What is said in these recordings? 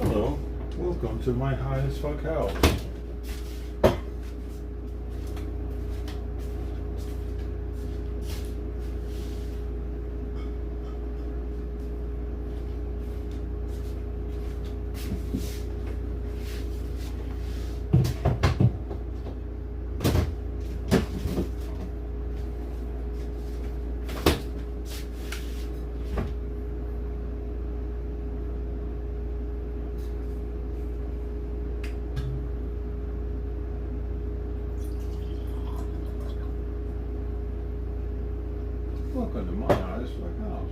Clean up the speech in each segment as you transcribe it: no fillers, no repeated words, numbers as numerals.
Hello, welcome to my high as fuck house. Welcome to my high as fuck house.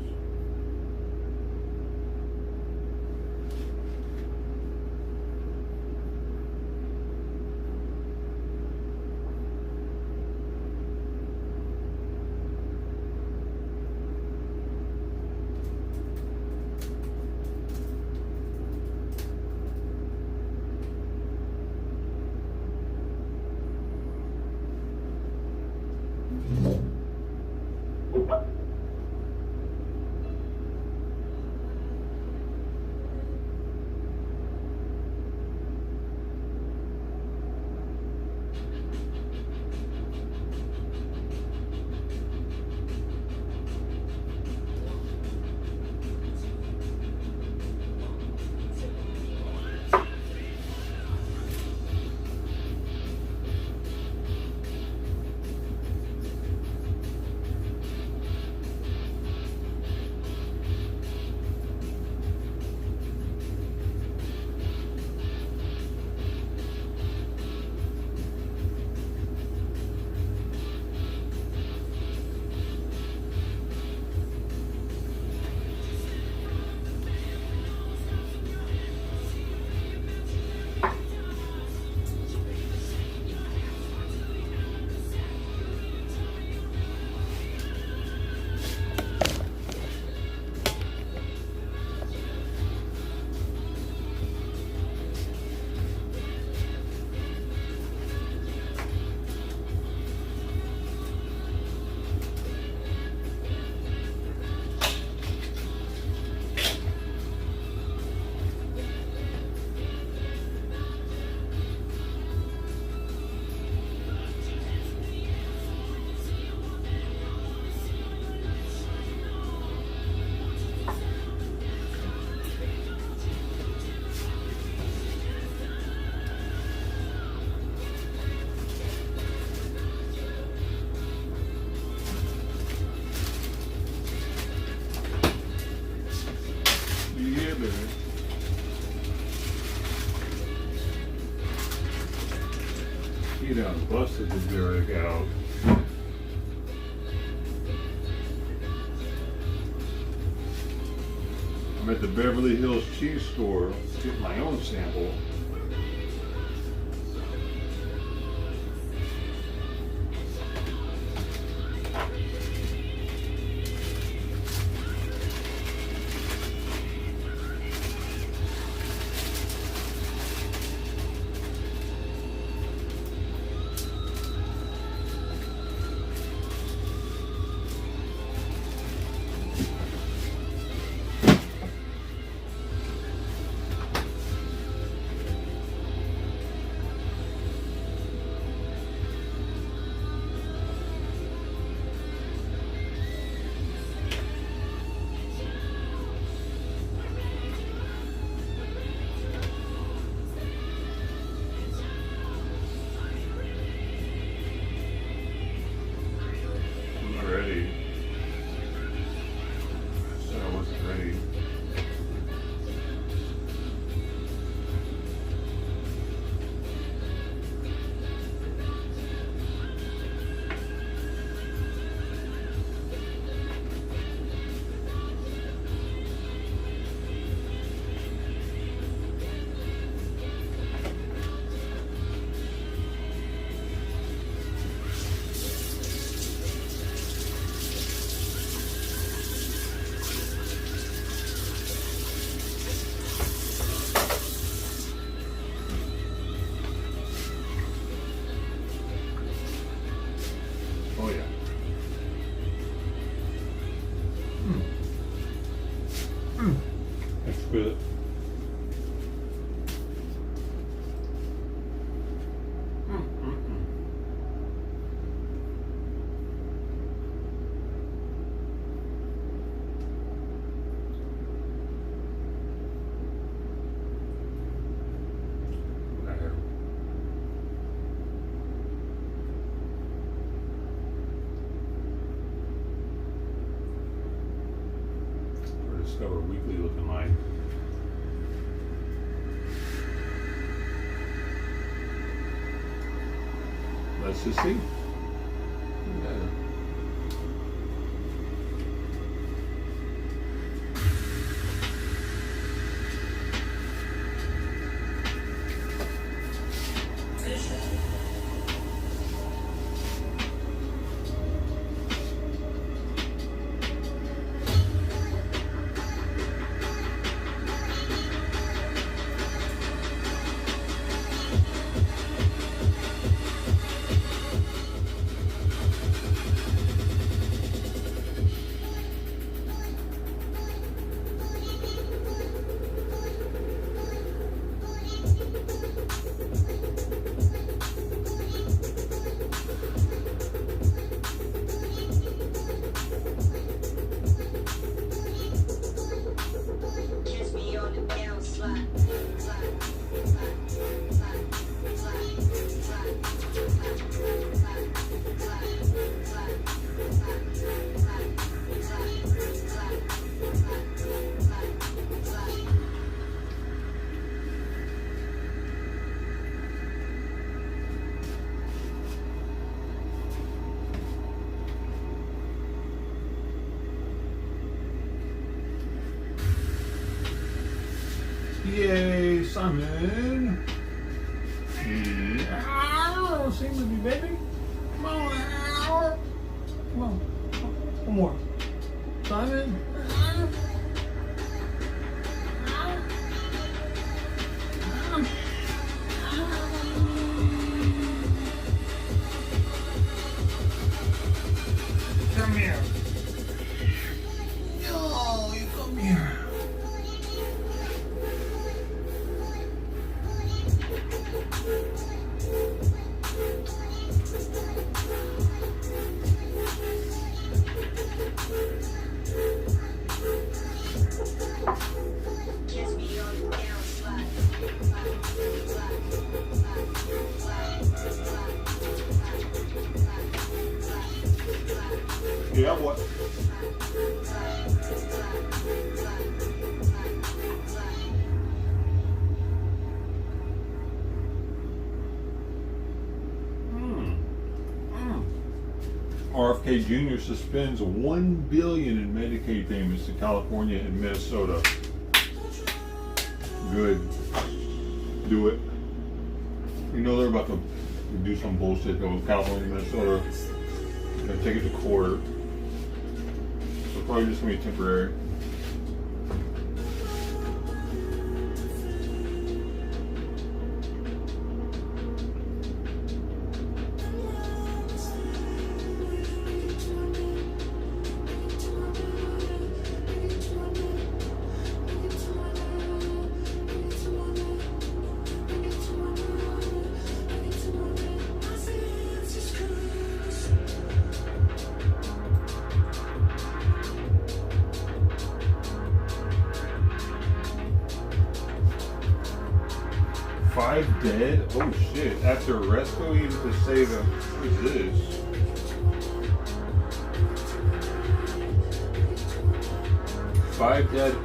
Yeah, baby. He done busted the Derek out. I'm at the Beverly Hills Cheese Store, get my own sample. Ready. I said I wasn't ready. Oh yeah. That's good. Discover Weekly looking like? Let's just see. Yeah. Yay, Simon! Yeah. Sing with me, baby. Come on. Come on. One more. Simon. Come here. No, you come here. Yeah, what? RFK Jr. suspends $1 billion in Medicaid payments to California and Minnesota. Good. Do it. You know they're about to do some bullshit though with California and Minnesota. They're gonna take it to court. So probably just gonna be temporary. Five dead? Oh shit. After rescuing to save them. What is this? Five dead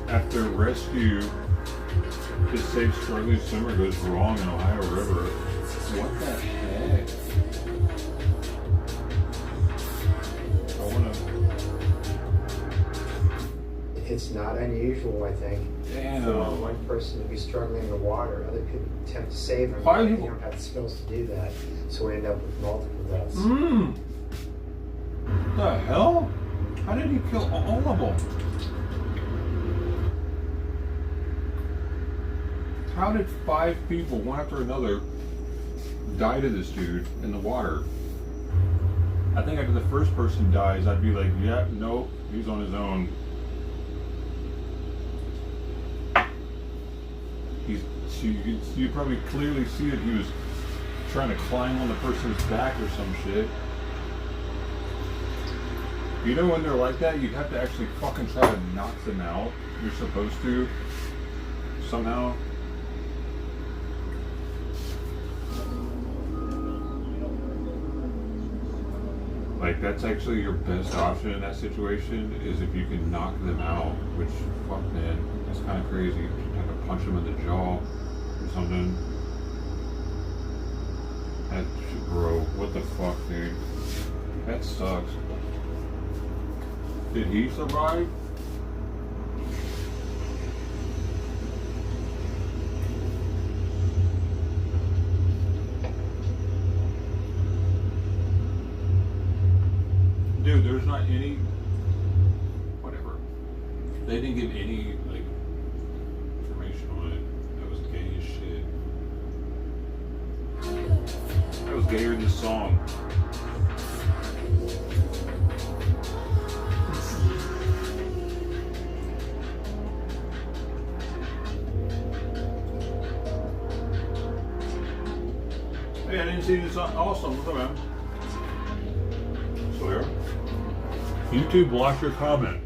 after rescue to save struggling swimmer goes wrong in Ohio River. What the heck? I wanna. It's not unusual, I think. Damn. For one person to be struggling in the water, other people attempt to save them. Why They people- don't have the skills to do that, so we end up with multiple deaths. What the hell? How did he kill all of them? How did 5 people, one after another, die to this dude in the water? I think after the first person dies, I'd be like, yeah, nope, he's on his own. You probably clearly see that he was trying to climb on the person's back or some shit. You know when they're like that, you have to actually fucking try to knock them out. You're supposed to. Somehow. Like, that's actually your best option in that situation, is if you can knock them out, which, fuck, man, that's kind of crazy. You have to punch them in the jaw or something. That, bro, what the fuck, dude? That sucks. Did he survive? Dude, there's not any, whatever. They didn't give any, like, information on it. That was gay as shit. That was gayer than this song. Hey, I didn't see this awesome. Look at that. Sawyer. YouTube blocked your comment.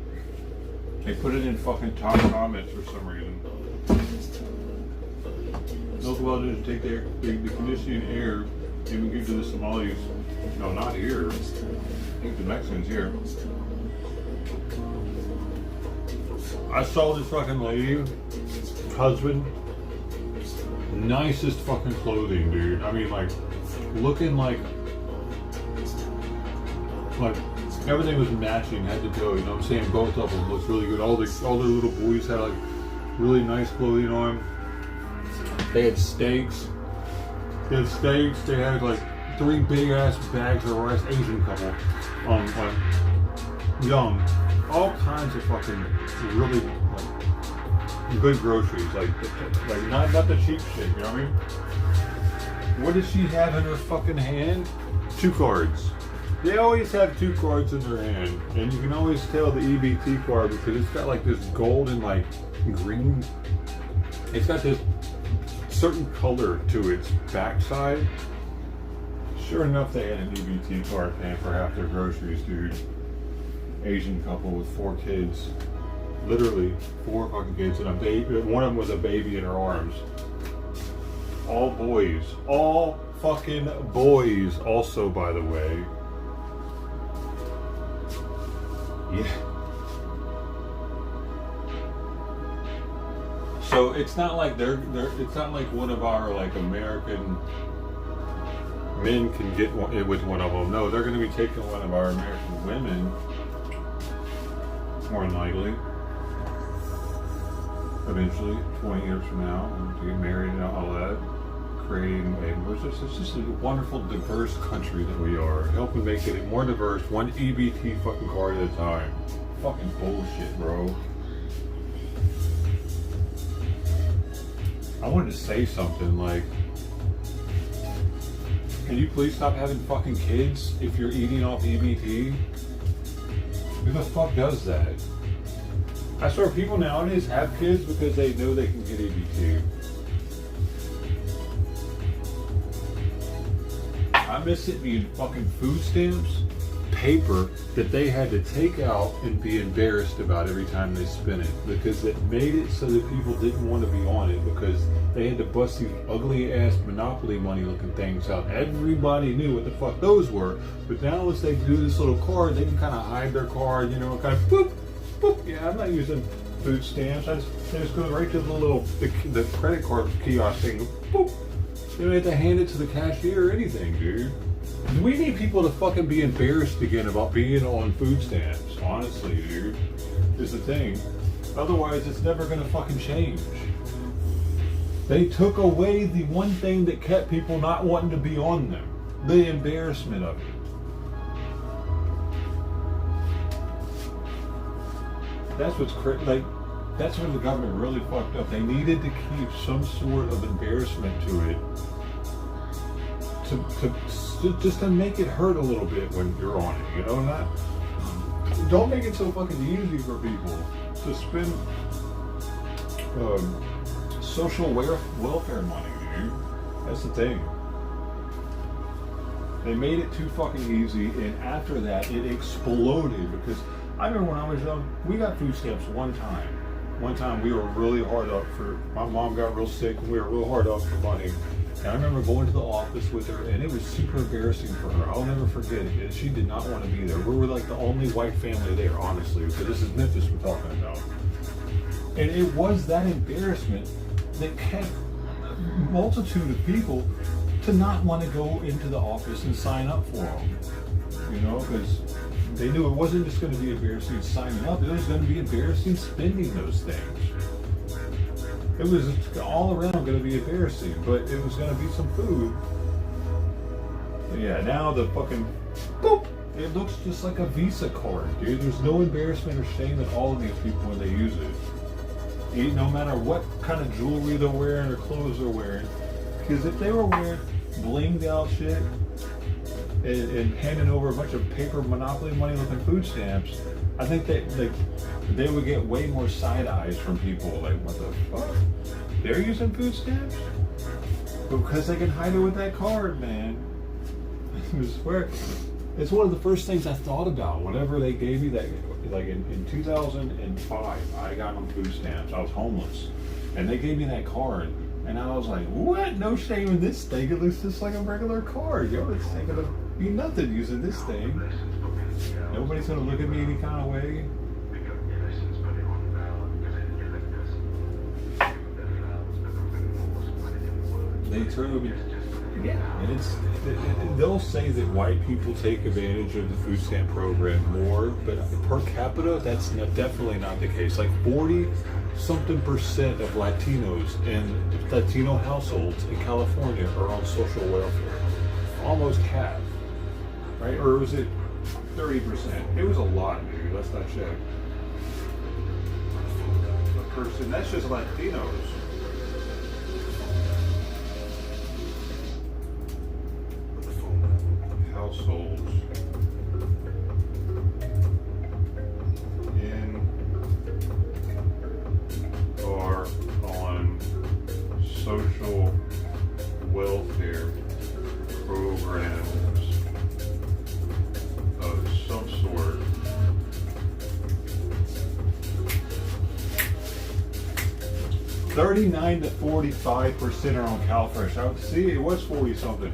They put it in fucking top comments for some reason. Those well did take the conditioning air and we give to the Somalis. No, not here. I think the Mexicans here. I saw this fucking lady, husband, nicest fucking clothing, dude. I mean, like, looking like everything was matching head to toe, you know what I'm saying? Both of them looked really good. All their little boys had like really nice clothing on. They had steaks. They had like 3 big ass bags of rice. Asian couple, like young, all kinds of fucking really like good groceries, like not the cheap shit. You know what I mean? What does she have in her fucking hand? 2 cards. They always have 2 cards in their hand, and you can always tell the EBT card because it's got like this gold and like green. It's got this certain color to its backside. Sure enough, they had an EBT card paying for half their groceries, dude. Asian couple with 4 kids, literally 4 fucking kids, and a baby. One of them was a baby in her arms. All boys, all fucking boys. Also, by the way. Yeah. So it's not like it's not like one of our like American men can get with one of them. No, they're going to be taking one of our American women, more than likely, eventually, 20 years from now, to get married and all that. Creating it's just a wonderful, diverse country that we are. Helping make it more diverse, one EBT fucking card at a time. Fucking bullshit, bro. I wanted to say something like, can you please stop having fucking kids if you're eating off EBT? Who the fuck does that? I swear people nowadays have kids because they know they can get EBT. I miss it being fucking food stamps, paper that they had to take out and be embarrassed about every time they spent it, because it made it so that people didn't want to be on it because they had to bust these ugly ass Monopoly money looking things out. Everybody knew what the fuck those were, but now as they do this little card, they can kind of hide their card, you know, kind of boop, boop. Yeah, I'm not using food stamps. I just go right to the credit card kiosk thing, boop. You don't have to hand it to the cashier or anything, dude. We need people to fucking be embarrassed again about being on food stamps. Honestly, dude, is the thing. Otherwise, it's never gonna fucking change. They took away the one thing that kept people not wanting to be on them. The embarrassment of it. That's what's like. That's when the government really fucked up. They needed to keep some sort of embarrassment to it, just to make it hurt a little bit when you're on it. You know, don't make it so fucking easy for people to spend social welfare money, dude. That's the thing. They made it too fucking easy, and after that, it exploded. Because I remember when I was young, we got food stamps one time. One time we were really hard up for, my mom got real sick and we were real hard up for money. And I remember going to the office with her, and it was super embarrassing for her. I'll never forget it. And she did not want to be there. We were like the only white family there, honestly, because this is Memphis we're talking about. And it was that embarrassment that kept a multitude of people to not want to go into the office and sign up for them. You know, because they knew it wasn't just going to be embarrassing signing up, it was going to be embarrassing spending those things. It was all around going to be embarrassing, but it was going to be some food. Yeah, now the fucking boop, it looks just like a Visa card, dude. There's no embarrassment or shame in all of these people when they use it. No matter what kind of jewelry they're wearing or clothes they're wearing. Because if they were wearing blinged out shit and handing over a bunch of paper Monopoly money looking food stamps, I think they would get way more side eyes from people. Like, what the fuck? They're using food stamps? Because they can hide it with that card, man. I swear. It's one of the first things I thought about whenever they gave me that. Like in 2005, I got on food stamps. I was homeless. And they gave me that card. And I was like, what? No shame in this thing. It looks just like a regular card. Yo, it's ain't gonna be nothing using this thing. Nobody's gonna look at me any kind of way. They turn over. Yeah, and they'll say that white people take advantage of the food stamp program more, but per capita, that's definitely not the case. Like 40-something% of Latinos and Latino households in California are on social welfare. Almost half, right? Or was it 30%? It was a lot, dude. Let's not check. A person, that's just Latinos. Households are on social welfare programs of some sort. $39 to 45% are on CalFresh. I would see it was 40 something.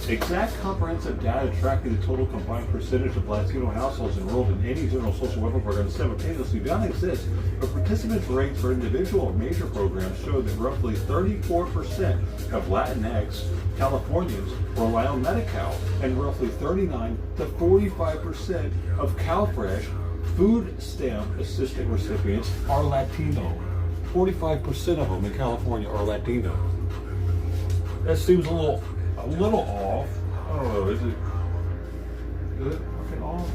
Exact comprehensive data tracking the total combined percentage of Latino households enrolled in any general social welfare program simultaneously do not exist, but participants' rates for individual or major programs show that roughly 34% of Latinx Californians rely on Medi-Cal, and roughly 39 to 45% of CalFresh food stamp assistant recipients are Latino. 45% of them in California are Latino. That seems a little off. I don't know. Is it fucking off?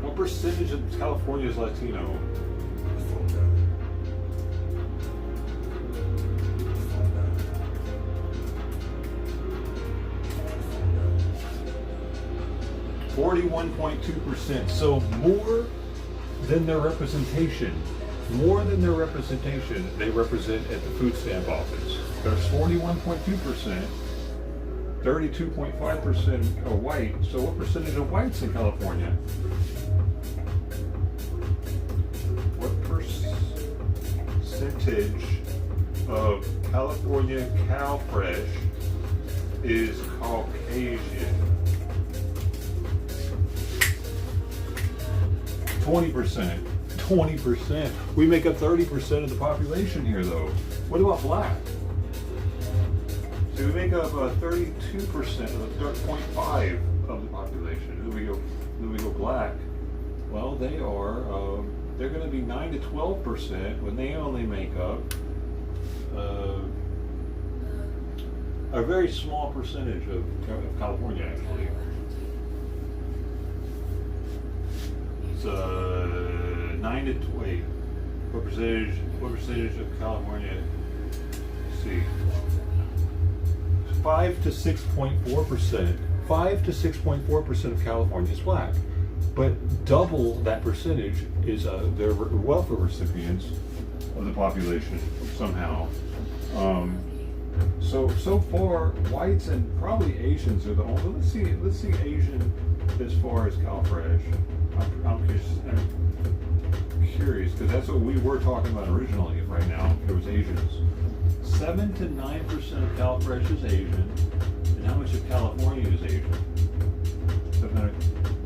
What percentage of California is Latino? %. So more than their representation. More than their representation they represent at the food stamp office. There's 41.2%, 32.5% are white. So what percentage of whites in California? What percentage of California CalFresh is Caucasian? 20%. 20%. We make up 30% of the population here, though. What about black? So we make up 32% of the 0.5 of the population. Then we go black. Well, they're going to be 9 to 12% when they only make up a very small percentage of California, actually. It's 9 to 12. What percentage of California? Let's see. 5 to 6.4%. 5 to 6.4% of California is black, but double that percentage is their welfare recipients of the population somehow. So far, whites and probably Asians are the only. Let's see Asian as far as CalFresh. I'm curious because that's what we were talking about originally. Right now, it was Asians. 7 to 9% of CalFresh is Asian, and how much of California is Asian?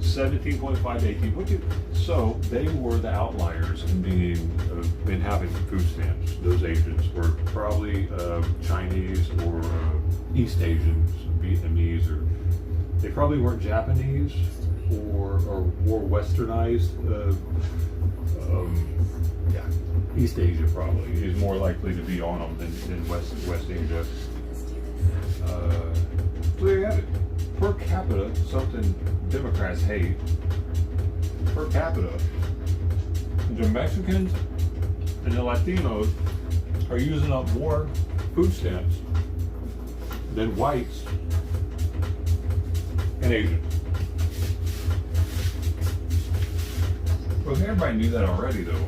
17.5 to 18. So they were the outliers in in having food stamps. Those Asians were probably Chinese or East Asians, Vietnamese, or they probably weren't Japanese or more westernized. Yeah, East Asia probably is more likely to be on them than West Asia. So there you have it. Per capita, something Democrats hate. Per capita, the Mexicans and the Latinos are using up more food stamps than whites and Asians. Well, everybody knew that already, though.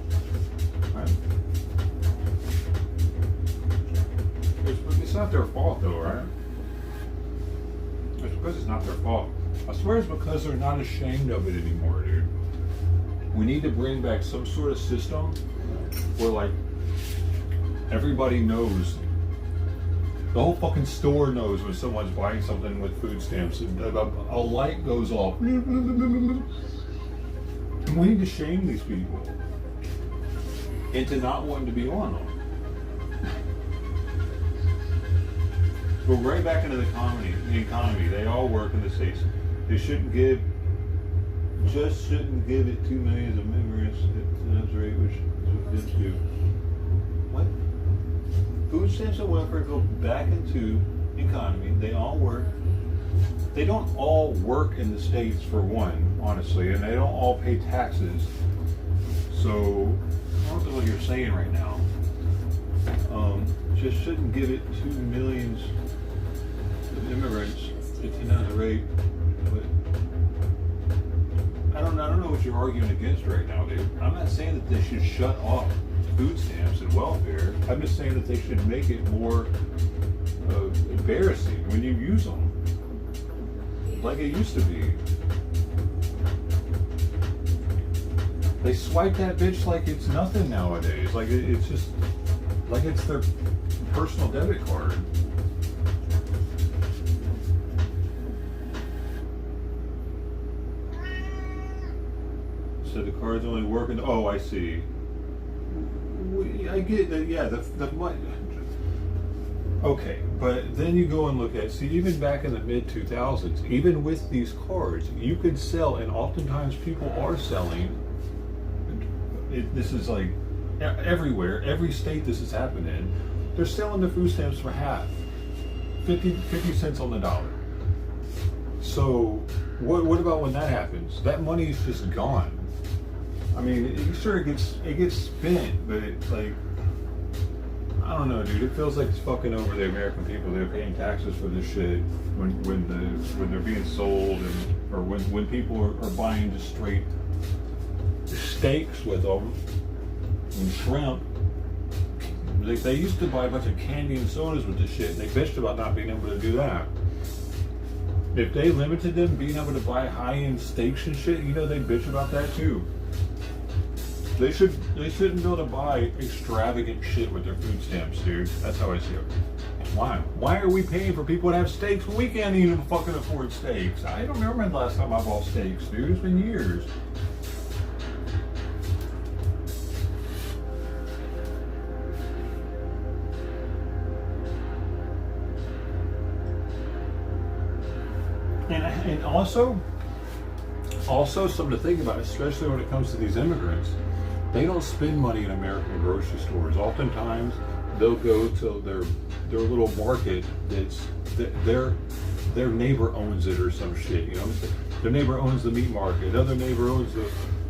Right? It's not their fault, though, right? It's because it's not their fault. I swear it's because they're not ashamed of it anymore, dude. We need to bring back some sort of system where, like, everybody knows. The whole fucking store knows when someone's buying something with food stamps. A light goes off. And we need to shame these people into not wanting to be on them. Go right back into the economy. They all work in the States. They shouldn't give it 2 million of immigrants at the rate which is what do. What? Food stamps and welfare go back into the economy. They all work. They don't all work in the States, for one, honestly, and they don't all pay taxes. So I don't know what you're saying right now. Just shouldn't give it 2 million of immigrants at the rate. But I don't know what you're arguing against right now, dude. I'm not saying that they should shut off food stamps and welfare. I'm just saying that they should make it more embarrassing when you use them, like it used to be. They swipe that bitch like it's nothing nowadays. Like it's just like it's their personal debit card. So the card's only working. Oh, I see. I get that. Yeah, the money. Okay, but then you go and look at, see, even back in the mid-2000s, even with these cards, you could sell, and oftentimes people are selling. This is like everywhere, every state this has happened in. They're selling the food stamps for half, 50 cents on the dollar. So what about when that happens? That money is just gone. I mean, sure, it gets spent, but it's like, I don't know, dude. It feels like it's fucking over the American people. They're paying taxes for this shit when they're being sold, or when people are buying just straight steaks with them and shrimp. They used to buy a bunch of candy and sodas with this shit, and they bitched about not being able to do that. If they limited them being able to buy high-end steaks and shit, you know they'd bitch about that too. They shouldn't be able to buy extravagant shit with their food stamps, dude. That's how I see it. Why? Why are we paying for people to have steaks when we can't even fucking afford steaks? I don't remember the last time I bought steaks, dude. It's been years. And also something to think about, especially when it comes to these immigrants. They don't spend money in American grocery stores. Oftentimes, they'll go to their little market that's their neighbor owns it or some shit. You know, their neighbor owns the meat market. Another neighbor owns the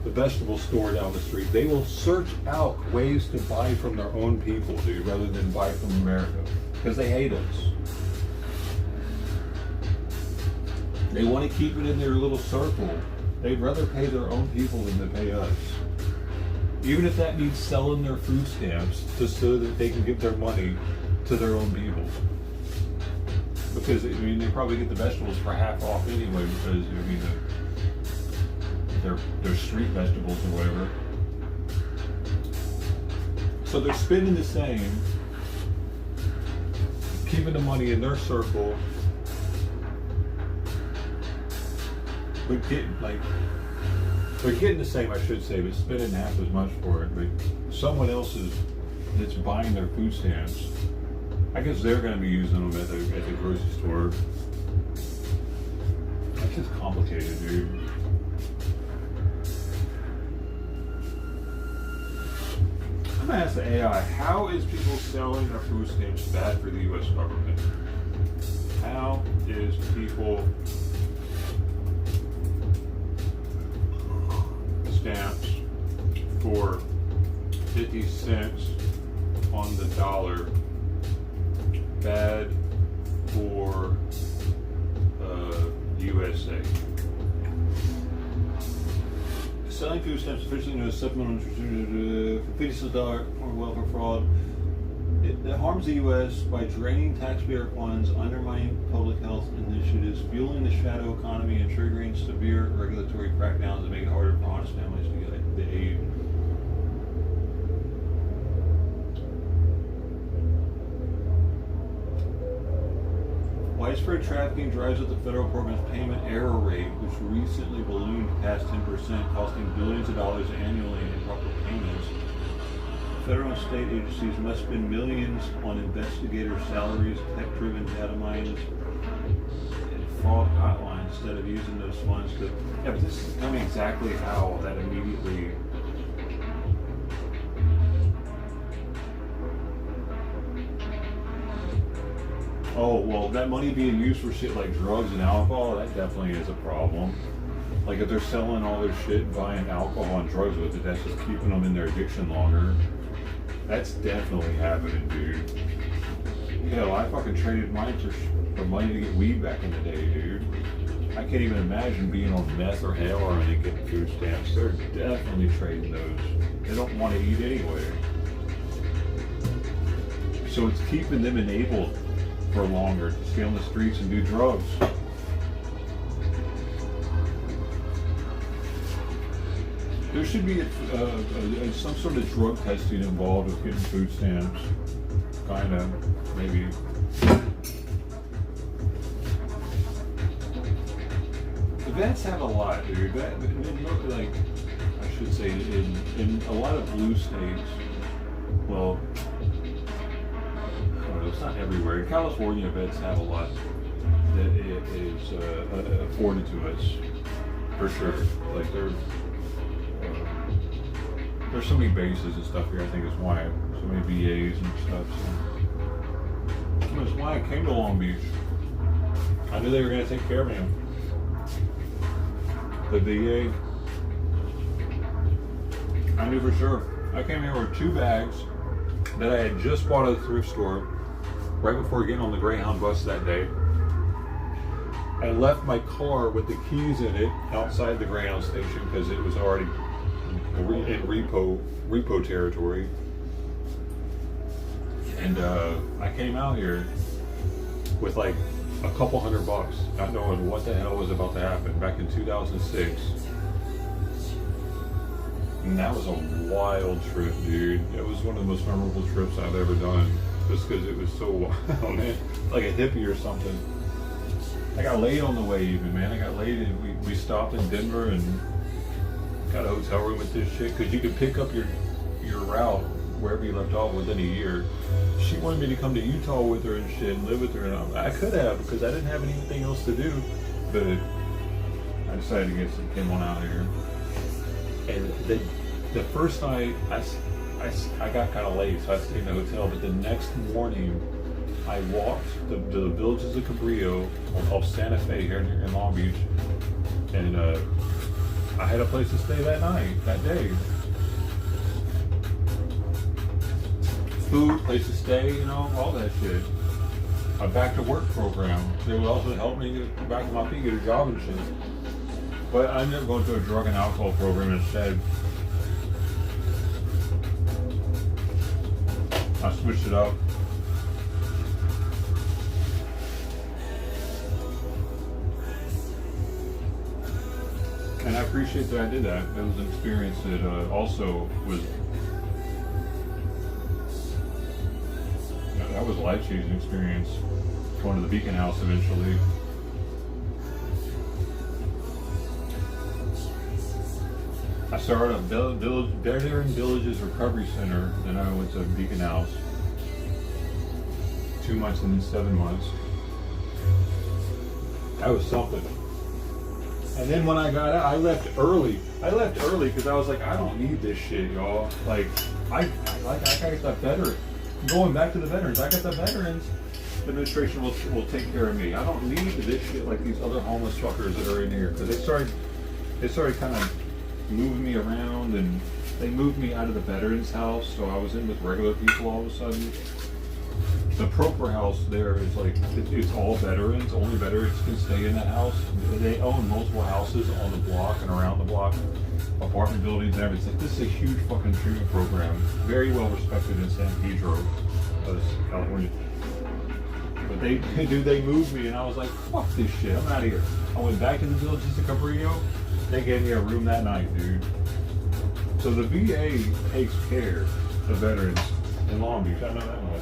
vegetable store down the street. They will search out ways to buy from their own people, dude, rather than buy from America, because they hate us. They want to keep it in their little circle. They'd rather pay their own people than to pay us. Even if that means selling their food stamps just so that they can give their money to their own people. Because, I mean, they probably get the vegetables for half off anyway, because, I mean, they're street vegetables or whatever. So they're spending the same, keeping the money in their circle, but they're getting the same, I should say, but spending half as much for it. But someone else that's buying their food stamps, I guess they're going to be using them at the grocery store. That's just complicated, dude. I'm going to ask the AI, how is people selling their food stamps bad for the U.S. government? How is people stamps for 50 cents on the dollar bad for USA? Selling food stamps officially known as supplemental for 50 cents a dollar or welfare fraud. It harms the U.S. by draining taxpayer funds, undermining public health initiatives, fueling the shadow economy, and triggering severe regulatory crackdowns that make it harder for honest families to get the aid. Widespread trafficking drives up the federal program's payment error rate, which recently ballooned past 10%, costing billions of dollars annually in improper payments. Federal and state agencies must spend millions on investigator salaries, tech-driven data mines, and fraud hotlines instead of using those funds to... Yeah, but this is coming exactly how that immediately... Oh, well, that money being used for shit like drugs and alcohol, that definitely is a problem. Like, if they're selling all their shit and buying alcohol and drugs with it, that's just keeping them in their addiction longer. That's definitely happening, dude. Hell, I fucking traded mine for money to get weed back in the day, dude. I can't even imagine being on meth or heroin and getting food stamps. They're definitely trading those. They don't want to eat anyway. So it's keeping them enabled for longer to stay on the streets and do drugs. There should be some sort of drug testing involved with getting food stamps. Kind of, maybe. The vets have a lot, dude. Like, I should say, in a lot of blue states, well, it's not everywhere. In California, vets have a lot that is afforded to us, for sure. Like there's so many bases and stuff here. I think is why so many VAs and stuff. So that's why I came to Long Beach. I knew they were going to take care of me. The VA, I knew for sure. I came here with 2 bags that I had just bought at the thrift store right before getting on the Greyhound bus that day. I left my car with the keys in it outside the Greyhound station because it was already in repo territory. And I came out here with like a couple $100, not knowing what the hell was about to happen back in 2006. And that was a wild trip, dude. It was one of the most memorable trips I've ever done. Just because it was so wild, man. Like a hippie or something. I got laid on the way even, man. I got laid and we stopped in Denver and got a hotel room with this shit. Because you could pick up your route wherever you left off within a year. She wanted me to come to Utah with her and shit and live with her. And I could have because I didn't have anything else to do. But I decided to get on out here. And the first night, I got kind of late, so I stayed in the hotel. But the next morning, I walked the villages of Cabrillo off Santa Fe here in Long Beach, and I had a place to stay that day. Food, place to stay, you know, all that shit. A back to work program. They would also help me get back on my feet, get a job and shit. But I ended up going to a drug and alcohol program instead. I switched it up. And I appreciate that I did that. It was an experience that also was that was a life-changing experience. Going to the Beacon House eventually. I started at Veteran Villages Recovery Center, then I went to Beacon House. 2 months and then 7 months. That was something. And then when I got out, I left early. I left early because I was like, I don't need this shit, y'all. Like, I got that veteran. Going back to the veterans, I got the veterans. The administration will take care of me. I don't need this shit like these other homeless fuckers that are in here, because they started kind of moving me around, and they moved me out of the veterans house, so I was in with regular people all of a sudden. The Proper house there is like, it's all veterans. Only veterans can stay in that house. They own multiple houses on the block and around the block, apartment buildings and everything. This is a huge fucking treatment program, very well respected in San Pedro, California. But they moved me, and I was like, fuck this shit, I'm out of here. I went back to the Villages of Cabrillo. They gave me a room that night, dude. So the VA takes care of veterans in Long Beach. I know that much.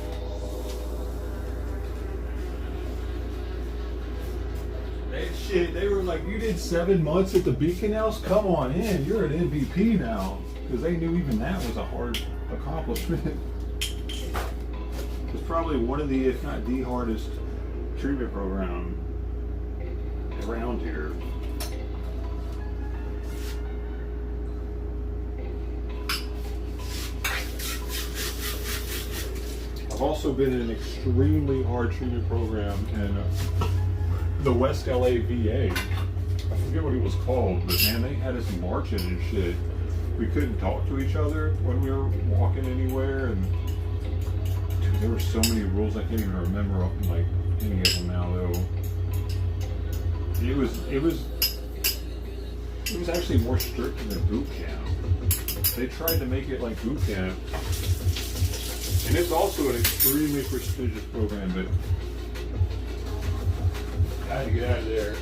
They were like, you did 7 months at the Beacon House? Come on in, you're an MVP now. Because they knew even that was a hard accomplishment. It's probably one of the, if not the hardest treatment program around here. I've also been in an extremely hard treatment program in the West LA VA. I forget what it was called, but man, they had us marching and shit. We couldn't talk to each other when we were walking anywhere, and dude, there were so many rules I can't even remember like any of them now though. It was actually more strict than boot camp. They tried to make it like boot camp. And it's also an extremely prestigious program, but I had to get out of there.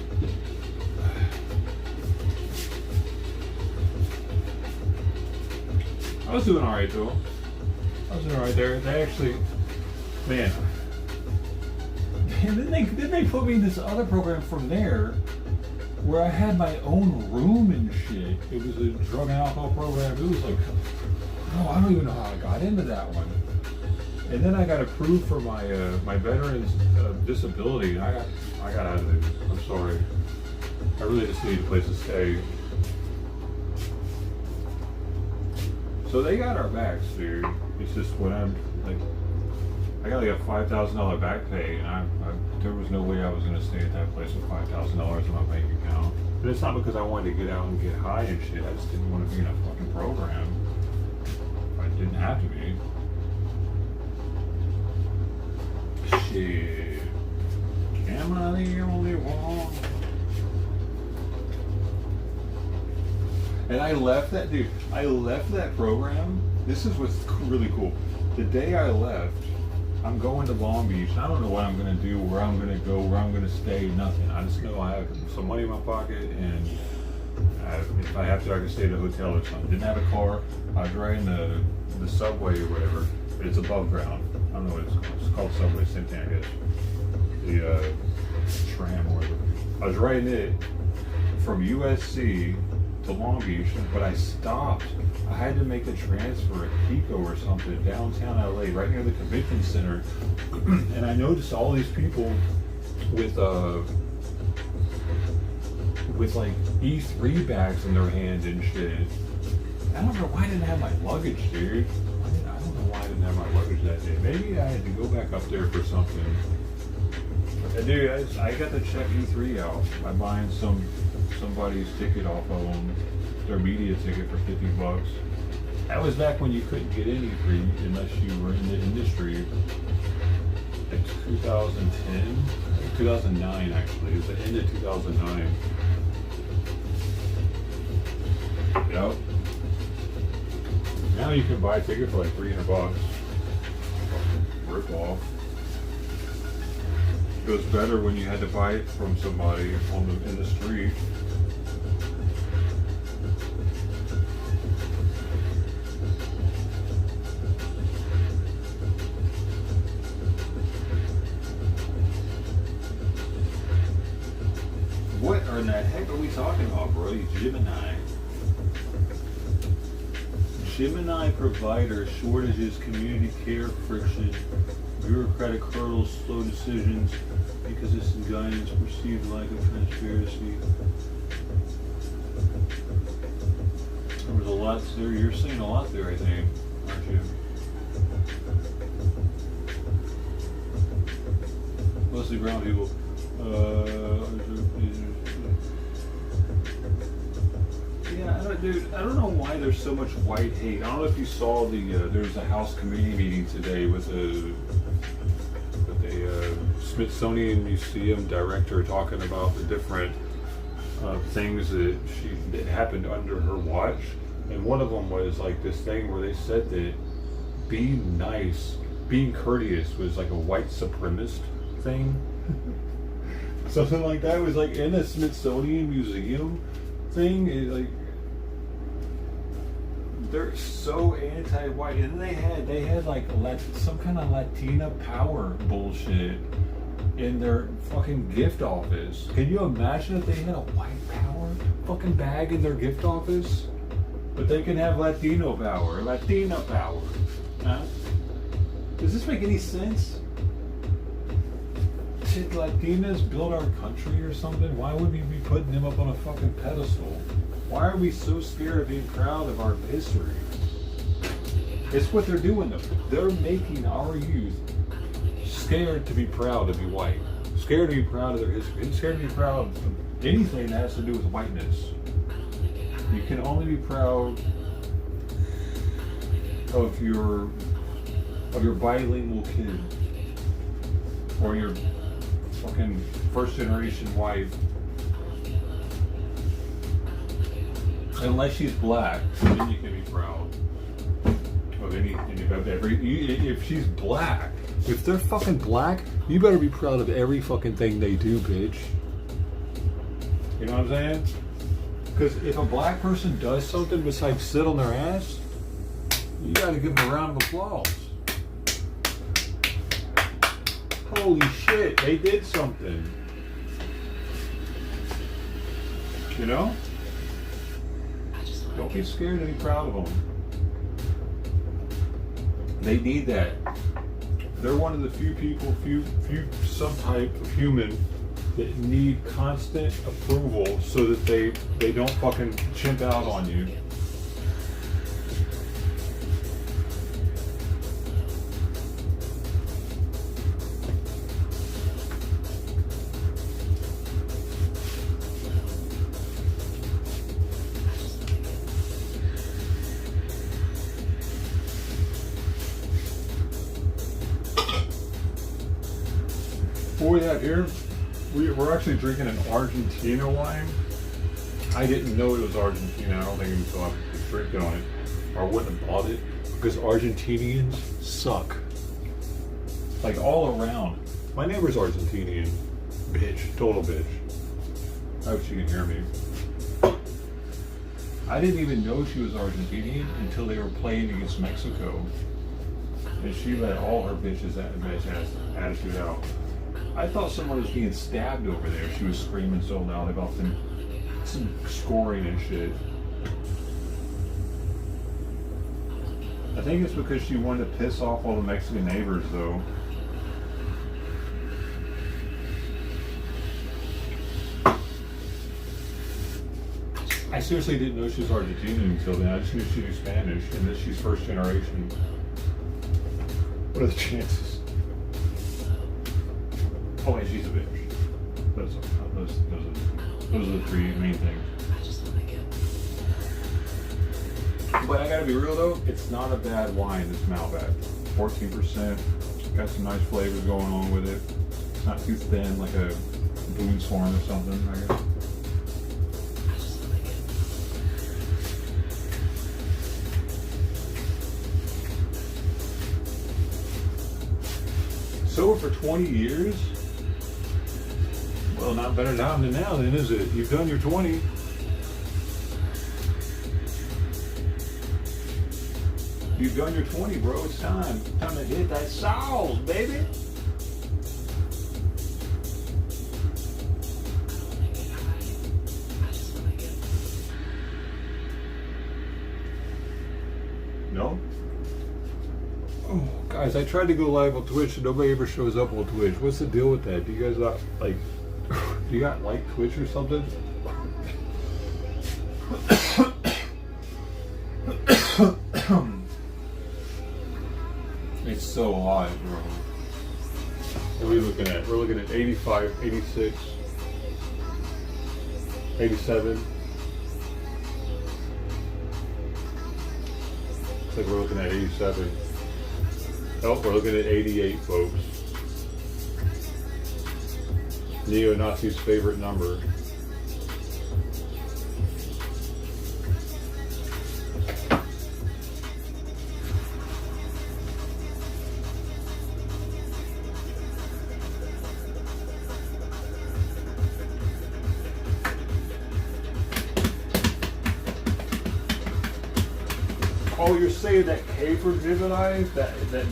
I was doing alright though. I was doing alright there. They actually, man, then they put me in this other program from there where I had my own room and shit. It was a drug and alcohol program. It was like, oh, I don't even know how I got into that one. And then I got approved for my my veterans disability. I got out of it. I'm sorry. I really just need a place to stay. So they got our backs, dude. It's just when I'm like, I got like a $5,000 back pay, and there was no way I was gonna stay at that place with $5,000 in my bank account. And it's not because I wanted to get out and get high and shit. I just didn't want to be in a fucking program. I didn't have to be. Shit. Am I the only one? And I left that, dude. I left that program. This is what's really cool. The day I left, I'm going to Long Beach. I don't know what I'm going to do, where I'm going to go, where I'm going to stay, nothing. I just know I have some money in my pocket, and if I have to, I can stay at a hotel or something. Didn't have a car. I was riding the subway or whatever. It's above ground. I don't know what it's called. It's called Subway, same thing, I guess. The tram or whatever. I was riding it from USC to Long Beach, but I stopped. I had to make a transfer at Pico or something, downtown LA, right near the convention center. And I noticed all these people with like E3 bags in their hand and shit. I don't know why I didn't have my luggage, dude. I don't know why I didn't have my luggage that day. Maybe I had to go back up there for something. Dude, I got to check E3 out by buying somebody's ticket off of them, their media ticket for $50. That was back when you couldn't get any E3 unless you were in the industry. It's 2010, 2009 actually. It was the end of 2009. Yep. Now you can buy a ticket for like $300. Rip off. It was better when you had to buy it from somebody in the street. we talking about, bro? Gemini. Gemini provider shortages, community care friction, bureaucratic hurdles, slow decisions, inconsistent guidance, perceived lack of transparency. There was a lot there. You're saying a lot there, I think, aren't you? Mostly brown people. Yeah, dude, I don't know why there's so much white hate. I don't know if you saw there was a House committee meeting today with a Smithsonian Museum director talking about the different things that happened under her watch, and one of them was like this thing where they said that being nice, being courteous was like a white supremacist thing. Something like that. It was like in a Smithsonian Museum thing. Like they're so anti-white, and they had like some kind of Latina power bullshit in their fucking gift office. Can you imagine if they had a white power fucking bag in their gift office? But they can have Latino power, Latina power. Huh? Does this make any sense? Did Latinas build our country or something? Why would we be putting them up on a fucking pedestal? Why are we so scared of being proud of our history? It's what they're doing though. They're making our youth scared to be proud to be white. Scared to be proud of their history. Scared to be proud of anything that has to do with whiteness. You can only be proud of your bilingual kid or your fucking first generation wife, unless she's black. Then you can be proud of if she's black. If they're fucking black, you better be proud of every fucking thing they do, bitch. You know what I'm saying? Because if a black person does something besides sit on their ass, you gotta give them a round of applause. Holy shit, they did something. You know? Don't be scared to be proud of them. They need that. They're one of the few people, few subtype of human that need constant approval so that they don't fucking chimp out on you. What we have here, we're actually drinking an Argentina wine. I didn't know it was Argentina. I don't think until I was drinking on it. Or I wouldn't have bought it because Argentinians suck. Like all around. My neighbor's Argentinian. Bitch. Total bitch. I hope she can hear me. I didn't even know she was Argentinian until they were playing against Mexico. And she let all her bitch ass attitude out. I thought someone was being stabbed over there. She was screaming so loud about some scoring and shit. I think it's because she wanted to piss off all the Mexican neighbors, though. I seriously didn't know she was Argentinian until then. I just knew she knew Spanish and that she's first generation. What are the chances? Oh, and she's a bitch. Those are the three main things. But I gotta be real though, it's not a bad wine, this Malbec. 14%, got some nice flavors going on with it. It's not too thin like a Boonsworn or something, I guess. Sober for 20 years? Well, not better time than now then, is it? You've done your 20. You've done your 20, bro. It's time. Time to hit that sauce, baby. No? Oh, guys, I tried to go live on Twitch and nobody ever shows up on Twitch. What's the deal with that? Do you guys not, like, do you got like Twitch or something? It's so hot, bro. What are we looking at? We're looking at 85, 86, 87. Looks like we're looking at 87. Oh, we're looking at 88, folks. Neo-Nazi's favorite number. Oh, you're saying that K for Gemini? That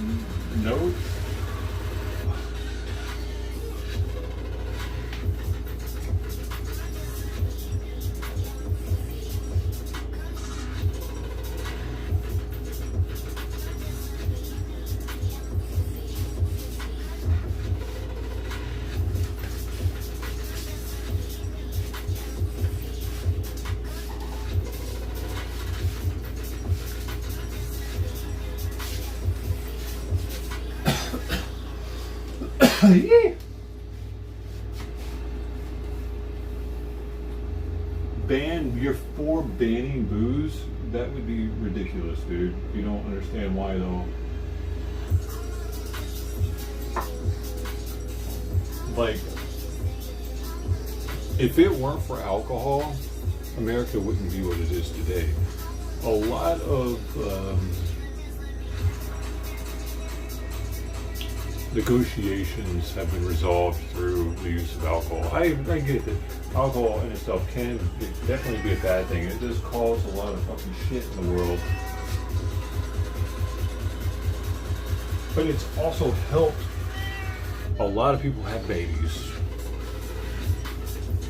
note? You're for banning booze? That would be ridiculous, dude. You don't understand why, though. Like, if it weren't for alcohol, America wouldn't be what it is today. A lot of negotiations have been resolved through the use of alcohol. I get that alcohol in itself can definitely be a bad thing. It does cause a lot of fucking shit in the world. But it's also helped a lot of people have babies.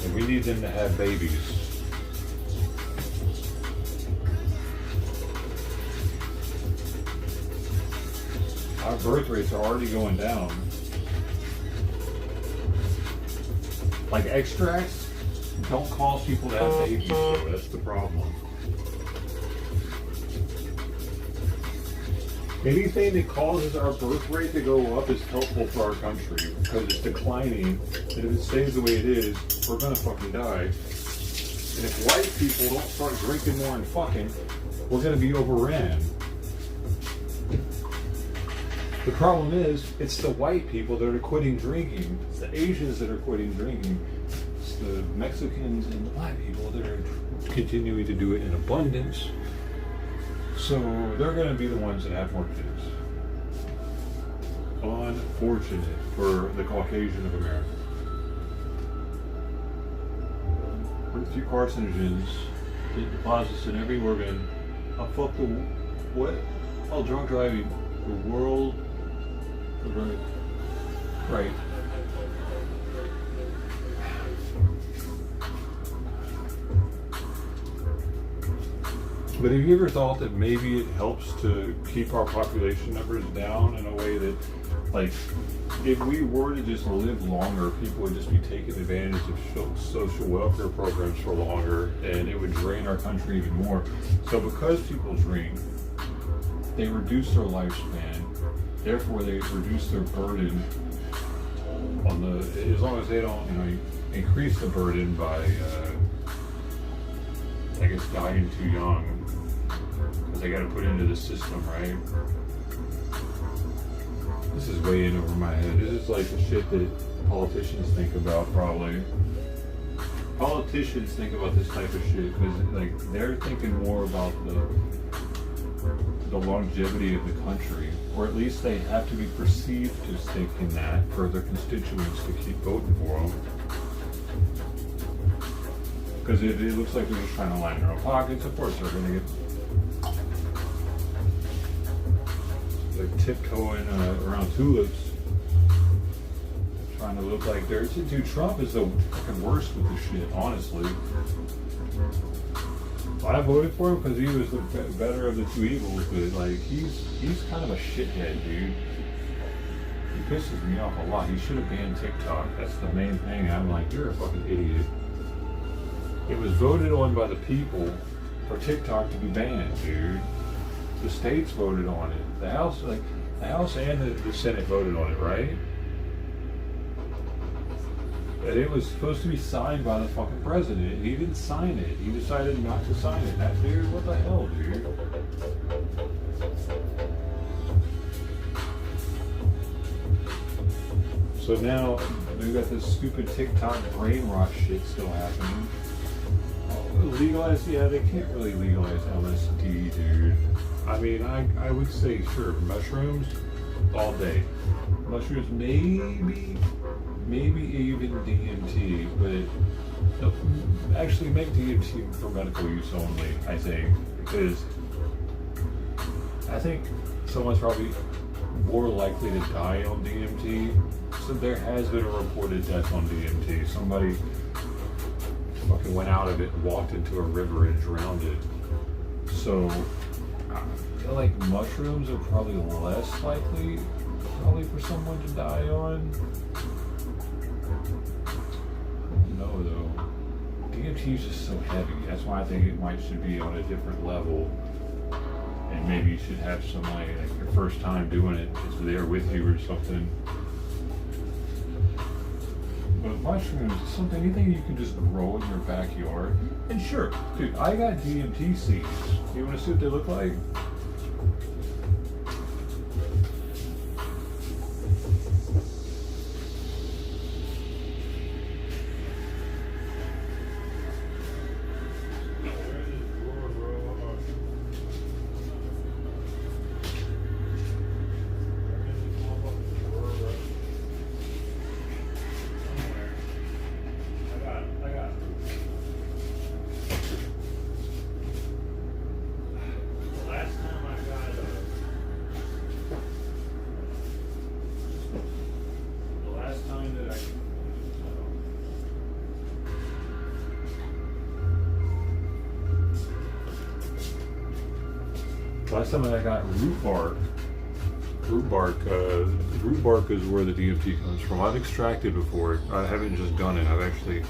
And we need them to have babies. Our birth rates are already going down. Like extracts don't cause people to have babies, so that's the problem. Anything that causes our birth rate to go up is helpful for our country because it's declining. And if it stays the way it is, we're gonna fucking die. And if white people don't start drinking more and fucking, we're gonna be overran. The problem is, it's the white people that are quitting drinking. It's the Asians that are quitting drinking. It's the Mexicans and the black people that are continuing to do it in abundance. So they're going to be the ones that have more kids. Unfortunate for the Caucasian of America. With few carcinogens, it deposits in every organ. Fuck the what? Oh, drunk driving. The world. Right. But have you ever thought that maybe it helps to keep our population numbers down in a way that, like, if we were to just live longer, people would just be taking advantage of social welfare programs for longer, and it would drain our country even more. So because people drink, they reduce their lifespan. Therefore, they reduce their burden on the, as long as they don't, increase the burden by, I guess, dying too young, because they got to put into the system, right? This is way in over my head. This is like the shit that politicians think about, probably. Politicians think about this type of shit because, like, they're thinking more about the longevity of the country, or at least they have to be perceived as thinking that for their constituents to keep voting for them. Because it looks like they're just trying to line their own pockets. Of course, they're going to get tiptoeing around tulips, trying to look like they're. Dude, Trump is the fucking worst with this shit, honestly. I voted for him because he was the better of the two evils, but like he's kind of a shithead, dude. He pisses me off a lot. He should have banned TikTok. That's the main thing. I'm like, you're a fucking idiot. It was voted on by the people for TikTok to be banned, dude. The states voted on it. The House and the Senate voted on it, right? And it was supposed to be signed by the fucking president. He didn't sign it. He decided not to sign it. That dude, what the hell, dude? So now we got this stupid TikTok brain rot shit still happening. Legalize? Yeah, they can't really legalize LSD, dude. I mean, I would say sure, mushrooms all day. Mushrooms, maybe even DMT, but actually make DMT for medical use only, I think, because I think someone's probably more likely to die on DMT. So there has been a reported death on DMT. Somebody fucking went out of it, walked into a river and drowned it. So I feel like mushrooms are probably less likely for someone to die on. No, though. DMT is just so heavy. That's why I think it should be on a different level. And maybe you should have somebody, like your first time doing it, is there with you or something. But mushrooms is something, anything you can just grow in your backyard. And sure, dude, I got DMT seeds. You want to see what they look like? Last time I got root bark. Root bark is where the DMT comes from. I've extracted before. I haven't just done it. I've actually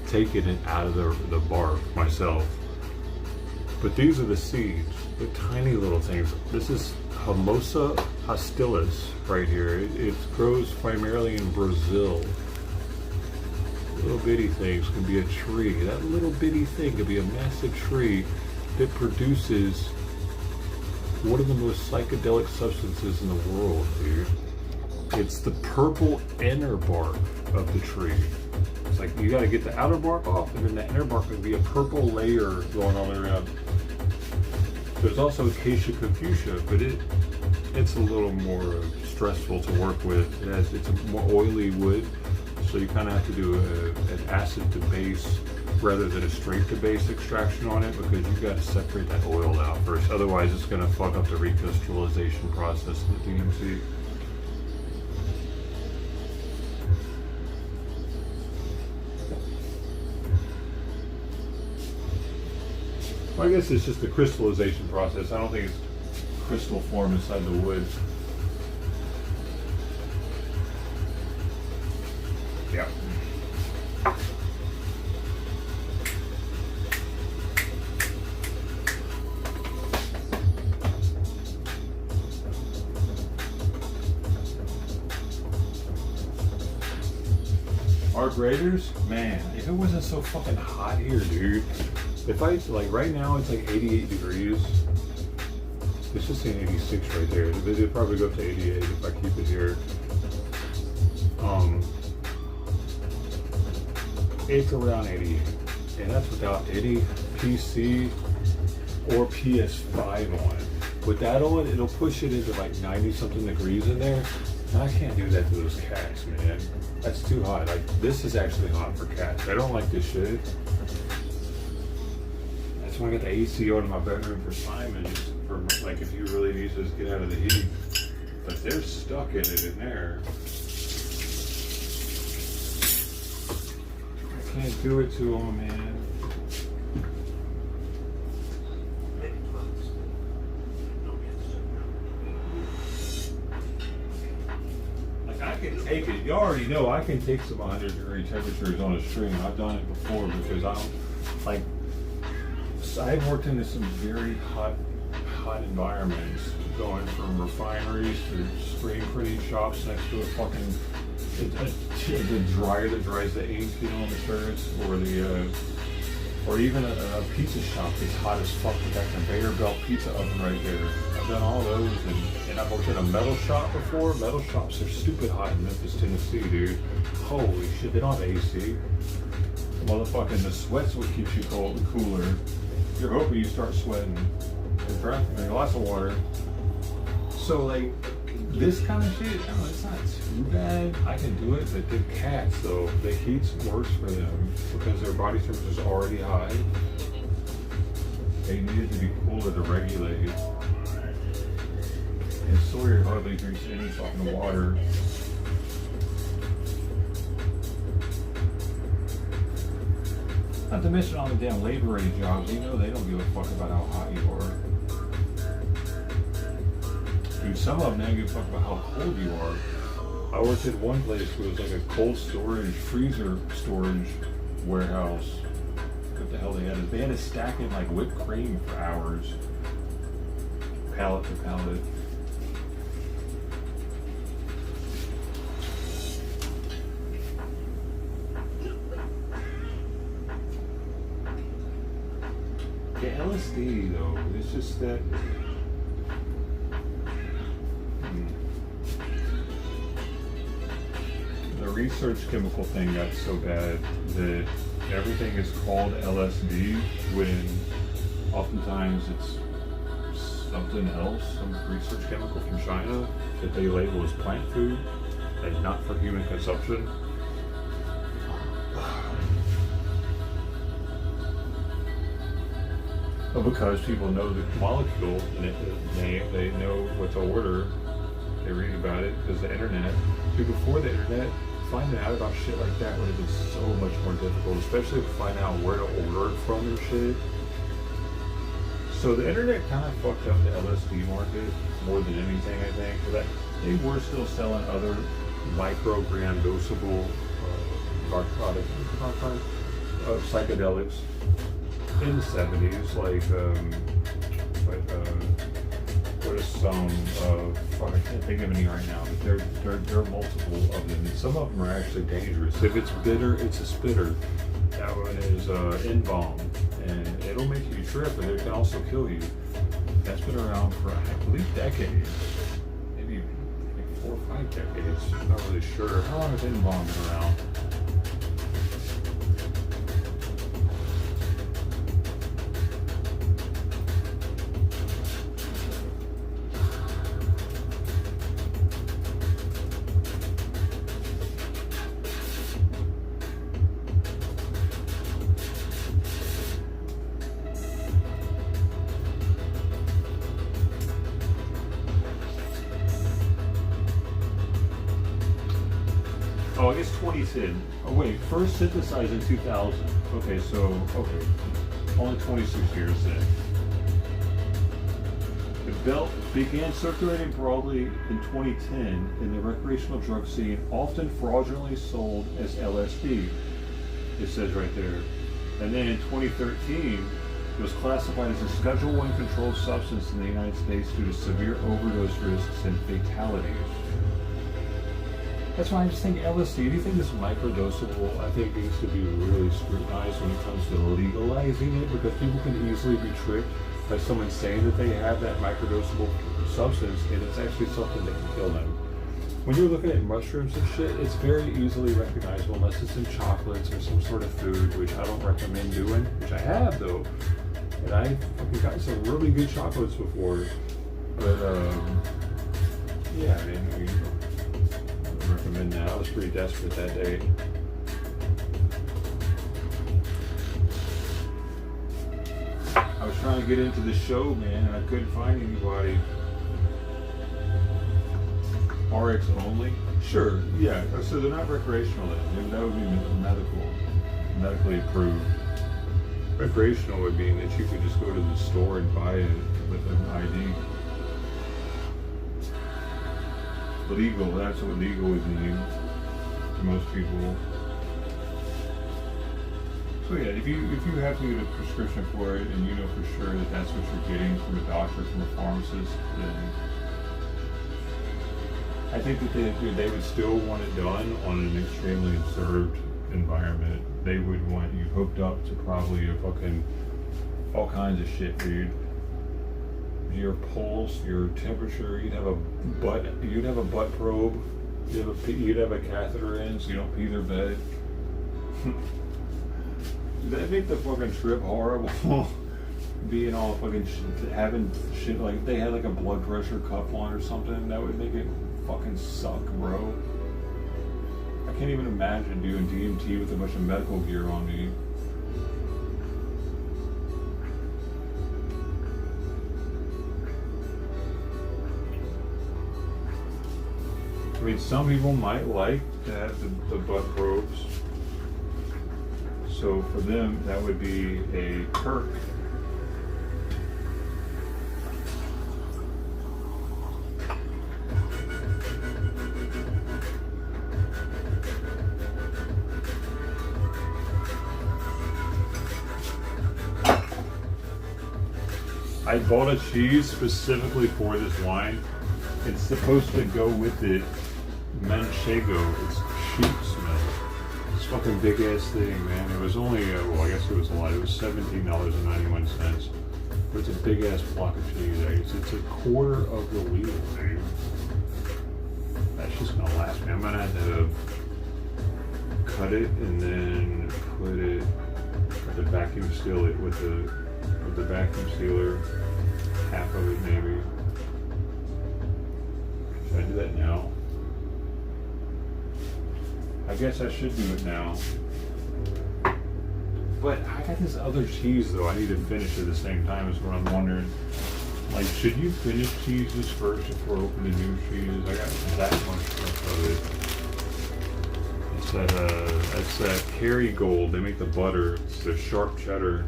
taken it out of the bark myself. But these are the seeds. They're tiny little things. This is Mimosa hostilis right here. It grows primarily in Brazil. Little bitty things can be a tree. That little bitty thing could be a massive tree that produces one of the most psychedelic substances in the world, dude. It's the purple inner bark of the tree. It's like you gotta get the outer bark off, and then the inner bark would be a purple layer going all around. There's also Acacia confucia, but it's a little more stressful to work with. It's a more oily wood, so you kind of have to do an acid to base rather than a straight to base extraction on it, because you've got to separate that oil out first. Otherwise, it's going to fuck up the recrystallization process of the DMT. Well, I guess it's just the crystallization process. I don't think it's crystal form inside the wood. Yeah. Our graders, man, if it wasn't so fucking hot here, dude. If I, like right now it's like 88 degrees. It's just saying 86 right there. It'll probably go up to 88 if I keep it here. It's around 88. And that's without any PC or PS5 on it. With that on, it'll push it into like 90 something degrees in there. And I can't do that to those cats, man. That's too hot. Like, this is actually hot for cats. I don't like this shit. That's why I got the AC on in my bedroom for Simon, just for like if he really needs to just get out of the heat. But they're stuck in it in there. I can't do it to them, man. can take it. You already know I can take some 100-degree temperatures on a stream. I've done it before because I don't like. I've worked into some very hot environments, going from refineries to screen printing shops next to a fucking the dryer that dries the ink, you know, on the shirts, or even a pizza shop that's hot as fuck with that conveyor belt pizza oven right there. I've done all those, and I've worked in a metal shop before. Metal shops are stupid hot in Memphis, Tennessee, dude. Holy shit, they don't have AC. Motherfucking the sweat's what keeps you cold and cooler. You're hoping you start sweating. You're drinking lots of water. So like this kind of shit, it's not too bad. I can do it, but the cats though, the heat's worse for them because their body temperature's already high. They need it to be cooler to regulate. And Sawyer hardly drinks any fucking water. Not to mention all the damn labor ready jobs, you know they don't give a fuck about how hot you are. Dude, some of them don't give a fuck about how cold you are. I worked at one place where it was like a cold storage, freezer storage warehouse. What the hell they had? They had to stack in like whipped cream for hours. Pallet to pallet. Yeah, LSD though, it's just that. The research chemical thing got so bad that everything is called LSD when oftentimes it's something else, some research chemical from China that they label as plant food and not for human consumption. But because people know the molecule and the name, they know what to order. They read about it because the internet. Dude, before the internet, finding out about shit like that would have been so much more difficult, especially to find out where to order it from and shit. So the internet kind of fucked up the LSD market more than anything, I think. But they were still selling other microgram dosable psychedelics in the 70s, what is some fuck, I can't think of any right now, but there are multiple of them, and some of them are actually dangerous. If it's bitter, it's a spitter. That one is N-bomb, and it'll make you trip, but it can also kill you. That's been around for, I believe, decades, maybe like 4 or 5 decades. I'm not really sure. How long has N-bomb been around? Oh, I guess 2010. Oh wait, first synthesized in 2000. Okay, only 26 years then. The belt began circulating broadly in 2010 in the recreational drug scene, often fraudulently sold as LSD. It says right there. And then in 2013, it was classified as a Schedule I controlled substance in the United States due to severe overdose risks and fatalities. That's why I just think LSD, anything that's microdosable, I think needs to be really scrutinized when it comes to legalizing it, because people can easily be tricked by someone saying that they have that microdosable substance, and it's actually something that can kill them. When you're looking at mushrooms and shit, it's very easily recognizable unless it's in chocolates or some sort of food, which I don't recommend doing, which I have though. And I've fucking gotten some really good chocolates before. But, yeah, I mean, I recommend that. I was pretty desperate that day. I was trying to get into the show, man, and I couldn't find anybody. RX only? Sure, yeah. So they're not recreational then. That would be medically approved. Recreational would mean that you could just go to the store and buy it with an ID. legal. That's what legal would mean to most people. So yeah, if you have to get a prescription for it and you know for sure that that's what you're getting from a doctor, from a pharmacist, then I think that they would still want it done on an extremely observed environment. They would want you hooked up to probably a fucking all kinds of shit, dude. Your pulse, your temperature. You'd have a butt probe. You'd have a catheter in so you don't pee their bed. Did that make the fucking trip horrible? Being all fucking shit, having shit like they had like a blood pressure cuff on or something, that would make it fucking suck, bro. I can't even imagine doing DMT with a bunch of medical gear on me. I mean, some people might like to have the butt probes. So for them, that would be a perk. I bought a cheese specifically for this wine. It's supposed to go with it. Manchego. It's sheep smell. This fucking big ass thing, man. It was only, well, I guess it was a lot. It was $17.91. But it's a big ass block of cheese. It's a quarter of the wheel, dude. That's just gonna last me. I'm gonna have to cut it and then put it, the vacuum seal it with the vacuum sealer, half of it maybe. Should I do that now? I guess I should do it now. But I got this other cheese though I need to finish at the same time is what I'm wondering. Like, should you finish cheeses first before opening new cheese? I got that much stuff of it. It's that Kerrygold. They make the butter. It's the sharp cheddar.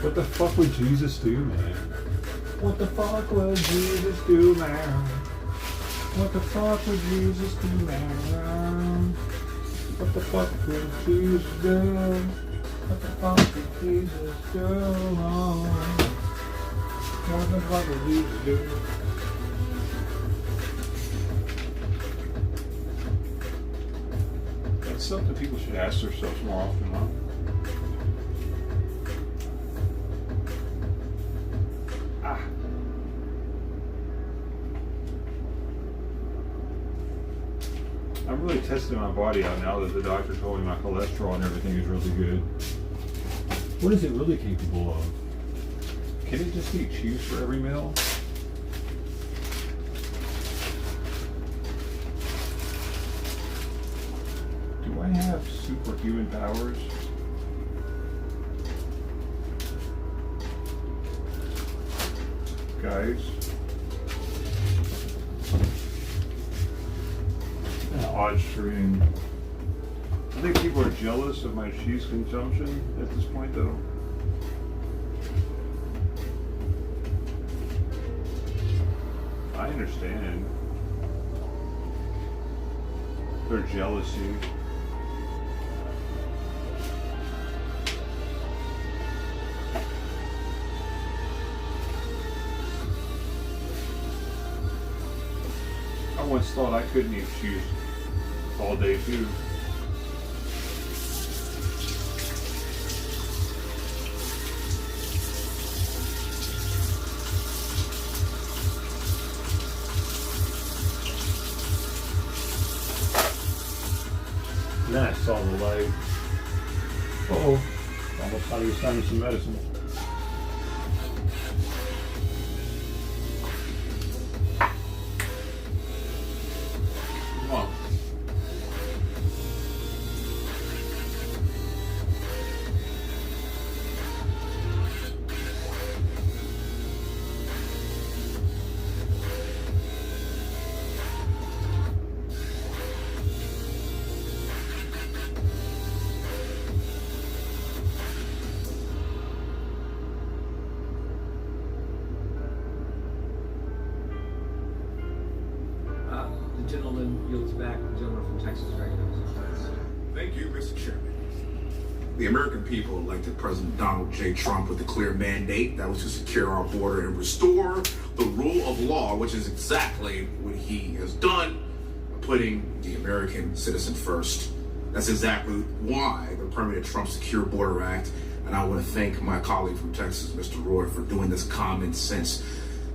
What the fuck would Jesus do, man? What the fuck would Jesus do, man? What the fuck would Jesus do, man? What the fuck would Jesus do? What the fuck would Jesus do? What the fuck would Jesus do? That's something people should ask themselves more often, huh? I'm really testing my body out now that the doctor told me my cholesterol and everything is really good. What is it really capable of? Can it just eat cheese for every meal? Do I have superhuman powers? Guys? Odd stream. I think people are jealous of my cheese consumption at this point, though. I understand their jealousy. I once thought I couldn't eat cheese all day too. And then I saw the light. Uh-oh. Almost thought he was signing some medicine. Come on. gentleman yields back. The gentleman from Texas recognizes. Thank you, Mr. Chairman. The American people elected President Donald J. Trump with a clear mandate that was to secure our border and restore the rule of law, which is exactly what he has done, putting the American citizen first. That's exactly why the permanent Trump Secure Border Act, and I want to thank my colleague from Texas, Mr. Roy, for doing this common sense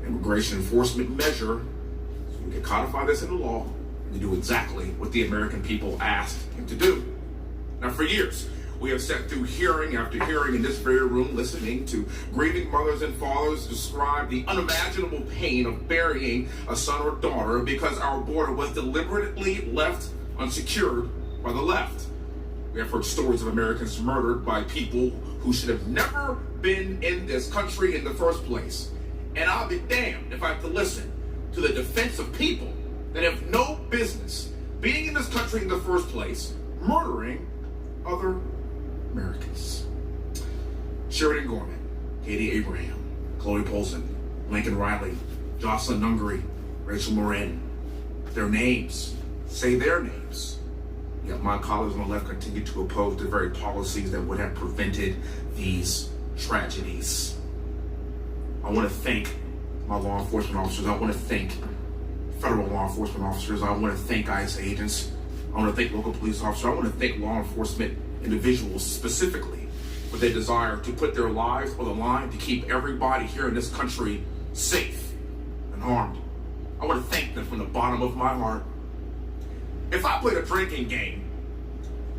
immigration enforcement measure so we can codify this into law and do exactly what the American people asked him to do. Now, for years, we have sat through hearing after hearing in this very room, listening to grieving mothers and fathers describe the unimaginable pain of burying a son or daughter because our border was deliberately left unsecured by the left. We have heard stories of Americans murdered by people who should have never been in this country in the first place. And I'll be damned if I have to listen to the defense of people that have no business being in this country in the first place, murdering other Americans. Sheridan Gorman, Katie Abraham, Chloe Polson, Lincoln Riley, Jocelyn Nungary, Rachel Morin. Their names, say their names. Yet my colleagues on the left continue to oppose the very policies that would have prevented these tragedies. I want to thank my law enforcement officers. I want to thank federal law enforcement officers. I want to thank ICE agents. I want to thank local police officers. I want to thank law enforcement individuals specifically for their desire to put their lives on the line to keep everybody here in this country safe and armed. I want to thank them from the bottom of my heart. If I played a drinking game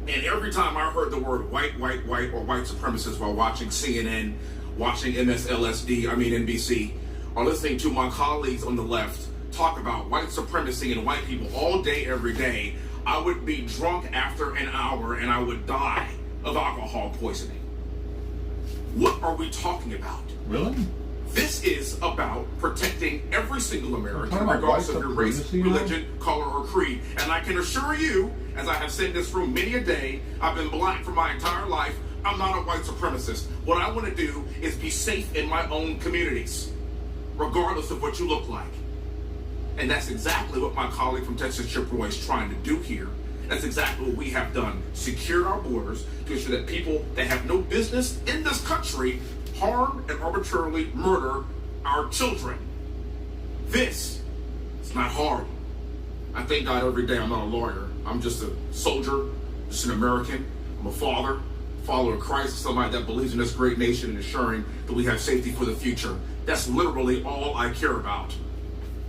and every time I heard the word white, or white supremacist while watching CNN, watching NBC, or listening to my colleagues on the left talk about white supremacy and white people all day, every day, I would be drunk after an hour and I would die of alcohol poisoning. What are we talking about? Really? This is about protecting every single American, talking about regardless white of your race, supremacy now? religion, color, or creed. And I can assure you, as I have said in this room many a day, I've been black for my entire life. I'm not a white supremacist. What I want to do is be safe in my own communities, regardless of what you look like. And that's exactly what my colleague from Texas, Chip Roy, is trying to do here. That's exactly what we have done. Secured our borders to ensure that people that have no business in this country harm and arbitrarily murder our children. This is not hard. I thank God every day I'm not a lawyer. I'm just a soldier, just an American. I'm a father, follower of Christ, somebody that believes in this great nation and ensuring that we have safety for the future. That's literally all I care about.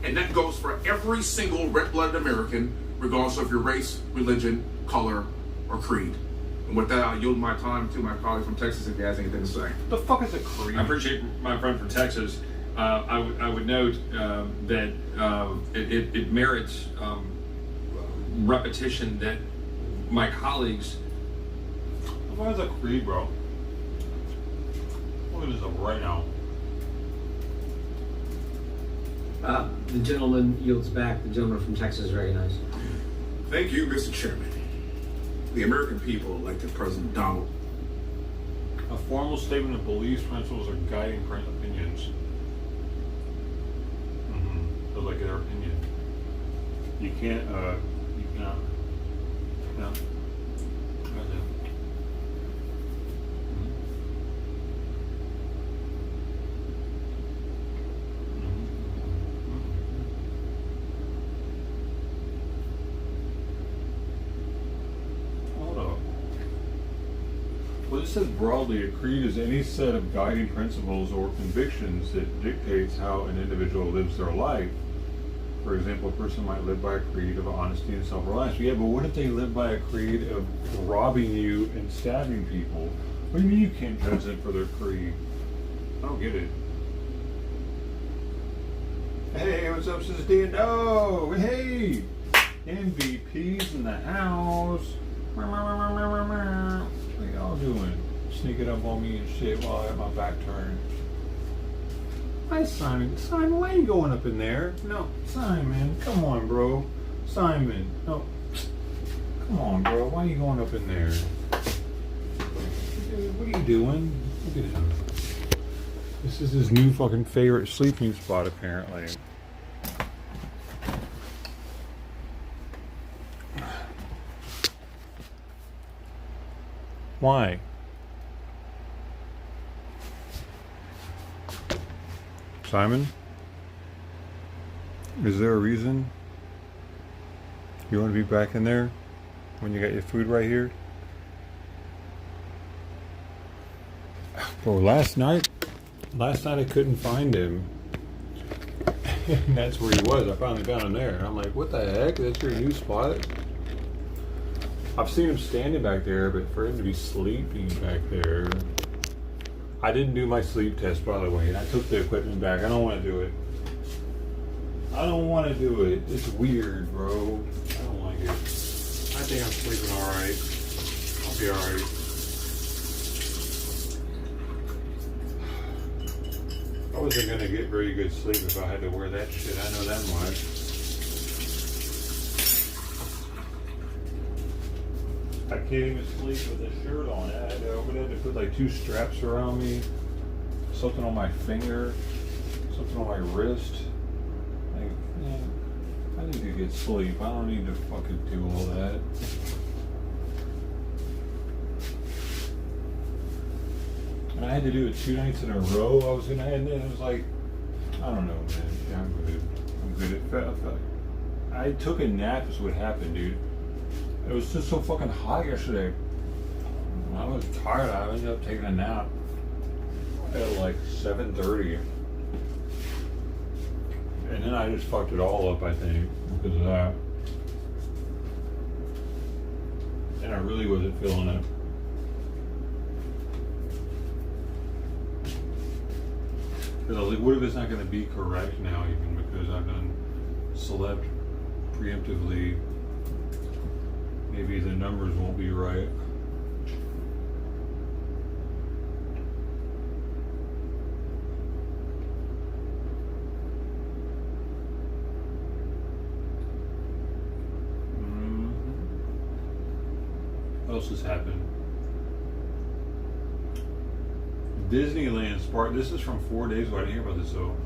And that goes for every single red-blooded American, regardless of your race, religion, color, or creed. And with that, I'll yield my time to my colleague from Texas if he has anything to say. The fuck is a creed? I appreciate my friend from Texas. I would note that it merits repetition that my colleagues. What is a creed, bro? Look at this up right now. The gentleman yields back. The gentleman from Texas recognized. Thank you, Mr. Chairman. The American people elected President Donald. A formal statement of beliefs, principles, or guiding opinions. So like their opinion. You can't, no. That's it. Well, it says broadly, a creed is any set of guiding principles or convictions that dictates how an individual lives their life. For example, a person might live by a creed of honesty and self-reliance. Yeah, but what if they live by a creed of robbing you and stabbing people? What do you mean you can't judge them for their creed? I don't get it. Hey, what's up, Sis D? Oh, hey! MVP's in the house. What y'all doing? Sneaking up on me and shit while I have my back turned. Hi, Simon. Simon, why are you going up in there? No, Simon, come on, bro. Simon, no. Come on, bro. Why are you going up in there? What are you doing? Look at him. This is his new fucking favorite sleeping spot, apparently. Why? Simon? Is there a reason you want to be back in there when you got your food right here? Bro, last night I couldn't find him. And that's where he was. I finally found him there. And I'm like, what the heck? That's your new spot? I've seen him standing back there, but for him to be sleeping back there. I didn't do my sleep test, by the way, and I took the equipment back. I don't want to do it. I don't want to do it. It's weird, bro. I don't like it. I think I'm sleeping alright. I'll be alright. I wasn't going to get very good sleep if I had to wear that shit. I know that much. I can't even sleep with a shirt on. I would have to put like 2 straps around me, something on my finger, something on my wrist. Like, man, I need to get sleep. I don't need to fucking do all that. And I had to do it 2 nights in a row. I was gonna, and then it was like, I don't know, man. Yeah, I'm good. I'm good. It felt. I took a nap. Is what happened, dude. It was just so fucking hot yesterday. I was tired. I ended up taking a nap at like 7:30, and then I just fucked it all up. I think because of that, and I really wasn't feeling it. Because I was like, what if it's not going to be correct now, even because I've done slept preemptively. Maybe the numbers won't be right. What else has happened? Disneyland Spark. This is from 4 days ago. I didn't hear about this though.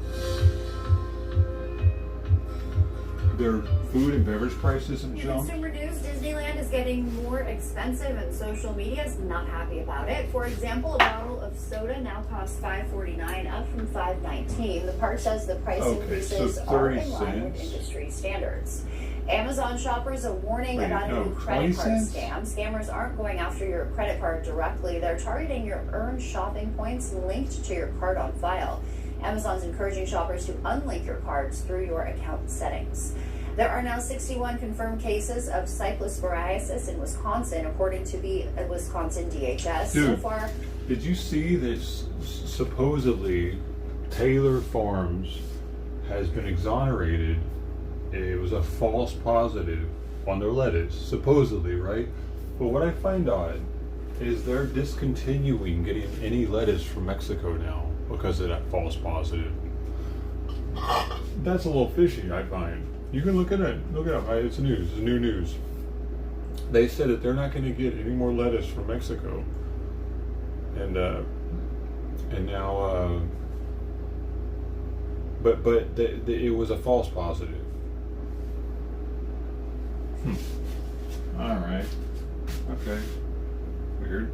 Their food and beverage prices have In jumped. consumer news, Disneyland is getting more expensive and social media is not happy about it. For example, a bottle of soda now costs $5.49, up from $5.19. The park says the price increases so are 30 in line with cents. industry standards. Amazon shoppers a warning Wait, about a no, new credit 20 card cents? scam. Scammers aren't going after your credit card directly. They're targeting your earned shopping points linked to your card on file. Amazon's encouraging shoppers to unlink your cards through your account settings. There are now 61 confirmed cases of cyclosporiasis in Wisconsin, according to the Wisconsin DHS. Dude, so far, did you see that supposedly Taylor Farms has been exonerated? It was a false positive on their lettuce, supposedly, right? But what I find odd is they're discontinuing getting any lettuce from Mexico now because of that false positive. That's a little fishy, I find. You can look at it. Look it up. It's news. It's new news. They said that they're not going to get any more lettuce from Mexico, and now, but it was a false positive. All right. Okay. Weird.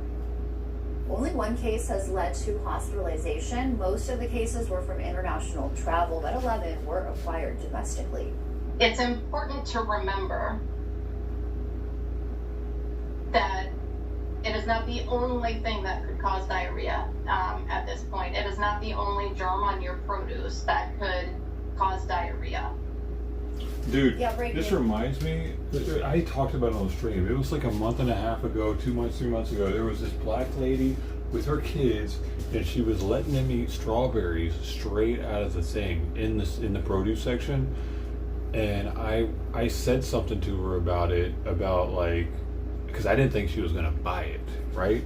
only one case has led to hospitalization. Most of the cases were from international travel, but 11 were acquired domestically. It's important to remember that it is not the only thing that could cause diarrhea at this point. It is not the only germ on your produce that could cause diarrhea. Dude, Yeah, right, this yeah. reminds me, I talked about it on the stream. It was like a month and a half ago, 2 months, 3 months ago. There was this black lady with her kids, and she was letting them eat strawberries straight out of the thing in the produce section. And I said something to her about it, about like, because I didn't think she was gonna buy it, right?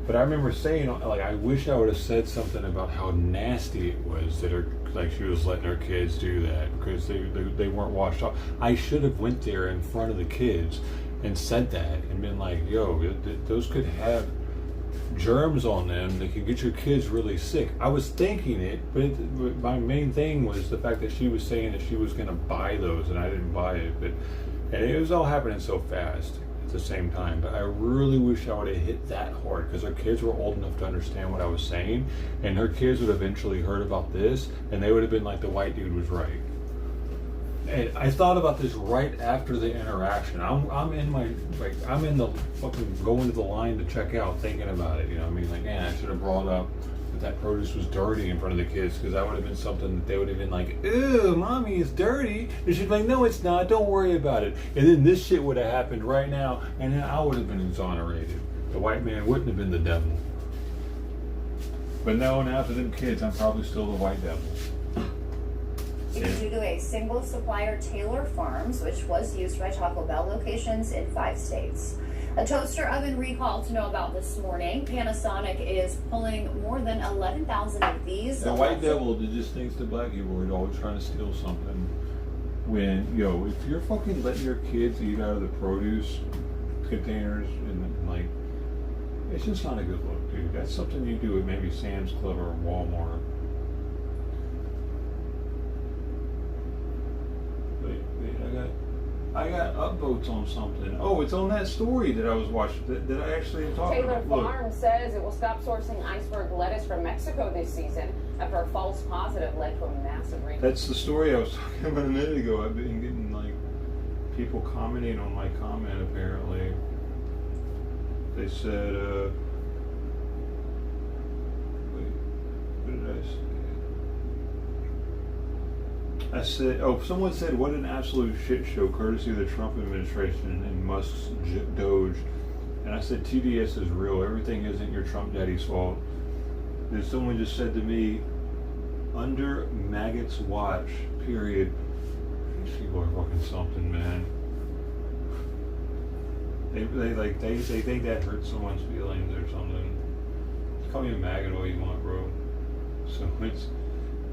But I remember saying, like, I wish I would have said something about how nasty it was that she was letting her kids do that because they weren't washed off. I should have went there in front of the kids and said that and been like, yo, those could have germs on them that could get your kids really sick. I was thinking it, but my main thing was the fact that she was saying that she was going to buy those and I didn't buy it. And it was all happening so fast. at the same time. But I really wish I would have hit that hard, because her kids were old enough to understand what I was saying, and her kids would have eventually heard about this, and they would have been like, the white dude was right. And I thought about this right after the interaction. I'm in the fucking going to the line to check out, thinking about it. You know what I mean? Like, man, I should have brought up that produce was dirty in front of the kids, because that would have been something that they would have been like, ew, mommy, it's dirty. And she'd be like, no, it's not, don't worry about it. And then this shit would have happened right now, and then I would have been exonerated. The white man wouldn't have been the devil. But no, and after them kids, I'm probably still the white devil. Due to a single supplier, Taylor Farms, which was used by Taco Bell locations in 5 states. A toaster oven recall to know about this morning. Panasonic is pulling more than 11,000 of these. The white devil that just thinks the black people are always trying to steal something. When, if you're fucking letting your kids eat out of the produce containers, and like, it's just not a good look, dude. That's something you do at maybe Sam's Club or Walmart. Wait, I got upvotes on something. Oh, it's on that story that I was watching that I actually am talking Taylor about. Look. Farms says it will stop sourcing iceberg lettuce from Mexico this season after a false positive led to a massive recall. That's the story I was talking about a minute ago. I've been getting like people commenting on my comment. Apparently, they said, "Wait, what did I say?" I said, "Oh, someone said what an absolute shit show, courtesy of the Trump administration and Musk's Doge." And I said, "TDS is real. Everything isn't your Trump daddy's fault." Then someone just said to me, "Under Maggot's watch, period." These people are fucking something, man. They think that hurts someone's feelings or something. Call me a maggot all you want, bro. So it's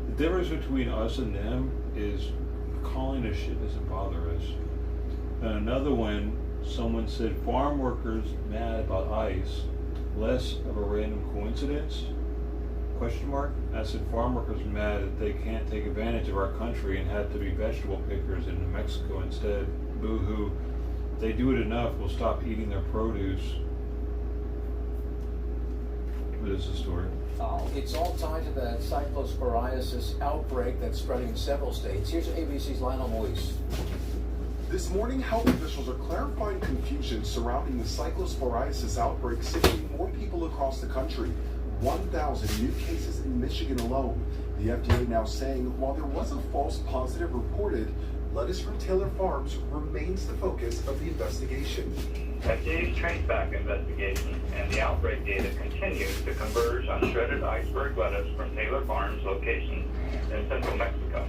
the difference between us and them is calling us shit doesn't bother us. And another one, someone said farm workers mad about ICE, less of a random coincidence? Question mark? I said farm workers mad that they can't take advantage of our country and have to be vegetable pickers in New Mexico instead. Boo hoo. If they do it enough, we'll stop eating their produce. What is the story? It's all tied to that cyclosporiasis outbreak that's spreading in several states. Here's ABC's Lionel Moise. This morning, health officials are clarifying confusion surrounding the cyclosporiasis outbreak, sickening more people across the country. 1,000 new cases in Michigan alone. The FDA now saying while there was a false positive reported, lettuce from Taylor Farms remains the focus of the investigation. FDA's traceback investigation and the outbreak data continues to converge on shredded iceberg lettuce from Taylor Farms locations in central Mexico.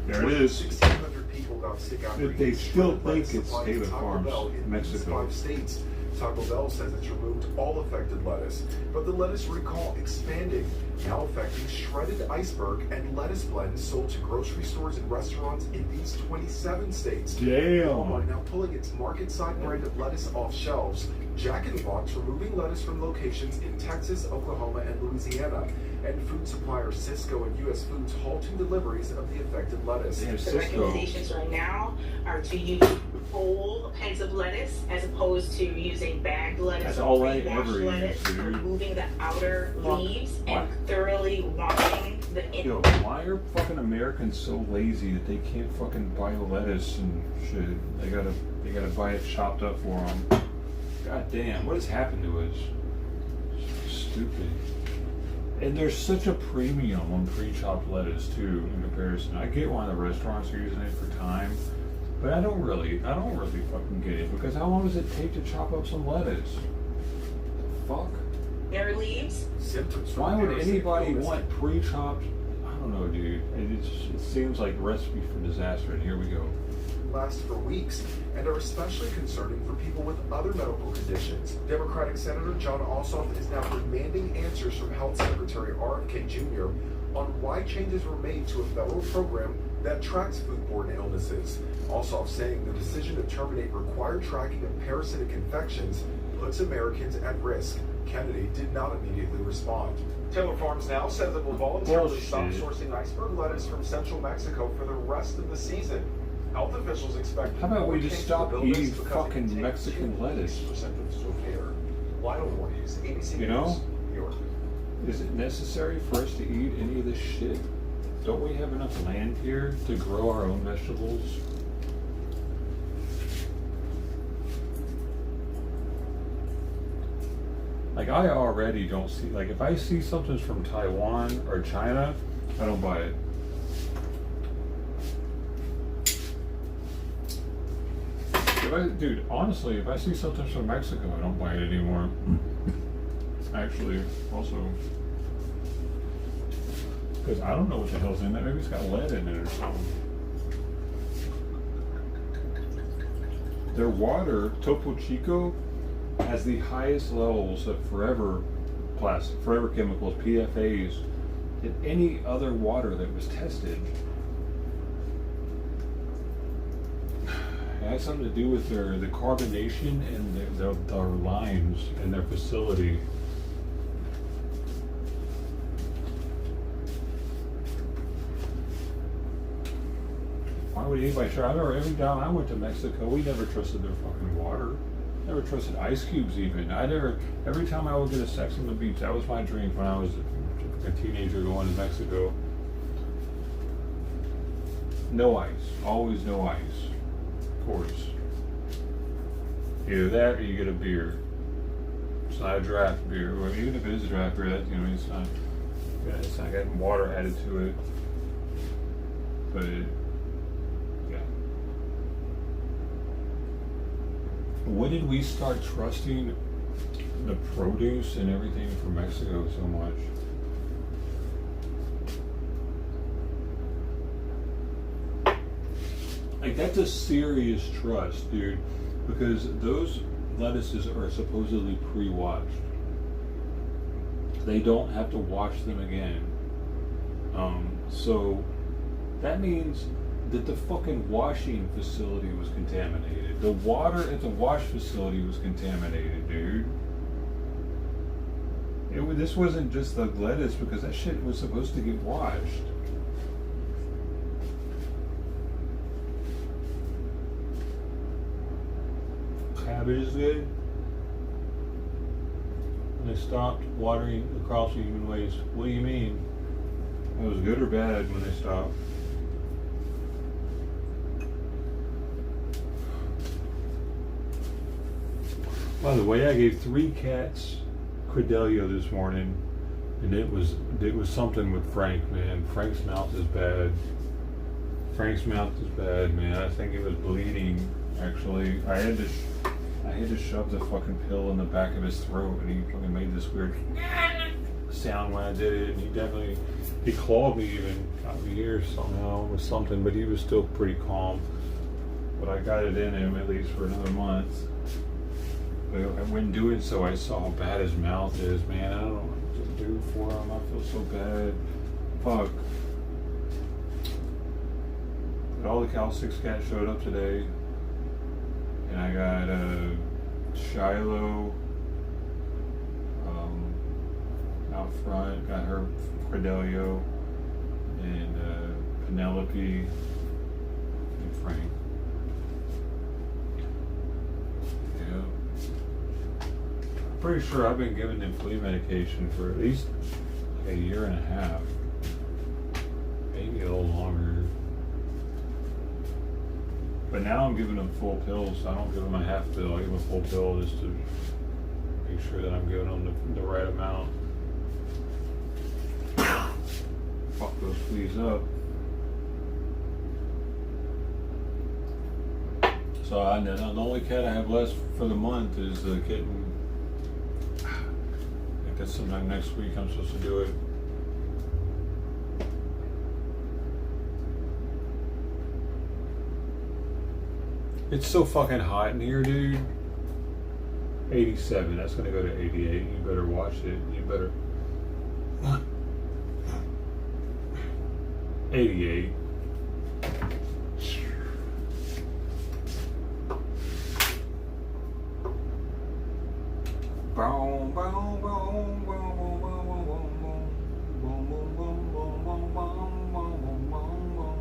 There it is. 1,600 people got sick after If they eating still shredded think lettuce it's supplied Taylor to Taco Farms, Bell in Mexico. 5 states. Taco Bell says it's removed all affected lettuce, but the lettuce recall expanding, now affecting shredded iceberg and lettuce blends sold to grocery stores and restaurants in these 27 states. Damn. Walmart now pulling its market side brand of lettuce off shelves. Jack in the Box removing lettuce from locations in Texas, Oklahoma, and Louisiana. And food supplier Sysco and U.S. Foods halting deliveries of the affected lettuce. Damn, The Cisco. recommendations right now are to use whole heads of lettuce as opposed to using bagged lettuce That's or all I pre-washed ever lettuce, use, dude. removing the outer Fuck. leaves Why? and thoroughly washing the Yo, why are fucking Americans so lazy that they can't fucking buy lettuce and shit? They gotta buy it chopped up for them. God damn, what has happened to us? Stupid. And there's such a premium on pre-chopped lettuce too in comparison. I get why the restaurants are using it for time, but I don't really fucking get it, because how long does it take to chop up some lettuce? The fuck? their leaves. Symptoms from Why would parasitic anybody illness want pre-chopped? I don't know, dude. It seems like a recipe for disaster, and here we go. last for weeks and are especially concerning for people with other medical conditions. Democratic Senator John Ossoff is now demanding answers from Health Secretary RFK Jr. on why changes were made to a federal program that tracks foodborne illnesses. Ossoff saying the decision to terminate required tracking of parasitic infections puts Americans at risk. Kennedy did not immediately respond. Taylor Farms now says it will voluntarily stop sourcing iceberg lettuce from central Mexico for the rest of the season. Health officials expect. How about we just stop eating because it fucking can take Mexican 2 lettuce? weeks for symptoms to appear. Lionel Voorhees, ABC You know? News, New York. Is it necessary for us to eat any of this shit? Don't we have enough land here to grow our own vegetables? Like, I already don't see, like, if I see something's from Taiwan or China, I don't buy it. Dude, honestly, if I see something's from Mexico, I don't buy it anymore. Actually, also, because I don't know what the hell's in it. Maybe it's got lead in it or something. Their water, Topo Chico, has the highest levels of forever chemicals, PFAs, than any other water that was tested. It has something to do with the carbonation and their lines in their facility. Why would anybody try? Every time I went to Mexico, we never trusted their fucking water. Never trusted ice cubes even. Every time I would get a sex on the beach, that was my dream when I was a teenager going to Mexico. No ice. Always no ice. Of course. Either that or you get a beer. It's not a draft beer. Or even if it is a draft beer, that, it's not getting water added to it. But when did we start trusting the produce and everything from Mexico so much? Like, that's a serious trust, dude, because those lettuces are supposedly pre-washed. They don't have to wash them again. So that means that the fucking washing facility was contaminated. The water at the wash facility was contaminated, dude. This wasn't just the lettuce, because that shit was supposed to get washed. Cabbage is good. They stopped watering across the human waste. What do you mean? It was good or bad when they stopped? By the way, I gave 3 cats Credelio this morning, and it was something with Frank, man. Frank's mouth is bad. Frank's mouth is bad, man. I think he was bleeding. Actually, I had to shove the fucking pill in the back of his throat, and he fucking made this weird sound when I did it. And he clawed me even, got me here somehow with something, but he was still pretty calm. But I got it in him at least for another month. But when doing so, I saw how bad his mouth is, man. I don't know what to do for him. I feel so bad. Fuck. But all the Cal 6 cats showed up today. And I got Shiloh out front, got her Credelio, and Penelope and Frank. Yeah. Pretty sure I've been giving them flea medication for at least a year and a half, maybe a little longer. But now I'm giving them full pills. I don't give them a half pill. I give them a full pill just to make sure that I'm giving them the right amount. Fuck those fleas up. So the only cat I have left for the month is the kitten. I think that's sometime next week I'm supposed to do it. It's so fucking hot in here, dude. 87. That's gonna go to 88. You better watch it. You better. 88. Boom, boom, boom, boom, boom, boom, boom, boom, boom, boom, boom, boom, boom, boom, boom, boom, boom.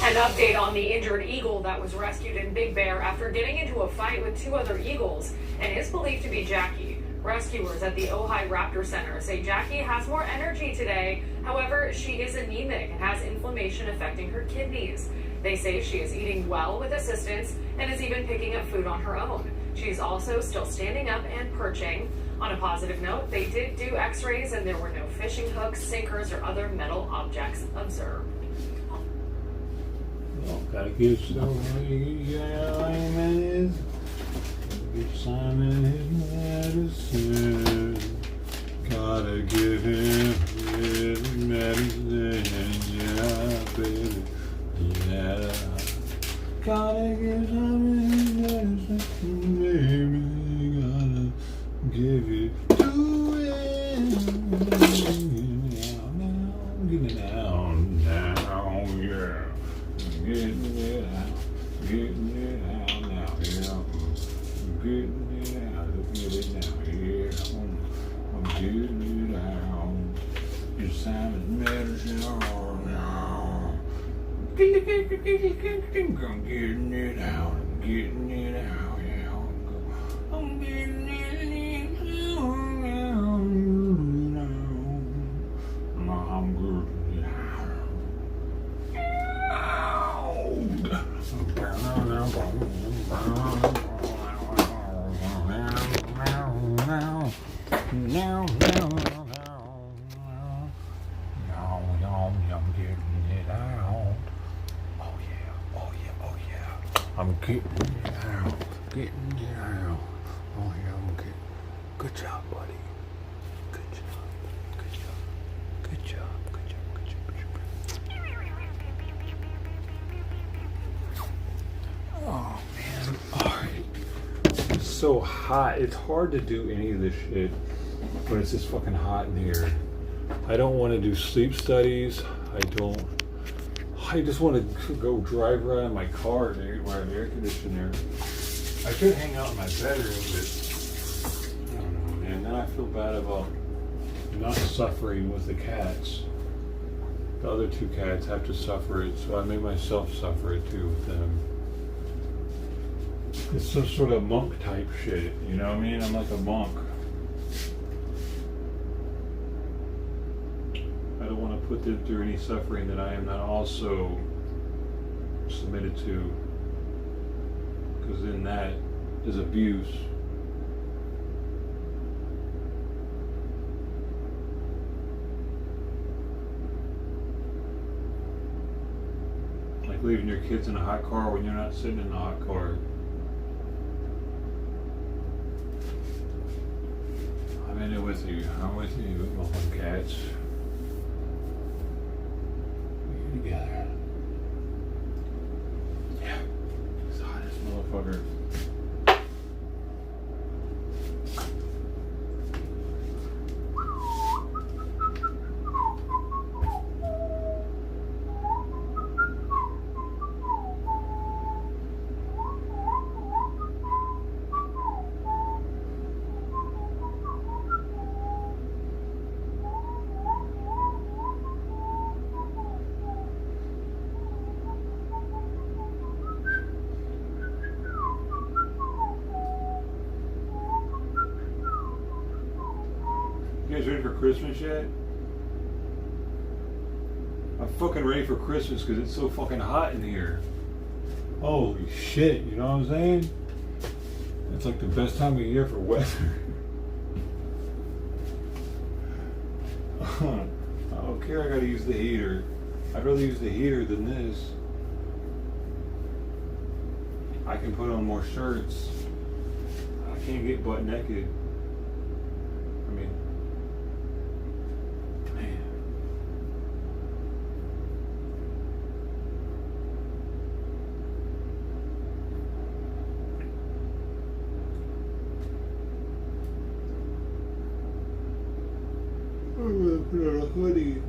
An update on the injured eagle that was rescued in Big Bear after getting into a fight with 2 other eagles and is believed to be Jackie. Rescuers at the Ojai Raptor Center say Jackie has more energy today. However, she is anemic and has inflammation affecting her kidneys. They say she is eating well with assistance and is even picking up food on her own. She's also still standing up and perching. On a positive note, they did do x-rays and there were no fishing hooks, sinkers, or other metal objects observed. Oh, gotta give Simon his, give Simon his medicine. Gotta give him his medicine, yeah, baby, yeah. Gotta give Simon his medicine, baby, gotta give it to him. Give it down, yeah. Getting it out now, yeah. Getting it out, look at it now, yeah. I'm getting it out. It's Simon's medicine now. I'm getting it out, getting it out, yeah. I'm getting it out now. I'm good. I'm getting it out, getting it out. Oh yeah, I'm getting. Good job, buddy. Good job, good job, good job, good job, good job, good job. Oh man, alright. It's so hot. It's hard to do any of this shit when it's just fucking hot in here. I don't want to do sleep studies. I just want to go drive around in my car, dude, where I have air conditioner. I could hang out in my bedroom, but I don't know, man. Then I feel bad about not suffering with the cats. The other 2 cats have to suffer it, so I made myself suffer it too with them. It's some sort of monk type shit, you know what I mean? I'm like a monk. I don't want to put them through any suffering that I am not also submitted to, because then that is abuse. Like leaving your kids in a hot car when you're not sitting in a hot car. I'm in it with you. I'm with you, my cats. Together. Yeah. It's hot as motherfucker. You guys ready for Christmas yet? I'm fucking ready for Christmas because it's so fucking hot in here. Holy shit, you know what I'm saying? It's like the best time of year for weather. I don't care, I gotta use the heater. I'd rather use the heater than this. I can put on more shirts. I can't get butt naked. I mean, man. I'm gonna put on a hoodie.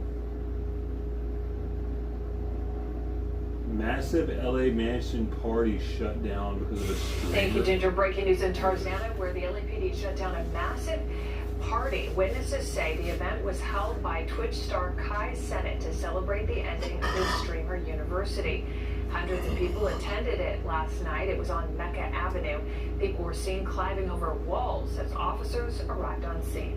Massive LA mansion party shut down because of a streamer. Thank you, Ginger. Breaking news in Tarzana, where the LAPD shut down a massive party. Witnesses say the event was held by Twitch star Kai Cenat to celebrate the ending of his streamer university. Hundreds of people attended it last night. It was on Mecca Avenue. People were seen climbing over walls as officers arrived on scene.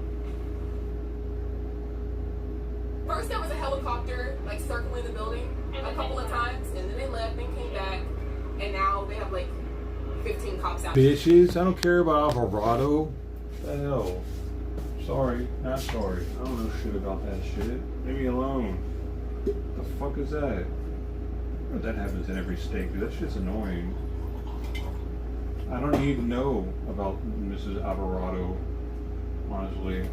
First, there was a helicopter like circling the building a couple of times, and then they left, then came back, and now they have like 15 cops out. Bitches, I don't care about Alvarado. What the hell? Sorry, not sorry. I don't know shit about that shit. Leave me alone. The fuck is that? That happens in every state, dude. That shit's annoying. I don't need to know about Mrs. Alvarado, honestly.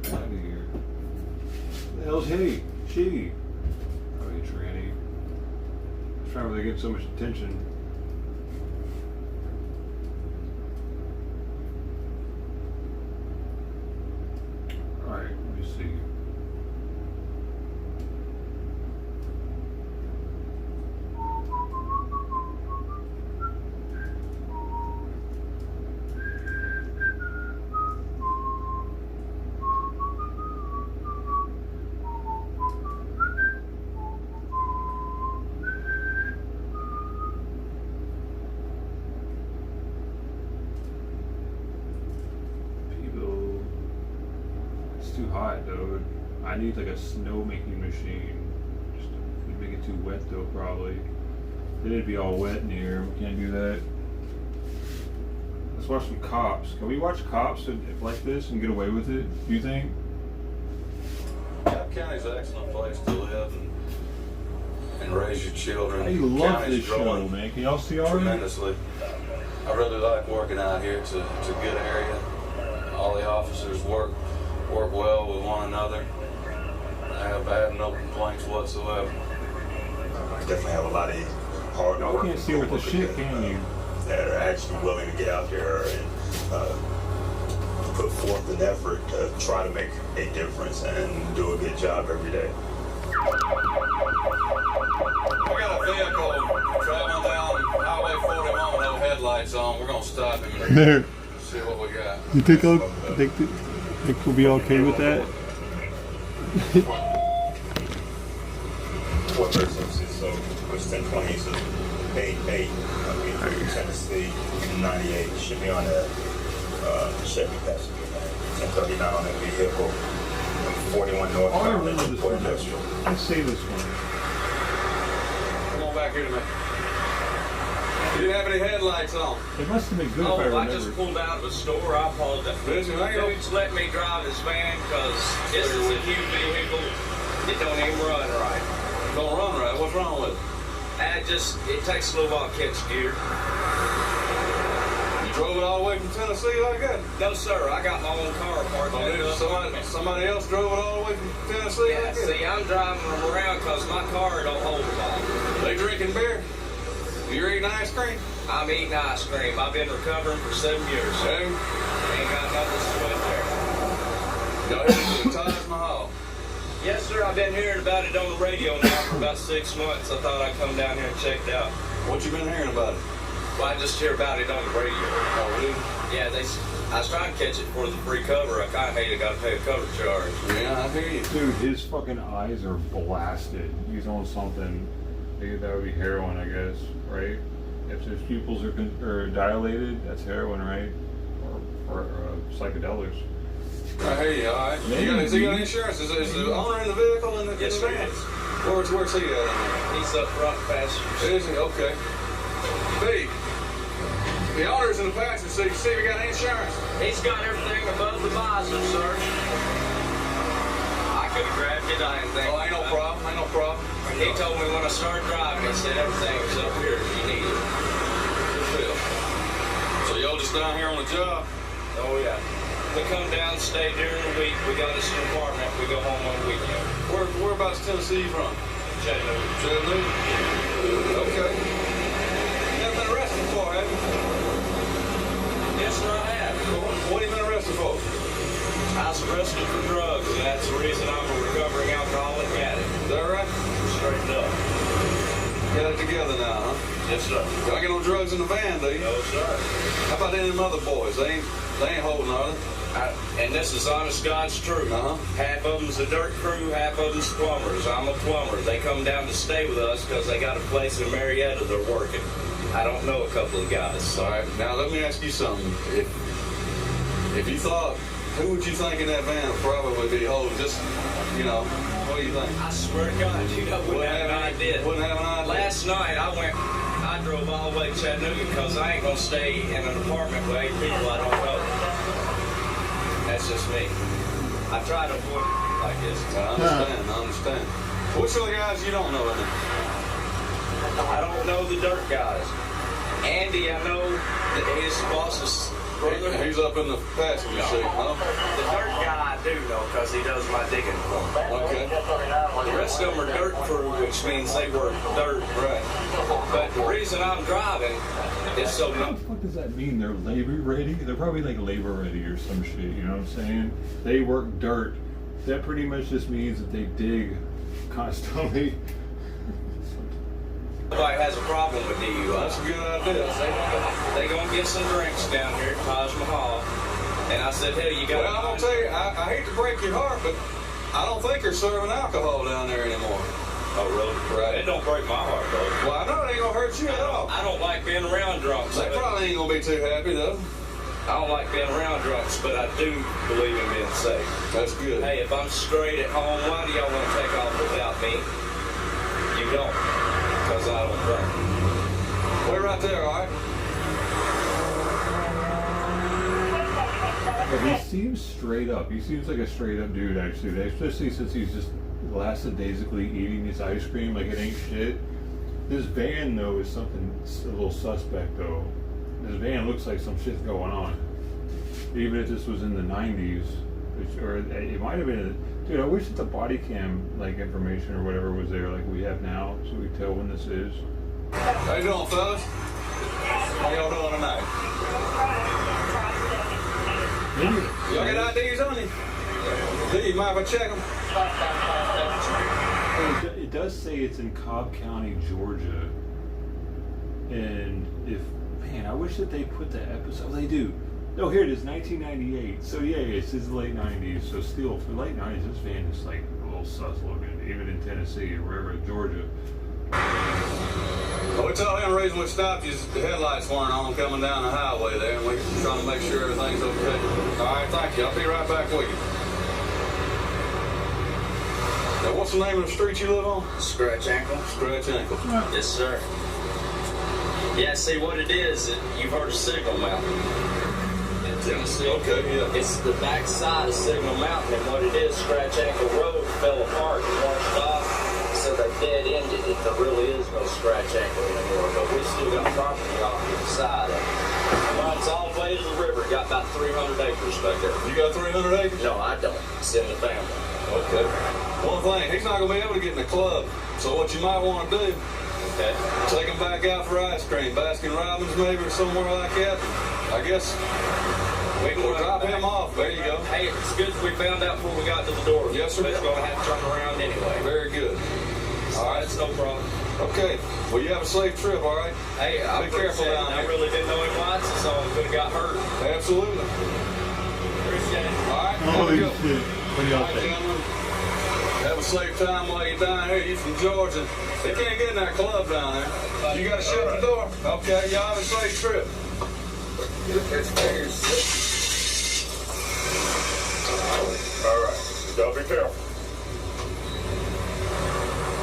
Get out of here. What the hell's he? She? Probably a tranny. That's why they get so much attention. Alright, let me see. Too hot, dude. I need like a snow making machine. Just to make it too wet though, probably. Then it'd be all wet in here. We can't do that. Let's watch some Cops. Can we watch Cops like this and get away with it? Do you think? Cobb County's an excellent place to live and raise your children. I love County's this show, growing man. Can y'all see all of it? tremendously. I really like working out here. It's a good area. All the officers work well with one another. I have no complaints whatsoever. I definitely have a lot of hard Y'all work. can't see with the shit, can you? That are actually willing to get out there and put forth an effort to try to make a difference and do a good job every day. We got a vehicle traveling down Highway 41 with no headlights on. We're gonna stop him and There. see what we got. You think we'll be okay with that? What persons is so was 1020, so 88, Tennessee 98 should be on a Chevy passenger lane. 1039 on that vehicle. 41 North. I remember this one. Let's say this one. Come on back here to me. You didn't have any headlights on. It must have been good if I remember. I just pulled out of a store. I apologize. Dudes let me drive his van because this is a huge vehicle. It don't even run right. Don't run right? What's wrong with it? It takes a little while to catch gear. You drove it all the way from Tennessee like that? No, sir. I got my own car parked. Somebody else drove it all the way from Tennessee like that? See, I'm driving them around because my car don't hold them all. They drinking beer? You're eating ice cream? I'm eating ice cream. I've been recovering for 7 years. Hey. Ain't got nothing to sweat there. Y'all headed to the Taj Mahal? Yes, sir. I've been hearing about it on the radio now for about 6 months. I thought I'd come down here and check it out. What you been hearing about it? Well, I just hear about it on the radio. Oh, really? Yeah, I was trying to catch it for the free cover. I kind of hate I got to pay a cover charge. Yeah, I hear you. Dude, his fucking eyes are blasted. He's on something. That would be heroin, I guess, right? If his pupils are dilated, that's heroin, right? Or psychedelics. I hear you, all right. Has he got insurance? Is the owner in the vehicle in the Yes, sir. van? Where's he at? He's up front passenger. Is he? Okay. Steve, the owner's in the passenger seat. See if he got insurance. He's got everything above the visor, sir. I could have grabbed it. I didn't think. Oh, ain't no problem. Ain't no problem. He told me when I started driving, he said everything was up here if you need it. Good deal. So y'all just down here on the job? Oh, yeah. We come down, stay during the week. We got us an apartment. We go home on the weekend. Whereabouts Tennessee you from? Chattanooga. Chattanooga? Okay. You never been arrested before, have you? Yes, sir, I have. What have you been arrested for? I was arrested for drugs, and that's the reason I'm a recovering alcoholic addict. Is that right? Straight up. Got it together now, huh? Yes, sir. Y'all get no drugs in the van, do you? No, sir. How about any of them other boys? They ain't holding, are they? And this is honest God's truth. Half of them's a dirt crew, half of them's plumbers. I'm a plumber. They come down to stay with us because they got a place in Marietta they're working. I don't know a couple of guys. All right, now let me ask you something. If you thought, who would you think in that van would probably be holding just, what do you think? I swear to God, wouldn't have an idea. Wouldn't have an idea? Last night I drove all the way to Chattanooga because I ain't gonna stay in an apartment with 8 people I don't know. That's just me. I try to avoid it like this. I understand. Which of the guys you don't know in there? I don't know the dirt guys. Andy, I know that his boss's brother. He's up in the passenger seat, huh? The dirt guy I do know because he does my digging for me. Okay. The rest of them are dirt crew, which means they work dirt. Right. But the reason I'm driving is so. What the fuck does that mean? They're labor ready? They're probably like labor ready or some shit, you know what I'm saying? They work dirt. That pretty much just means that they dig constantly. Nobody has a problem with DUI. That's a good idea. They gonna get some drinks down here at Taj Mahal. And I said, hey, you got. Well, I'm gonna tell you, I hate to break your heart, but I don't think they're serving alcohol down there anymore. Oh, really? Right. It don't break my heart, though. Well, I know it ain't gonna hurt you at all. I don't like being around drunks. They probably ain't gonna be too happy though. I don't like being around drunks, but I do believe in being safe. That's good. Hey, if I'm straight at home, why do y'all want to take off without me? You don't, because I don't drink. Wait right there, all right? But he seems straight up. He seems like a straight up dude, actually. Especially since he's just lackadaisically eating his ice cream like it ain't shit. This van, though, is something a little suspect, though. This van looks like some shit's going on. Even if this was in the 90s, or it might have been. Dude, I wish that the body cam information or whatever was there like we have now, so we tell when this is. How you doing, fellas? How y'all doing tonight? Y'all got IDs on you? Do you mind if I check them? It does say it's in Cobb County, Georgia. And man, I wish that they put the episode. They do. No, here it is, 1998. So yeah, it's the late 90s. So still, for the late 90s, this van is like a little sus looking, even in Tennessee or wherever, Georgia. Well, we told him the reason we stopped you is the headlights weren't on coming down the highway there, and we're trying to make sure everything's okay. All right, thank you. I'll be right back with you. Now, what's the name of the street you live on? Scratch Ankle. Scratch Ankle. Yes, sir. Yeah, see what it is, you've heard of Signal Mountain in Tennessee. Okay, yeah. It's the back side of Signal Mountain, and what it is, Scratch Ankle Road fell apart and washed off, so they dead-ended it. There really is no Scratch Ankle anymore, but we still got property off to the side of it. Runs all the way to the river, got about 300 acres back there. You got 300 acres? No, I don't. It's in the family. Okay. One thing, he's not going to be able to get in the club, so what you might want to do, okay, take him back out for ice cream, Baskin Robbins maybe, or somewhere like that. I guess we'll drop him off. There you go. Hey, it's good we found out before we got to the door. Yes, sir. But it's going to have to turn around anyway. Very good. All right, it's no problem. Okay. Well, you have a safe trip, all right? Hey, be careful down there. I really didn't know him once, so I could have got hurt. Absolutely. Appreciate it. All right. Holy shit. What do y'all think? Have a safe time while you're down here. You from Georgia. They can't get in that club down there. You got to shut the door. Okay, y'all have a safe trip. All right. Y'all be careful.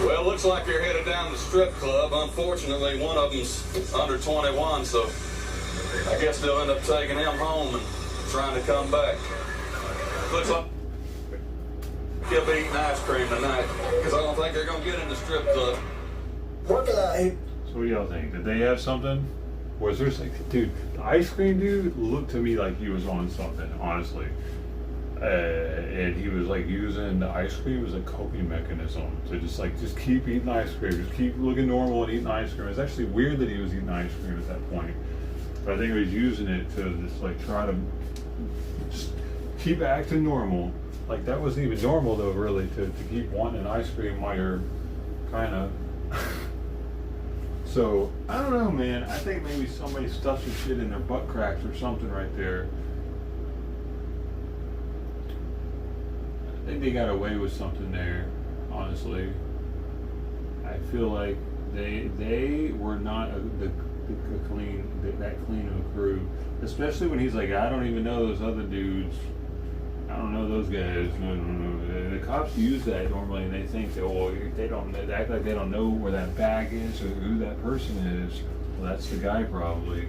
Well, looks like you're headed down to the strip club. Unfortunately, one of them's under 21, so I guess they'll end up taking him home and trying to come back. Looks like he'll be eating ice cream tonight, because I don't think they're going to get in the strip club. So what do y'all think? Did they have something? Was there like, dude, the ice cream dude looked to me like he was on something, honestly. And he was like using the ice cream as a coping mechanism to just keep eating ice cream, just keep looking normal and eating ice cream. It's actually weird that he was eating ice cream at that point, but I think he was using it to just like try to just keep acting normal. Like that wasn't even normal though, really, to keep wanting an ice cream while you're kind of So, I don't know, man. I think maybe somebody stuffed some shit in their butt cracks or something right there. I think they got away with something there, honestly. I feel like they were not that clean of a crew. Especially when he's like, I don't even know those other dudes. I don't know those guys. No. The cops use that normally, and they think that, well, they act like they don't know where that bag is or who that person is. Well, that's the guy probably.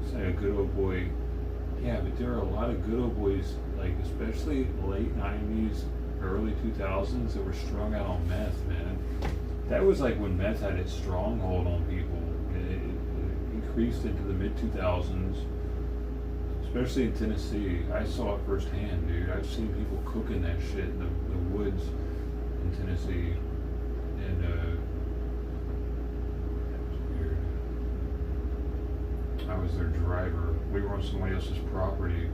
It's like a good old boy. Yeah, but there are a lot of good old boys, like especially late 90s, early 2000s, that were strung out on meth, man. That was like when meth had its stronghold on people. It increased into the mid-2000s, especially in Tennessee. I saw it firsthand, dude. I've seen people cooking that shit in the woods in Tennessee. And that was weird. I was their driver. We were on somebody else's property.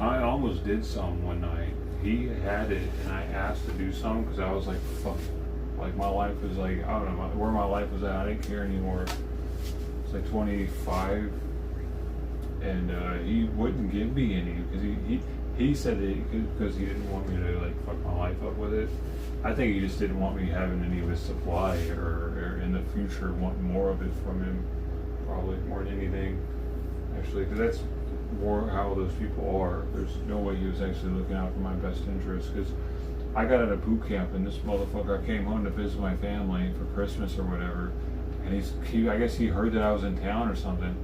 I almost did some one night. He had it, and I asked to do some because I was like, fuck. Like, my life was like, I don't know where my life was at. I didn't care anymore. It's like 25, and he wouldn't give me any because he said that because he didn't want me to like fuck my life up with it. I think he just didn't want me having any of his supply, or in the future want more of it from him, probably more than anything, actually, because that's more how those people are. There's no way he was actually looking out for my best interest, because I got out of boot camp and this motherfucker, I came home to visit my family for Christmas or whatever, and I guess he heard that I was in town or something.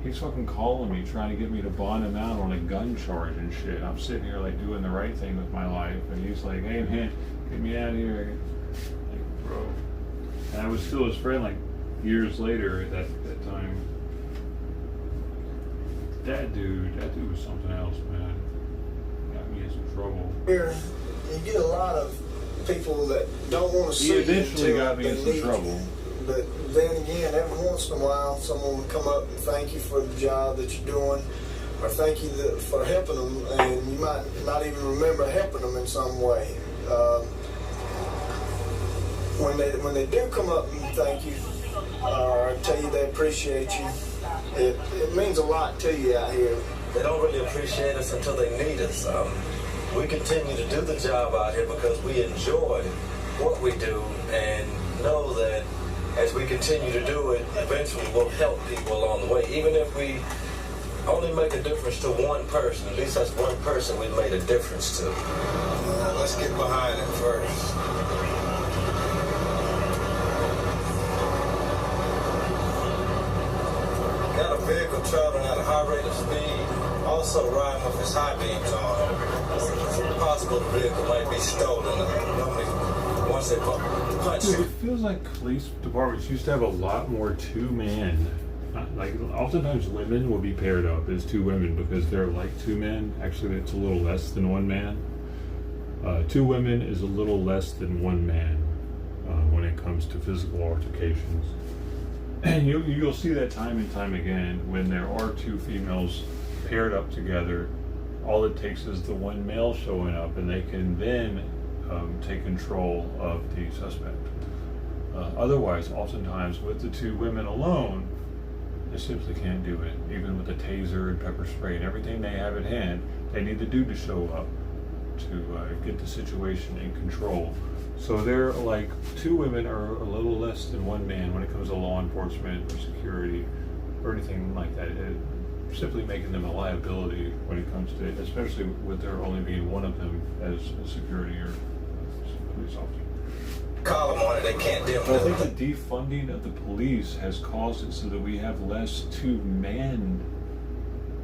He's fucking calling me, trying to get me to bond him out on a gun charge and shit. I'm sitting here like doing the right thing with my life, and he's like, hey man, get me out of here. Like, bro. And I was still his friend like years later at that time. That dude was something else, man. Got me in some trouble. Here, you get a lot of people that don't want to see you. He eventually got me in some trouble. But then again, every once in a while, someone will come up and thank you for the job that you're doing, or thank you for helping them, and you might not even remember helping them in some way. When they do come up and thank you, or tell you they appreciate you, it means a lot to you out here. They don't really appreciate us until they need us. We continue to do the job out here because we enjoy what we do and know that as we continue to do it, eventually we'll help people along the way. Even if we only make a difference to one person, at least that's one person we've made a difference to. Let's get behind it first. Got a vehicle traveling at a high rate of speed, also riding with its high beams on. It's possible the vehicle might be stolen. Normally, once they punch Dude, it feels like police departments used to have a lot more two-man. Like, oftentimes women will be paired up as two women because they're like two men. Actually, it's a little less than one man. Two women is a little less than one man when it comes to physical altercations. And you'll see that time and time again when there are two females paired up together. All it takes is the one male showing up, and they can then take control of the suspect. Otherwise, oftentimes with the two women alone, they simply can't do it. Even with a taser and pepper spray and everything they have at hand, they need the dude to show up to get the situation in control. So they're like, two women are a little less than one man when it comes to law enforcement or security or anything like that. Simply making them a liability when it comes to it, especially with there only being one of them as a security or police officer. Call them on it, they can't deal with it. I think the defunding of the police has caused it so that we have less two-man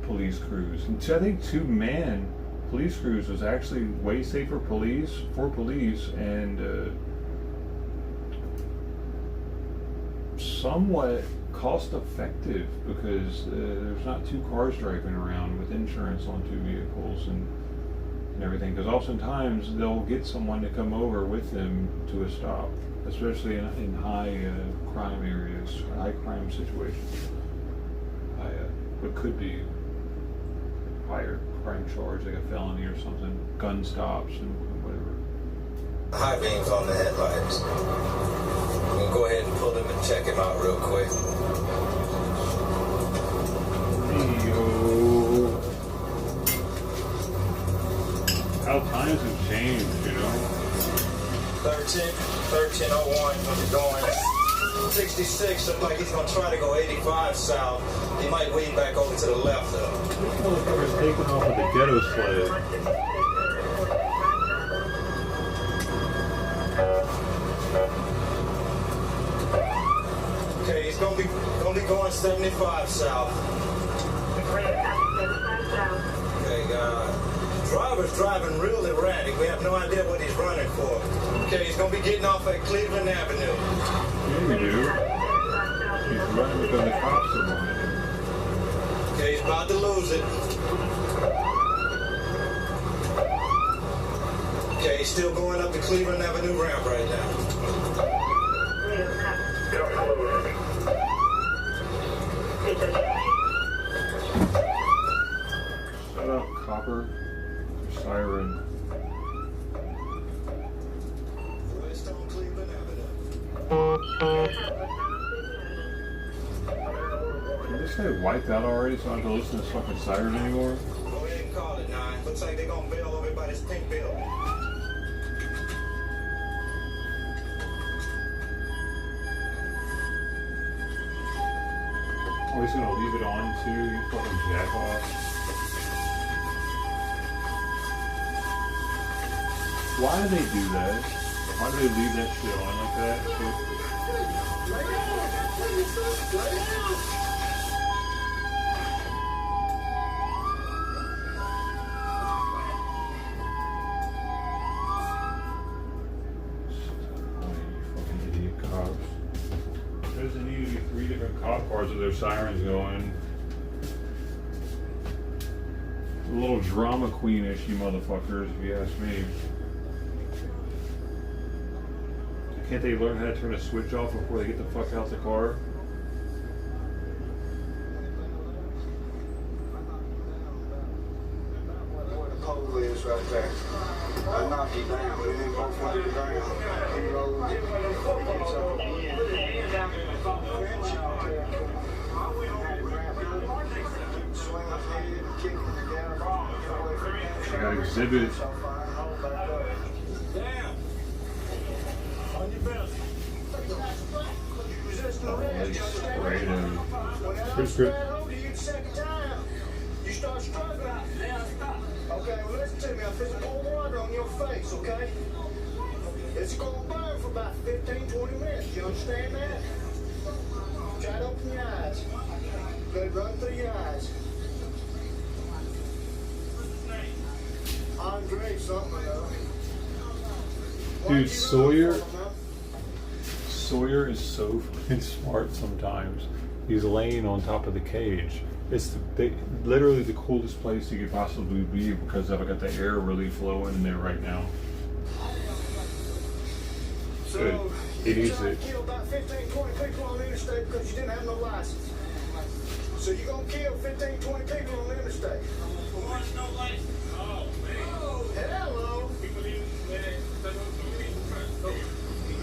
police crews. And so I think two-man police crews was actually way safer for police, and somewhat cost-effective because there's not two cars driving around with insurance on two vehicles and everything, because oftentimes they'll get someone to come over with them to a stop, especially in high crime areas, high crime situations. What could be higher crime charge, like a felony or something, gun stops and whatever. High beams on the headlights. We'll go ahead and pull them and check him out real quick. How times have changed, you know? 1301, when you're going 66, looks like he's going to try to go 85 south. He might weave back over to the left, though. This motherfucker's taking off with the ghetto sled. Okay, he's going to be going 75 south. Okay, driver's driving real erratic. We have no idea what he's running for. Okay, he's going to be getting off at Cleveland Avenue. Yeah, we do. He's running because the cops are behind him. Okay, he's about to lose it. Okay, he's still going up the Cleveland Avenue ramp right now. Shut up, copper. Siren. West on Cleveland Avenue. Can this guy wiped out already so I don't have to listen to this fucking siren anymore? Go ahead and call it 9. Looks like they're going to bail over by this pink building. Oh, he's gonna leave it on too, you fucking jack off. Why do they do that? Why do they leave that shit on like that? Fucking idiot cops. There's need to be 3 different cop cars with their sirens going. A little drama queen-ish, you motherfuckers, if you ask me. Can't they learn how to turn a switch off before they get the fuck out the car? Where the pole is right there. I knocked it down. We didn't both went to the ground. He rolled it. So, I got exhibit. Damn. On your belt. Sprayed him. You start struggling. Okay, well listen to me. I'm fixing to pour water on your face, okay? It's going to burn for about 15-20 minutes. You understand that? Try to open your eyes. Good, run through your eyes. Andre something or other. Dude, Sawyer is so fucking smart sometimes. He's laying on top of the cage. It's literally the coolest place you could possibly be because I've got the air really flowing in there right now. Good. It is it. You killed about 15-20 people on the interstate because you didn't have no license. So you're going to kill 15-20 people on the interstate. No license. Oh, man. Hello.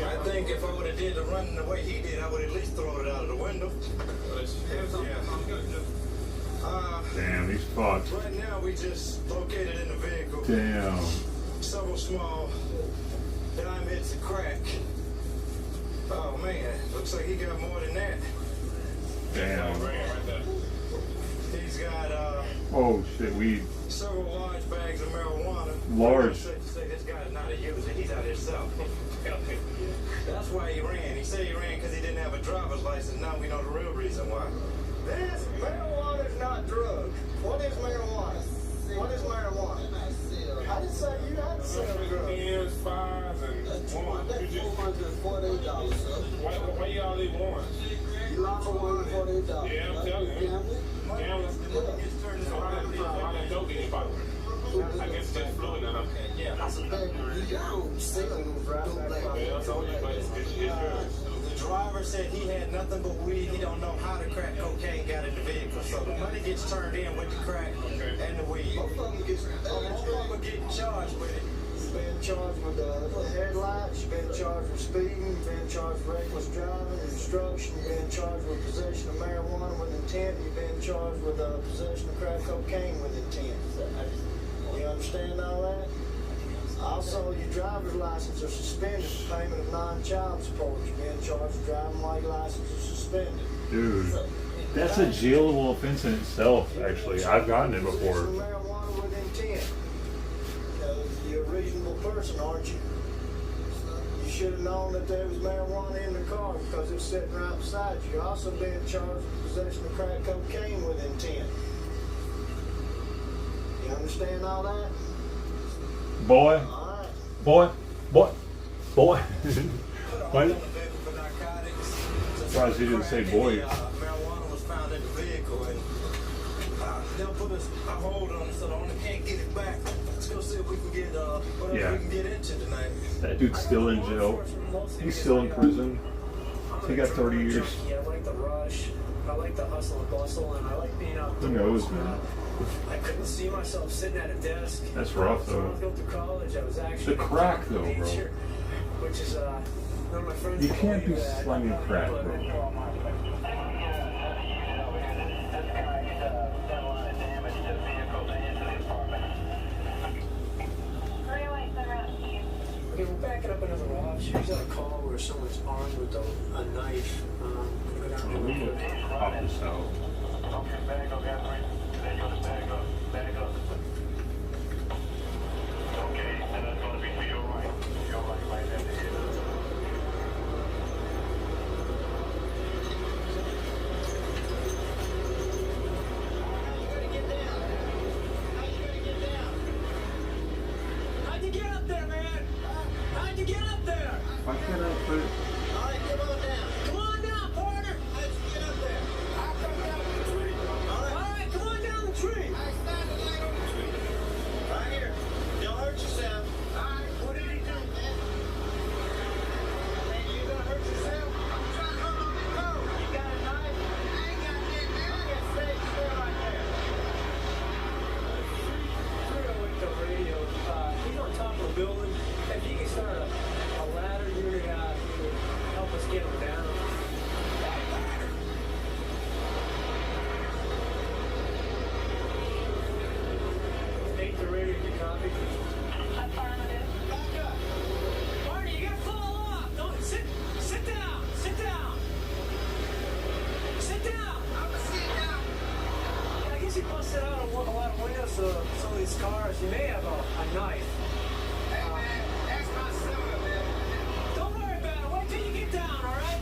I think if I would have did the running the way he did, I would at least throw it out of the window. Damn, he's fucked. Right now, we just located in the vehicle. Damn. Several small dime hits of crack. Oh man, looks like he got more than that. Damn. He's got Oh shit, weed. several large bags of marijuana. Large. Say this guy's not a user, he's out himself. That's why he ran. He said he ran because he didn't have a driver's license. Now we know the real reason why. This marijuana is not drugs. What is marijuana? What is marijuana? I didn't say you had to sell drugs. Years, 5, and 1. You just $448, sir. why y'all leave 1? You lost $148. Yeah, I'm telling you. Gambling. So how that dope get about? I guess that's fluid enough. Yeah, that's a bad you don't sell no drugs. Yeah, I told you, but it's yours. The driver said he had nothing but weed. He don't know how the crack cocaine got in the vehicle. So the money gets turned in with the crack and the weed. Both of them getting charged with it. You've been charged with headlights, you've been charged with speeding, you've been charged with reckless driving, obstruction, you've been charged with possession of marijuana with intent, you've been charged with possession of crack cocaine with intent. You understand all that? Also, your driver's license is suspended for payment of non-child support. You've been charged with driving while your license is suspended. Dude, that's a jailable offense in itself, actually. I've gotten it before. Marijuana with intent. You're a reasonable person, aren't you? You should have known that there was marijuana in the car because it's sitting right beside you. You're also being charged with possession of crack cocaine with intent. You understand all that? Boy. Boy. What? Surprised he didn't say boy. Marijuana was found in the vehicle and they'll put a hold on it so the owner can't get it back. Let's go see if we can get whatever we can get into tonight. That dude's still in jail. He's still in prison. He got 30 years. Yeah, I like the rush. I like the hustle and bustle, and I like being outdoors. Who knows, man? I couldn't see myself sitting at a desk. That's rough, though. When I was going through college, I was actually The crack, though, bro. Which is none of my friends. You can't be slanging crack, bro. Okay, we're backing up another officer. He's on a call where someone's armed with a knife. Go down Yeah, we can pop this out. How'd you get up there, man? How'd you get up there? Why can't I put it? All right, come on down. Come on down, partner. How'd you get up there? I come down the tree. All right, come on down the tree. I started right on the tree. Right here. Don't hurt yourself. All right, what did he do? Man, you gonna hurt yourself? I'm trying to hurt on the toe. You got a knife? I ain't got that, man. I got stay still right there. with the radio. He's on top of a building. If you can start a ladder unit out, it would help us get him down. Take the radio, you copy? Affirmative. Back up. Marty, you gotta fall off. Don't sit down. Sit down. Sit down. I'm gonna sit down. I guess he busted out a lot of windows of some of these cars. He may have a knife. Hey, man, that's my cylinder, man. Don't worry about it. Wait till you get down, all right?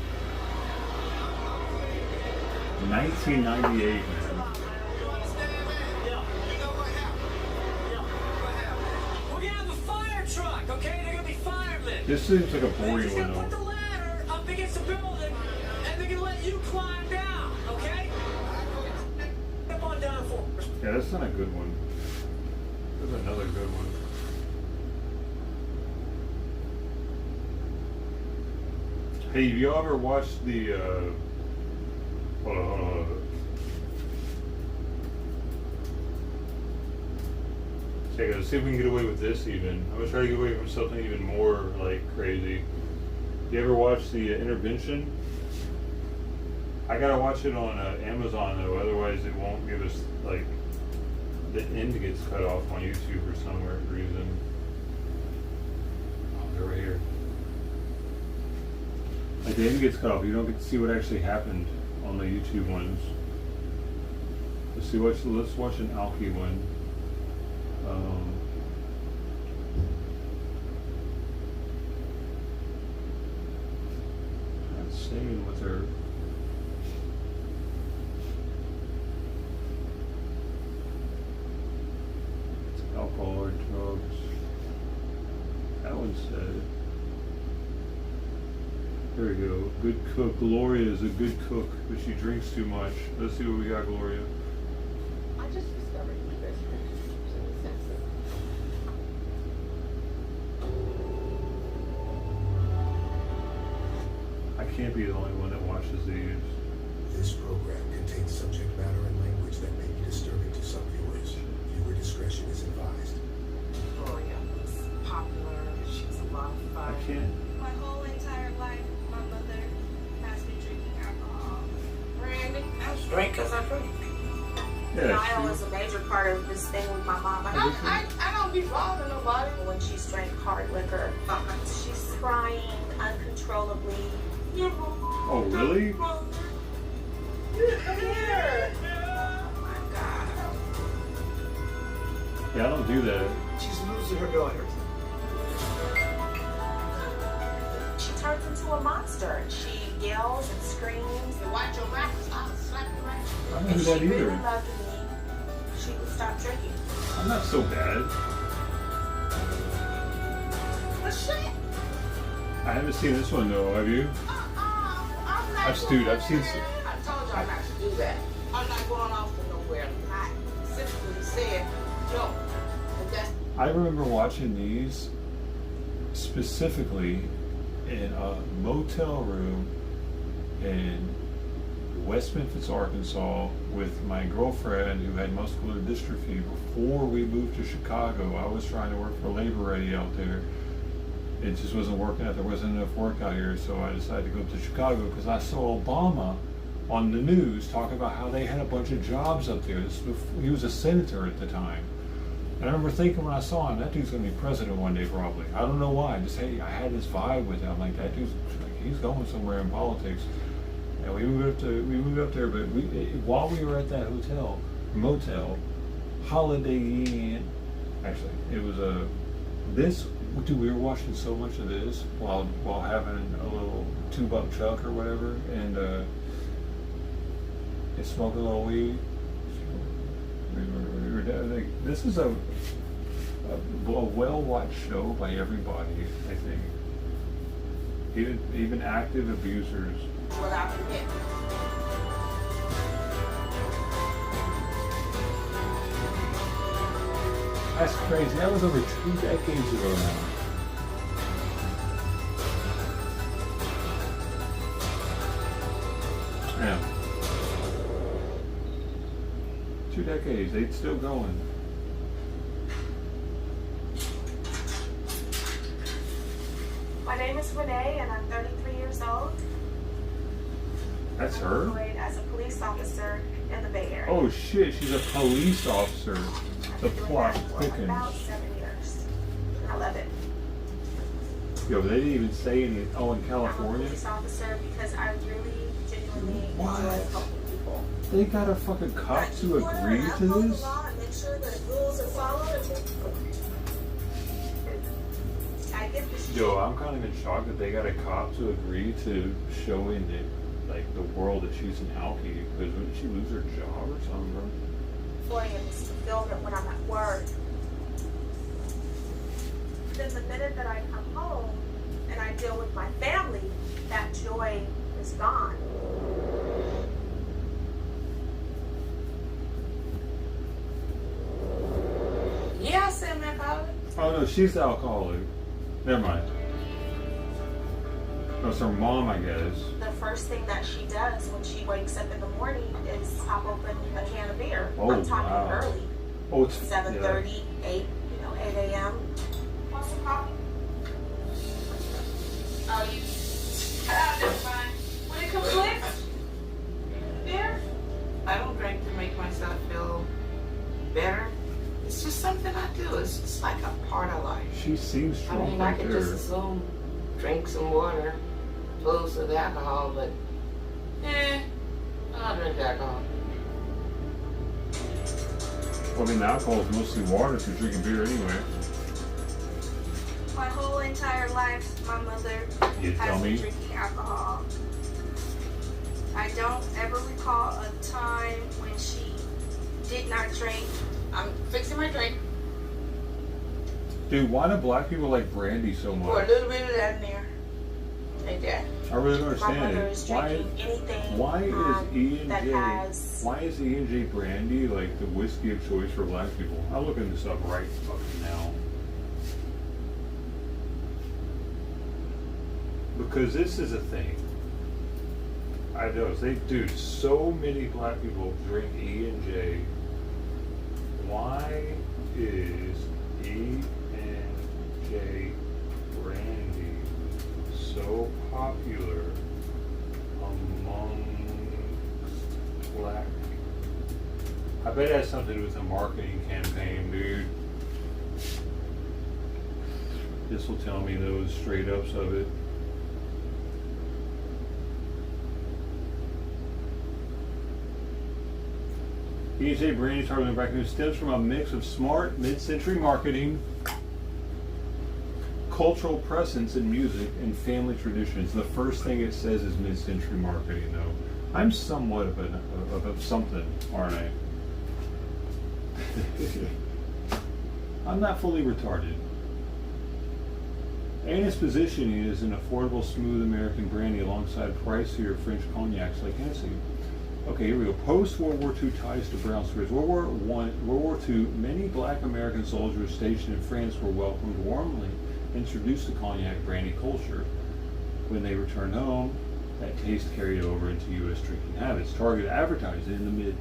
1998, man. We're gonna have a fire truck, okay? They're gonna be firemen. This seems like a They're boring just one, gonna put though. the ladder up against the building, and they're gonna let you climb down, okay? Step on down for us. Yeah, that's not a good one. There's another good one. Hey, have you ever watched the, hold on. Okay, let's see if we can get away with this even. I'm gonna try to get away from something even more, like, crazy. You ever watch the Intervention? I gotta watch it on Amazon, though, otherwise it won't give us, like, the end gets cut off on YouTube for some weird reason. Oh, they're right here. Like, the end gets cut off. You don't get to see what actually happened on the YouTube ones. Let's watch an Alki one. I'm staying with her. It's alcohol or drugs. That one said. There we go. Good cook. Gloria is a good cook, but she drinks too much. Let's see what we got, Gloria. I just discovered my best friend. I can't be the only drink because I drink. Denial is a major part of this thing with my mom. I don't be bothering nobody. When she's drank hard liquor, she's crying uncontrollably. Oh, really? Come here. Oh my God. Yeah, I don't do that. She's losing her daughter. She turns into a monster. She yells and screams. And watch your mouth. I'll slap you right. I don't do If that she really either. loved me, she would stop drinking. I'm not so bad. But shit. I haven't seen this one though, have you? I've seen. I told y'all not to do that. I'm not going off to nowhere. I simply said no. But that's I remember watching these specifically in a motel room in West Memphis, Arkansas, with my girlfriend who had muscular dystrophy. Before we moved to Chicago, I was trying to work for Labor Ready out there. It just wasn't working out. There wasn't enough work out here, so I decided to go to Chicago because I saw Obama on the news talk about how they had a bunch of jobs up there. He was a senator at the time. And I remember thinking when I saw him, that dude's going to be president one day probably. I don't know why. Just, hey, I had this vibe with him. Like, that dude's, he's going somewhere in politics. And we moved up there, but while we were at that motel, Holiday Inn, actually, it was dude, we were watching so much of this while having a little $2 chuck or whatever, and smoking a little weed. This is a well-watched show by everybody, I think. Even active abusers. without commitment. That's crazy. That was over 2 decades ago now. Yeah. 2 decades. They're still going. My name is Renee, and I'm 33 years old. That's I'm her? employed as a police officer in the Bay Area. Oh shit, she's a police officer. The plot thickens. About 7 years. I love it. Yo, they didn't even say any. Oh, in I'm a California? police officer because I really, genuinely What? enjoy helping people. They got a fucking cop to agree to this? Make sure the rules are followed. I get this. Yo, I'm kind of in shock that they got a cop to agree to showing it, like, the world that she's an alkie, because wouldn't she lose her job or something? Williams to film it when I'm at work. Then the minute that I come home and I deal with my family, that joy is gone. Yeah, I said man, alcoholic. Oh no, she's the alcoholic. Never mind. No, it's her mom, I guess. The first thing that she does when she wakes up in the morning is pop open a can of beer. Oh, I'm talking wow. early. Oh, it's 7:30, 8 a.m. Want some coffee? Oh, you. That's fine. When it comes with beer, I don't drink to make myself feel better. It's just something I do. It's just like a part of life. She seems I strong mean, I right could there. just assume drink some water, opposed to the alcohol, but I'll drink alcohol. Well, I mean, the alcohol is mostly water if you're drinking beer anyway. My whole entire life, my mother You tell has been me. drinking alcohol. I don't ever recall a time when she did not drink. I'm fixing my drink. Dude, why do black people like brandy so Pour a much? little bit of that in there. Like that. I really don't My understand mother it. is drinking anything Why is that E&J has. why is E&J brandy like the whiskey of choice for black people? I'm looking this up right fucking now. Because this is a thing. I know, dude, so many black people drink E&J. Why is E&J brandy so popular amongst black I bet it has something to do with the marketing campaign, dude. This will tell me those straight ups of it. E.J. Brandy's Harlem Raccoon stems from a mix of smart mid-century marketing, cultural presence in music, and family traditions. The first thing it says is mid-century marketing, though. I'm somewhat of something, aren't I? I'm not fully retarded. And its positioning is an affordable, smooth American brandy alongside pricier French cognacs like Hennessy. Okay, here we go. Post-World War II ties to brown spirits. World War II, many black American soldiers stationed in France were welcomed warmly, introduced to cognac brandy culture. When they returned home, that taste carried over into U.S. drinking habits. Target advertising in the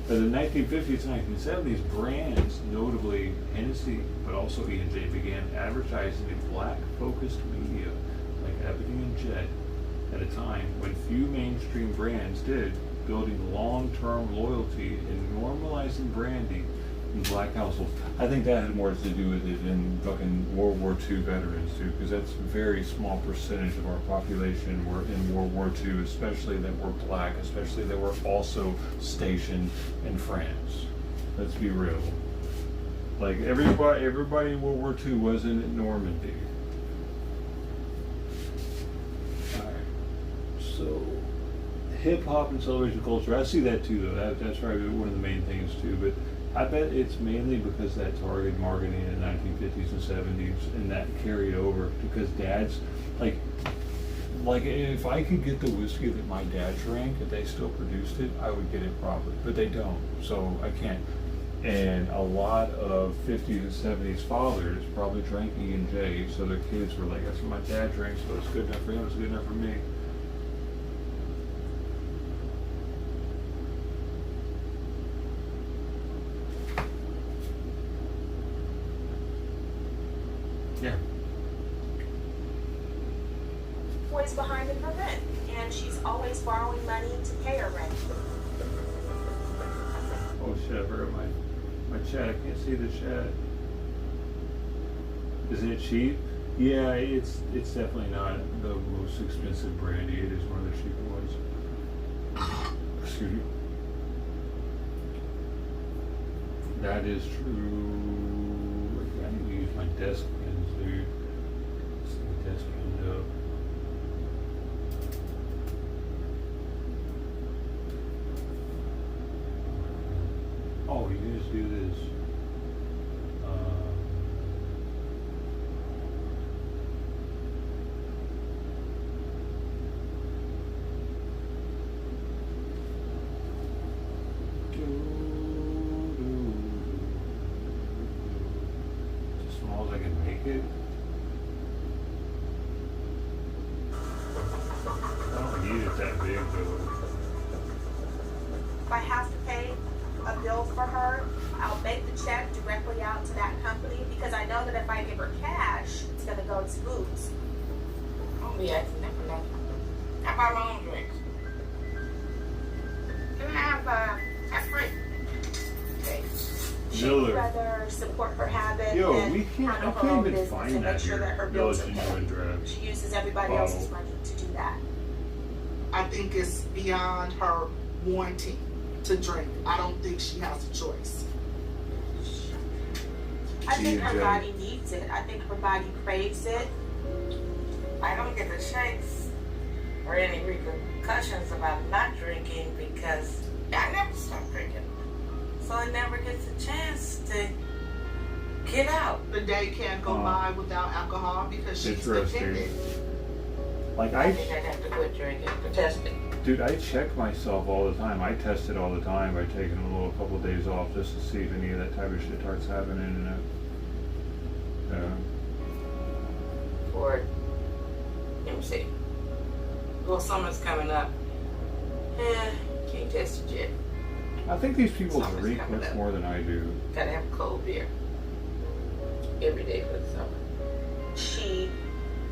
the 1950s and 1970s, brands, notably Hennessy, but also E&J, began advertising in black-focused media like Ebony and Jet at a time when few mainstream brands did, building long-term loyalty and normalizing brandy in black households. I think that had more to do with it than fucking World War II veterans do, because that's a very small percentage of our population were in World War II, especially that were black, especially that were also stationed in France. Let's be real. Like everybody in World War II wasn't in Normandy. Alright. So hip hop and celebration culture, I see that too though. That's probably one of the main things too, but I bet it's mainly because that targeted marketing in the 1950s and 70s and that carried over because dads, like if I could get the whiskey that my dad drank, if they still produced it, I would get it probably, but they don't, so I can't. And a lot of 50s and 70s fathers probably drank E&J, so their kids were like, that's what my dad drank, so it's good enough for him, it's good enough for me. Yeah. Always behind in her rent, and she's always borrowing money to pay her rent. Oh shit, I forgot my chat. I can't see the chat. Isn't it cheap? Yeah, it's definitely not the most expensive brandy. It is one of the cheaper ones. Excuse me. That is true. I need to use my desk pens, dude. Let's get my desk pinned up. Oh, you can just do this. As small as I can make it. I don't need it that big though. If I have to pay a bill for her, I'll make the check directly out to that company because I know that if I give her cash, it's going to go to booze. I don't be asking them for nothing. I buy my own drinks. Can I have free? Okay. She'd rather support her habit than handle her own business and make sure that her bills are paid. She uses everybody else's money to do that. I think it's beyond her wanting to drink. I don't think she has a choice. I think her body needs it. I think her body craves it. I don't get the shakes or any repercussions about not drinking because I never stop drinking. So it never gets a chance to get out. The day can't go by without alcohol because she's dependent. Like I think I'd have to quit drinking to test it. Dude, I check myself all the time. I test it all the time by taking a couple of days off just to see if any of that type of shit starts happening. Or, let me see. Well, summer's coming up. Can't test it yet. I think these people drink much more than I do. Gotta have a cold beer every day for the summer. She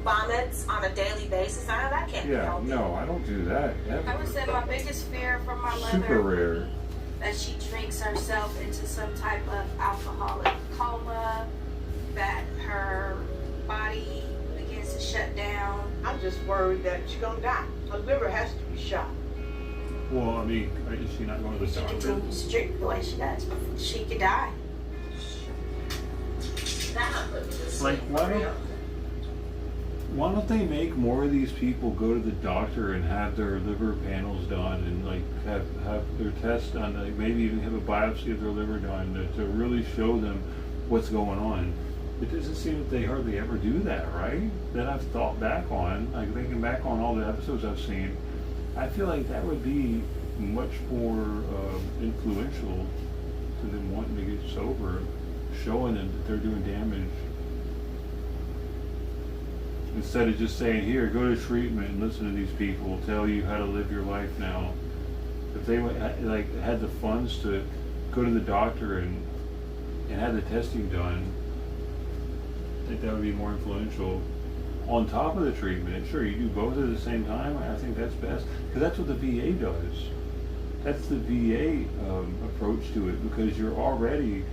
vomits on a daily basis. I know that can't be healthy. No, I don't do that. I would say my biggest fear from my mother. Super rare. that she drinks herself into some type of alcoholic coma, that her body begins to shut down. I'm just worried that she's gonna die. Her liver has to be shot. Well, I mean, is she not going to the She doctor? continues to drink the way she does. She could die. Like, why don't they make more of these people go to the doctor and have their liver panels done and like have their tests done, like maybe even have a biopsy of their liver done to really show them what's going on? It doesn't seem that they hardly ever do that, right? That I've thought back on, like thinking back on all the episodes I've seen, I feel like that would be much more influential to them wanting to get sober, showing them that they're doing damage. Instead of just saying, here, go to treatment and listen to these people tell you how to live your life now. If they like had the funds to go to the doctor and have the testing done, I think that would be more influential. On top of the treatment, sure, you do both at the same time. I think that's best, because that's what the VA does. That's the VA approach to it, because you're already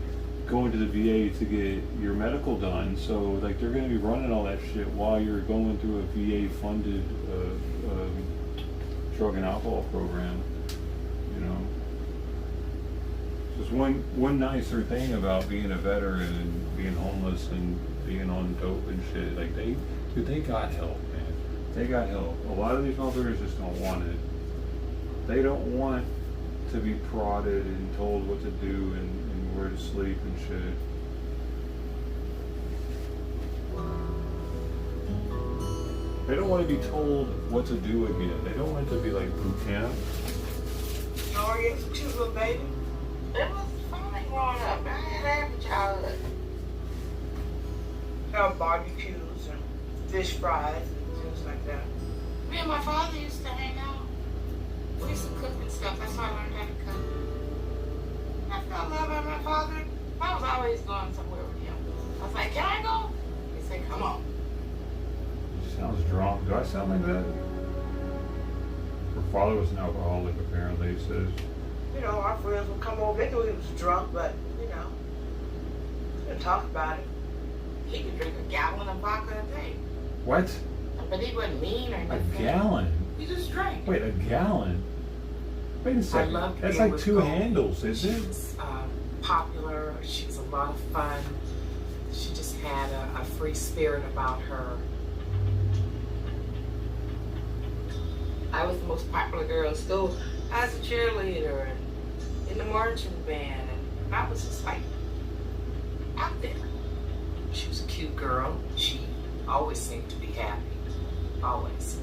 going to the VA to get your medical done, so like they're going to be running all that shit while you're going through a VA-funded drug and alcohol program. You know, just one nicer thing about being a veteran and being homeless and being on dope and shit. Like they got help, man. They got help. A lot of these motherfuckers just don't want it. They don't want to be prodded and told what to do and where to sleep and shit. They don't want to be told what to do again. They don't want it to be like boot camp. Oh, you're a cute little baby. It was fun growing up. I had a childhood. Have barbecues and fish fries and things like that. Me and my father used to hang out. We used to cook and stuff. That's how I learned how to cook. I fell in love with my father. I was always going somewhere with him. I was like, can I go? He said, come on. Sounds drunk. Do I sound like that? Her father was an alcoholic, apparently, he says. You know, our friends would come over. They knew he was drunk, but, you know, didn't talk about it. He could drink a gallon of vodka a day. What? But he wasn't mean or A anything. gallon? He just drank. Wait, a gallon? Wait a second. loved That's being like with 2 Gold. handles, is She it? was popular. She was a lot of fun. She just had a free spirit about her. I was the most popular girl in school. I was a cheerleader and in the marching band, and I was just like out there. She was a cute girl. She always seemed to be happy. Always.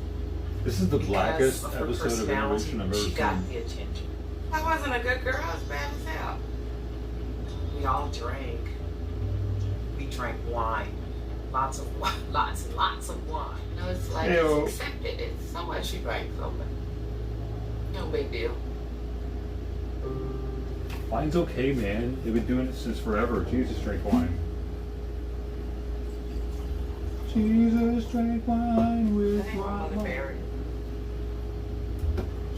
This is the blackest Because of her episode of personality, Intervention I've ever she got seen. the attention. I wasn't a good girl. I was bad as hell. We all drank. We drank wine. Lots of wine. Lots and lots of wine. You know, it's like Ew. it's accepted. It's so much she drank, so no big deal. Wine's okay, man. They've been doing it since forever. Jesus drank wine. Jesus drank wine with I think my mother wine. buried.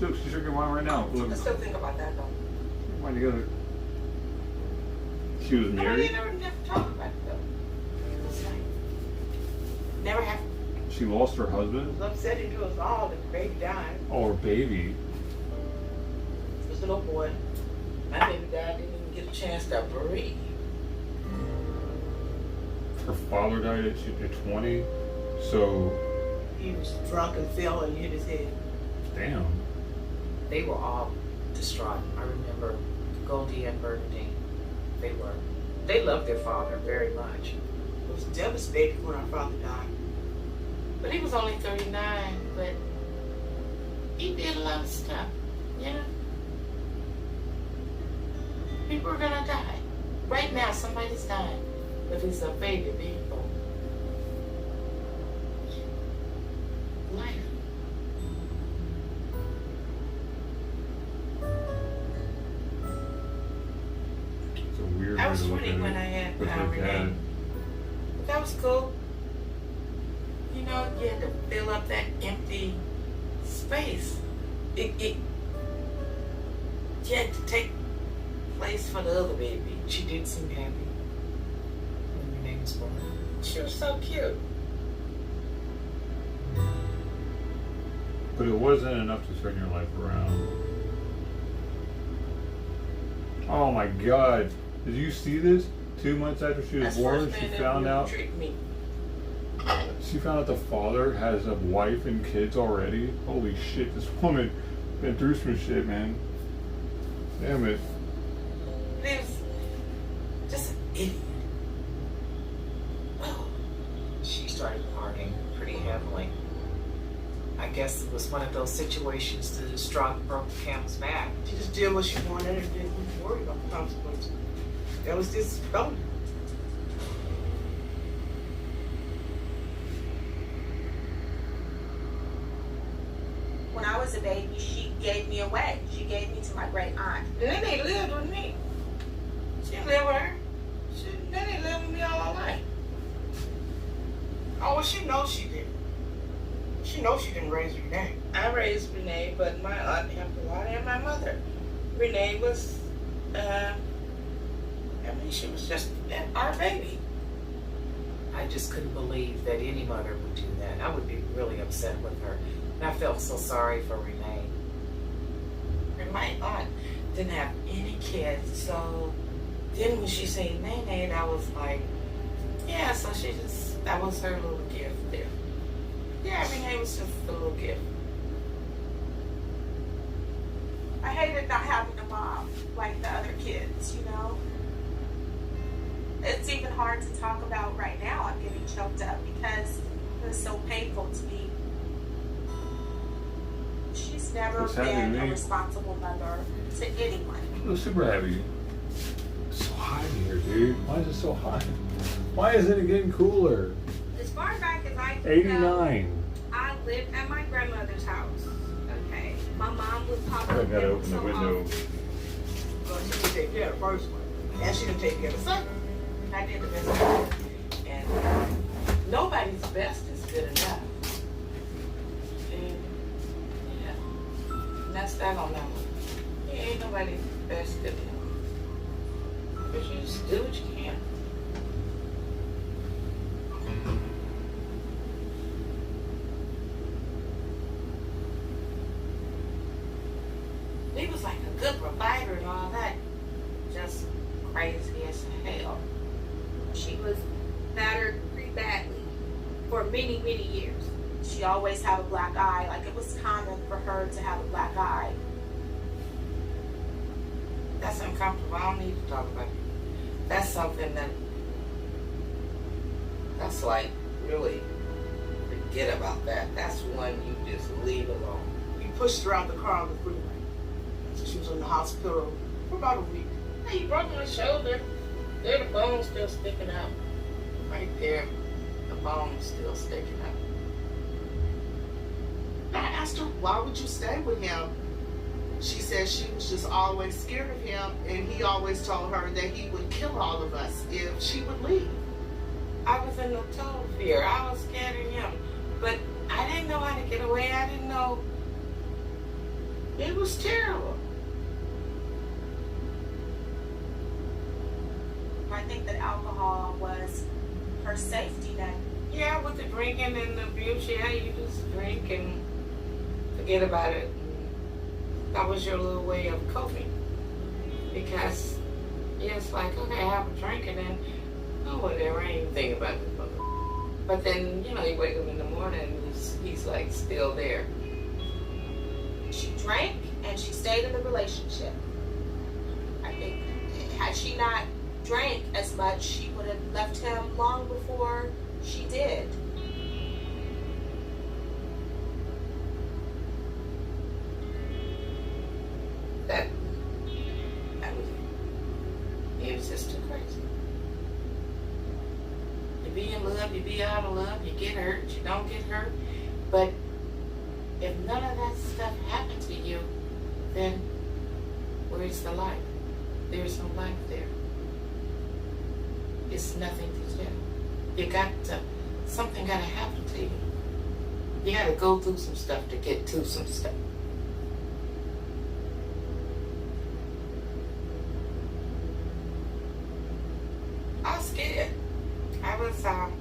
Jokes, she's drinking wine right now. Look, I still think about that though. wine together. She was No, married. we never talked about it though. It's like, never happened. She lost her It husband. was upsetting to us all that the baby died. Oh, her baby. It was a little boy. My baby died, didn't even get a chance to breathe. Her father died at 20. So, He was drunk and fell and hit his head. damn. They were all distraught. I remember Goldie and Bernadine. They loved their father very much. It was devastating when our father died. But he was only 39, but he did a lot of stuff, you know? People are gonna die. Right now, somebody's dying. If it's a baby being born. Life. It's a weird I way was to look 20 at when it. I had With her Renee. dad. But that was cool. You know, you had to fill up that empty space. You had to take place for the other baby. She did seem happy when Renee was born. She was so cute. But it wasn't enough to turn your life around. Oh my God. Did you see this? 2 months after she was born, she found out. She found out the father has a wife and kids already. Holy shit, this woman been through some shit, man. Damn it. He was just an idiot. Oh. She started partying pretty heavily. I guess it was one of those situations that the straw broke the camel's back. She just did what she wanted and didn't worry about the consequences. That was just felony. When I was a baby, she gave me away. She gave me to my great aunt. Then they lived with me. She didn't live with her. Then they lived with me all her life. Oh, well, she knows she did. She knows she didn't raise Renee. I raised Renee, but my aunt helped a lot, and my mother. Renee was, she was just our baby. I just couldn't believe that any mother would do that. I would be really upset with her. And I felt so sorry for Renee. And my aunt didn't have any kids, so then when she said Nene, I was like, yeah, so that was her little gift there. Yeah, Renee was just a little gift. I hated not having a mom like the other kids, you know? It's even hard to talk about right now. I'm getting choked up because it was so painful to me. She's never been a responsible mother to anyone. It was super heavy. It's so hot in here, dude. Why is it so hot? Why isn't it getting cooler? As far back as I can 89. know, I lived at my grandmother's house. Okay. My mom would pop up. I gotta open the window. Well, she didn't take care of the first one. And she didn't take care of the second. I did the best I could. And nobody's best is good enough. And yeah. And that's that on that one. Ain't nobody's best good enough. But you just do what you can. He was like a good provider and all that. Just crazy as hell. She was battered pretty badly for many, many years. She always had a black eye. Like, it was common for her to have a black eye. That's uncomfortable. I don't need to talk about it. That's something that's like, really, forget about that. That's one you just leave alone. You pushed her out the car on the freeway. So she was in the hospital for about a week. Hey, you broke my shoulder. There, the bone's still sticking out. Right there, the bone's still sticking out. I asked her, why would you stay with him? She said she was just always scared of him, and he always told her that he would kill all of us if she would leave. I was in a total fear. I was scared of him. But I didn't know how to get away. I didn't know. It was terrible. I think that alcohol was her safety net. Yeah, with the drinking and the abuse, yeah, you just drink and forget about it. That was your little way of coping. Because yeah, it's like, okay, have a drink and then, oh, whatever, I ain't even thinking about it. But then, you know, you wake up in the morning and he's like still there. She drank and she stayed in the relationship. I think had she not drank as much, she would have left him long before she did. It was just too crazy. You be in love, you be out of love, you get hurt, you don't get hurt. But if none of that stuff happened to you, then where's the life? There's no life there. It's nothing to do. You got to, something got to happen to you. You got to go through some stuff to get to some stuff. was, God,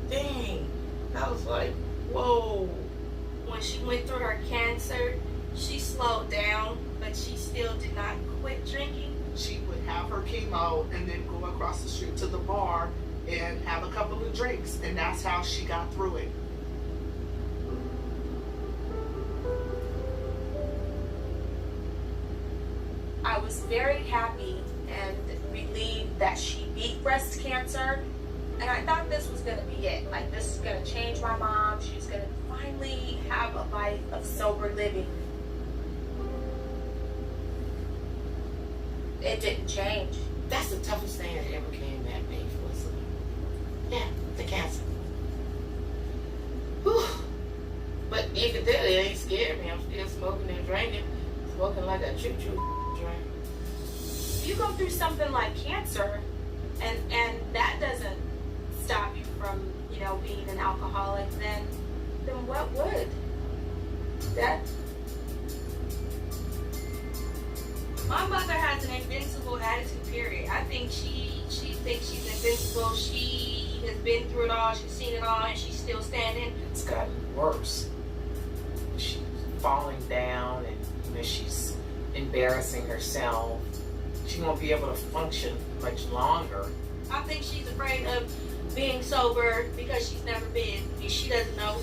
dang, I was like, whoa. When she went through her cancer, she slowed down, but she still did not quit drinking. She would have her chemo and then go across the street to the bar and have a couple of drinks, and that's how she got through it. I was very happy and relieved that she beat breast cancer, and I thought this was going to be it. Like, this is going to change my mom. She's going to finally have a life of sober living. It didn't change. That's the toughest thing that ever came at me was, the cancer. Whew. But even then, it ain't scared me. I'm still smoking and drinking, smoking like a choo-choo drink. You go through something like cancer, and that doesn't stop you from, being an alcoholic, then what would? My mother has an invincible attitude, period. I think she thinks she's invincible. She has been through it all. She's seen it all, and she's still standing. It's gotten worse. She's falling down, and she's embarrassing herself. She won't be able to function much longer. I think she's afraid of being sober because she's never been. And she doesn't know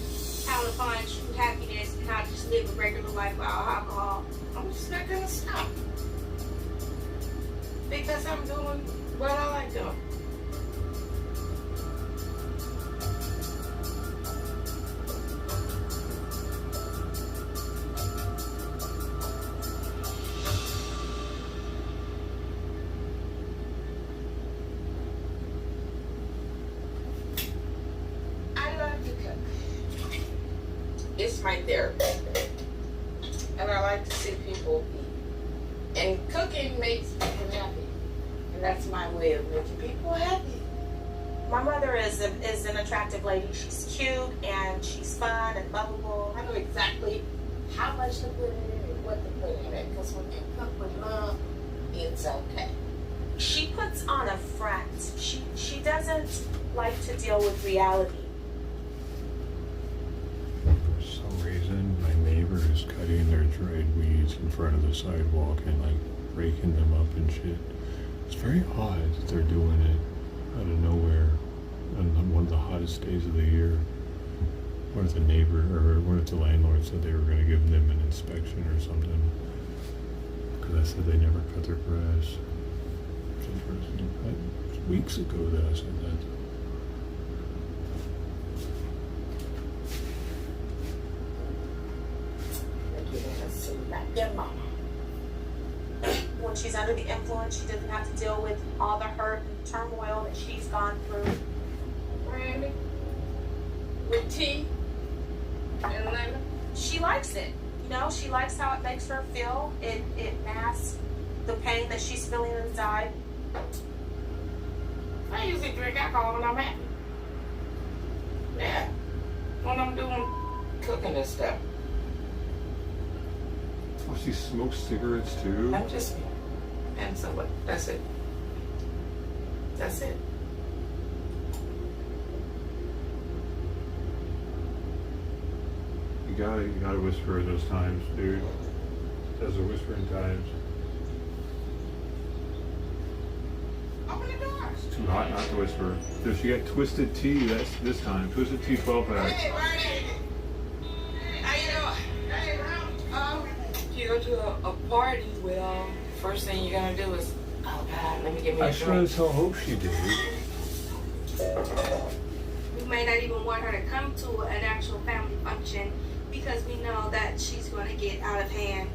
how to find true happiness and how to just live a regular life without alcohol. I'm just not gonna stop. Because I'm doing what I like doing. I love to cook. It's my therapy. And I like to see people eat. And cooking makes people happy. And that's my way of making people happy. My mother is an attractive lady. She's cute and she's fun and lovable. I know exactly how much to put in it and what to put in it. Because when you cook with love, it's okay. She puts on a front. She doesn't like to deal with reality. For some reason, my neighbor is cutting their dried weeds in front of the sidewalk and raking them up and shit. It's very odd that they're doing it out of nowhere on one of the hottest days of the year. One of the landlords said they were going to give them an inspection or something because I said they never cut their grass. It's interesting. It was weeks ago that I said that. When she's under the influence, she doesn't have to deal with all the hurt and turmoil that she's gone through. Brandy? With tea? And lemon? She likes it. She likes how it makes her feel. It masks the pain that she's feeling inside. I usually drink alcohol when I'm happy. Yeah. When I'm doing cooking and stuff. Oh, she smokes cigarettes too? I'm just, and so what? That's it. That's it. You gotta whisper in those times, dude. Those are whispering times. Open the door. It's too hot not to whisper. So she got Twisted Tea this time. Twisted Tea 12-pack. Hey, Marty. How you doing? Hey, you go to a party, well, first thing you're gonna do is, oh God, let me get me a I drink. sure as hell hope she did. We may not even want her to come to an actual family function because we know that she's going to get out of hand.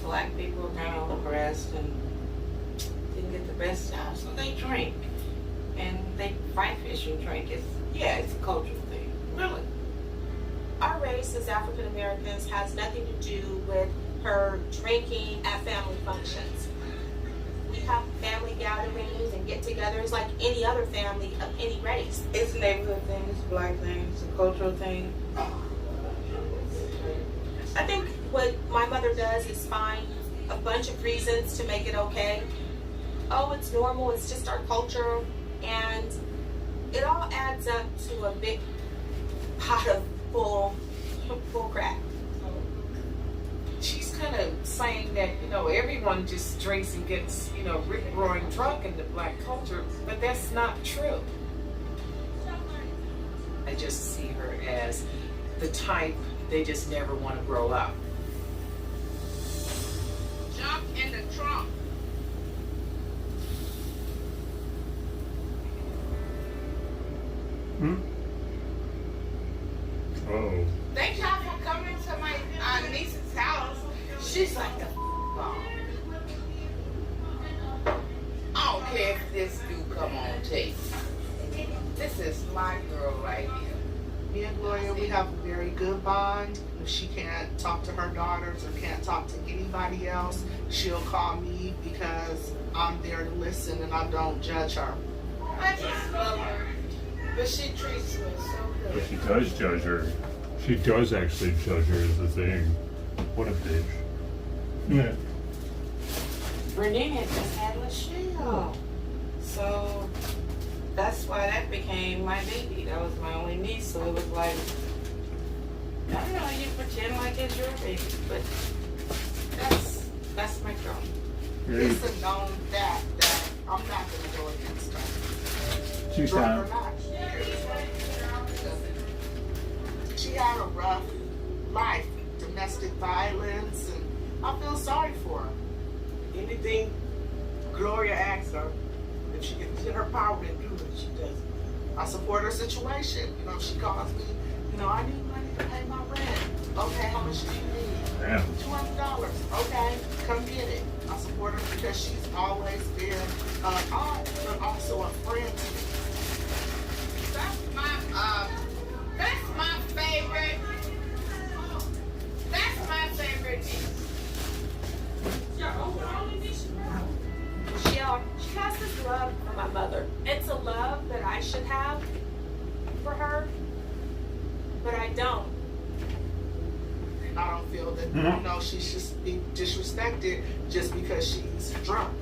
Black people are kind of oppressed and didn't get the best job, so they drink. And they fight fish and drink. It's a cultural thing, really. Our race as African Americans has nothing to do with her drinking at family functions. We have family gatherings and get-togethers like any other family of any race. It's a neighborhood thing, it's a black thing, it's a cultural thing. I think what my mother does is find a bunch of reasons to make it okay. Oh, it's normal, it's just our culture, and it all adds up to a big pot of bull crap. She's kind of saying that, everyone just drinks and gets, rip-roaring drunk in the black culture, but that's not true. I just see her as the type they just never want to grow up. Jump in the trunk. Oh. Thank y'all for coming to my niece's house. She's like the bomb. I don't care if this do come on tape. This is my girl right here. Me and Gloria, we have a very good bond. If she can't talk to her daughters or can't talk to anybody else, she'll call me because I'm there to listen and I don't judge her. I just love her. But she treats me so But good. she does judge her. She does actually judge her is the thing. What a bitch. Yeah. Renee had just had Michelle. So that's why that became my baby. That was my only niece, so it was like, I don't know, you pretend like it's your baby, but that's my girl. It's a known fact that I'm not going to go against her. She's Drunk or not. not. She had a rough life, domestic violence, and I feel sorry for her. Anything Gloria asks her, if she gets in her power to do it, she does it. I support her situation. If she calls me, I need money to pay my rent. Okay, how much do you need? Damn. $200. Okay, come get it. I support her because she's always been an aunt, but also a friend to me. That's my favorite. That's my favorite niece. She has this love for my mother. It's a love that I should have for her, but I don't. I don't feel that, she should be disrespected just because she's drunk.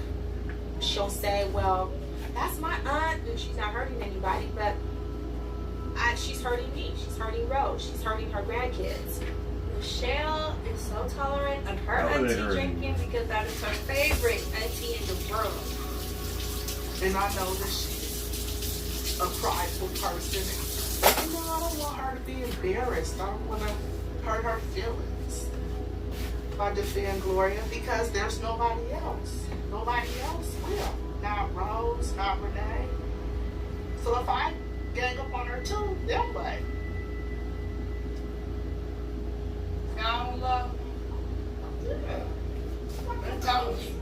She'll say, well, that's my aunt and she's not hurting anybody, but she's hurting me. She's hurting Rose. She's hurting her grandkids. Michelle is so tolerant of her How are they auntie hurting? drinking because that is her favorite auntie in the world. And I know that she's a prideful person. And, I don't want her to be embarrassed. I don't want to hurt her feelings. I defend Gloria because there's nobody else. Nobody else will. Not Rose, not Renee. So if I gang up on her too, then what? I don't love her. I'm telling you.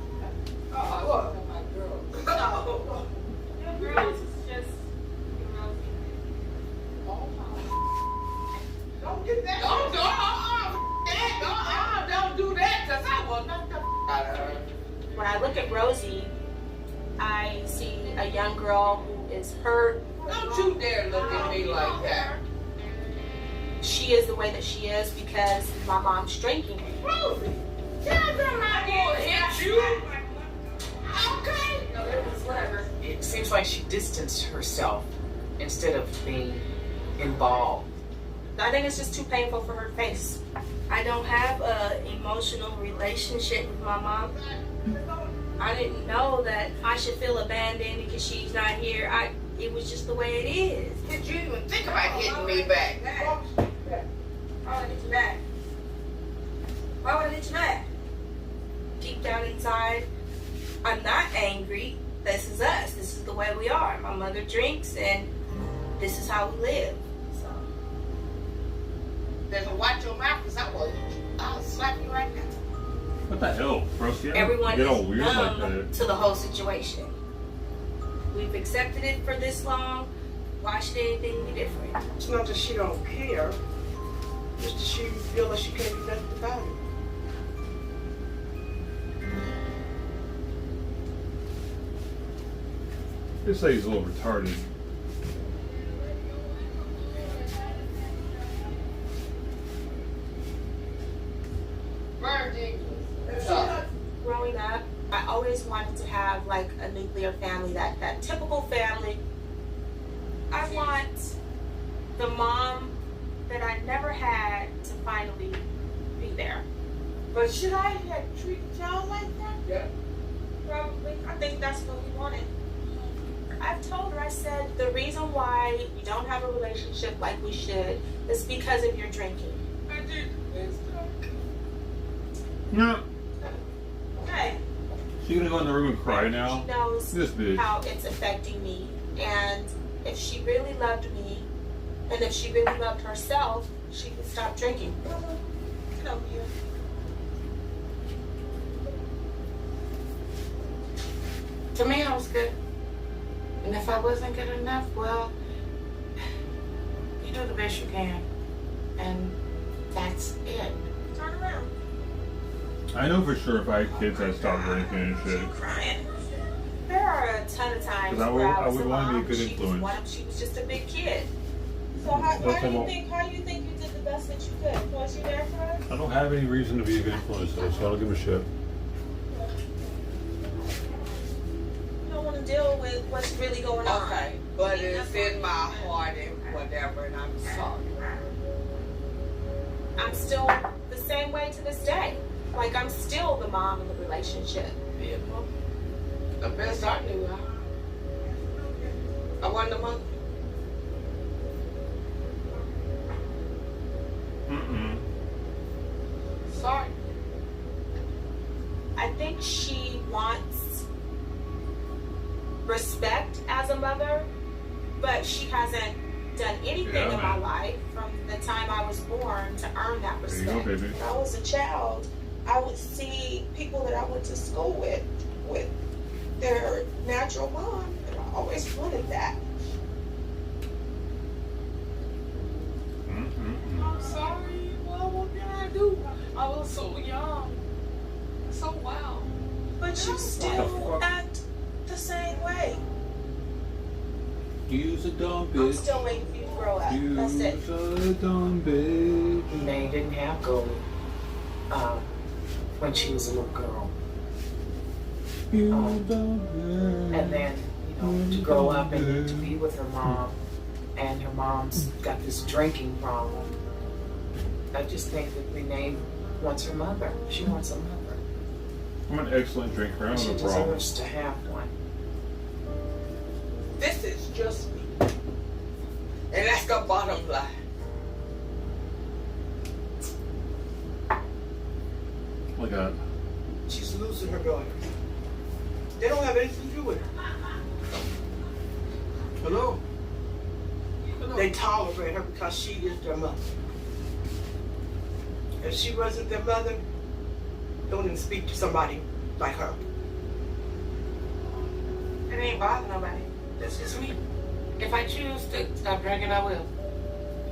Oh, what? My girl. No. Your girls is just Don't get that. Don't do that, because I will knock the out of her. When I look at Rosie, I see a young girl who is hurt. Don't you dare look at me like that. She is the way that she is because my mom's drinking. Rosie, tell them I will hit you. Okay? no, it was whatever. It seems like she distanced herself instead of being involved. I think it's just too painful for her face. I don't have a emotional relationship with my mom. I didn't know that I should feel abandoned because she's not here. It was just the way it is. Did you even think about hitting me back? Why would I hit you back? Why would I hit you back? Deep down inside, I'm not angry. This is us. This is the way we are. My mother drinks and this is how we live. So. Better watch your mouth because I'll slap you right now. What the hell, bro? Everyone Get all is weird like numb that. to the whole situation. We've accepted it for this long. Why should anything be different? It's not that she don't care. It's that she feels like she can't do nothing about it. This lady's a little retarded. like a nuclear family, that typical family. I want the mom that I never had to finally be there. But should I have treated y'all like that? Yeah. Probably. I think that's what we wanted. I've told her, I said, the reason why we don't have a relationship like we should is because of your drinking. I did. No. Okay. She gonna go in the room and cry now? She knows This bitch. how it's affecting me. And if she really loved me, and if she really loved herself, she would stop drinking. Get over here. To me, I was good. And if I wasn't good enough, well, you do the best you can. And that's it. Turn around. I know for sure if I had kids, I'd stop drinking and shit. Crying. There are a ton of times 'Cause I would- where I was would a wanna be a mom, good she was influence. she was just a big kid. So how do you think you did the best that you could? Was you there for us? I don't have any reason to be a good influence though, so I don't give a shit. You don't want to deal with what's really going on. Okay, but it's in my heart and whatever, and I'm sorry. I'm still the same way to this day. Like, I'm still the mom in the relationship. Yeah, well, the best I knew how. I wasn't a mother. Sorry. I think she wants respect as a mother, but she hasn't done anything Yeah, in my man. life from the time I was born to earn that There you respect. go, baby. When I was a child, I would see people that I went to school with their natural mom, and I always wanted that. I'm sorry. Well, what can I do? I was so young. So wild. But you still act the same way. You's a dumb I'm bitch. still waiting for you to grow up. That's it. You's a dumb bitch. They didn't have gold when she was a little girl. And then, you know, to grow up and then to be with her mom, and her mom's got this drinking problem. I just think that Renee wants her mother. She wants a mother. I'm an excellent drinker. I don't She have a problem. deserves to have one. This is just me. And that's the bottom line. Look at She's losing her daughter. They don't have anything to do with her. Hello? They tolerate her because she is their mother. If she wasn't their mother, don't even speak to somebody like her. It ain't bother nobody. That's just me. If I choose to stop drinking, I will.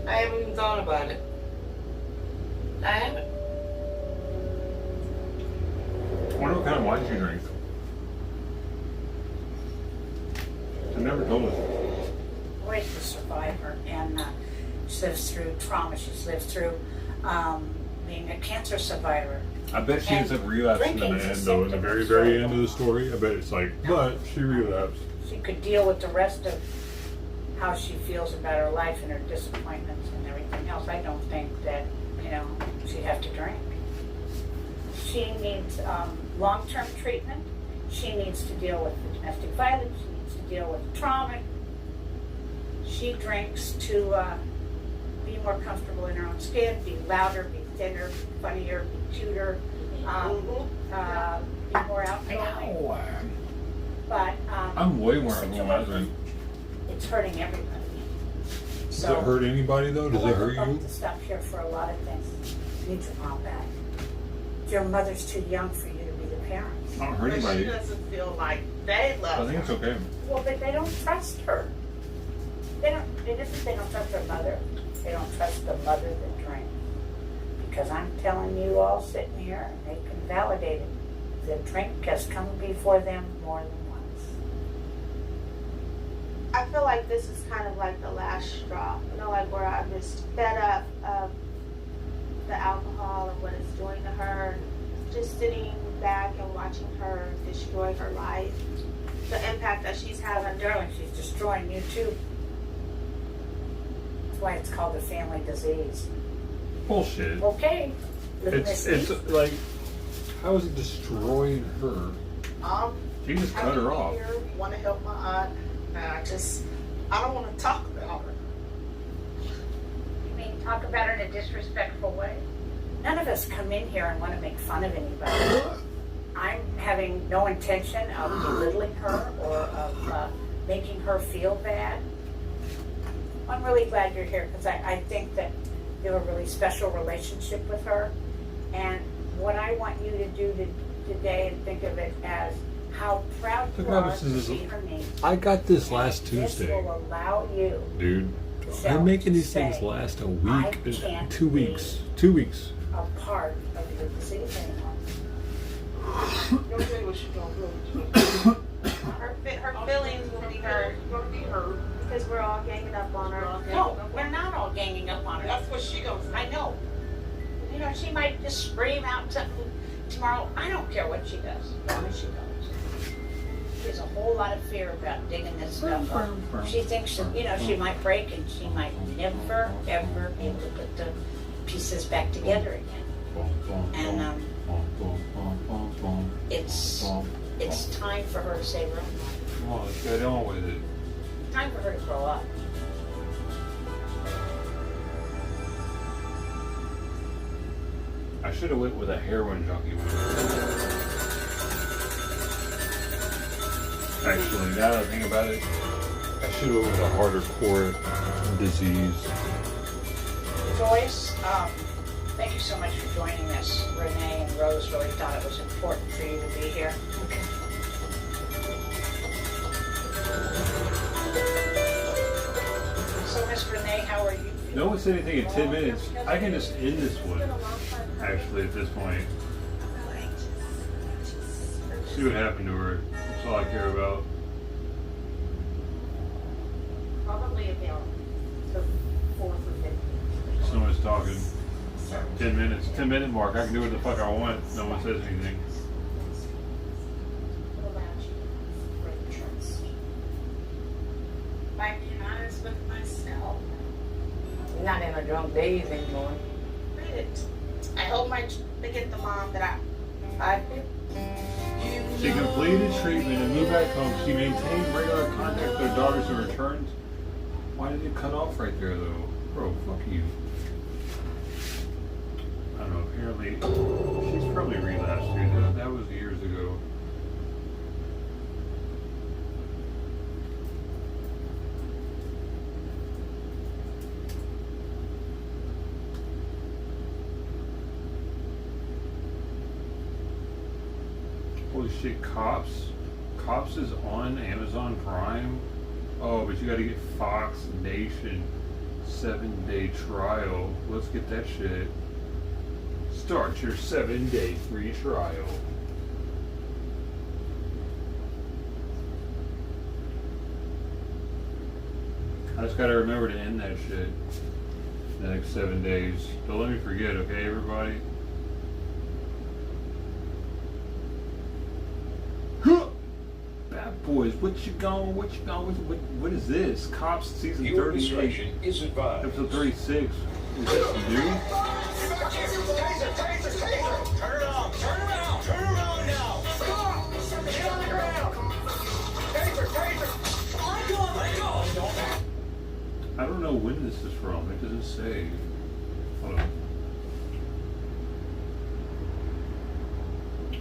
I haven't even thought about it. I haven't. I wonder what kind of wine she drinks. She never told us. Grace is a survivor, and she lives through trauma. She's lived through being a cancer survivor. I bet she ends And up relapsing in the drinking's a end, though. In the symptom very, of very struggle. end of the story, I bet it's like, but she relapsed. She could deal with the rest of how she feels about her life and her disappointments and everything else. I don't think that, you know, she'd have to drink. She needs long-term treatment. She needs to deal with the domestic violence. She needs to deal with trauma. She drinks to be more comfortable in her own skin, be louder, be thinner, be funnier, be cuter, be more outgoing. But I'm way more the outgoing when I drink. it's hurting everybody. Does it hurt anybody though? Does it hurt I you? want to stop here for a lot of things. You need your mom back. Your mother's too young for you to be the parent. I don't hurt anybody. She doesn't feel like they love I think it's okay. Well, but they don't trust her. They don't. It isn't they don't trust her mother. They don't trust the mother that drank. Because I'm telling you all sitting here, and they can validate it. The drink has come before them more than once. I feel like this is kind of like the last straw. You know, like where I'm just fed up of the alcohol and what it's doing to her. Just sitting back and watching her destroy her life. the impact that she's having. Darling, she's destroying you too. That's why it's called a family disease. Bullshit. Okay. It's like, how is it destroying her? You just cut her off. Want to help my aunt, and I don't want to talk about her. You mean talk about her in a disrespectful way? None of us come in here and want to make fun of anybody. I'm having no intention of belittling her or of making her feel bad. I'm really glad you're here because I think that you have a really special relationship with her. And what I want you to do today and think of it as how proud you are to see her name. I got this last This Tuesday. will allow you. Dude, So, I'm making these say, things last a I week, can't 2 weeks, 2 weeks. a part of your disease anymore. Don't say what she gonna do. Her feelings will be hurt. Because we're all ganging up on her. No, we're not all ganging up on her. That's what she gonna say. I know. You know, she might just scream out something tomorrow. I don't care what she does, as long as she goes. There's a whole lot of fear about digging this stuff up. She thinks that, you know, she might break and she might never, ever be able to put the pieces back together again. And it's time for her to say, "Room." Come on, let's get on with it. Time for her to grow up. I should have went with a heroin junkie one. Actually, now that I think about it, I should have went with a harder core disease. Joyce, thank you so much for joining us. Renee and Rose really thought it was important for you to be here. So, Miss Renee, how are you? No one said anything in 10 minutes. I can just end this one, actually, at this point. See what happened to her. That's all I care about. Probably about the 4th or 5th. Someone's talking. 10 minutes. 10-minute mark. I can do what the fuck I want. No one says anything. By being honest with myself. Not in a drunk daze anymore. Read it. I hope they get the mom that I She completed treatment and moved back home. She maintained regular contact with her daughters and returned. Why did it cut off right there, though? Bro, fuck you. I don't know, apparently she's probably relapsed, dude. That was years ago. Holy shit, Cops? Cops is on Amazon Prime? Oh, but you gotta get Fox Nation 7-day trial. Let's get that shit. Start your 7-day free trial. I just gotta remember to end that shit in the next 7 days. Don't let me forget, okay, everybody? Bad boys, what is this? Cops season 38. Is advised. Episode 36. Is this new? Turn around! Turn around! Turn around now! Stop! Get on the ground! Taser! Taser! Let go! Let go! I don't know when this is from. It doesn't say. Hold on. It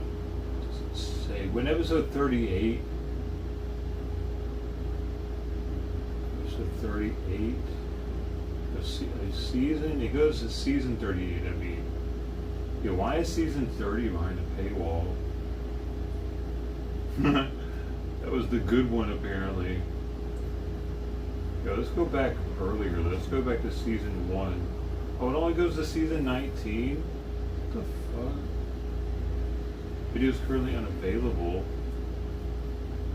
doesn't say. When episode 38. Episode 38. A season. It goes to season 38. I mean. Yeah, why is season 30 behind a paywall? That was the good one, apparently. Yo, let's go back earlier. Let's go back to season 1. Oh, it only goes to season 19? What the fuck? Video's currently unavailable.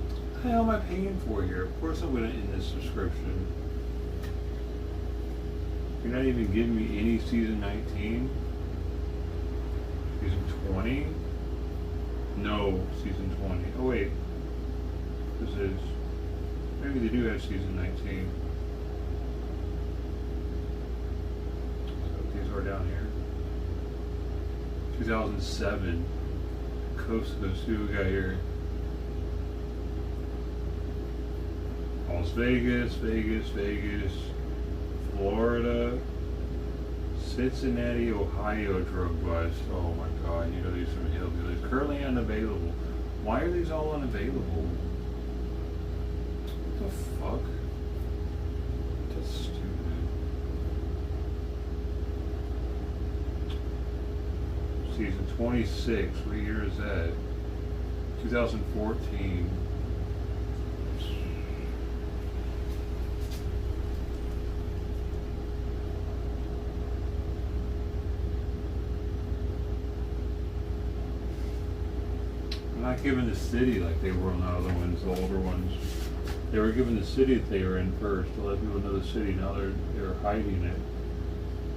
What the hell am I paying for here? Of course I'm going to end this subscription. You're not even giving me any season 19? Season 20? No, season 20. Oh wait. this is. Maybe they do have season 19. So these are down here. 2007. Coast to Coast. Who we got here? Las Vegas, Vegas, Florida, Cincinnati, Ohio drug bust. Oh my God, you know these are hillbillies. Currently unavailable. Why are these all unavailable? What the fuck? That's stupid. Season 26, what year is that? 2014. Not given the city like they were on the other ones, the older ones. They were given the city that they were in first to let people know the city. Now they're hiding it.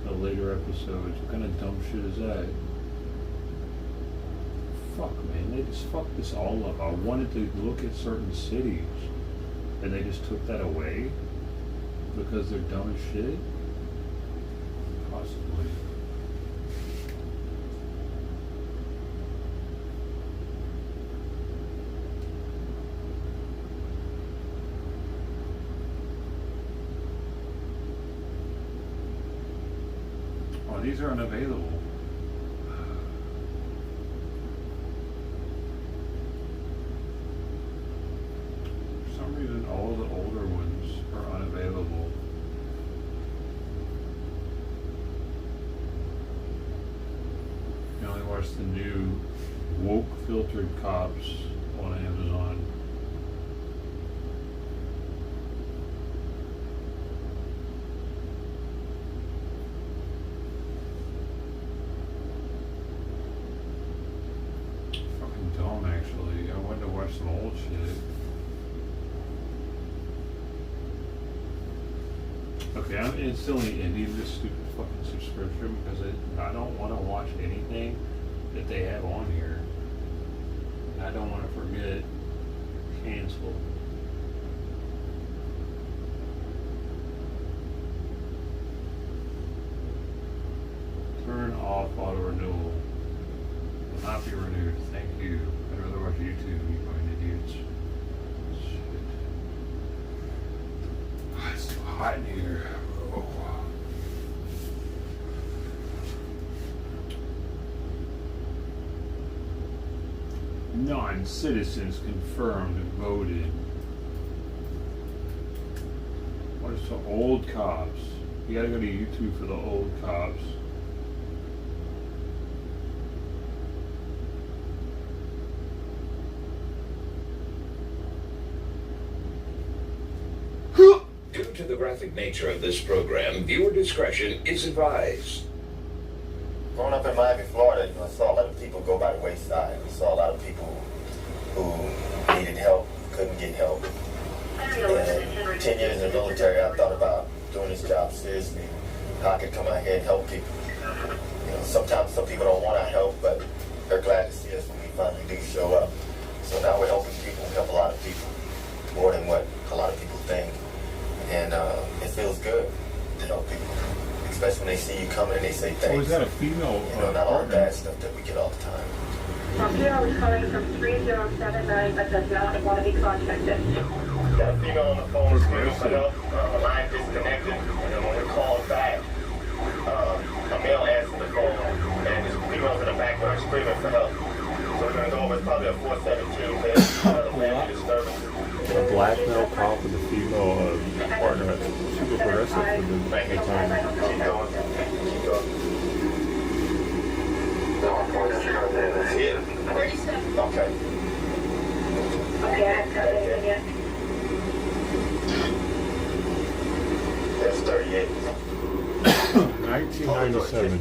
The later episodes. What kind of dumb shit is that? Fuck, man, they just fucked this all up. I wanted to look at certain cities, and they just took that away because they're dumb as shit. Possibly. Oh, these are unavailable. For some reason, all the older ones are unavailable. You can only watch the new woke filtered cops on Amazon. Actually, I wanted to watch some old shit. Okay, I'm instantly ending this stupid fucking subscription because I don't want to watch anything that they have on here. I don't want to forget. Cancel. Turn off auto renewal. Will not be renewed. Thank you. I'd rather watch YouTube, you fucking idiots. Shit. Oh, it's so hot in here. Oh. Non-citizens confirmed voted. What is the old cops? You gotta go to YouTube for the old cops. Due to the graphic nature of this program, viewer discretion is advised. Growing up in Miami, Florida, I saw a lot of people go by the wayside. We saw a lot of people who needed help, couldn't get help. And 10 years in the military, I thought about doing this job seriously, how I could come out here and help people. You know, sometimes some people don't want our help, but they're glad to see us when we finally do show up. So now we're helping people. We help a lot of people, more than what a lot of people think. And it feels good to help people, especially when they see you coming and they say thanks. Oh, is that a female? You know, not all the bad stuff that we get all the time. Here I was calling from 3079, but does not want to be contacted. Got a female on the phone screaming for help. The line disconnected, and then when we called back, a male answered the phone, and this female's in the background screaming for help. So we're gonna go over. It's probably a 417 bed, family disturbance. A black male cop with a female partner. That's super progressive for the time. Keep going. Keep going. Okay. Okay, I haven't got anything yet. That's 38. 1997.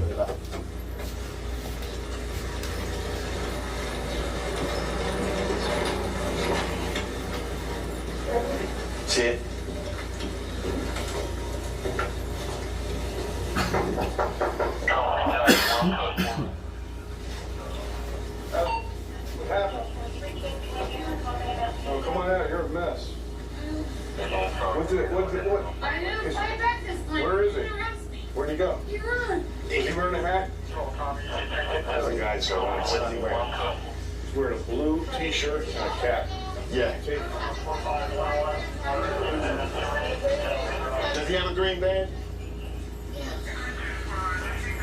Shit. Oh, come on out, you're a mess. What? I didn't play back this time. Where is he? He arrested me. Where'd he go? He run. Is he wearing a hat? That's a guy, so what is he wearing? He's wearing a blue t-shirt and a cap. Yeah. Does he have a green van?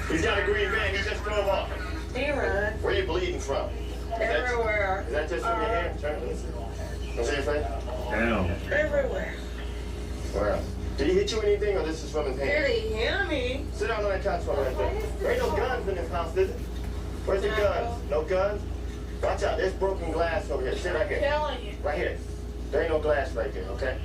He's got a green van. He just drove off. He run. Where are you bleeding from? Everywhere. Is that just from your hand? Turn this. Can see your face? Damn. Everywhere. Where else? Did he hit you anything, or this is from his hand? Did he hit me? Sit down on that couch for right there. There ain't no guns in this house, is it? Where's the guns? No guns? Watch out, there's broken glass over here. Sit right here. I'm telling you. Right here. There ain't no glass right there, okay?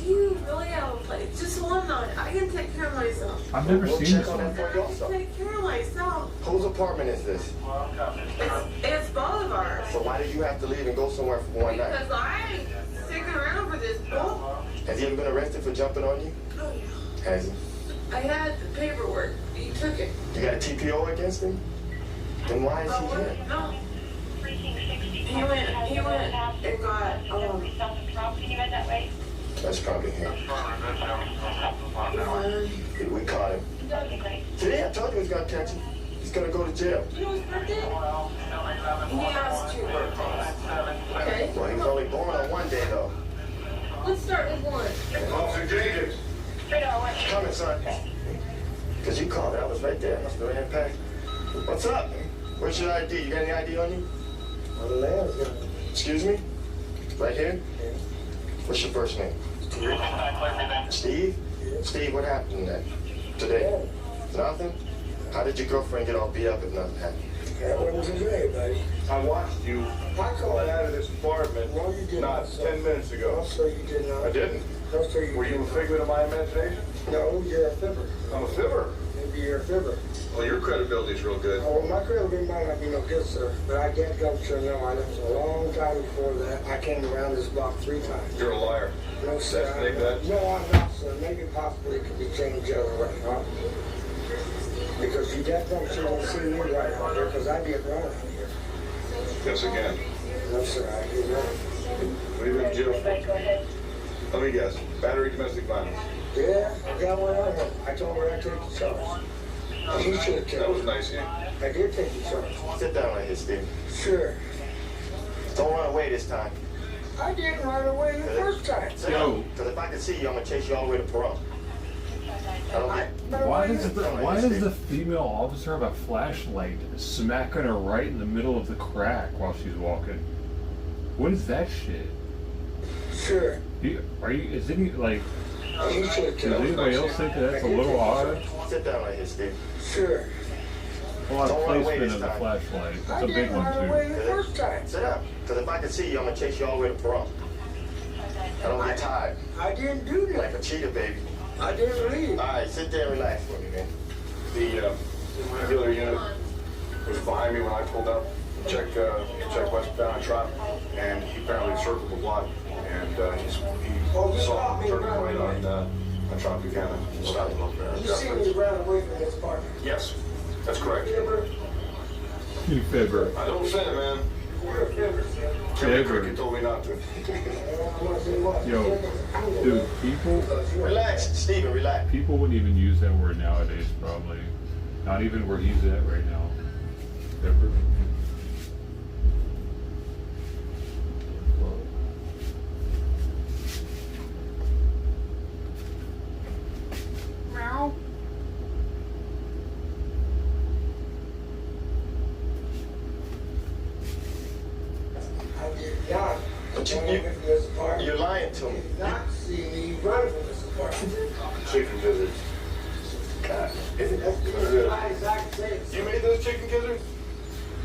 You really have a place. Just one night. I can take care of myself. I've never We'll seen check this on one. that for you I also. can take care of myself. Whose apartment is this? It's both of ours. So why did you have to leave and go somewhere for one night? Because I ain't sticking around for this bull. Has he ever been arrested for jumping on you? Oh, yeah. Has he? I had the paperwork. He took it. You got a TPO against him? Then why is he here? No. He went and got, That's probably him. We caught him. Today I told you he was gonna catch him. He's gonna go to jail. You know his birthday? He has 2 birthdays. Okay. Well, he was only born on one day though. Let's start with one. Officer Jenkins. Coming, son. Because you called it. I was right there. I must have ran past. What's up? Where's your ID? You got any ID on you? On the left. Excuse me? Right here? What's your first name? Steve? Steve, what happened today? Nothing? How did your girlfriend get all beat up if nothing happened? That wasn't today, buddy. I watched you pull out of this apartment No, you did not not, sir. 10 minutes ago. No, sir, you did not. I didn't. No, sir, you Were did you a not. figment of my imagination? No, you're a fibber. I'm a fibber. Maybe you're a fibber. Well, your credibility's real good. Oh, well, my credibility might not be no good, sir, but I can't go, sir. No, I left a long time before that. I came around this block 3 times. You're a liar. No, sir. That's big, that. No, I'm not, sir. Maybe possibly it could be changed the other way, huh? Because you definitely shouldn't see me right out here, because I get run out here. Yes, again. No, sir, I get run. What have you been in jail for? Let me guess. Battery, domestic violence. Yeah, I got one on him. I told her I'd take the charge. He should have That was killed me. nice of you. I did take the charge. Sit down right here, Steve. Sure. Don't run away this time. I didn't run away the first time. Sit down. Because if I can see you, I'm going to chase you all the way to Pahrump. I don't get... Why does the female officer have a flashlight smacking her right in the middle of the crack while she's walking? What is that shit? Sure. Isn't he like? He should have Does killed me. anybody else think that that's a little odd? Sit down right here, Steve. Sure. A lot of Don't run away placement this of the time. flashlight. It's I a big didn't one run away too. the first time. Sit down. Because if I can see you, I'm going to chase you all the way to Pahrump. I don't get tired. I didn't do that. Like a cheetah, baby. I didn't leave. All right, sit there and relax for me, man. The killer unit was behind me when I pulled up to check westbound on Trot, and he apparently circled the block, and he saw him turning right on Trot Buchanan. Stopped him up there. You see me run away from this park. Yes, that's correct. You fibber. I don't say it, man. You're a fibber, sir. Kelly Fibber. Cricket told me not to. I want to see what. Yo, dude, Relax, Steven, relax. people wouldn't even use that word nowadays. Probably not even where he's at right now. Fibber. Meow. I did not. But run away from this park. you're lying to me. You did not see me run from this park. Chicken gizzards. God, isn't that good? My exact same. You made those chicken gizzards?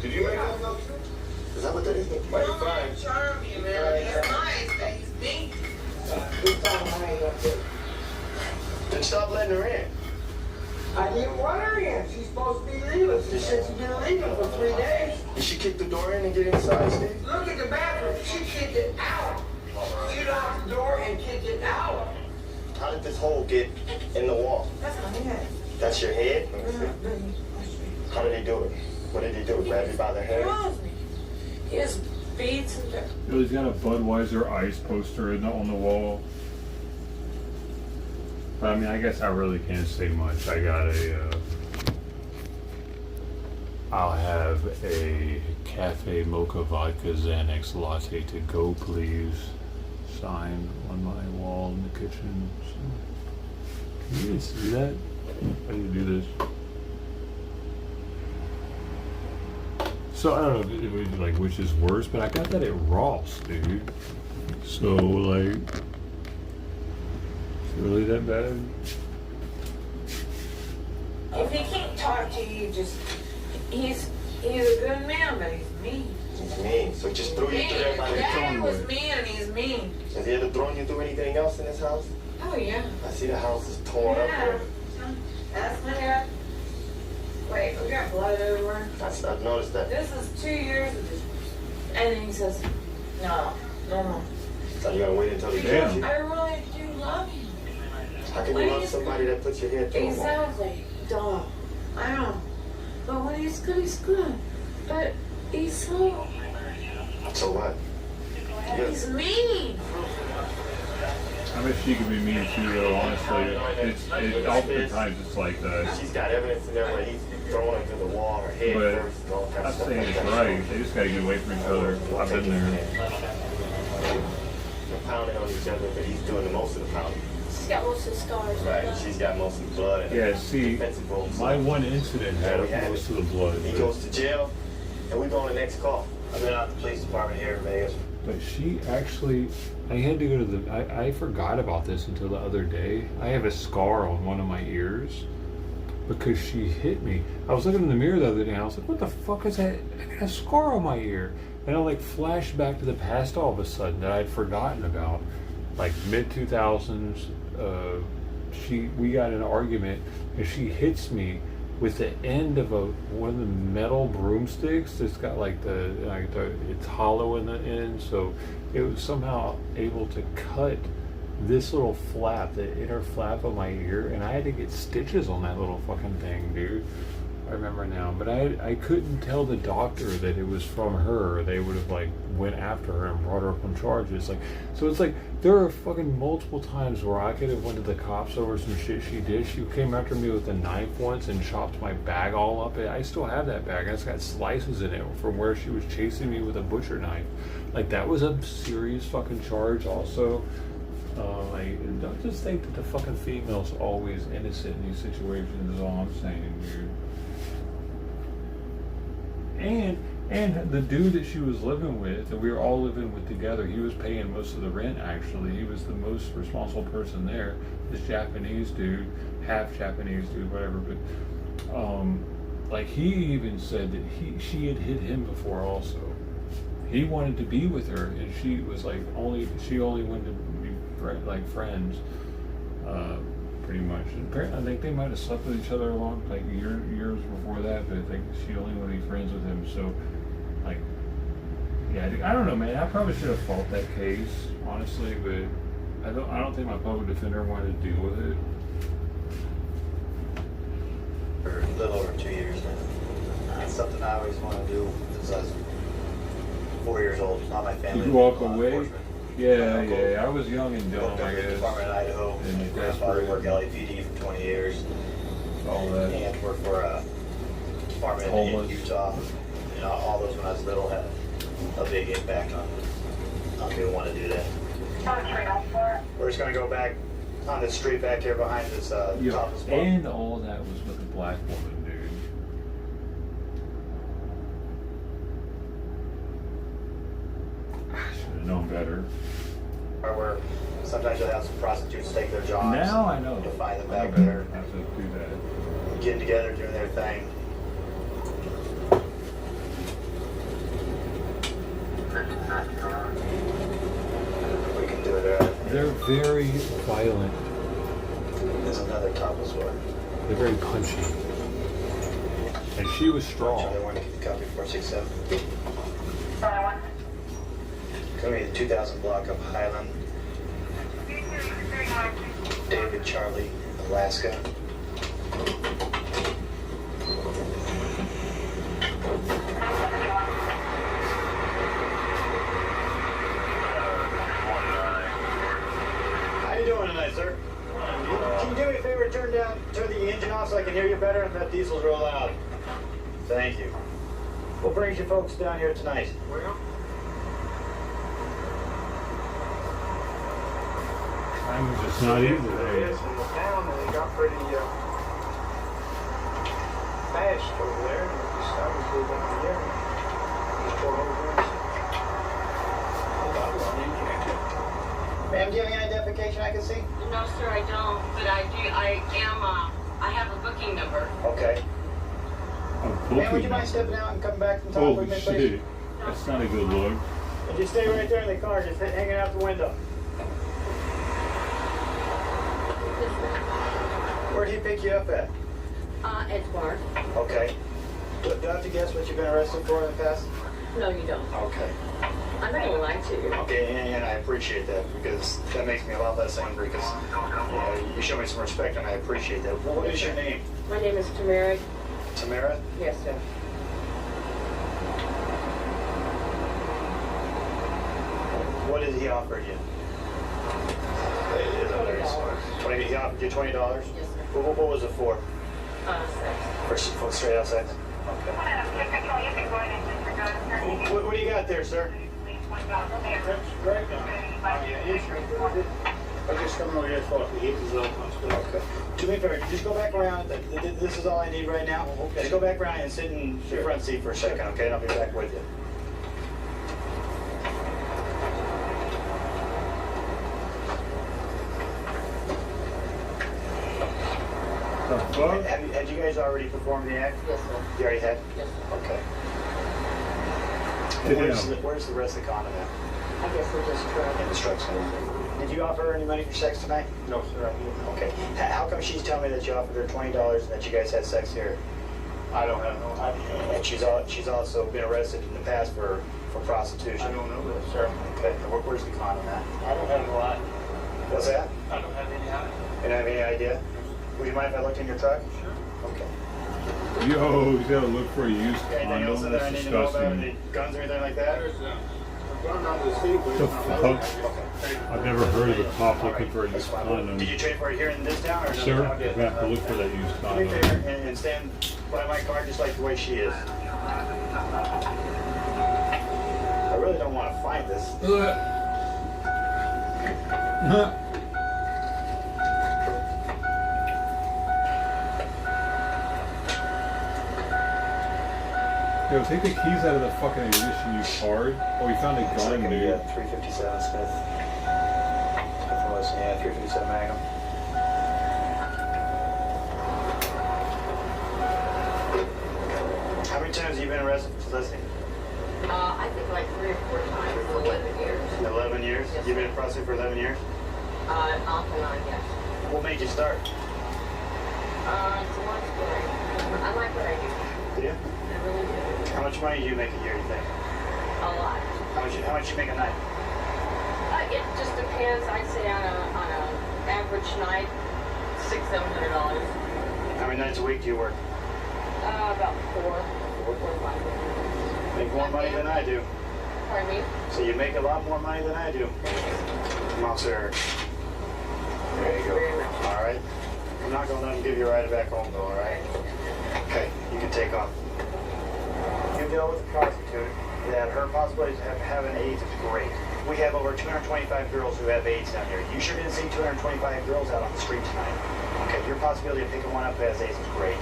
Did you make them? Is that what that is? Might be fine. Charming, man. He's nice, but he's mean. This time I ain't up there. Then stop letting her in. I didn't want her in. She's supposed to be leaving. She said she's been leaving for 3 days. Did she kick the door in and get inside, Steve? Look at the bathroom. She kicked it out. She locked the door and kicked it out. How did this hole get in the wall? That's my head. That's your head? Let me see. How did he do it? What did he do? Grab you by the hair? He has beads and Yo, he's got a Budweiser ice poster on the wall. But I mean, I guess I really can't say much. I got I'll have a cafe mocha vodka Xanax latte to go, please. Sign on my wall in the kitchen. So, can you guys see that? How do you do this? So I don't know if it was like which is worse, but I got that at Ross, dude. So like, is it really that bad? If he can't talk to you, he's a good man, but he's mean. He's mean. So just threw you through there by the Dad was mean and he's mean. Has he ever thrown you through anything else in this house? Oh yeah. I see the house is torn up. That's my dad. Wait, we got blood everywhere. I've noticed that. This is 2 years of this. And then he says, no. So you gotta wait until he Because kills you? I really do love him. How can you love somebody that puts your head through a wall? Exactly. Duh. I know. But when he's good, he's good. But he's so... So what? He's mean. I bet she could be mean too, though. Honestly, oftentimes it's like that. She's got evidence in there where he's throwing her through the wall, her head But first, and all kinds I'm of stuff. saying it's right. They just gotta get away from each other. I've been there. They're pounding on each other, but he's doing the most of the pounding. She's got most of the scars. Right, and she's got most of the blood. And Yeah, see, defensive wounds. my one incident had most of the blood. He but- goes to jail, and we go on the next call. I've been out the police department here in Vegas. But she actually, I had to go to the, I forgot about this until the other day. I have a scar on one of my ears because she hit me. I was looking in the mirror the other day and I was like, what the fuck is that? I got a scar on my ear. And I like flashed back to the past all of a sudden that I'd forgotten about. Like mid-2000s, we got in an argument and she hits me with the end of one of the metal broomsticks that's got like it's hollow in the end, so it was somehow able to cut this little flap, the inner flap of my ear, and I had to get stitches on that little fucking thing, dude. I remember now, but I couldn't tell the doctor that it was from her. They would have like went after her and brought her up on charges. Like, so it's like there are fucking multiple times where I could have went to the cops over some shit she did. She came after me with a knife once and chopped my bag all up. I still have that bag. It's got slices in it from where she was chasing me with a butcher knife. Like that was a serious fucking charge. Also, like don't just think that the fucking female's always innocent in these situations. Is all I'm saying, dude. And the dude that she was living with, that we were all living with together, he was paying most of the rent, actually. He was the most responsible person there. This Japanese dude, half Japanese dude, whatever. But, like, he even said that she had hit him before also. He wanted to be with her, and she was like, she only wanted to be like friends. Pretty much. I think they might have slept with each other along like years before that, but I think she only wanted to be friends with him. So, like, yeah, I don't know, man. I probably should have fought that case, honestly, but I don't think my public defender wanted to deal with it. For a little over 2 years now. It's something I always want to do since I was 4 years old. Not my family. Did you walk away? Yeah. I was young and dumb, I guess. Department in Idaho. My grandfather worked LAPD for 20 years. All that. And worked for a department in Utah. You know, all those when I was little had a big impact on me wanting to do that. We're just going to go back on this street back here behind this top of spot. And all that was with a black woman, dude. I should have known better. Where sometimes you'll have some prostitutes take their jobs. Now I know. You'll find them back there. I have to do that. Getting together, doing their thing. We can do it there. They're very violent. There's another topless one. They're very punchy. And she was strong. Charlie 1, copy 467. Come here, the 2000 block of Highland. David Charlie, Alaska. How you doing tonight, sir? Can you do me a favor, turn the engine off so I can hear you better? That diesel's real loud. Thank you. What brings you folks down here tonight? Well, I'm just not easy this today. in the town, and it got pretty fast over there, and we decided to go down there. Just pulled over and Ma'am, do you have any identification I can see? No, sir, I don't. But I do. I have a booking number. Okay. Ma'am, would you mind stepping out and coming back from top Holy with me, please? shit. That's not a good look. And just stay right there in the car, just hanging out the window. Where'd he pick you up at? Edgewater. Okay. Do I have to guess what you've been arrested for in the past? No, you don't. Okay. I'm not gonna lie to you. Okay, and I appreciate that because that makes me a lot less angry because you show me some respect and I appreciate that. What is your name? My name is Tamara. Tamara? Yes, sir. What did he offer you? $20. He offered you $20? Yes, sir. What was it for? Sex. For straight out sex? Okay. What do you got there, sir? Okay. Do me a favor, just go back around. This is all I need right now. Just go back around and sit in the front seat for a second, okay? And I'll be back with you. Had you guys already performed the act? Yes, sir. You already had? Yes, sir. Okay. Where's the rest of the condom at? I guess we're just trying. In the truck center. Did you offer her any money for sex tonight? No, sir, I didn't. Okay. How come she's telling me that you offered her $20 and that you guys had sex here? I don't have no idea. And she's also been arrested in the past for prostitution. I don't know that, sir. Okay. And where's the condom at? I don't have no idea. What's that? I don't have any idea. You don't have any idea? Would you mind if I looked in your truck? Sure. Okay. Yo, you gotta look for a used Anything else condom. that I That's need to know about? disgusting. Any guns or anything like that? There's a gun on the seat, but The fuck? I've never heard of a cop looking for a used condom. Did you trade for it here in this town or Sir, another you town? have to look for that used Do me a condom. favor and stand by my car just like the way she is. I really don't want to find this. Yo, take the keys out of the fucking ignition, you card. Oh, we found a Looks gun, like dude. a 357 Smith. Yeah, 357 Magnum. How many times have you been arrested for soliciting? I think like 3 or 4 times in 11 years. 11 years? Yes, You've been a prostitute for 11 years? Off and on, yes. What made you start? It's a long story. I like what I do. Do you? I really do. How much money do you make a year, you think? A lot. How much you make a night? It just depends. I'd say on a average night, $600-700. How many nights a week do you work? About 4 or 5. Make more money than I do. Pardon me? So you make a lot more money than I do. Come on, sir. There you go. All right. I'm not going to let him give you a ride back home, though, all right? Okay, you can take off. You deal with a prostitute that her possibilities of having AIDS is great. We have over 225 girls who have AIDS down here. You sure didn't see 225 girls out on the street tonight. Okay, your possibility of picking one up who has AIDS is great.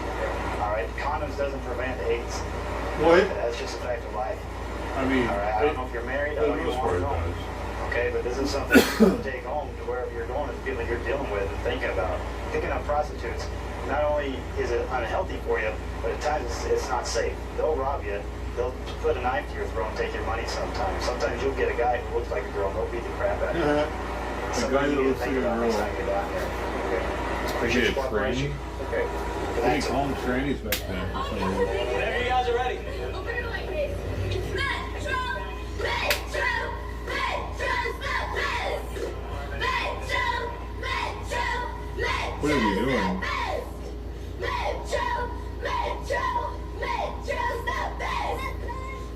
All right, condoms doesn't prevent AIDS. What? That's just a fact of life. I mean, All right, I don't know if you're married. I don't know if most you're part it home. does. Okay, but this is something to take home to wherever you're going and people you're dealing with and thinking about. Picking up prostitutes, not only is it unhealthy for you, but at times it's not safe. They'll rob you. They'll put a knife to your throat and take your money sometimes. Sometimes you'll get a guy who looks like a girl and they'll beat the crap out of you. A guy that looks like a girl. Appreciate Is your it a tranny? Okay. They didn't call them trannies back then for some reason. Whenever you guys are ready. What are we doing?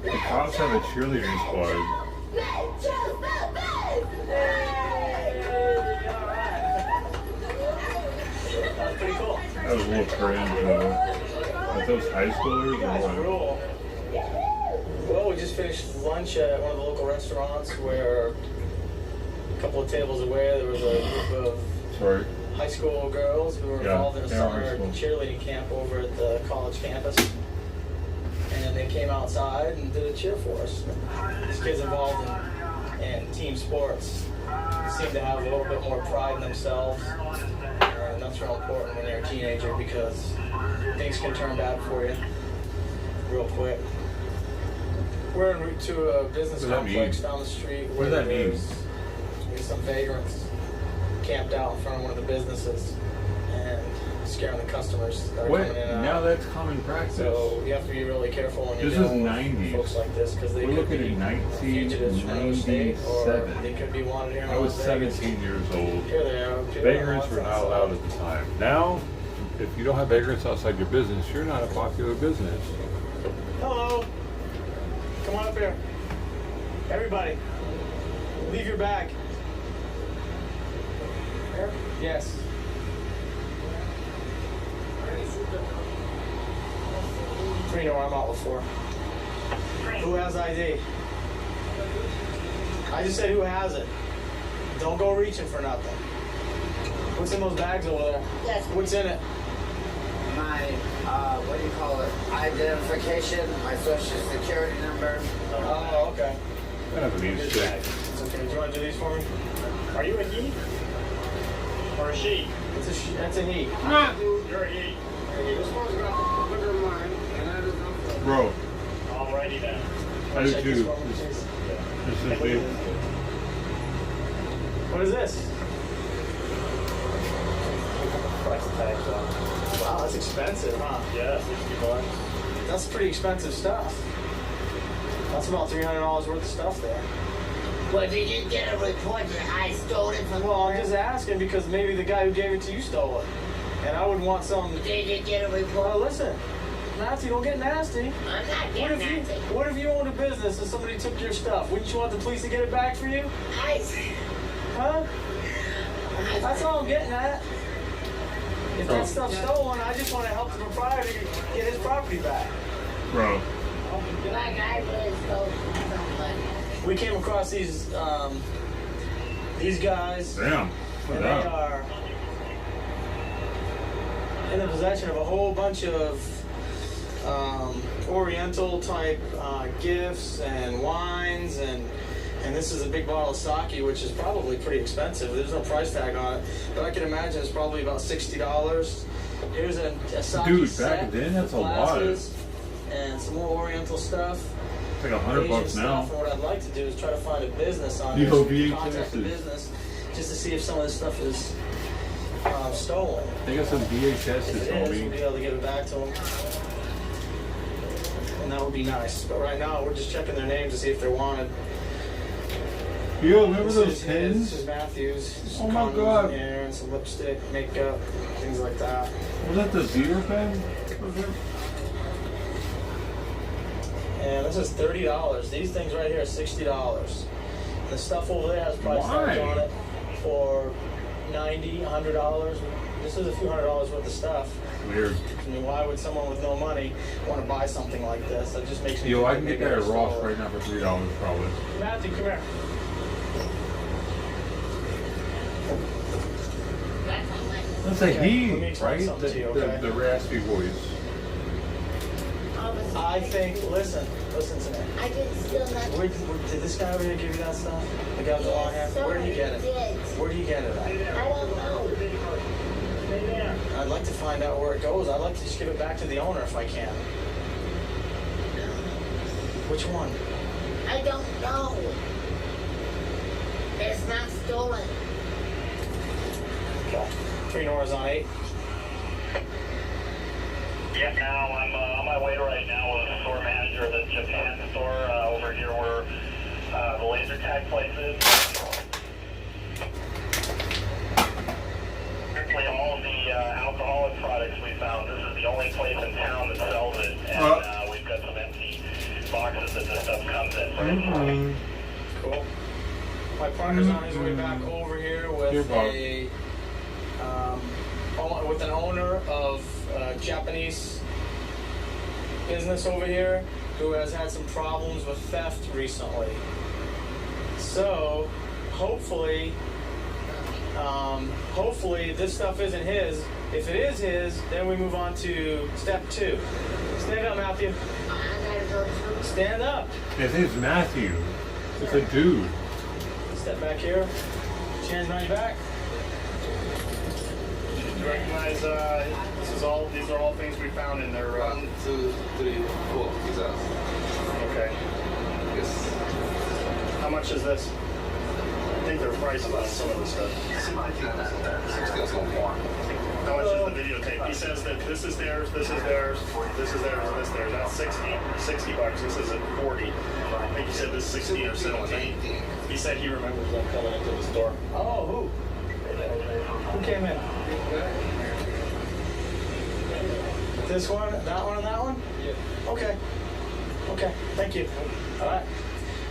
The cops have a cheerleading squad. That was a little cringe, Are those high schoolers or what? Well, we just finished lunch at one of the local restaurants where a couple of tables away there was a group of high school girls who were involved in a summer cheerleading camp over at the college campus. And they came outside and did a cheer for us. These kids involved in team sports seem to have a little bit more pride in themselves. And that's real important when you're a teenager because things can turn bad for you real quick. We're en route to a business complex down the street where there's some vagrants camped out in front of one of the businesses and scaring the customers that are coming in and out. Now that's common practice. So you have to be really careful when you're dealing with folks like this because they could be fugitives from another state or they could be wanted here in I was Las Vegas. 17 years old. Here they are. Vagrants were not allowed at the time. Now, if you don't have vagrants outside your business, you're not a popular business. Hello. Come on up here. Everybody, leave your bag. Here? Yes. You know where I'm out before. Who has ID? I just said who has it. Don't go reaching for nothing. What's in those bags over there? Yes. What's in it? My, what do you call it? Identification, my social security number. Oh, okay. I have a mean stick. It's okay. Do you want to do these for me? Are you a he? Or a she? It's a she. That's a he. You're a he. This one's got the bigger mine, and that is not. Bro. Alrighty then. I do too. This is big. What is this? Price tags on. Wow, that's expensive, huh? Yeah, $60. That's pretty expensive stuff. That's about $300 worth of stuff there. Well, did you get a report that I stole it from? Well, I'm just asking because maybe the guy who gave it to you stole it. And I would want some. Did you get a report? Well, listen, Matthew, don't get nasty. I'm not getting nasty. What if you owned a business and somebody took your stuff? Wouldn't you want the police to get it back for you? Huh? That's all I'm getting at. If that stuff's stolen, I just want to help the proprietor get his property back. Bro. Like I really stole somebody. We came across these guys. Damn. And they are in the possession of a whole bunch of Oriental type gifts and wines and this is a big bottle of sake, which is probably pretty expensive. There's no price tag on it, but I can imagine it's probably about $60. Here's a sake Dude, set back then that's a with lot. glasses and some more Oriental stuff. It's like $100 Asian now. stuff, and what I'd like to do is try to find a business on You this, know, VHSs. contact a business, just to see if some of this stuff is stolen. They got some VHSs, If it is, we'll homie. be able to give it back to them. And that would be nice. But right now, we're just checking their names to see if they're wanted. Yo, remember This those is his, pins? This is Matthews. Oh Some my condoms God. in there and some lipstick, makeup, things like that. Was that the zero pen? And this is $30. These things right here are $60. The stuff over there has price tags on it for $90, $100. This is a few $100s worth of stuff. Weird. I mean, why would someone with no money want to buy something like this? That just makes me. Yo, think I can get maybe that at they're Ross stolen. right now for $3 probably. Matthew, come here. That's a Okay, let me he, explain right? something to you, okay? The raspy voice. I think, listen to me. I didn't steal nothing. Did this guy over here give you that stuff? The guy with the long hair? Where did he get it? Where did he get it at? I don't know. I'd like to find out where it goes. I'd like to just give it back to the owner if I can. Which one? I don't know. It's not stolen. Okay. 3 Nora's on 8. Yeah, now I'm on my way right now with the store manager of the Japan store over here where the laser tag place is. Virtually all of the alcoholic products we found, this is the only place in town that sells it. And we've got some empty boxes that this stuff comes in. Cool. My partner's on his way back over here with Here, Bob. a with an owner of a Japanese business over here who has had some problems with theft recently. So, hopefully this stuff isn't his. If it is his, then we move on to step 2. Stand up, Matthew. Stand up. His name's Matthew. It's a dude. Step back here. Hands behind your back. You recognize these are all things we found in their 1, 2, 3, 4 pizzas. Okay. Yes. How much is this? I think they're priced on some of the stuff. 60 more. How much is the videotape? He says that this is theirs, this is theirs, this is theirs, and this is theirs. That's 60 bucks. This is at 40. I think he said this is 16 or 17. He said he remembers them coming into the store. Oh, who? Who came in? This one, that one, and that one? Yeah. Okay. Okay, thank you. All right.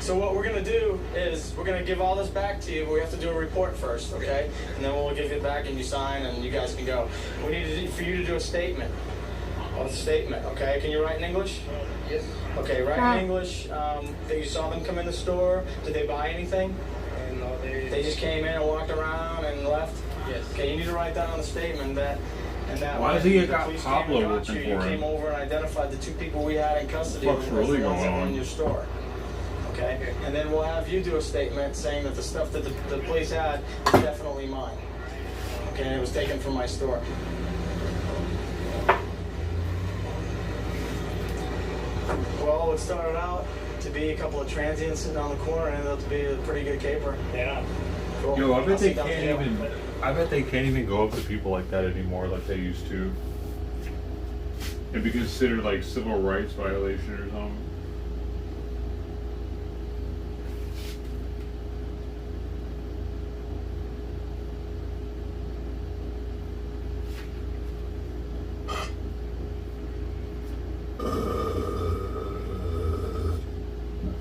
So what we're going to do is we're going to give all this back to you, but we have to do a report first, okay? And then we'll give it back and you sign and you guys can go. We need for you to do a statement. A statement, okay? Can you write in English? Yes. Okay, write in English that you saw them come in the store. Did they buy anything? No, They just came in and walked around and left? Yes. Okay, you need to write that on the statement that. And that why has he got Pablo working for him? You came over and identified the 2 people we had in custody. What's really going on in your store? Okay, and then we'll have you do a statement saying that the stuff that the police had is definitely mine. Okay, and it was taken from my store. Well, it started out to be a couple of transients sitting on the corner and ended up to be a pretty good caper. Yeah. Cool. Yo, I bet they can't even go up to people like that anymore like they used to. It'd be considered like civil rights violation or something.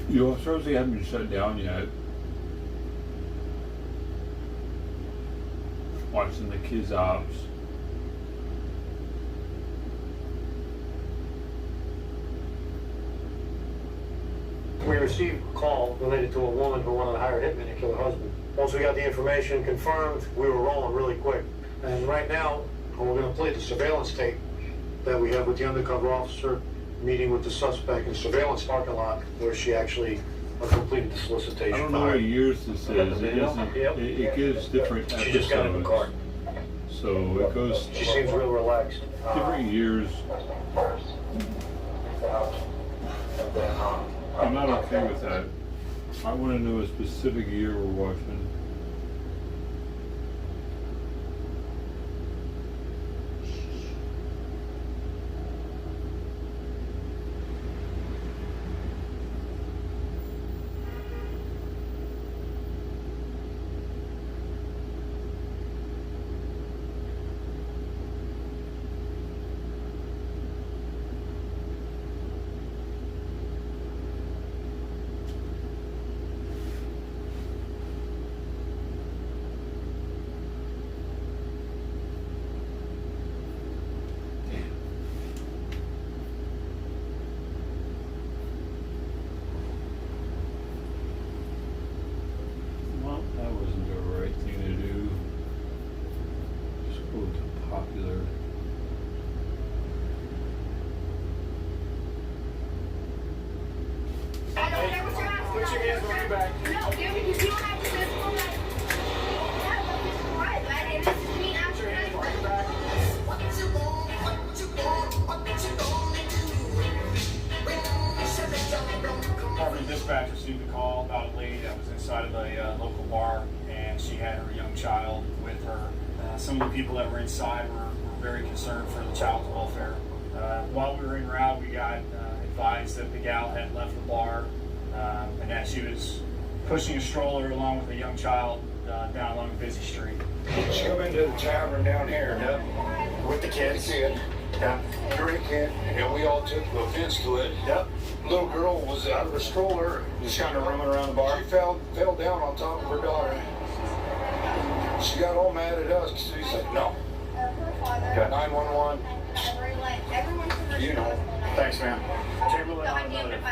You know, stores they haven't been shut down yet. Watching the kids' ops. We received a call related to a woman who wanted to hire a hitman to kill her husband. Once we got the information confirmed, we were rolling really quick. And right now, we're going to play the surveillance tape that we have with the undercover officer meeting with the suspect in the surveillance parking lot where she actually completed the solicitation. I don't know what years this is. It gives different episodes. She just got in the car. So it goes. She seems real relaxed. Different years. I'm not okay with that. I want to know a specific year we're watching. Dispatch received a call about a lady that was inside of a local bar, and she had her young child with her. Some of the people that were inside were very concerned for the child's welfare. While we were en route, we got advised that the gal had left the bar and that she was pushing a stroller along with a young child down along a busy street. She come into the tavern down here, with the kids. Drinking, and we all took offense to it. Yep. Little girl was out of her stroller, just kind of roaming around the bar. She fell down on top of her daughter. She got all mad at us because we said no. Okay. 911. You know. Thanks, man. Chamberlain Automotive.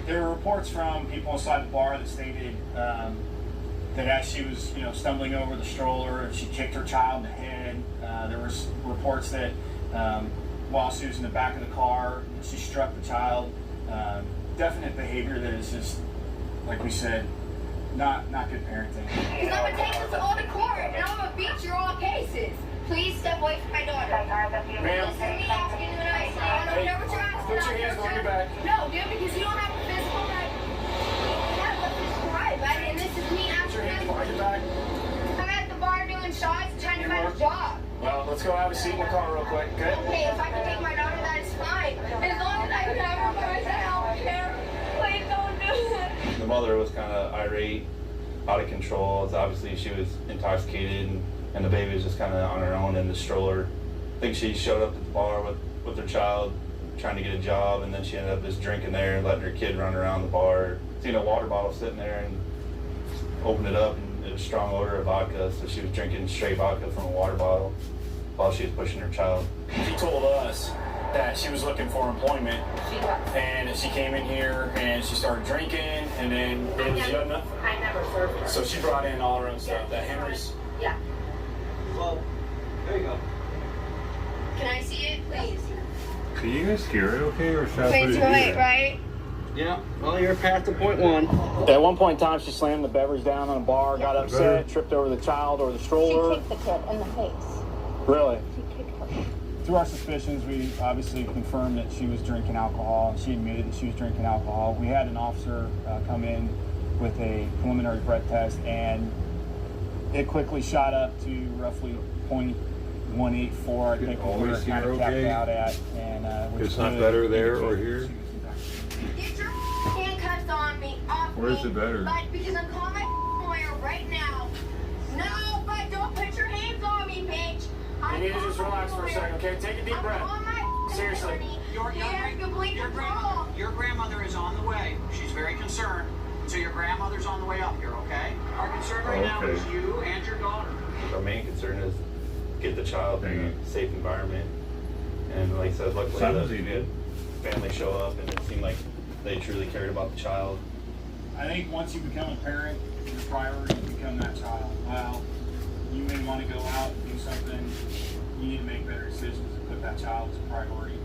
There were reports from people inside the bar that stated that as she was, stumbling over the stroller, she kicked her child in the head. There was reports that while she was in the back of the car, she struck the child. Definite behavior that is just, like we said, not good parenting. Because I'm going to take this all to court, and I'm going to beat your all cases. Please step away from my daughter. Ma'am. Listen to me asking you nicely. I don't care what you're asking. Put your hands behind your back. No, dude, because you don't have a physical right. You have a physical right, right? And this is me asking. Put your hands behind your back. I'm at the bar doing shots, trying to find a job. Well, let's go have a seat in the car real quick, okay? Okay, if I can take my daughter, that is fine. As long as I can have her by myself, I don't care. Please don't do it. The mother was kind of irate, out of control. It's obviously she was intoxicated, and the baby was just kind of on her own in the stroller. I think she showed up at the bar with her child, trying to get a job, and then she ended up just drinking there and letting her kid run around the bar. Seen a water bottle sitting there and opened it up, and it was a strong odor of vodka, so she was drinking straight vodka from a water bottle while she was pushing her child. She told us that she was looking for employment, and she came in here and she started drinking, and then it was young enough. I never served her. So she brought in all her own stuff. That Henry's. Yeah. Well, there you go. Can I see it, please? Can you guys hear it okay, or should I Please put it wait, here? right? Yeah, well, you're past the point one. At one point in time, she slammed the beverage down on a bar, got upset, tripped over the child or the stroller. She kicked the kid in the face. Really? She kicked her. Through our suspicions, we obviously confirmed that she was drinking alcohol. She admitted that she was drinking alcohol. We had an officer come in with a preliminary breath test, and it quickly shot up to roughly 0.184. I think we were kind of capped out at. And It's not better there or here? Get your handcuffs on me, off me. Where's it better? But because I'm calling my lawyer right now. No, but don't put your hands on me, bitch. You need to just relax for a second, okay? Take a deep breath. Seriously. Your grandmother is on the way. She's very concerned. So your grandmother's on the way up here, okay? Our concern right now is you and your daughter. Our main concern is get the child in a safe environment. And like I said, luckily the family show up, and it seemed like they truly cared about the child. I think once you become a parent, your priority become that child. Well, you may want to go out and do something. You need to make better decisions and put that child as a priority.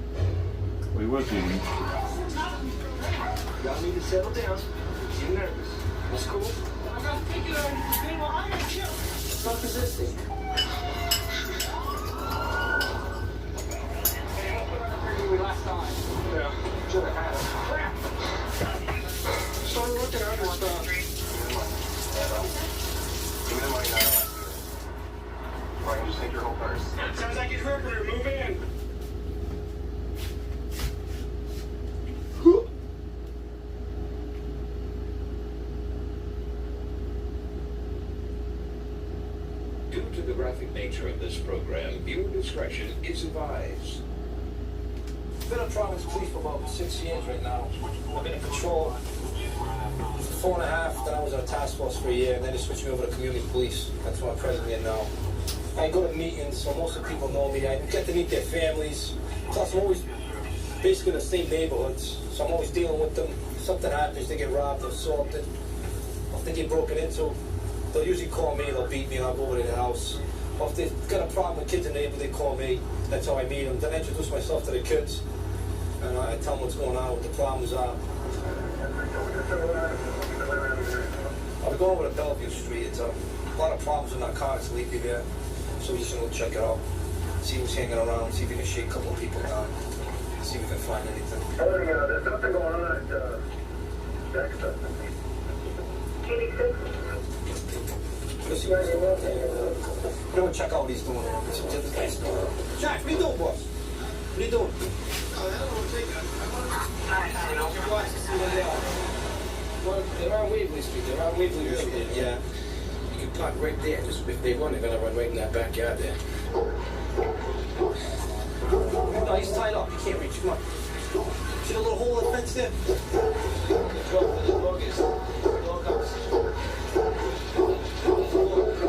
We was eating. Y'all need to settle down. You're nervous. It's cool. I got to take it on. What is this thing? Last time. Yeah. Should have had it. Crap. Started looking at it. Give me the money now. Or I can just take your whole purse. Sounds like he's ripping her. Move in. Due to the graphic nature of this program, viewer discretion is advised. I've been a Providence Police for about 6 years right now. I've been in patrol for 4.5, then I was on a task force for a year, and then they switched me over to community police. That's what I'm presently in now. I go to meetings, so most of the people know me. I get to meet their families. Plus, I'm always basically in the same neighborhoods, so I'm always dealing with them. If something happens, they get robbed or assaulted, or if they get broken into, they'll usually call me, they'll beat me, and I'll go over to their house. Or if they've got a problem with kids in the neighborhood, they call me. That's how I meet them. Then I introduce myself to the kids, and I tell them what's going on, what the problems are. I'll be going over to Bellevue Street. It's a lot of problems with narcotics lately there. So we're just gonna go check it out, see who's hanging around, see if we can shake a couple of people down, see if we can find anything. There's something going on at Dexter. Let's see what's going on there. We're gonna check out what he's doing. Jack, what are you doing, boss? What are you doing? Well, they're on Waverly Street. They're on Waverly Street. Yeah. You can park right there. Just if they run, they're gonna run right in that backyard there. No, he's tied up. He can't reach. Come on. See the little hole in the fence there?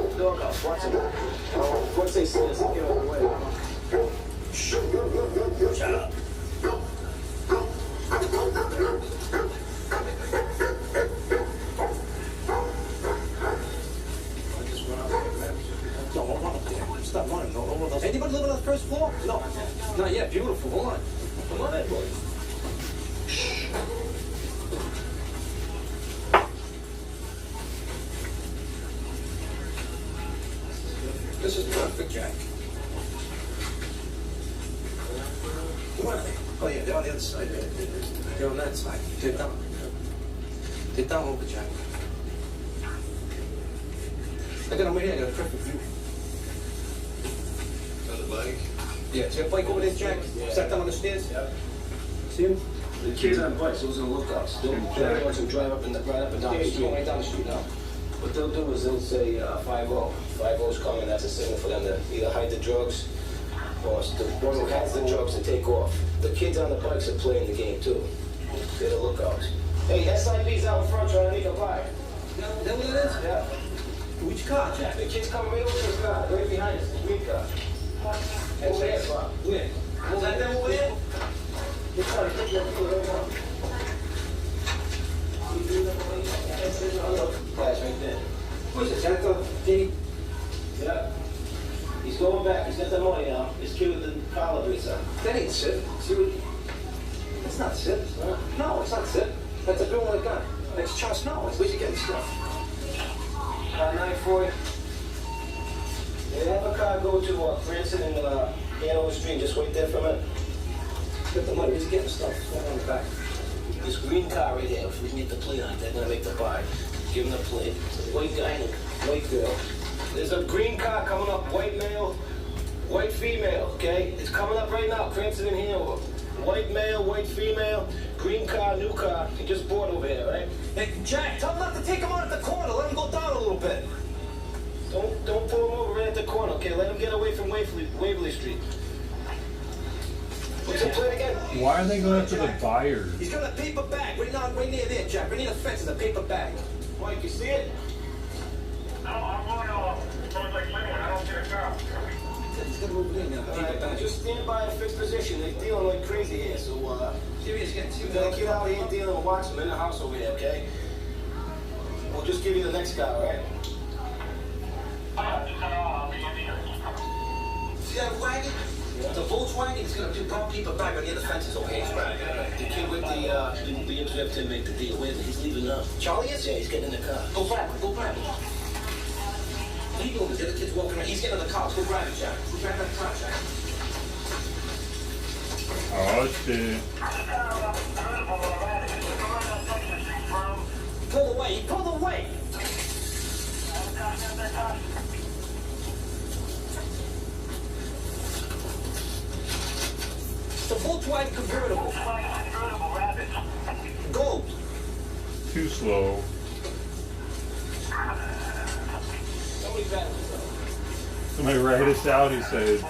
The dog house. Watch it. Once they see us, get out of the way. Shut up. No, hold on up there. Stop running. No, hold on. Anybody living on the first floor? No. Not yet. Beautiful. Hold on. Come on in, boys. This is perfect, Jack. Where are they? Oh, yeah, they're on the other side. They're on that side. They're down. They're down over, Jack. I got them right here. I got a perfect view. On the bike? Yeah, see that bike over there, Jack? Sat down on the stairs? Yeah. See him? The kids on bikes, those are the lookouts. They'll drive up and down the street. Right down the street now. What they'll do is they'll say 5-0. 5-0's coming, that's a signal for them to either hide the drugs or the one who has the drugs to take off. The kids on the bikes are playing the game too. They're the lookouts. Hey, SIB's out in front trying to make a buy. You know what it is? Yeah. Which car, Jack? The kid's coming right over to the car, right behind us, the green car. Over there, Bob. Where? Was that them over there? They're trying to pick you up right now. Guys, right there. Who's this? That Diddy? Yeah. He's going back. He's got the money now. This kid with the collar brace on. That ain't Sip. See what? That's not Sip. No, it's not Sip. That's a bill with a gun. That's Charles Snow. Where'd you get the stuff? Car 940. Yeah, have a car go to Branson and Hanover Street. Just wait there for a minute. Get the money. Where'd you get the stuff? It's on the back. This green car right here, if we can get the plate on it, they're gonna make the buy. Give them the plate. It's a white guy and a white girl. There's a green car coming up, white male, white female, okay? It's coming up right now, Cranston and Hanover. White male, white female, green car, new car. He just bought over here, right? Hey, Jack, tell him not to take him out at the corner. Let him go down a little bit. Don't pull him over right at the corner, okay? Let him get away from Waverly Street. What's the plan again? Why are they going after the buyers? He's got a paper bag right near there, Jack. Right near the fence is a paper bag. Mike, you see it? No, I'm going to like I don't see a car. He's gonna move it in now. Right, just stand by a fixed position. They're dealing like crazy here, so serious getting serious. Gotta get out of here dealing and watch them in the house over here, okay? We'll just give you the next guy, all right? See that wagon? The Volkswagen is going to do brown paper bag on the other fences over here. The kid with the MCF didn't make the deal. Where is he? He's leaving now. Charlie is? Yeah, he's getting in the car. Go grab him. What are you doing? The other kid's walking around. He's getting in the car. Go grab him, Jack. Go grab that car, Jack. Oh, shit. Pull away. He pulled away. The Volkswagen convertible. Gold. Too slow. Somebody write us out, he said.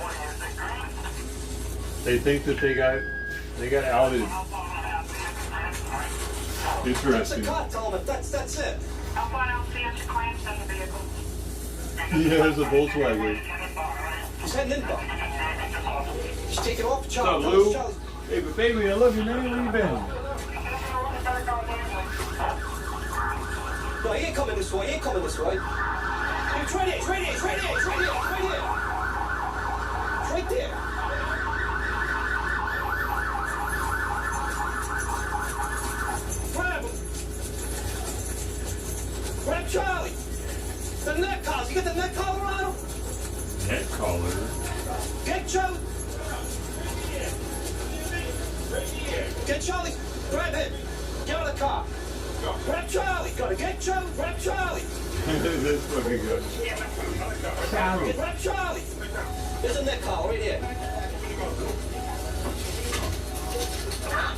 They think that they got outed. Interesting. That's a car, tell him that's it. How far out see if claims in the vehicle? He has a Volkswagen. He's heading inbound. He's taking off. What's up, Lou? Hey, but baby, I love you, man. Where you been? No, he ain't coming this way. He ain't coming this way. It's right here. It's right here. It's right here. It's right here. It's right here. It's right there. Grab him. Grab Charlie. The neck collars. You got the neck collar on him? Neck collar? Get Charlie. Get Charlie. Grab him. Get out of the car. Grab Charlie. Gotta get Charlie. Grab Charlie. That's fucking good. Charlie. Grab Charlie. There's a neck collar right here.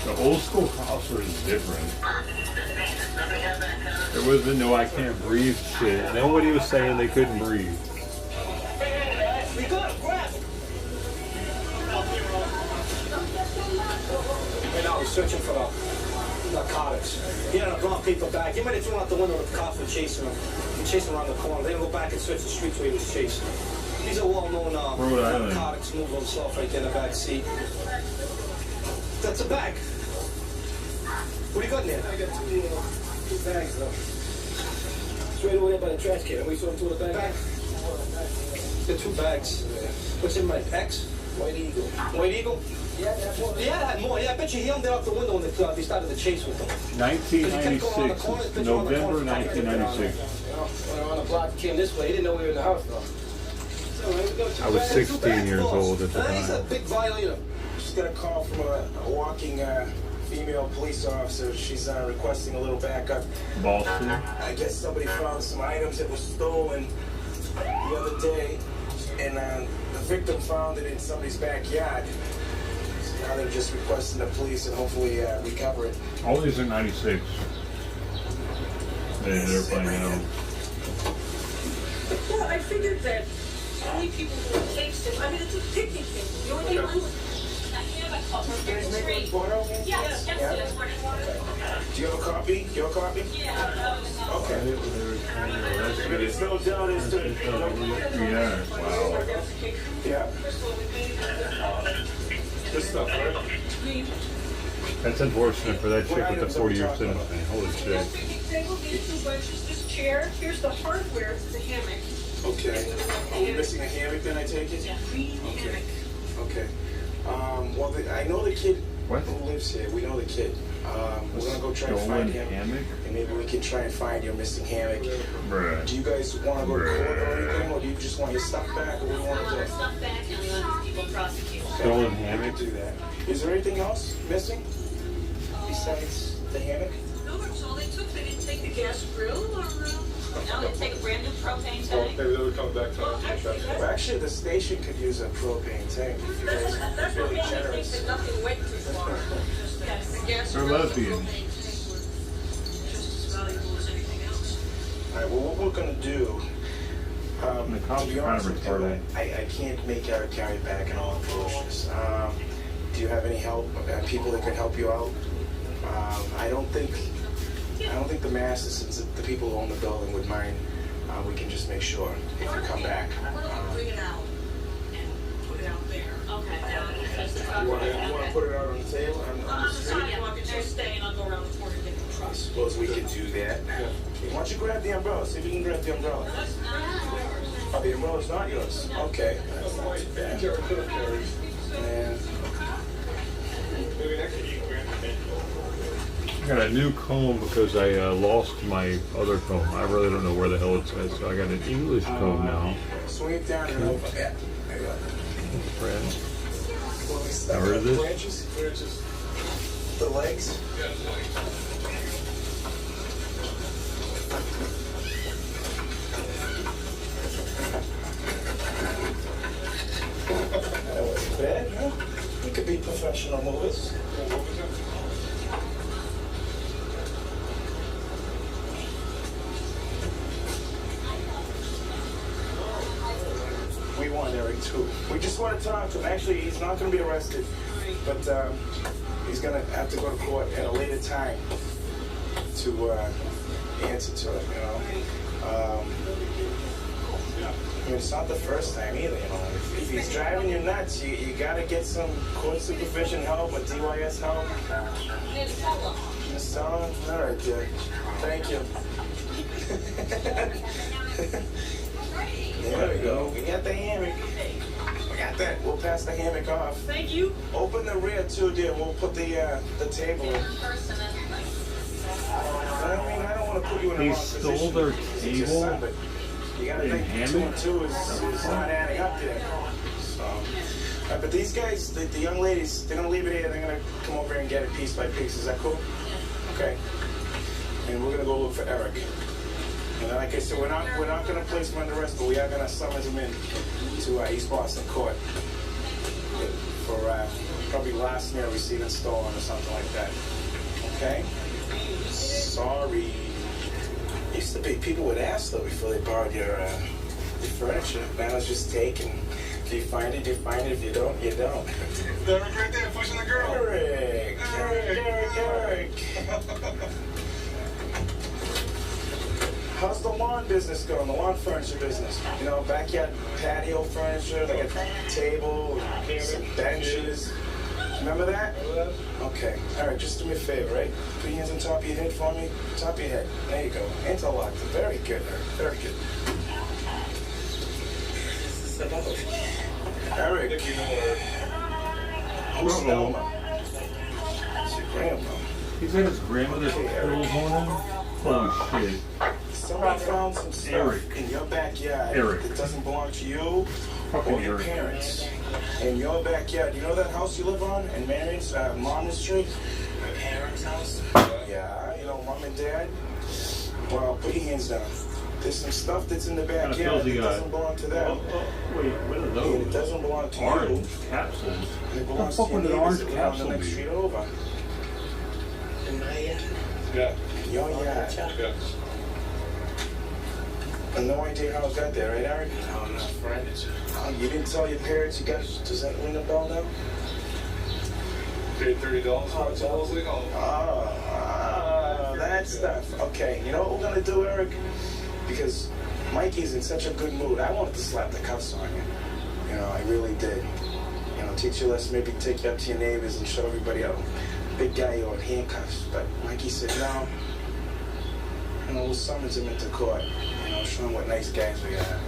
The old school cops were different. There wasn't no I can't breathe shit. Nobody was saying they couldn't breathe. We got him. Grab him. Right now he's searching for narcotics. He He had a brown paper bag. He might have thrown out the window if the cops were chasing him. He chased him around the corner. They didn't go back and search the streets where he was chased. He's a well-known narcotics mover himself right there in the back seat. That's a bag. What do you got in there? I got two bags, though. Straight over there by the trash can. We saw him throw the bag. The two bags. What's in my packs? White Eagle. White Eagle? Yeah, that's more. Yeah, I had more. Yeah, I bet you he hung out the window when they started the chase with him. 1996. November 1996. When on the block came this way, he didn't know we were in the house, though. I was 16 years old at the He's a time. big violator. Just got a call from a walking female police officer. She's requesting a little backup. Boston. I guess somebody found some items that were stolen the other day, and the victim found it in somebody's backyard. So now they're just requesting the police and hopefully recover it. All these are 96. They're playing out. Well, I figured that only people who would taste it. I mean, it's a picnic table. You only have Yes. Do you have a copy? Do you have a copy? Yeah. Okay. There's no doubt as to. Yeah. Wow. Yeah. Good stuff, right? That's unfortunate for that chick with the 40-year sentence, man. Holy shit. Table, these two bunches, this chair. Here's the hardware. It's the hammock. Okay. Are we missing a hammock then, I take it? Yeah, green hammock. Okay. Well, I know the kid who lives here. We know the kid. We're going to go try and find him. Hammock? And maybe we can try and find your missing hammock. Bruh. Do you guys want to go to court or anything? Or do you just want your stuff back? Or what do you want to do? Stuff back and we want these people prosecuted. Stolen We hammock? can do that. Is there anything else missing besides the hammock? No, that's all they took. They didn't take the gas grill or... No, they take a brand new propane tank. Maybe they would come back to us. Well, actually, the station could use a propane tank. If you guys That's are what really made me think generous. that nothing went too far. Yes, the gas They're grill and lesbians. propane tank were just as valuable as anything else. All right, well, what we're going to do, The cops to be are kind honest of with you, retarded. I can't make Eric carry back and all atrocious. Do you have any help, people that could help you out? I don't think the masses, the people who own the building would mind. We can just make sure if you come back. Bring it out and put it out there. Okay. You want to put it out on the table on the street? Sidewalk, and just stay and I'll go around the corner and get the I truck. suppose we could do that. Why don't you grab the umbrella? See if you can grab the umbrella. Oh, the umbrella's not yours. Okay. That's not too bad. And Maybe next week you can grab the I got a new comb because I lost my other comb. I really don't know where the hell it's at, so I got an English comb now. swing it down and over. Yeah. There you go. Fred. Now heard of this? Branches. The legs. That wasn't bad, huh? We could be professional movers. We want Eric too. We just want to talk to him. Actually, he's not going to be arrested, but he's going to have to go to court at a later time to answer to it, you know. I mean, it's not the first time either, you know. If he's driving you nuts, you got to get some court supervision help or DYS help. Miss Sullivan? All right, Jack. Thank you. There we go. We got the hammock. We got that. We'll pass the hammock off. Thank you. Open the rear too, dear. We'll put the table in. I mean, I don't want to put you in a He wrong stole position. their It's your table son, but you gotta in think hammock? 2 and 2 is not adding up there. So, but these guys, the young ladies, they're gonna leave it here. They're gonna come over here and get it piece by piece. Is that cool? Okay. And we're gonna go look for Eric. And like I said, we're not going to place him under arrest, but we are going to summons him in to East Boston Court for probably last year receiving stolen or something like that. Okay? Sorry. Used to be people would ask though before they borrowed your furniture. Now it's just taken. If you find it, you find it. If you don't, you don't. Eric right there pushing the girl. Eric. How's the lawn business going? The lawn furniture business? You know, backyard patio furniture, like a table, some benches. Remember that? Okay. All right, just do me a favor, right? Put your hands on top of your head for me. Top of your head. There you go. Interlocked. Very good, Eric. Very good. Eric. Who's Thelma? It's your grandma. He's at his grandmother's pills on him? Holy shit. Somebody found some stuff in your backyard that doesn't belong to you or your parents. In your backyard. You know that house you live on in Marion's, Monmouth Street? My parents' house? Yeah, you know, Mom and Dad? Well, put your hands down. There's some stuff that's in the backyard that doesn't belong to them. Wait, what are those? It doesn't belong to orange you. Capsules. It belongs What to your the neighbors orange that live on capsule the next be? street over. In my yard? Yeah. Your yard? Yeah. And no idea how it got there, right, Eric? No, not furniture. Oh, you didn't tell your parents you got, does that ring a bell now? Paid $30 for it, supposedly? That stuff. Okay, you know what we're gonna do, Eric? Because Mikey's in such a good mood. I wanted to slap the cuffs on you. You know, I really did. You know, teach you a lesson, maybe take you up to your neighbors and show everybody how big guy you are in handcuffs. But Mikey said, no. You know, we'll summons him into court. You know, show him what nice guys we are.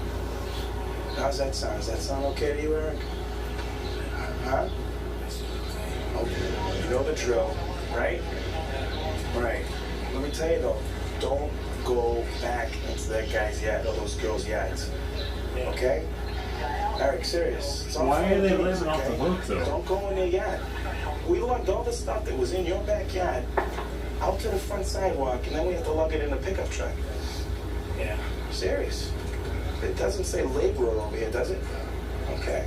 How's that sound? Does that sound okay to you, Eric? Huh? Okay. You know the drill, right? Right. Let me tell you though, don't go back into that guy's yard or those girls' yards. Okay? Eric, serious. Why are they living off the hook though? Don't go in their yard. We lugged all the stuff that was in your backyard out to the front sidewalk, and then we have to lug it in a pickup truck. Yeah. Serious. It doesn't say laborer over here, does it? Okay.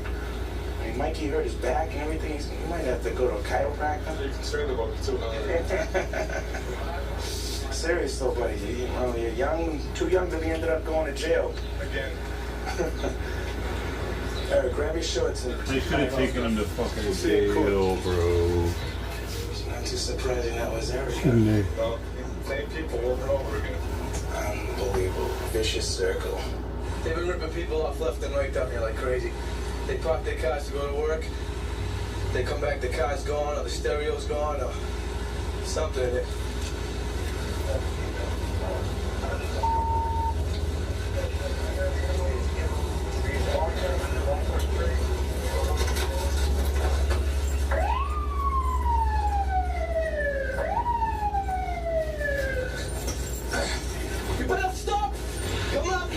I mean, Mikey hurt his back and everything. He might have to go to a chiropractor. I'm concerned about the 200. Serious though, buddy. You're young, too young to be ended up going to jail. Again. Eric, grab your shorts and... They should have taken him to fucking jail, bro. It's not too surprising that was Eric. Well, same people over and over again. Unbelievable. Vicious circle. They've been ripping people off left and right down here like crazy. They park their cars to go to work. They come back, the car's gone, or the stereo's gone, or something in it. You better stop! Come on!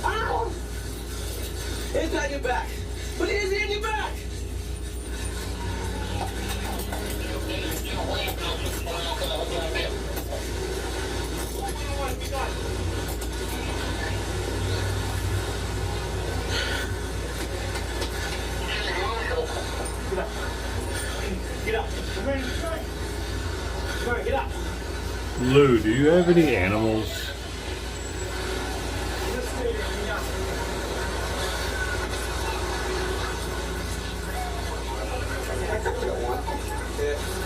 Ow! Hands on your back. Put your hands in your back. Get up. Come on, get up. Lou, do you have any animals?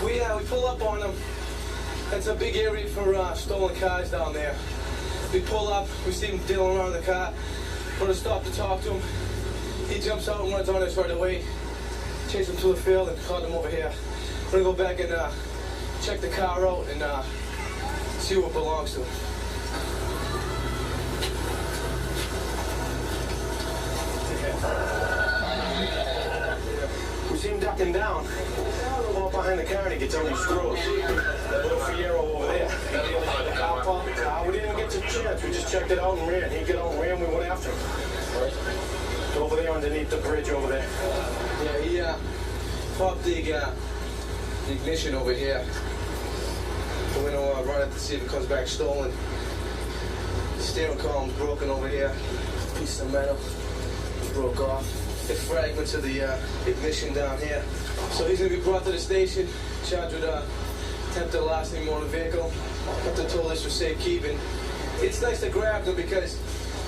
Yeah, we pull up on them. That's a big area for stolen cars down there. We pull up, we see him dealing around the car. Put a stop to talk to him. He jumps out and runs on us right away. Chase him to the field and caught him over here. We're gonna go back and check the car out and see what belongs to him. We see him ducking down. All behind the car and he gets on these screws. That little Fiero over there. We didn't get to chance. We just checked it out and ran. He got out and ran. We went after him. Over there underneath the bridge over there. Yeah, he popped the ignition over here. We're gonna run it to see if it comes back stolen. The steering column's broken over here. Piece of metal broke off. The fragments of the ignition down here. So he's gonna be brought to the station, charged with attempted larceny motor vehicle. Up until this was safekeeping. It's nice to grab them because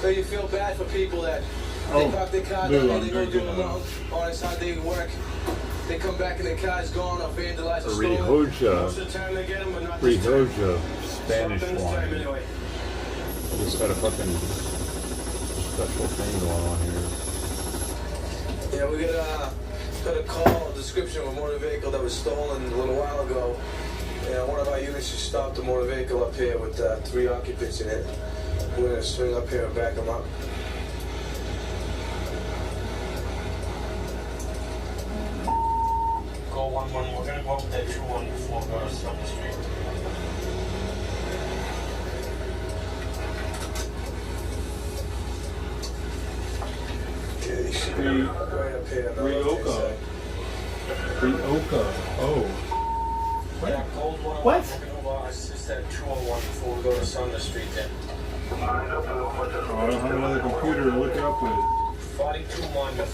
though you feel bad for people that they park their car down there, they go do them wrong on us how they work. They come back and the car's gone or vandalized or stolen. Rioja. Most of the time they get them, but not this time. Rioja, Spanish Something this time wine. anyway. I just got a fucking special thing going on here. Yeah, we got a call, a description of a motor vehicle that was stolen a little while ago. Yeah, one of our units just stopped a motor vehicle up here with 3 occupants in it. We're gonna swing up here and back them up. Go 1-1. We're gonna go up that 2-1 before we go to Summer Street. Okay, she right up here. Rioja. Rioja. Oh. Yeah, gold 101. What? We're gonna go assist at 201 before we go to Summer Street then. Oh, I don't have another computer to look it up with. 42 Monmouth.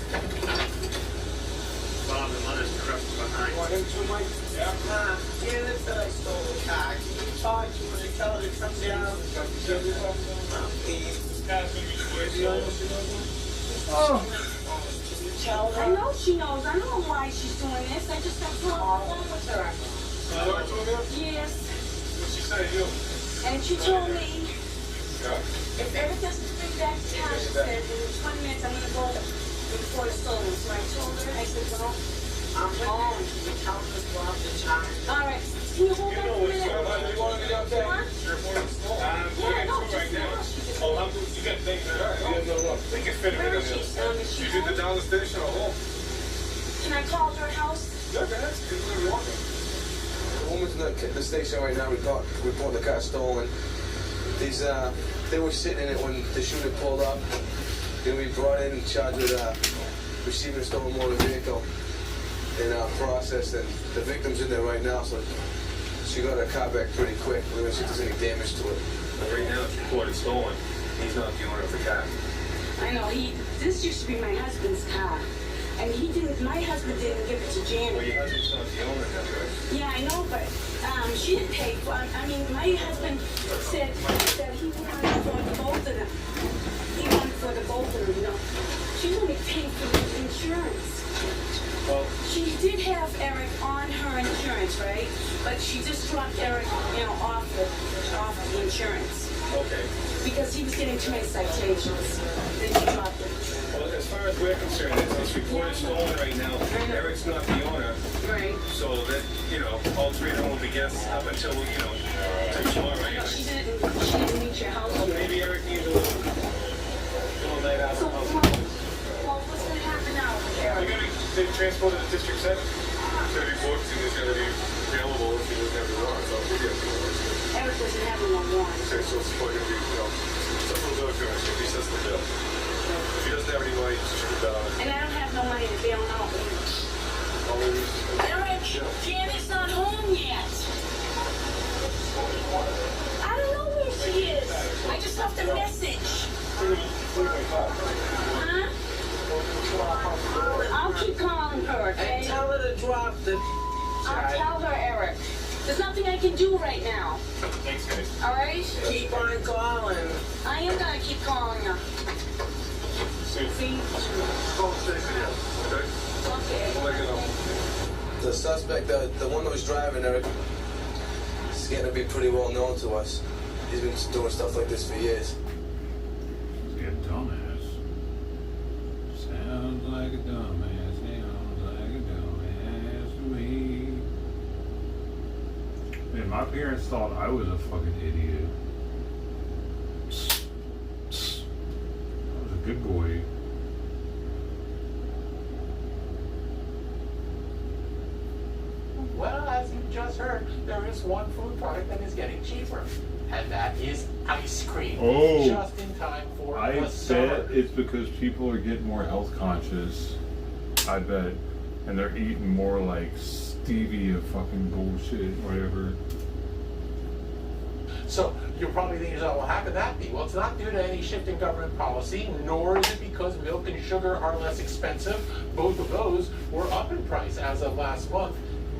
Bob, the mother's crept behind. Want him to, Mike? Yeah. Nah, Janet said I stole the car. Can you charge you when they tell her to come down? Oh. I know she knows. I don't know why she's doing this. I just got put on the phone with her. Yes. What she say to you? And she told me if Eric doesn't bring back the car, she said, in 20 minutes I'm going to go before it's stolen. So I told her, I said, well, I'm home. Can you tell her to go out the time? All right. Can you hold on a minute? You want to get out there? What? We're getting two right now. Oh, you got things that are. They can fit Where in is she? You did the down the station or home? Can I call her house? Yeah, go ahead. You can walk it. The woman's in the station right now. We thought the car stolen. They were sitting in it when the shooter pulled up. Then we brought in and charged with receiving a stolen motor vehicle and processed. And the victim's in there right now, so she got her car back pretty quick. We're gonna see if there's any damage to it. But right now, it's reported stolen. He's not the owner of the car. I know, this used to be my husband's car. And my husband didn't give it to Janet. Well, your husband's not the owner of that, right? Yeah, I know, but she didn't pay for it. I mean, my husband said that he wanted for the both of them. He wanted for the both of them, you know. She only paid for the insurance. Well, She did have Eric on her insurance, right? But she just dropped Eric, off the insurance. okay. Because he was getting too many citations. Then she dropped it. Well, as far as we're concerned, it's reported stolen right now. Eric's not the owner. Right. So that, all three of them will be guests up until, till tomorrow No, anyway. she didn't reach your house. Maybe Eric needs a little night out of So, the house. well, what's going to happen now with We're Eric? going to be transported to District 7. It's going to be booked and it's going to be available if he doesn't have the warrant. So I'll give you a few hours. Eric doesn't have one warrant. Okay, so it's probably going to be, something will go to him if he sets the bill. If he doesn't have any money, just shoot it down. And I don't have no money to bail him out. Eric, Janet's not home yet. I don't know where she is. I just left a message. Huh? I'll keep calling her, okay? And tell her to drop the... I'll tell her, Eric. There's nothing I can do right now. Thanks, guys. All right? Keep on calling. I am gonna keep calling her. See? Call the station, yeah. Okay? Okay. We'll let you know. The suspect, the one that was driving Eric, is getting to be pretty well known to us. He's been doing stuff like this for years. Be a dumbass. Sounds like a dumbass. Sounds like a dumbass to me. Man, my parents thought I was a fucking idiot. I was a good boy. Well, as you just heard, there is one food product that is getting cheaper, and that is ice cream. Oh. Just in time for I the summer. bet it's because people are getting more health conscious. I bet. And they're eating more like stevia fucking bullshit, whatever. So you're probably thinking, well, how could that be? Well, it's not due to any shift in government policy, nor is it because milk and sugar are less expensive. Both of those were up in price as of last month.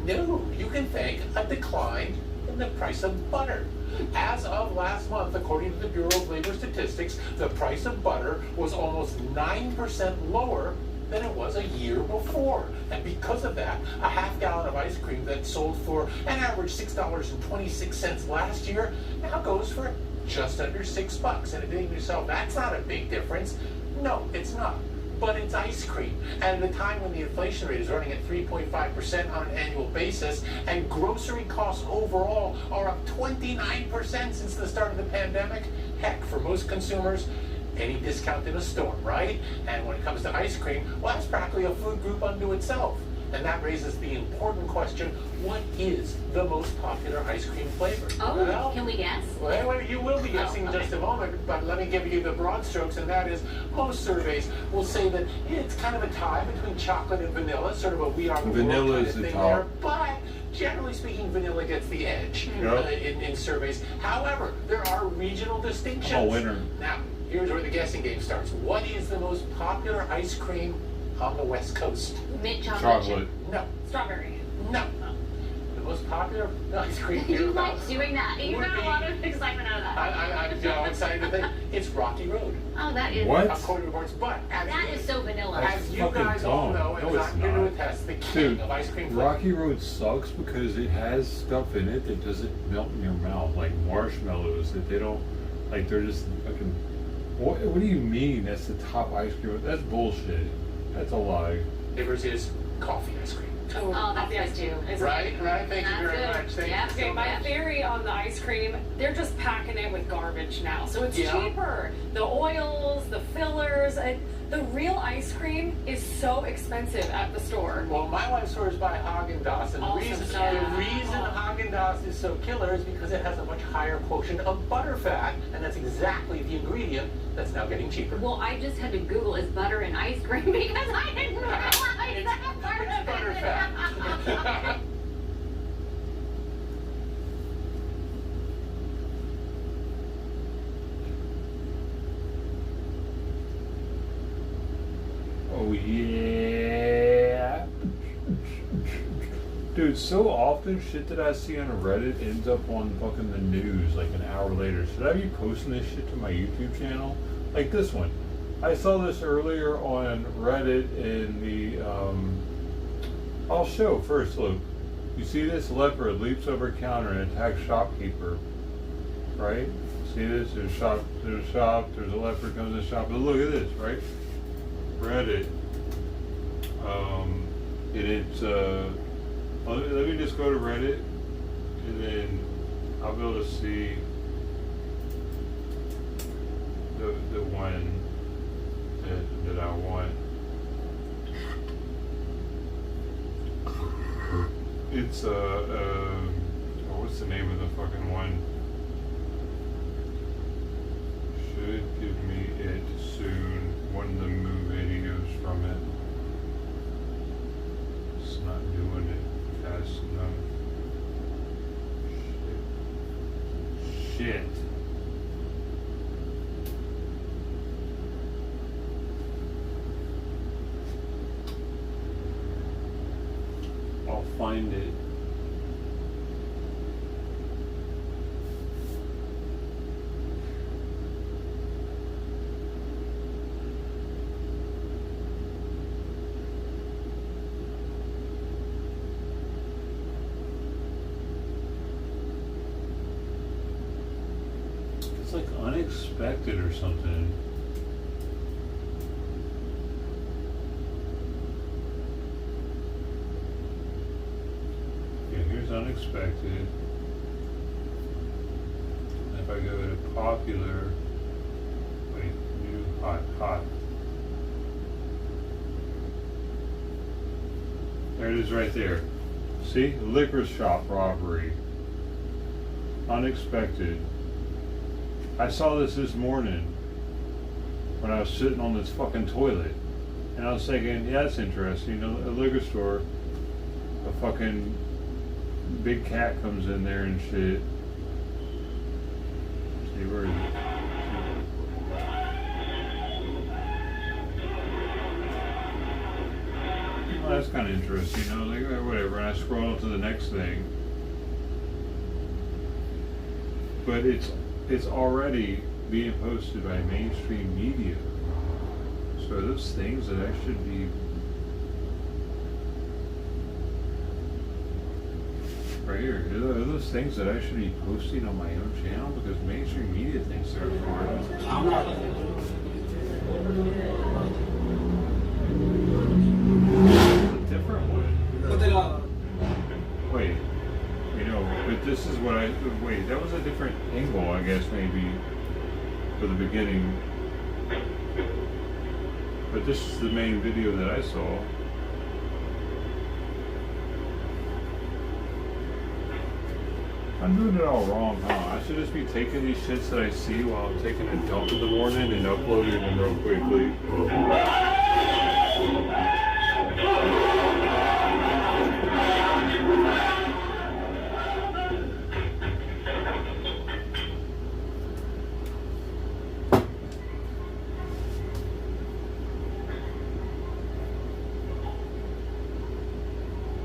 No, you can thank a decline in the price of butter. As of last month, according to the Bureau of Labor Statistics, the price of butter was almost 9% lower than it was a year before. And because of that, a half gallon of ice cream that sold for an average $6.26 last year now goes for just under $6. And if you think to yourself, that's not a big difference. No, it's not. But it's ice cream. And at a time when the inflation rate is running at 3.5% on an annual basis, and grocery costs overall are up 29% since the start of the pandemic, heck, for most consumers, any discount in a store, right? And when it comes to ice cream, well, that's practically a food group unto itself. And that raises the important question, what is the most popular ice cream flavor? Oh, well, can we guess? Well, you will be guessing in just a moment, but let me give you the broad strokes, and that is most surveys will say that it's kind of a tie between chocolate and vanilla, sort of a we are the Vanilla world kind is of the thing top. there, but generally speaking, vanilla gets the edge in surveys. However, there are regional distinctions. I'm a winner. Now, here's where the guessing game starts. What is the most popular ice cream on the West Coast? Mint Chocolate. No. Strawberry. No. The most popular ice cream You hereabouts like doing that. You would got a be- lot of excitement out of that. I'm excited to think it's Rocky Road. Oh, that is. What? According to reports, but as That you, is so vanilla. as you fucking guys all dumb. know, No, and it's I'm here to not. attest, the king Dude, of ice cream flavor. Rocky Road sucks because it has stuff in it that doesn't melt in your mouth, like marshmallows that they don't, like they're just fucking. What do you mean that's the top ice cream? That's bullshit. That's a lie. Flavors is coffee ice cream. Oh, that's good too. Right? Thank you very That's much. Thank Yeah. you Okay, so my much. theory on the ice cream, they're just packing it with garbage now. So it's Yeah. cheaper. The oils, the fillers, the real ice cream is so expensive at the store. Well, my wife's store is by Haagen-Dazs, and the Awesome reason, stuff. the reason Haagen-Dazs is so killer is because it has a much higher quotient of butterfat, and that's exactly the ingredient that's now getting cheaper. Well, I just had to Google is butter in ice cream because I didn't realize that part of it. Butterfat. Oh yeah. Dude, so often shit that I see on Reddit ends up on fucking the news like an hour later. Should I be posting this shit to my YouTube channel? Like this one. I saw this earlier on Reddit in the I'll show first, look. You see this leopard leaps over counter and attacks shopkeeper. Right? See this? There's a shop, there's a leopard comes in the shop. But look at this, right? Reddit. Let me just go to Reddit, and then I'll be able to see the one that I want. It's what's the name of the fucking one? Should give me it soon. One of the move videos from it. It's not doing it fast enough. Shit. I'll find it. It's like unexpected or something. Yeah, here's unexpected. If I go to popular, wait, new, hot. There it is right there. See? Liquor shop robbery. Unexpected. I saw this morning when I was sitting on this fucking toilet. And I was thinking, yeah, that's interesting. You know, a liquor store, a fucking big cat comes in there and shit. See, where is it? Well, that's kind of interesting, you know, like, whatever. And I scroll to the next thing. But it's already being posted by mainstream media. So are those things that I should be right here? Are those things that I should be posting on my own channel? Because mainstream media thinks they're foreign. I'm not. It's a different one. But they don't. Wait, you know, but this is what wait, that was a different angle, I guess, maybe, for the beginning. But this is the main video that I saw. I'm doing it all wrong, huh? I should just be taking these shits that I see while I'm taking a dump in the morning and uploading them real quickly.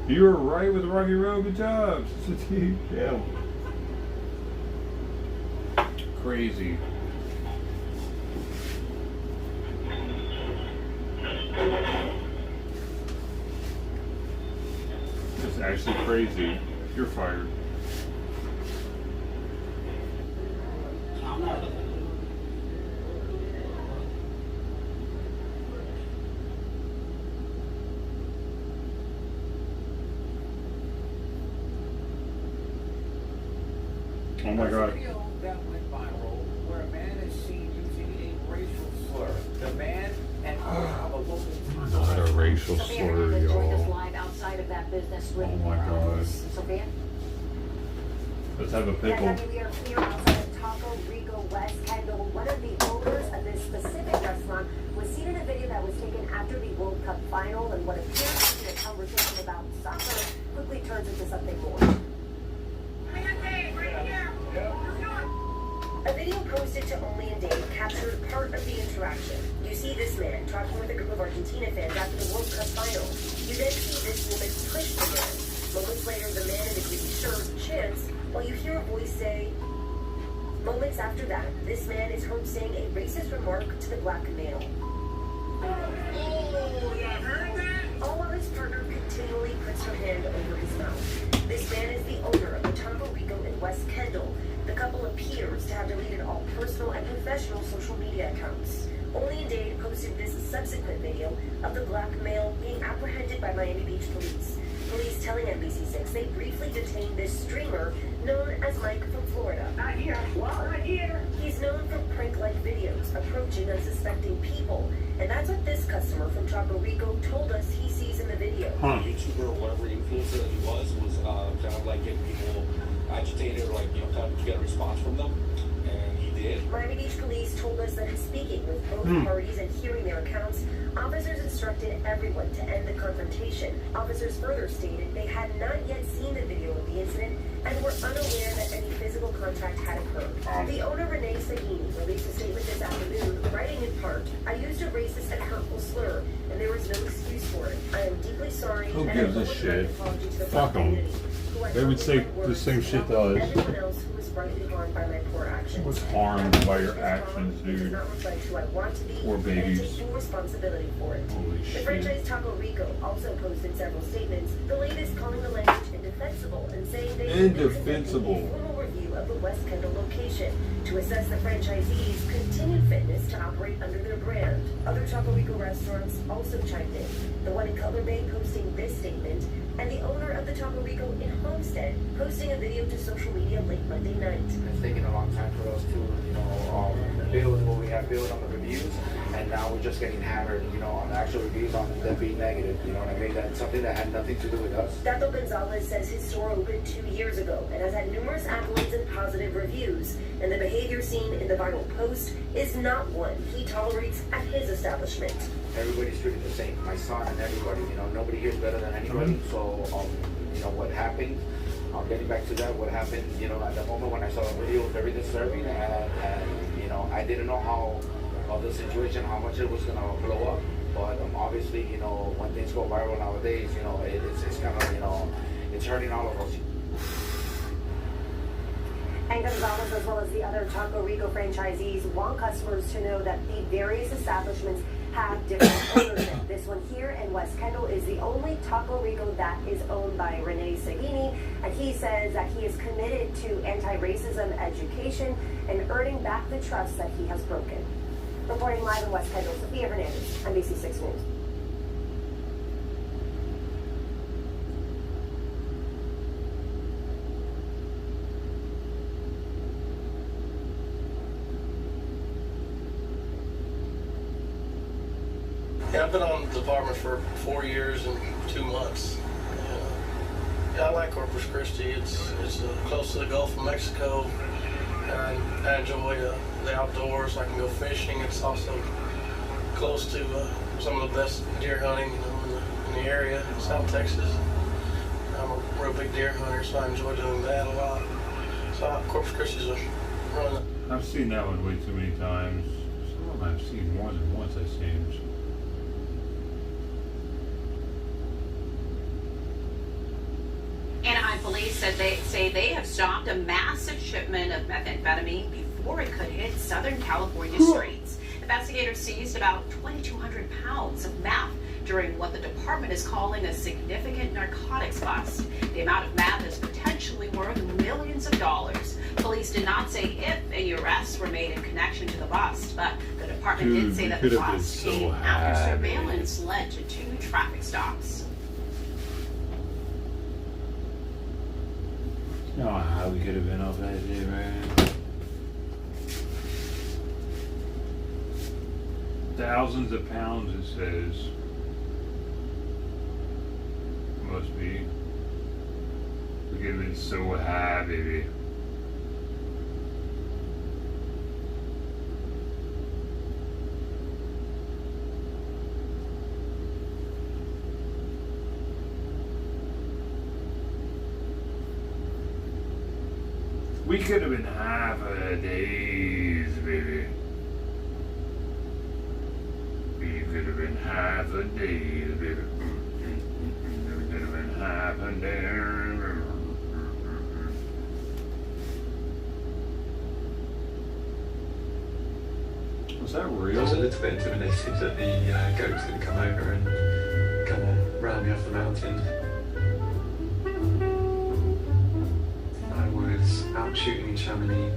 You were right with Rocky Road. Good job. Yeah. Crazy. It's actually crazy. You're fired. I'm not. Oh my God. Video that went viral where a man is seen using a racial slur. The man and owner of a local Not a racial slur, Joined us y'all. live outside of that business with Oh my God. Sophia. Let's have a pickle. Yeah, we are here outside of Taco Rico West Kendall. One of the owners of this specific restaurant was seen in a video that was taken after the World Cup final, and what appears to be a conversation about soccer quickly turns into something more. A video posted to Only in Dave captured part of the interaction. You see this man talking with a group of Argentina fans after the World Cup final. You then see this woman push the man. Moments later, the man in the green shirt chants, while you hear a voice say, moments after that, this man is heard saying a racist remark to the black male. All while his partner continually puts her hand over his mouth. This man is the owner of the Taco Rico in West Kendall. The couple appears to have deleted all personal and professional social media accounts. Only in Dade posted this subsequent video of the black male being apprehended by Miami Beach police. Police telling NBC6 they briefly detained this streamer known as Mike from Florida. Not here. Well, not here. He's known for prank-like videos approaching unsuspecting people. And that's what this customer from Taco Rico told us he sees in the video. YouTuber or whatever influencer that he was kind of like getting people agitated or like, kind of get a response from them. And he did. Miami Beach police told us that in speaking with both parties and hearing their accounts, officers instructed everyone to end the confrontation. Officers further stated they had not yet seen the video of the incident and were unaware that any physical contact had occurred. The owner, Renee Sahini, released a statement this afternoon, writing in part, I used a racist and hurtful slur, and there was no excuse for it. I am deeply sorry. Who gives a shit? Fuck them. They would say the same shit to us. Everyone else who was rightly harmed by my poor actions. Was harmed by your actions, dude. Not reflect who I want to be, Or and I babies. take full responsibility for it. Holy The shit. franchise Taco Rico also posted several statements, the latest calling the language indefensible and saying they Indefensible. a formal review of the West Kendall location to assess the franchisee's continued fitness to operate under their brand. Other Taco Rico restaurants also chimed in, the one in Cutler Bay posting this statement, and the owner of the Taco Rico in Homestead posting a video to social media late Monday night. It's taken a long time for us to, build what we have built on the reviews, and now we're just getting hammered, on the actual reviews on them being negative. You know what I mean? That's something that had nothing to do with us. Dato Gonzalez says his store opened 2 years ago and has had numerous accolades and positive reviews, and the behavior seen in the viral post is not one he tolerates at his establishment. Everybody's treated the same. My son and everybody, nobody here is better than anybody. So, what happened, getting back to that, what happened, at the moment when I saw the video, was very disturbing, and I didn't know how the situation, how much it was going to blow up. But obviously, when things go viral nowadays, it's kind of, it's hurting all of us. And Gonzalez, as well as the other Taco Rico franchisees, want customers to know that the various establishments have different ownership. This one here in West Kendall is the only Taco Rico that is owned by Renee Seguini, and he says that he is committed to anti-racism education and earning back the trust that he has broken. Reporting live in West Kendall, Sophia Hernandez, NBC6 News. Yeah, I've been on the department for 4 years and 2 months. Yeah, I like Corpus Christi. It's close to the Gulf of Mexico. And I enjoy the outdoors. I can go fishing. It's also close to some of the best deer hunting, in the area, South Texas. I'm a real big deer hunter, so I enjoy doing that a lot. So Corpus Christi's a run. I've seen that one way too many times. Some of them I've seen more than once, it seems. Anaheim police said they have stopped a massive shipment of methamphetamine before it could hit Southern California streets. Investigators seized about 2,200 pounds of meth during what the department is calling a significant narcotics bust. The amount of meth is potentially worth millions of dollars. Police did not say if any arrests were made in connection to the bust, but the department did say that the bust came after surveillance led to 2 traffic stops. You know how we could have been off that day, right? Thousands of pounds, it says. Must be. We could have been so high, baby. We could have been half a days, baby. We could have been half a days, baby. We could have been half a day. Was that real? I was a little bit intimidated that the goat's going to come over and kind of ram me off the mountain. Out shooting in Chamonix,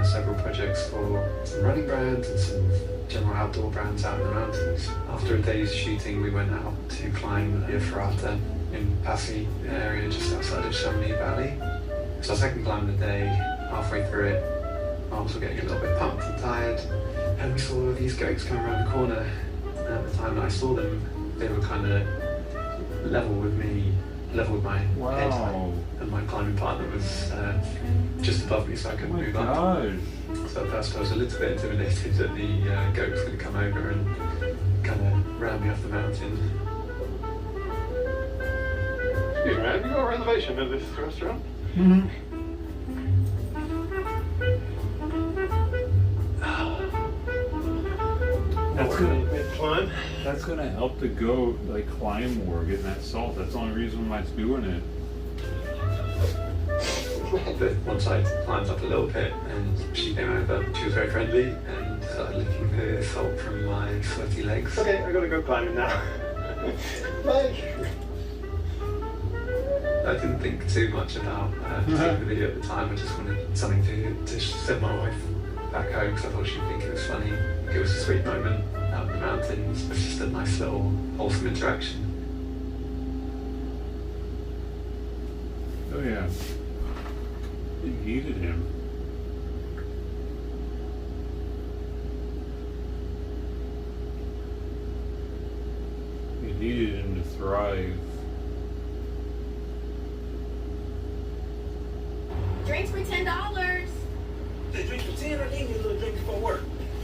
several projects for some running brands and some general outdoor brands out in the mountains. After a day's shooting, we went out to climb the Ferrata in Passy area just outside of Chamonix Valley. It's our second climb of the day. Halfway through it, arms were getting a little bit pumped and tired, and we saw these goats coming around the corner. And at the time that I saw them, they were kind of level with me, level with my head height, and my climbing partner was just above me, so I couldn't move up. So at first I was a little bit intimidated that the goat was going to come over and kind of ram me off the mountain. Excuse me, have you got a reservation at this restaurant? Mm-hmm. That's gonna help the goat like climb more, getting that salt. That's the only reason why it's doing it. But once I climbed up a little bit and she came over, she was very friendly and started licking the salt from my sweaty legs. Okay, I gotta go climbing now. Bye. I didn't think too much about taking the video at the time. I just wanted something to send my wife back home because I thought she'd think it was funny. It was a sweet moment out in the mountains. It was just a nice little wholesome interaction. Oh yeah. It needed him. It needed him to thrive. Drinks for $10. Hey, drinks for 10? I need me a little drink before work.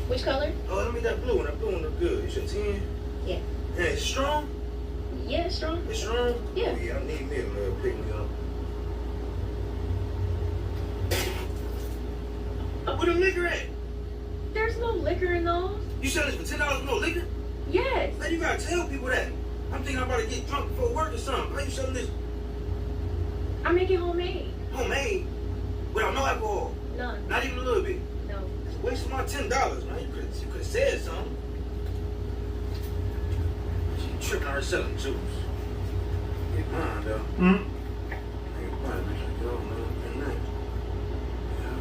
Which color? Oh, let me that blue one. That blue one look good. It's your 10? Yeah. Yeah, it's strong? Yeah, it's strong. It's strong? Yeah. Oh, yeah, I need me a little pick me up. Where the liquor at? There's no liquor in those. You selling this for $10 no liquor? Yes. Man, you gotta tell people that. I'm thinking I'm about to get drunk before work or something. How you selling this? I make it homemade. Homemade? Without no alcohol? None. Not even a little bit? No. It's a waste of my $10, man. You could have said something. tripping on her selling juice. Get mine, though. Mm. Hey, mine, man. Get on, man. Good night. Yeah.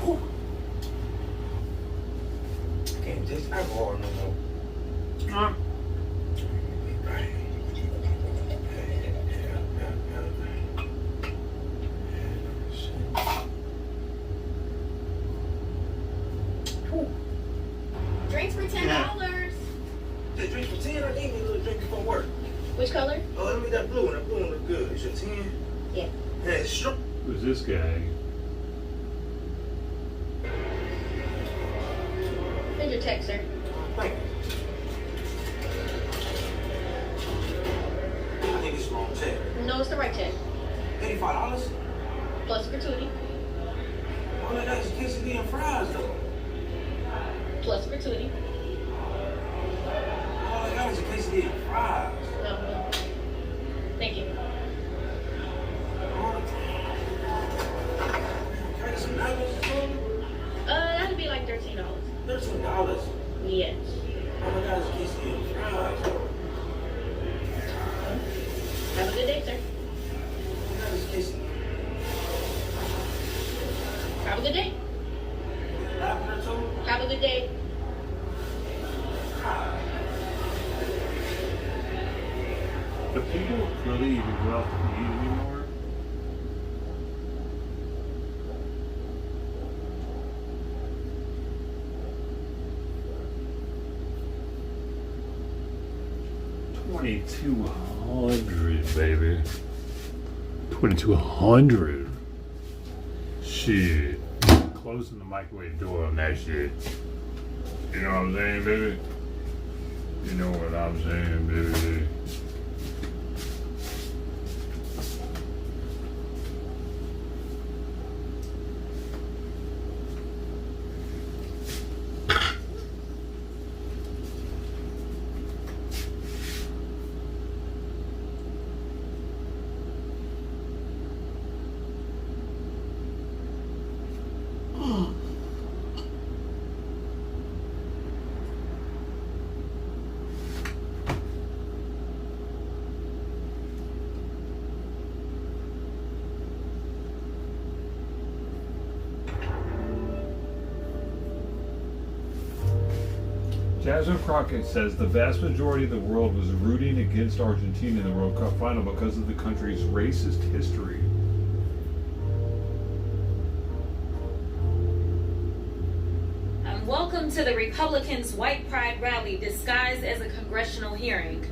Whew. Can't taste alcohol no more. Mm. Right. Drinks for $10. That drink for 10? I need me a little drink before work. Which color? Oh, let me that blue one. That blue one look good. It's a 10? Yeah. Yeah, it's strong. Who's this guy? Send your text, sir. Thank you. I think it's the wrong check. No, it's the right check. $85? Plus gratuity. All I got is quesadilla and fries, though. Plus gratuity. All I got is a quesadilla and fries. No. Thank you. Can I get some nuggets or something? That'd be like $13. $13? Yes. All I got is quesadilla and fries. Have a good day, sir. All I got is quesadilla. Have a good day. Have a good day. Do people really even go out to eat anymore? $2,200, baby. 2,200. Shit. Closing the microwave door on that shit. You know what I'm saying, baby? You know what I'm saying, baby? Jasmine Crockett says the vast majority of the world was rooting against Argentina in the World Cup final because of the country's racist history. Welcome to the Republicans' White Pride rally disguised as a congressional hearing.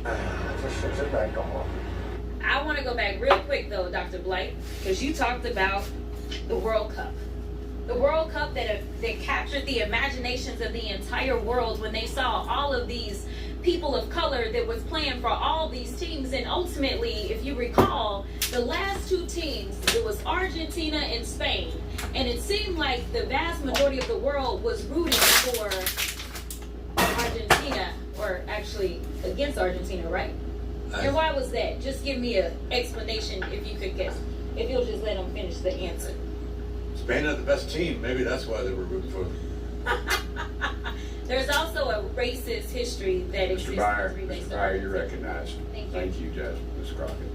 I want to go back real quick though, Dr. Blight, because you talked about the World Cup. The World Cup that captured the imaginations of the entire world when they saw all of these people of color that was playing for all these teams. And ultimately, if you recall, the last two teams, it was Argentina and Spain. And it seemed like the vast majority of the world was rooting for Argentina, or actually against Argentina, right? And why was that? Just give me an explanation if you could guess. If you'll just let them finish the answer. Spain had the best team. Maybe that's why they were rooting for them. There's also a racist history that exists. Mr. Byer, you're recognized. Thank you, Jasmine. Ms. Crockett.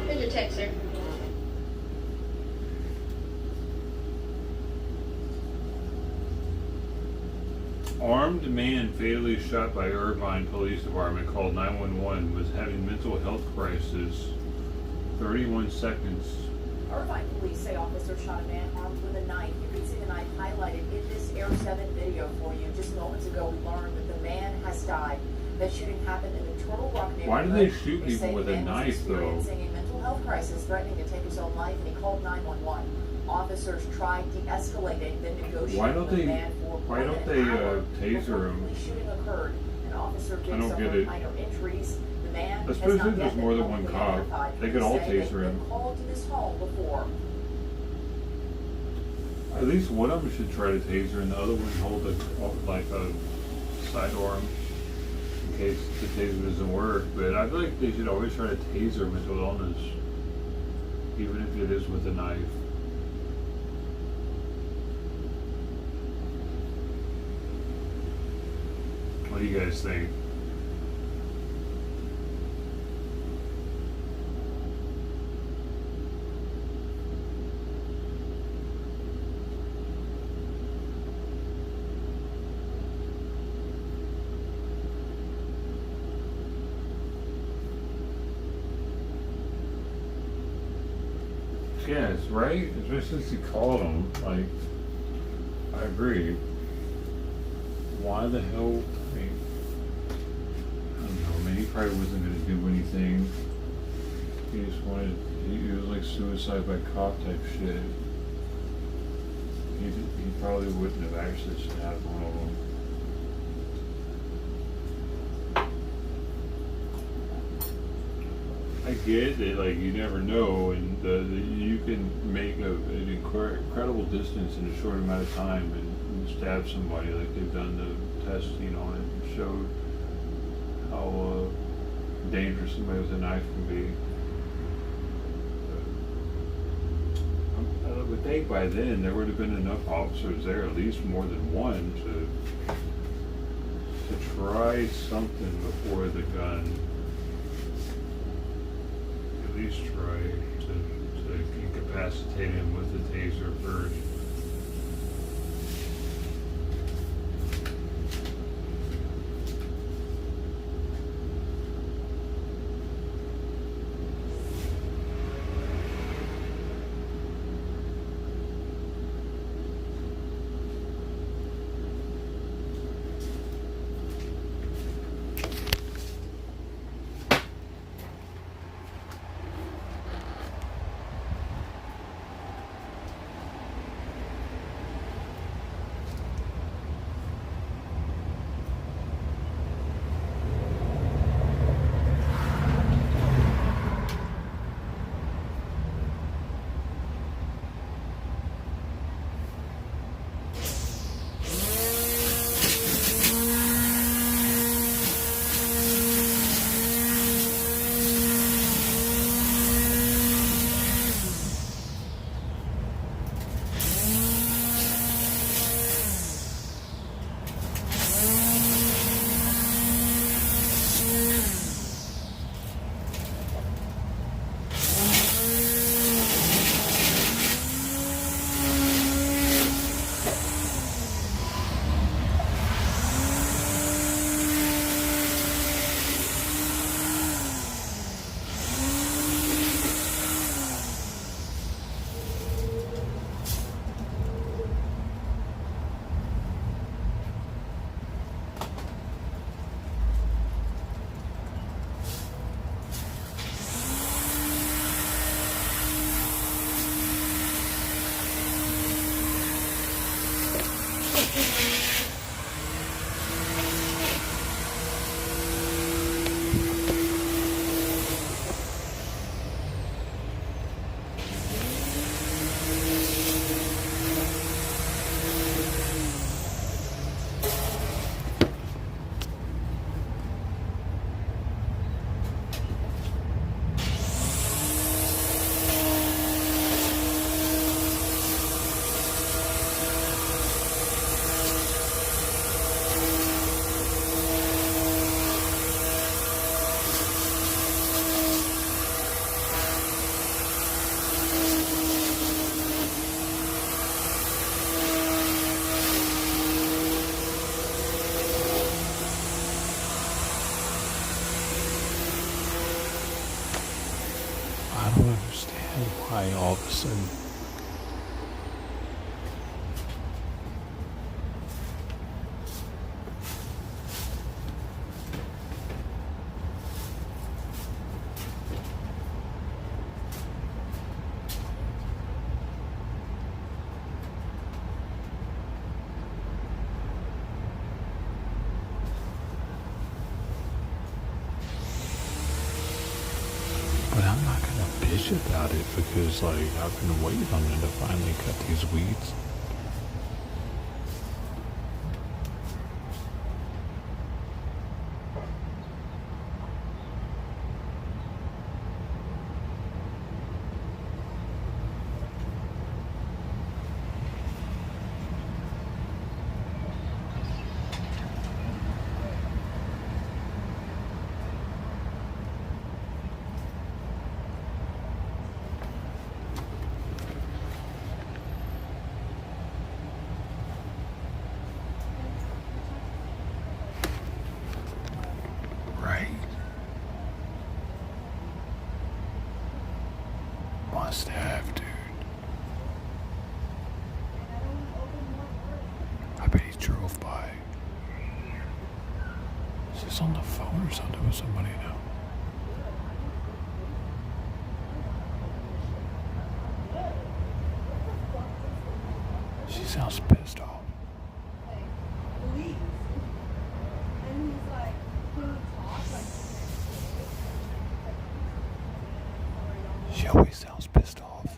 Here's your text, sir. Armed man fatally shot by Irvine Police Department called 911 was having mental health crisis. 31 seconds. Irvine police say officers shot a man armed with a knife. You can see the knife highlighted in this Air 7 video for you. Just moments ago, we learned that the man has died. That shooting happened in the Turtle Rock neighborhood. Why do they shoot people with a knife, though? Experiencing a mental health crisis, threatening to take his own life, and he called 911. Officers tried de-escalating, then negotiating with the man for Why don't they taser him? Shooting occurred. An officer did suffer minor injuries. The man has Especially not if yet there's been more than one publicly cop. identified. They could all Say they've taser him. been called to this home before. At least one of them should try to taser, and the other one hold a sidearm in case the taser doesn't work. But I feel like they should always try to taser mental illness, even if it is with a knife. What do you guys think? Yes, right? Especially since he called him. Like, I agree. Why the hell? I mean, I don't know. I mean, he probably wasn't going to do anything. He just wanted. He was like suicide by cop type shit. He probably wouldn't have actually stabbed one of them. I get it, like, you never know, and you can make an incredible distance in a short amount of time and stab somebody, like they've done the testing on it and showed how dangerous somebody with a knife can be. I would think by then there would have been enough officers there, at least more than one, to try something before the gun. At least try to incapacitate him with the taser first. I don't understand why all of a sudden but I'm not gonna bitch about it because like I've been waiting on them to finally cut these weeds. must have, dude. I bet he drove by. Is this on the phone or something with somebody now? She sounds pissed off. She always sounds pissed off.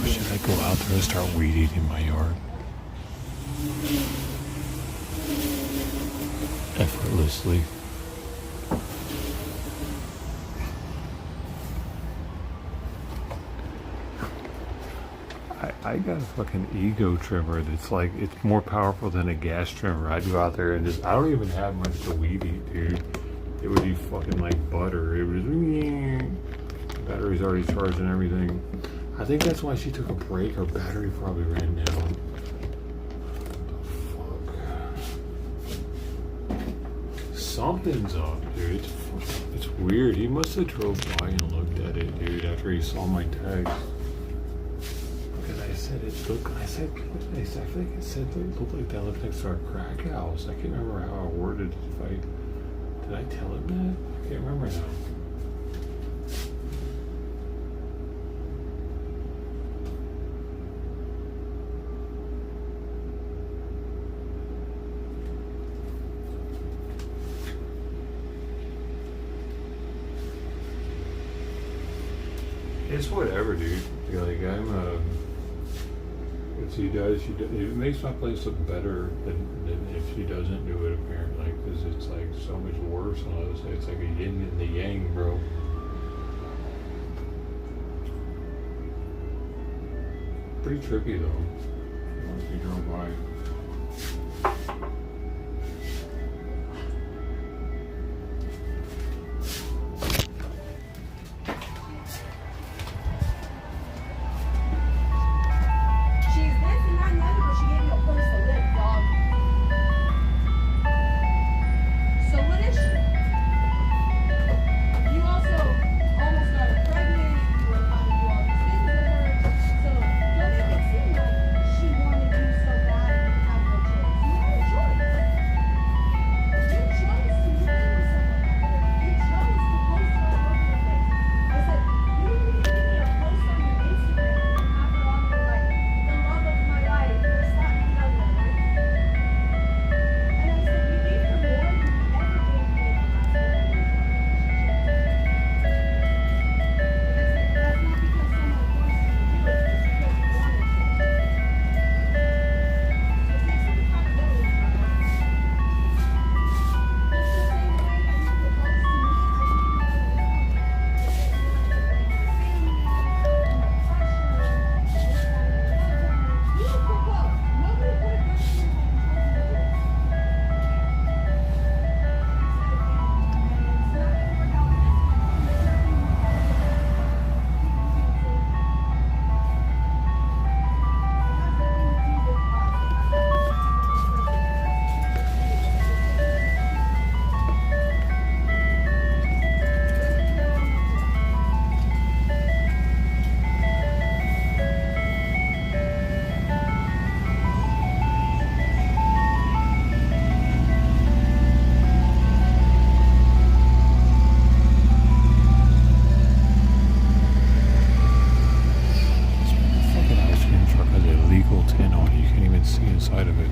Should I go out there and start weed eating my yard? Effortlessly. I got a fucking ego trimmer that's like, it's more powerful than a gas trimmer. I'd go out there and just, I don't even have much to weed eat, dude. It would be fucking like butter. It was, battery's already charged and everything. I think that's why she took a break. Her battery probably ran down. Fuck. Something's up, dude. It's weird. He must have drove by and looked at it, dude, after he saw my text. Because I said it looked, I said, what did I say? I feel like I said it looked like that lived next to our crack house. I can't remember how I worded it. Did I tell him that? I can't remember now. It's whatever, dude. Like, if she does, it makes my place look better than if she doesn't do it, apparently, because it's like so much worse on the other side. It's like a yin and the yang, bro. Pretty trippy, though, once we drove by. Inside of it.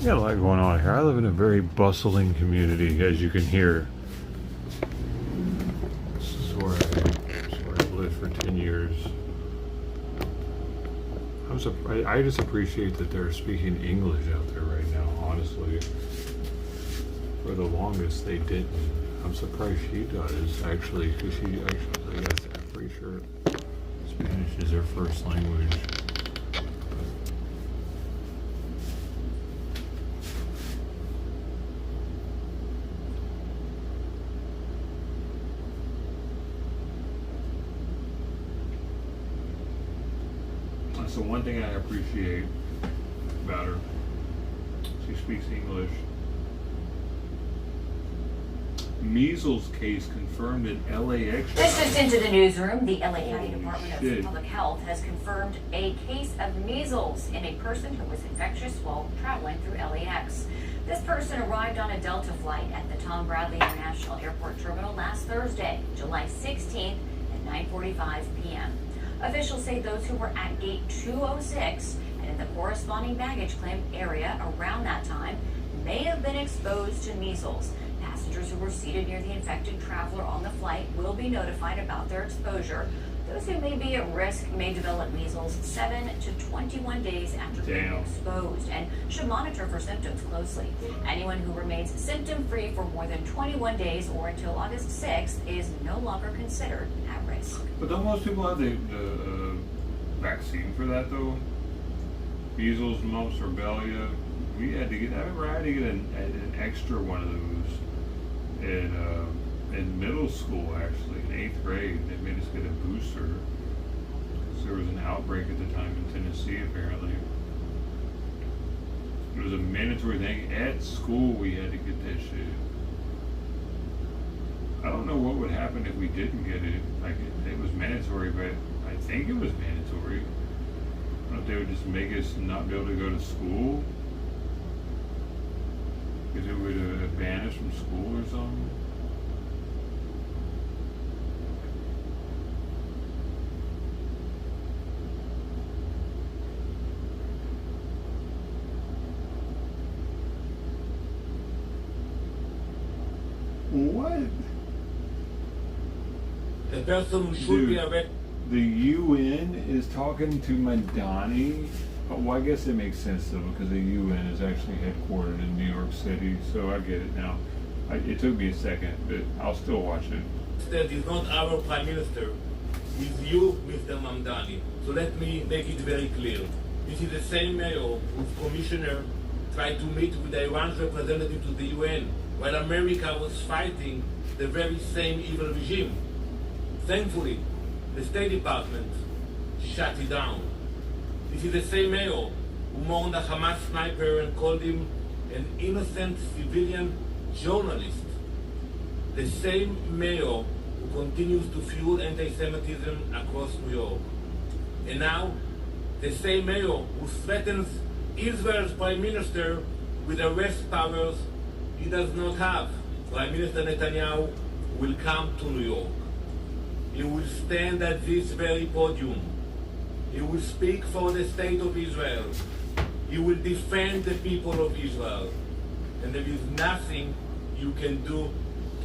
got a lot going on here. I live in a very bustling community, as you can hear. This is where I've lived for 10 years. I just appreciate that they're speaking English out there right now, honestly. For the longest, they didn't. I'm surprised she does, actually, because I guess, I'm pretty sure Spanish is her first language. So one thing I appreciate about her, she speaks English. Measles case confirmed in LAX. This just into the newsroom. The LA County Department of Public Health has confirmed a case of measles in a person who was infectious while traveling through LAX. This person arrived on a Delta flight at the Tom Bradley International Airport Terminal last Thursday, July 16th at 9:45 p.m. Officials say those who were at gate 206 and in the corresponding baggage claim area around that time may have been exposed to measles. Passengers who were seated near the infected traveler on the flight will be notified about their exposure. Those who may be at risk may develop measles 7 to 21 days after being exposed and should monitor for symptoms closely. Anyone who remains symptom-free for more than 21 days or until August 6th is no longer considered at risk. But don't most people have the vaccine for that, though? Measles, mumps, rubella. We had to get, I remember I had to get an extra one of those in middle school, actually, in 8th grade. They made us get a booster because there was an outbreak at the time in Tennessee, apparently. It was a mandatory thing. At school, we had to get that shit. I don't know what would happen if we didn't get it. Like, it was mandatory, but I think it was mandatory. I don't know if they would just make us not be able to go to school. Because it would ban us from school or something. What? The person who should be arrested. The UN is talking to Madani. Well, I guess it makes sense though, because the UN is actually headquartered in New York City, so I get it now. It took me a second, but I'll still watch it. That is not our Prime Minister. It's you, Mr. Mamdani. So let me make it very clear. This is the same mayor whose commissioner tried to meet with Iran's representative to the UN, while America was fighting the very same evil regime. Thankfully, the State Department shut it down. This is the same mayor who mourned a Hamas sniper and called him an innocent civilian journalist. The same mayor who continues to fuel anti-Semitism across New York. And now, the same mayor who threatens Israel's Prime Minister with arrest powers he does not have. Prime Minister Netanyahu will come to New York. He will stand at this very podium. He will speak for the state of Israel. He will defend the people of Israel. And there is nothing you can do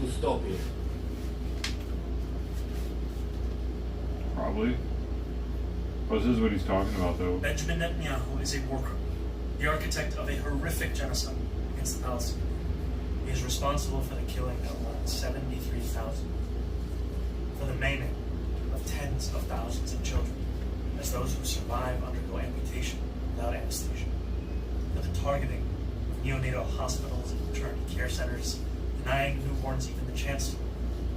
to stop him. Probably. Well, this is what he's talking about, though. Benjamin Netanyahu is a war criminal, the architect of a horrific genocide against the Palestinians. He is responsible for the killing of more than 73,000, for the maiming of tens of thousands of children, as those who survive undergo amputation without anesthesia, for the targeting of neonatal hospitals and maternity care centers, denying newborns even the chance to,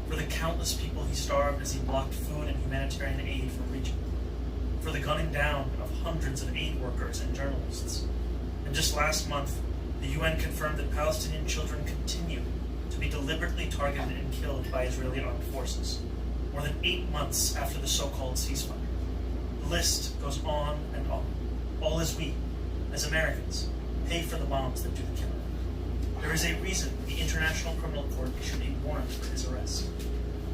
for the countless people he starved as he blocked food and humanitarian aid from reaching, for the gunning down of hundreds of aid workers and journalists. And just last month, the UN confirmed that Palestinian children continue to be deliberately targeted and killed by Israeli armed forces, more than 8 months after the so-called ceasefire. The list goes on and on, all as we, as Americans, pay for the bombs that do the killing. There is a reason the International Criminal Court issued a warrant for his arrest.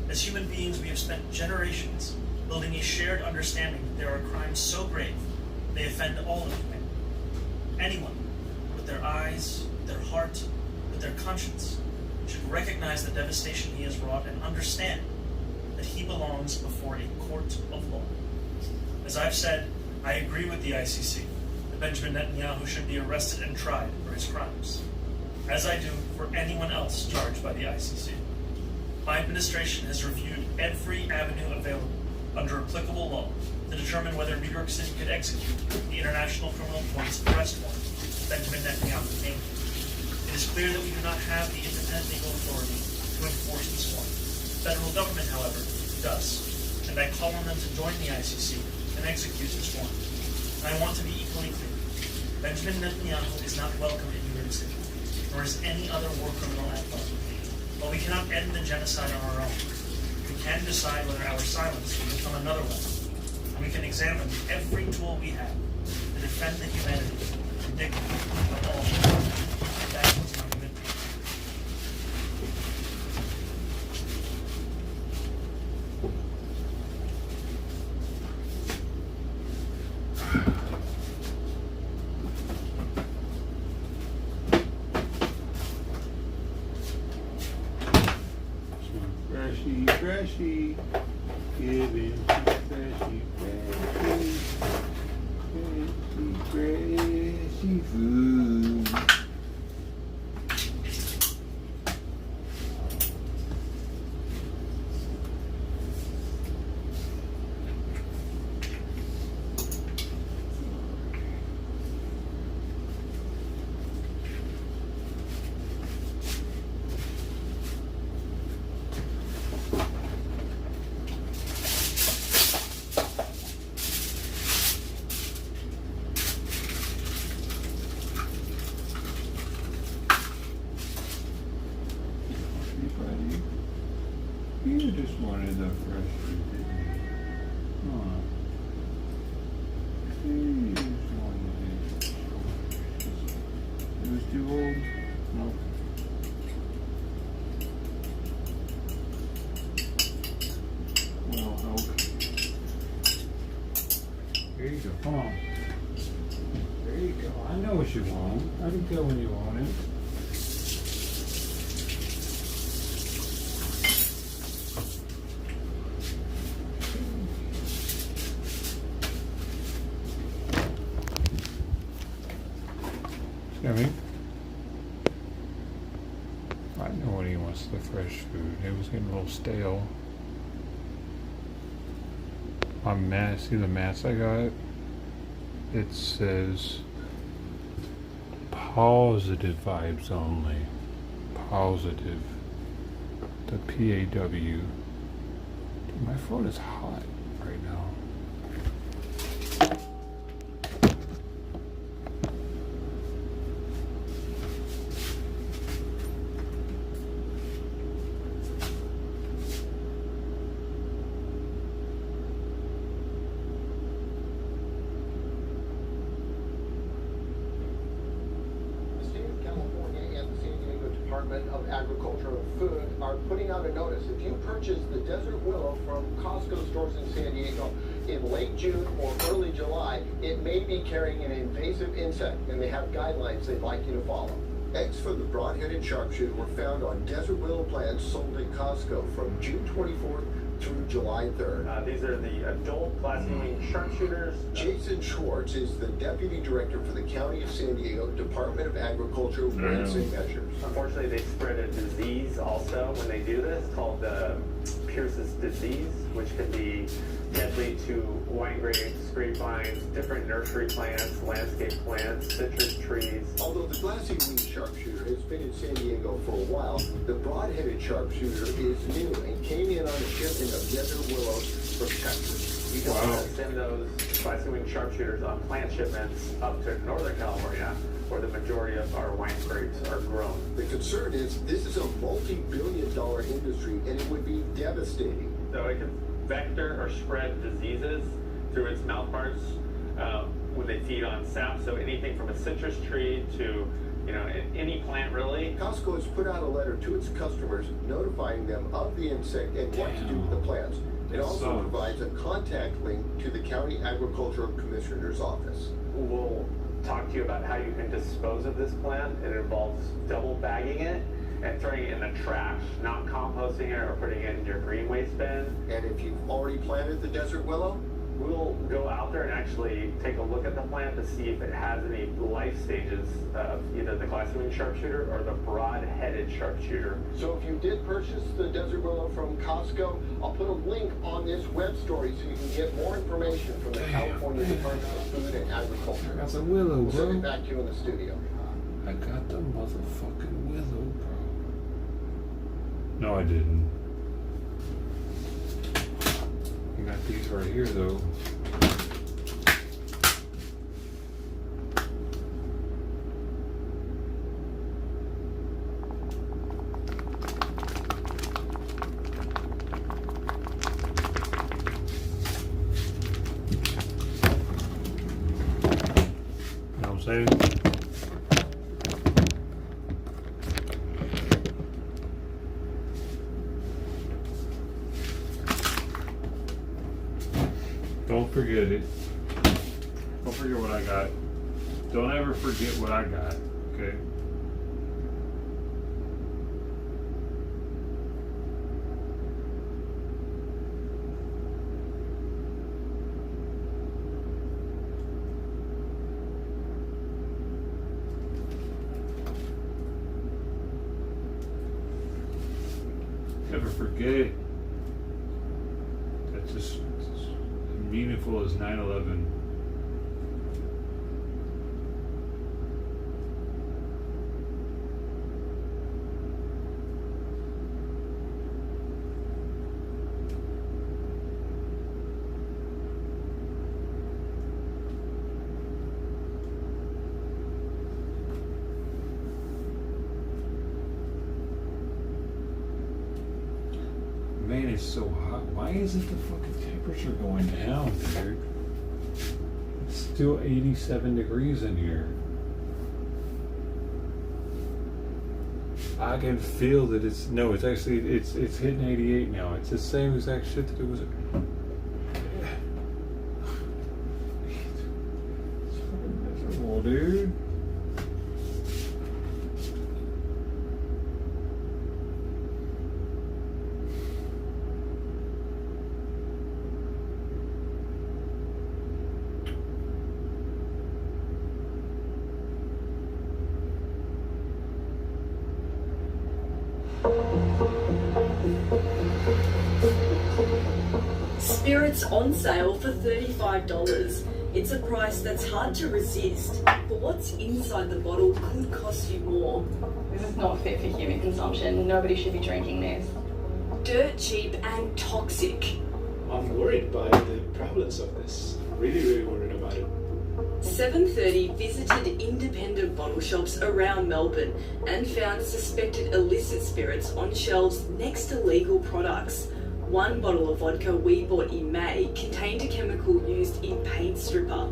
As human beings, we have spent generations building a shared understanding that there are crimes so grave they offend all of humanity. Anyone with their eyes, with their heart, with their conscience, should recognize the devastation he has wrought and understand that he belongs before a court of law. As I've said, I agree with the ICC that Benjamin Netanyahu should be arrested and tried for his crimes, as I do for anyone else charged by the ICC. My administration has reviewed every avenue available under applicable law to determine whether New York City could execute the International Criminal Court's arrest warrant Benjamin Netanyahu named. It is clear that we do not have the independent legal authority to enforce this warrant. The federal government, however, does, and I call on them to join the ICC and execute this warrant. And I want to be equally clear. Benjamin Netanyahu is not welcome in New York City, nor is any other war criminal at large. But we cannot end the genocide on our own. We can decide whether our silence will become another one. And we can examine every tool we have to defend the humanity and dignity of all people. That is my commitment. Freshy, giving freshy food. You just wanted the fresh fruit, didn't you? Huh. You just wanted it. It was too old? Nope. Well, okay. There you go. Come on. There you go. I know what you want. I can tell when you want it. I know what he wants, the fresh food. It was getting a little stale. My mask, see the mask I got? It says positive vibes only. Positive. The PAW. Dude, my phone is hot right now. Department of Agriculture and Food are putting out a notice. If you purchase the Desert Willow from Costco stores in San Diego in late June or early July, it may be carrying an invasive insect, and they have guidelines they'd like you to follow. Eggs for the broad-headed sharpshooter were found on Desert Willow plants sold at Costco from June 24th through July 3rd. These are the adult glassy-winged sharpshooters. Jason Schwartz is the Deputy Director for the County of San Diego Department of Agriculture Weights and Measures. Unfortunately, they spread a disease also when they do this called Pierce's disease, which can be deadly to wine grapes, grapevines, different nursery plants, landscape plants, citrus trees. Although the glassy-winged sharpshooter has been in San Diego for a while, the broad-headed sharpshooter is new and came in on a shipment of desert willows from Texas. You can send those glassy-winged sharpshooters on plant shipments up to Northern California, where the majority of our wine grapes are grown. The concern is this is a multi-billion-dollar industry, and it would be devastating. So it can vector or spread diseases through its mouth parts when they feed on sap. So anything from a citrus tree to any plant really. Costco has put out a letter to its customers notifying them of the insect and what to do with the plants. It also provides a contact link to the County Agricultural Commissioner's office. We'll talk to you about how you can dispose of this plant. It involves double bagging it and throwing it in the trash, not composting it or putting it in your green waste bin. And if you've already planted the desert willow, we'll go out there and actually take a look at the plant to see if it has any life stages of either the glasswing sharpshooter or the broad-headed sharpshooter. So if you did purchase the desert willow from Costco, I'll put a link on this web story so you can get more information from the California Department of Food and Agriculture. That's a willow, We'll send bro. it back to you in the studio. I got the motherfucking willow, bro. No, I didn't. You got these right here, though. You know what I'm saying? Don't forget it. Don't forget what I got. Don't ever forget what I got, okay? Never forget. That's just meaningful as 9/11. Man, it's so hot. Why isn't the fucking temperature going down, dude? It's still 87 degrees in here. I can feel that it's actually it's hitting 88 now. It's the same exact shit that it was. It's fucking miserable, dude. Spirits on sale for $35. It's a price that's hard to resist, but what's inside the bottle could cost you more. This is not fit for human consumption. Nobody should be drinking this. Dirt cheap and toxic. I'm worried by the prevalence of this. Really worried about it. 7:30 visited independent bottle shops around Melbourne and found suspected illicit spirits on shelves next to legal products. One bottle of vodka we bought in May contained a chemical used in paint stripper.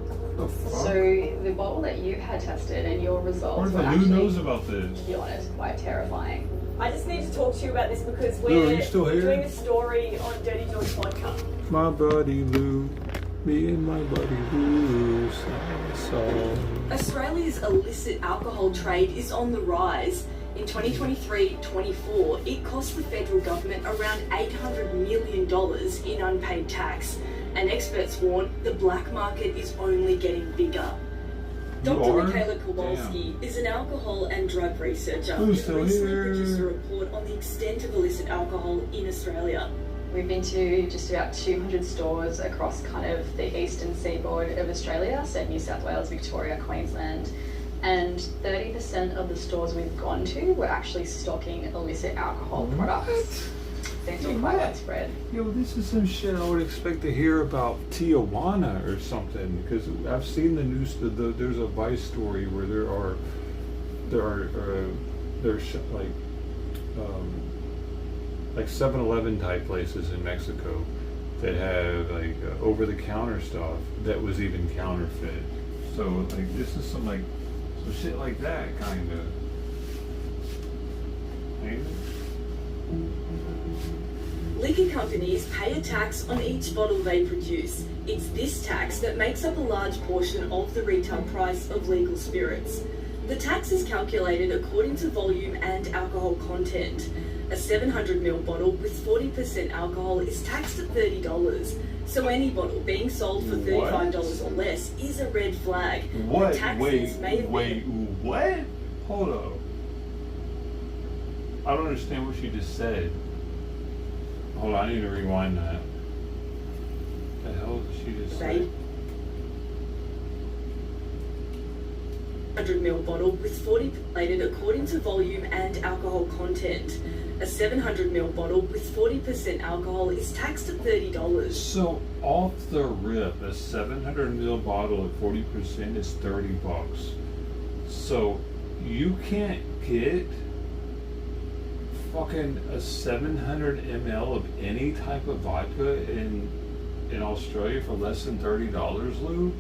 So the bottle that you had tested and your results were Who actually, knows about this? to be honest, quite terrifying. I just need to talk to you about this because Lou, are we're you still here? doing a story on Dirty George vodka. My buddy Lou, me and my buddy Lou sang a song. Australia's illicit alcohol trade is on the rise. In 2023-24, it cost the federal government around $800 million in unpaid tax, and experts warn the black market is only getting bigger. Dr. Michaela Kowalski is an alcohol and drug researcher who Who's still recently here? produced a report on the extent of illicit alcohol in Australia. We've been to just about 200 stores across kind of the eastern seaboard of Australia, so New South Wales, Victoria, Queensland, and 30% of the stores we've gone to were actually stocking illicit alcohol products. Seems to be quite widespread. Yo, this is some shit I would expect to hear about Tijuana or something, because I've seen the news. There's a Vice story where there's like 7-Eleven type places in Mexico that have like over-the-counter stuff that was even counterfeit. So like this is some shit like that kind of. Liquor companies pay a tax on each bottle they produce. It's this tax that makes up a large portion of the retail price of legal spirits. The tax is calculated according to volume and alcohol content. A 700ml bottle with 40% alcohol is taxed at $30. So any bottle being sold for $35 or less is a red flag. What? The taxes may have Wait, what? Hold up. I don't understand what she just said. Hold on, I need to rewind that. What the hell did she just say? 100ml bottle with 40 rated according to volume and alcohol content. A 700ml bottle with 40% alcohol is taxed at $30. So off the rip, a 700ml bottle at 40% is $30. So you can't get fucking a 700 ml of any type of vodka in Australia for less than $30, Lou?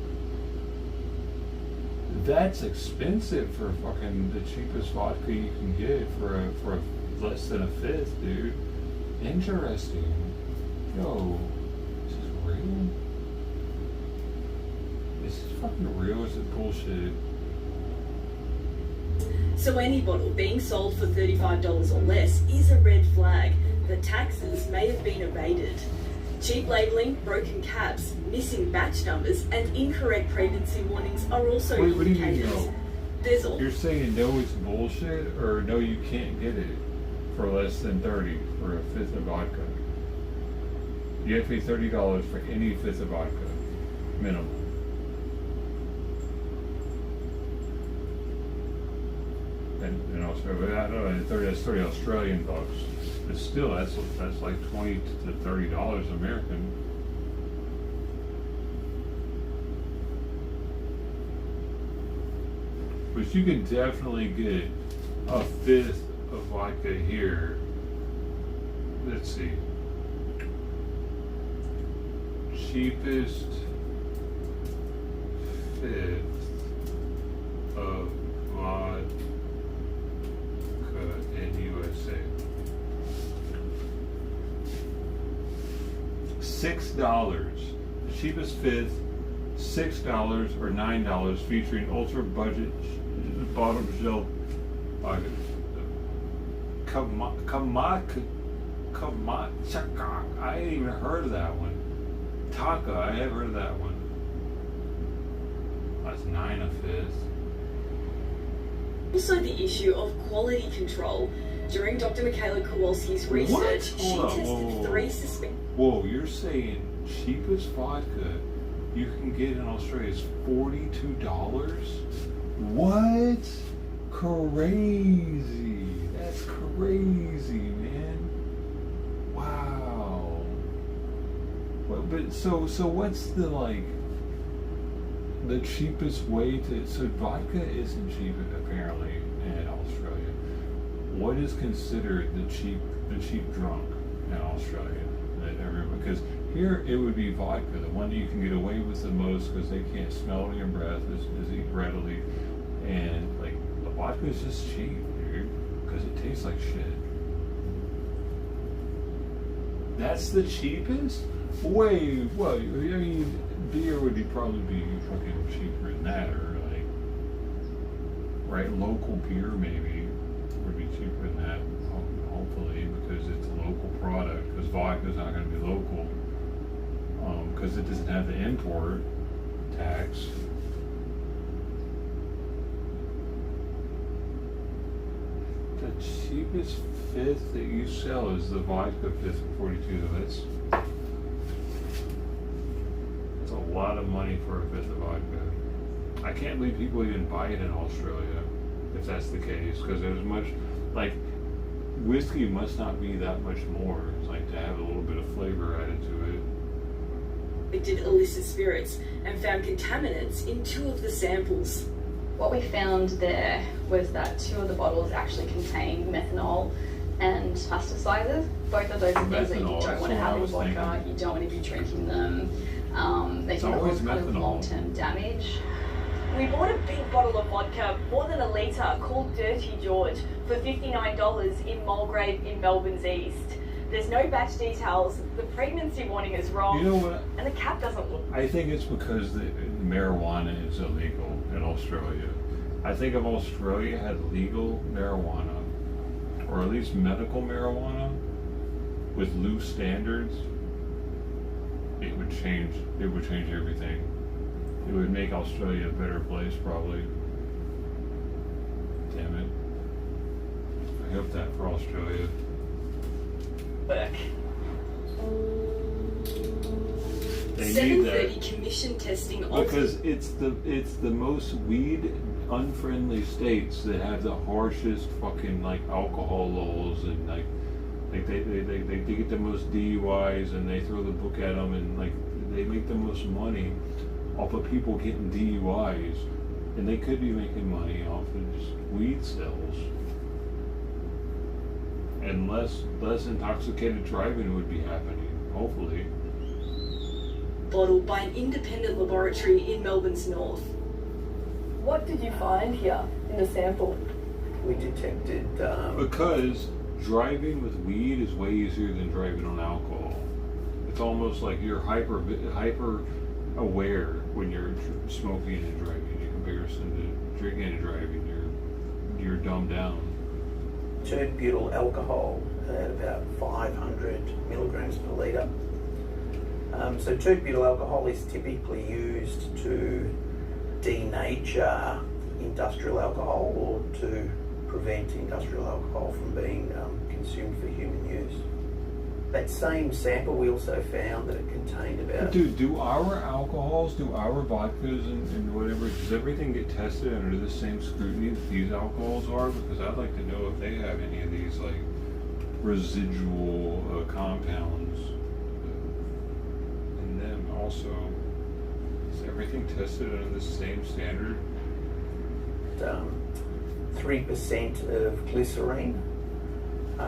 That's expensive for fucking the cheapest vodka you can get for less than a fifth, dude. Interesting. Yo, is this real? Is this fucking real? Is it bullshit? So any bottle being sold for $35 or less is a red flag. The taxes may have been evaded. Cheap labelling, broken caps, missing batch numbers, and incorrect pregnancy warnings are also Wait, what do you mean indicators. no? There's all You're saying no, it's bullshit, or no, you can't get it for less than 30 for a fifth of vodka? You have to pay $30 for any fifth of vodka, minimum. And Australia, I don't know, that's 30 Australian bucks. But still, that's like $20 to $30 American. But you can definitely get a fifth of vodka here. Let's see. Cheapest fifth of vodka in USA. $6. The cheapest fifth, $6 or $9, featuring ultra budget bottom shelf vodka. Kamachaka. I ain't even heard of that one. Taka, I have heard of that one. That's 9 a fifth. also the issue of quality control. During Dr. Michaela Kowalski's research, she tested 3 suspects. Whoa, you're saying cheapest vodka you can get in Australia is $42? What? Crazy. That's crazy, man. Wow. But so what's the the cheapest way to, so vodka isn't cheap apparently in Australia. What is considered the cheap drunk in Australia? Because here it would be vodka, the one that you can get away with the most because they can't smell it in your breath as readily, and the vodka is just cheap, dude, because it tastes like shit. That's the cheapest? Wait, what? I mean, beer would probably be fucking cheaper than that, or right? Local beer maybe would be cheaper than that, hopefully, because it's a local product. Because vodka is not going to be local, because it doesn't have the import tax. The cheapest fifth that you sell is the vodka fifth for 42. That's a lot of money for a fifth of vodka. I can't believe people even buy it in Australia, if that's the case, because there's much, whiskey must not be that much more, to have a little bit of flavor added to it. It did illicit spirits and found contaminants in 2 of the samples. What we found there was that 2 of the bottles actually contained methanol and plasticizers. Both of those are things that you don't want to have in vodka. You don't want to be drinking them. They can cause kind of long-term damage. We bought a big bottle of vodka, more than a litre, called Dirty George, for $59 in Mulgrave in Melbourne's East. There's no batch details. The pregnancy warning is wrong. You know what? And the cap doesn't look. I think it's because the marijuana is illegal in Australia. I think if Australia had legal marijuana, or at least medical marijuana, with loose standards, it would change everything. It would make Australia a better place, probably. Damn it. I hope that for Australia. Work. They need that 7:30 commission testing. because it's the most weed unfriendly states that have the harshest fucking like alcohol laws, and like they get the most DUIs, and they throw the book at them, and like they make the most money off of people getting DUIs, and they could be making money off of just weed sales. And less intoxicated driving would be happening, hopefully. Bottled by an independent laboratory in Melbourne's north. What did you find here in the sample? We detected. Because driving with weed is way easier than driving on alcohol. It's almost like you're hyper aware when you're smoking and driving in comparison to drinking and driving. You're dumbed down. Tert-butyl alcohol at about 500 milligrams per litre. So tert-butyl alcohol is typically used to denature industrial alcohol, or to prevent industrial alcohol from being consumed for human use. That same sample, we also found that it contained about... Dude, do our alcohols, do our vodkas and whatever, does everything get tested under the same scrutiny that these alcohols are? Because I'd like to know if they have any of these like residual compounds in them also. Is everything tested under the same standard? 3% of glycerine.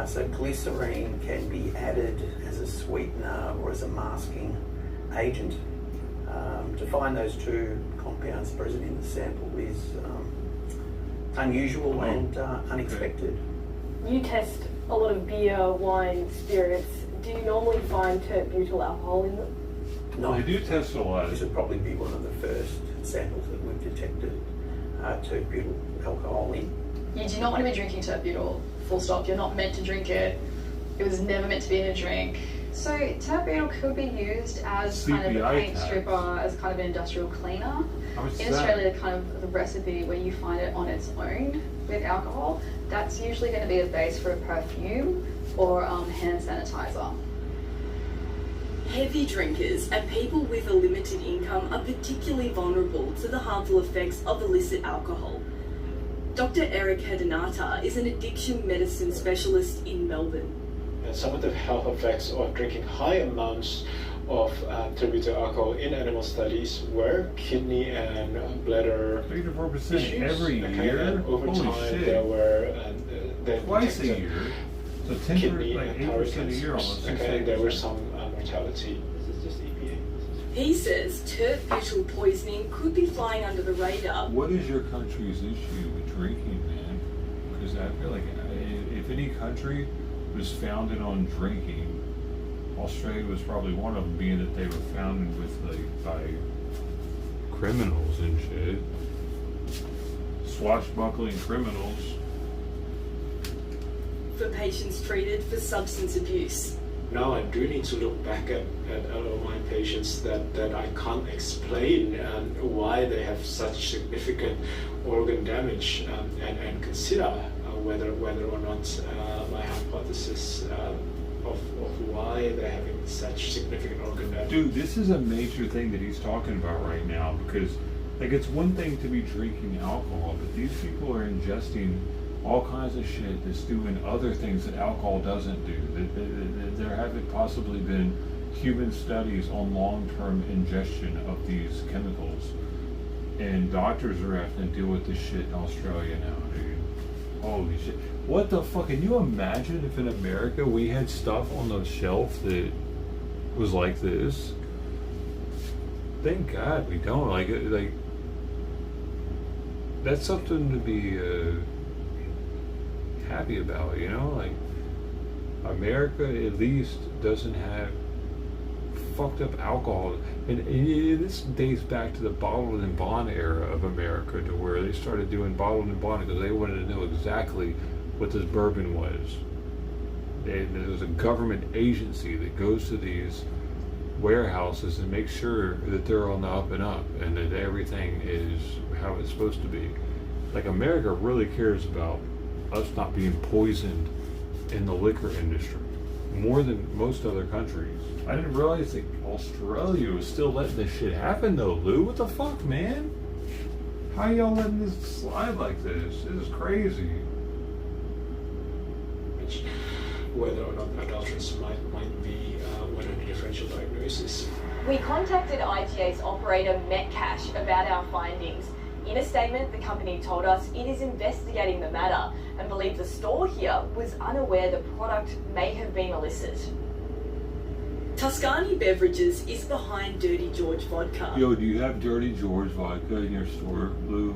So glycerine can be added as a sweetener or as a masking agent. To find those two compounds present in the sample is unusual and unexpected. You test a lot of beer, wine, spirits. Do you normally find tert-butyl alcohol in them? No, they do test a lot. This would probably be one of the first samples that we've detected tert-butyl alcohol in. You do not want to be drinking tert-butyl, full stop. You're not meant to drink it. It was never meant to be in a drink. So tert-butyl could be used as kind of a paint stripper, as kind of an industrial cleaner. In Australia, kind of the recipe where you find it on its own with alcohol, that's usually going to be a base for a perfume or hand sanitizer. Heavy drinkers and people with a limited income are particularly vulnerable to the harmful effects of illicit alcohol. Dr. Eric Hedinata is an addiction medicine specialist in Melbourne. And some of the health effects of drinking high amounts of tert-butyl alcohol in animal studies were kidney and bladder 3-4% issues. every Okay, year? and over Holy time shit. there were Twice a year? So 10%, kidney like and 8% thyroid a year almost. cancers. Okay, and there were some mortality. This is just EPA. He says tert-butyl poisoning could be flying under the radar. What is your country's issue with drinking, man? Because I feel like if any country was founded on drinking, Australia was probably one of them, being that they were founded with by criminals and shit, swashbuckling criminals. For patients treated for substance abuse. Now I do need to look back at a lot of my patients that I can't explain why they have such significant organ damage, and consider whether or not my hypothesis of why they're having such significant organ damage. Dude, this is a major thing that he's talking about right now, because like it's one thing to be drinking alcohol, but these people are ingesting all kinds of shit that's doing other things that alcohol doesn't do. There haven't possibly been human studies on long-term ingestion of these chemicals, and doctors are having to deal with this shit in Australia now, dude. Holy shit. What the fuck? Can you imagine if in America we had stuff on the shelf that was like this? Thank God we don't. Like that's something to be happy about, you know? Like, America at least doesn't have fucked up alcohol, and this dates back to the bottled and bond era of America, to where they started doing bottled and bond because they wanted to know exactly what this bourbon was. There's a government agency that goes to these warehouses and makes sure that they're on the up and up and that everything is how it's supposed to be. Like, America really cares about us not being poisoned in the liquor industry more than most other countries. I didn't realize that Australia was still letting this shit happen though, Lou. What the fuck, man? How y'all letting this slide like this? This is crazy. Whether or not adulterants might be when a differential diagnosis. We contacted IGA's operator Metcash about our findings. In a statement, the company told us it is investigating the matter and believes the store here was unaware the product may have been illicit. Tuscany Beverages is behind Dirty George Vodka. Yo, do you have Dirty George vodka in your store, Lou?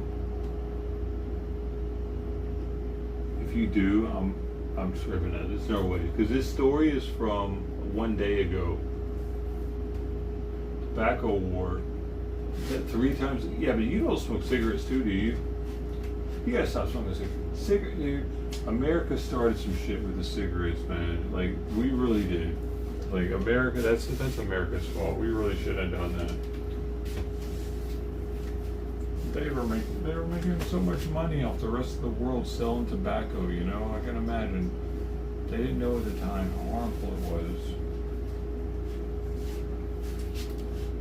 If you do, I'm stripping it. There's no way. Because this story is from 1 day ago. Tobacco war. That 3 times. Yeah, but you don't smoke cigarettes too, do you? You gotta stop smoking cigarettes. Dude. America started some shit with the cigarettes, man. Like, we really did. Like, America, that's America's fault. We really should have done that. They were making so much money off the rest of the world selling tobacco, you know? I can imagine. They didn't know at the time how harmful it was.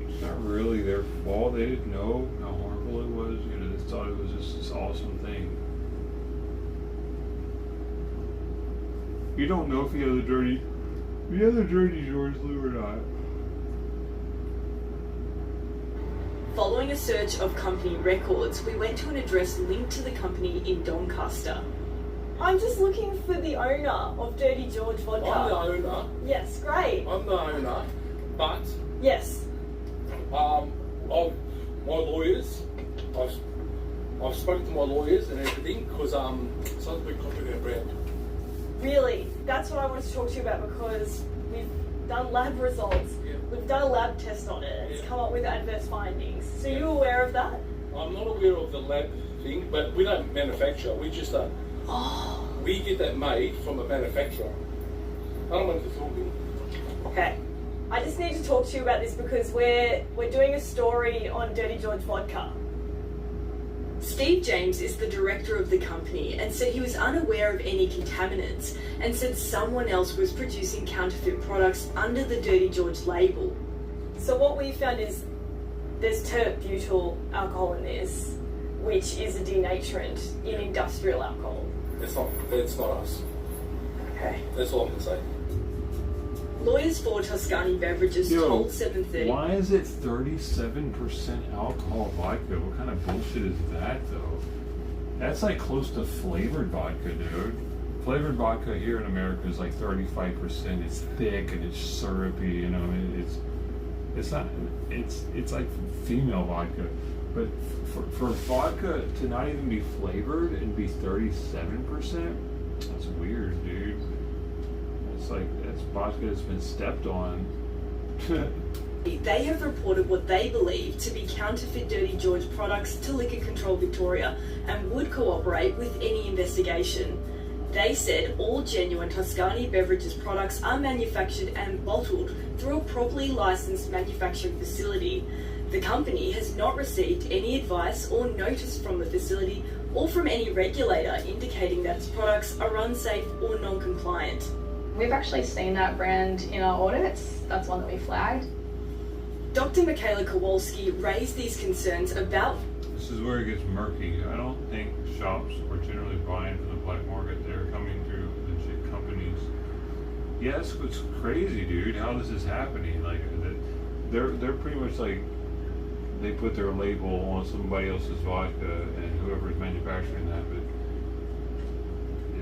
It's not really their fault. They didn't know how harmful it was. You know, they thought it was just this awesome thing. You don't know if you have the dirty George, Lou, or not. Following a search of company records, we went to an address linked to the company in Doncaster. I'm just looking for the owner of Dirty George Vodka. I'm the owner. Yes, great. I'm the owner, but yes, my lawyers. I've spoken to my lawyers and everything because it's a bit complicated brand. really, that's what I wanted to talk to you about, because we've done lab results. Yeah. We've done a lab test on it. It's come up with adverse findings. So you aware of that? I'm not aware of the lab thing, but we don't manufacture. We just we get that made from a manufacturer. I don't want to talk. Okay. I just need to talk to you about this because we're doing a story on Dirty George Vodka. Steve James is the director of the company and said he was unaware of any contaminants and said someone else was producing counterfeit products under the Dirty George label. So what we found is there's tert-butyl alcohol in this, which is a denaturant in industrial alcohol. It's not us. Okay. That's all I can say. Lawyers for Tuscany Beverages told 730. Why is it 37% alcohol vodka? What kind of bullshit is that, though? That's like close to flavored vodka, dude. Flavored vodka here in America is like 35%. It's thick and it's syrupy, you know. It's like female vodka. But for vodka to not even be flavored and be 37%, that's weird, dude. It's like, that's vodka that's been stepped on. They have reported what they believe to be counterfeit Dirty George products to Liquor Control Victoria and would cooperate with any investigation. They said all genuine Tuscany Beverages products are manufactured and bottled through a properly licensed manufacturing facility. The company has not received any advice or notice from the facility or from any regulator indicating that its products are unsafe or non-compliant. We've actually seen that brand in our audits. That's one that we flagged. Dr. Michaela Kowalski raised these concerns about... This is where it gets murky. I don't think shops are generally buying from the black market. They're coming through legit companies. Yeah, it's crazy, dude, how this is happening. Like, they're pretty much like, they put their label on somebody else's vodka and whoever's manufacturing that, but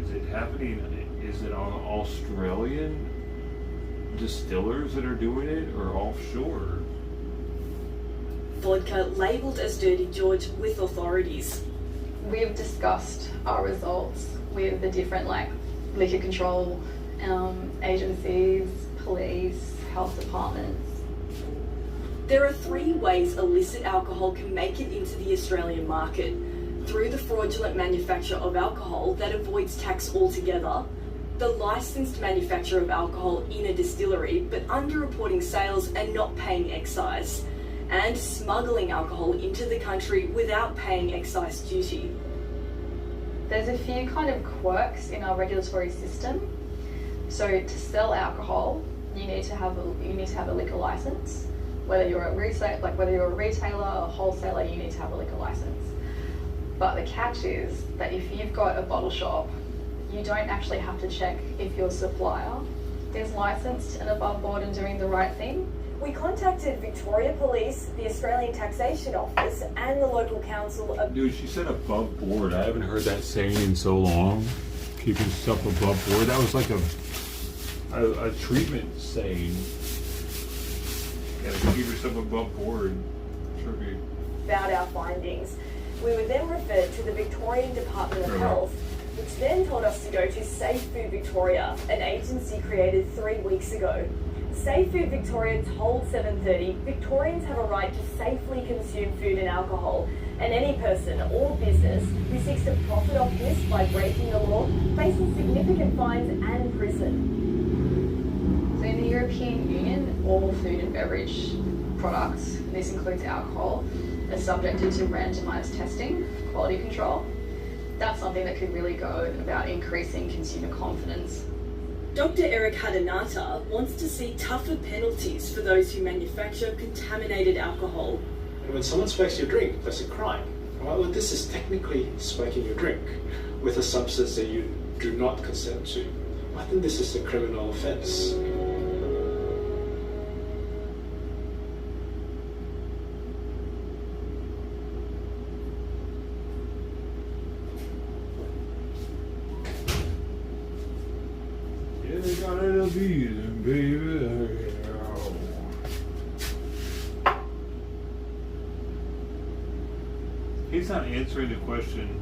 is it happening? Is it on Australian distillers that are doing it or offshore? Vodka labelled as Dirty George with authorities. We've discussed our results with the different liquor control agencies, police, health departments. There are 3 ways illicit alcohol can make it into the Australian market. Through the fraudulent manufacture of alcohol that avoids tax altogether, the licensed manufacture of alcohol in a distillery but underreporting sales and not paying excise, and smuggling alcohol into the country without paying excise duty. There's a few kind of quirks in our regulatory system. So to sell alcohol, you need to have a liquor license. Whether you're a retailer or wholesaler, you need to have a liquor license. But the catch is that if you've got a bottle shop, you don't actually have to check if your supplier is licensed and above board and doing the right thing. We contacted Victoria Police, the Australian Taxation Office, and the local council. Dude, she said above board. I haven't heard that saying in so long. Keeping stuff above board. That was like a treatment saying. Gotta keep yourself above board. Sure. About our findings. We were then referred to the Victorian Department of Health, which then told us to go to Safe Food Victoria, an agency created 3 weeks ago. Safe Food Victoria told 730 Victorians have a right to safely consume food and alcohol, and any person or business who seeks to profit off this by breaking the law faces significant fines and prison. So in the European Union, all food and beverage products, and this includes alcohol, are subjected to randomised testing, quality control. That's something that could really go about increasing consumer confidence. Dr. Eric Hadanata wants to see tougher penalties for those who manufacture contaminated alcohol. And when someone smokes your drink, that's a crime. Well, this is technically smoking your drink with a substance that you do not consent to. I think this is a criminal offence. He's not answering the question.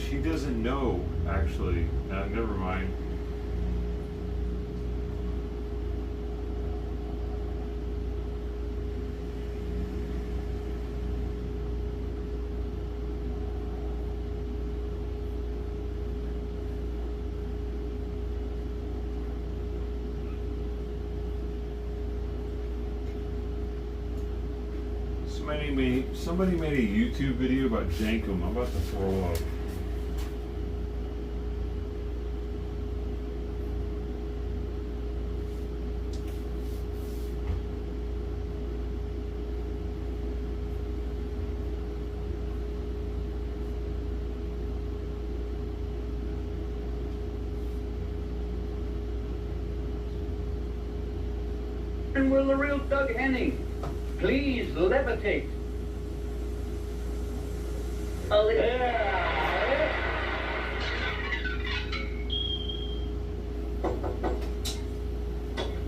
She doesn't know, actually. Never mind. Somebody made a YouTube video about Jankum. I'm about to throw up. And will the real Doug Henning please levitate? Oh, yeah.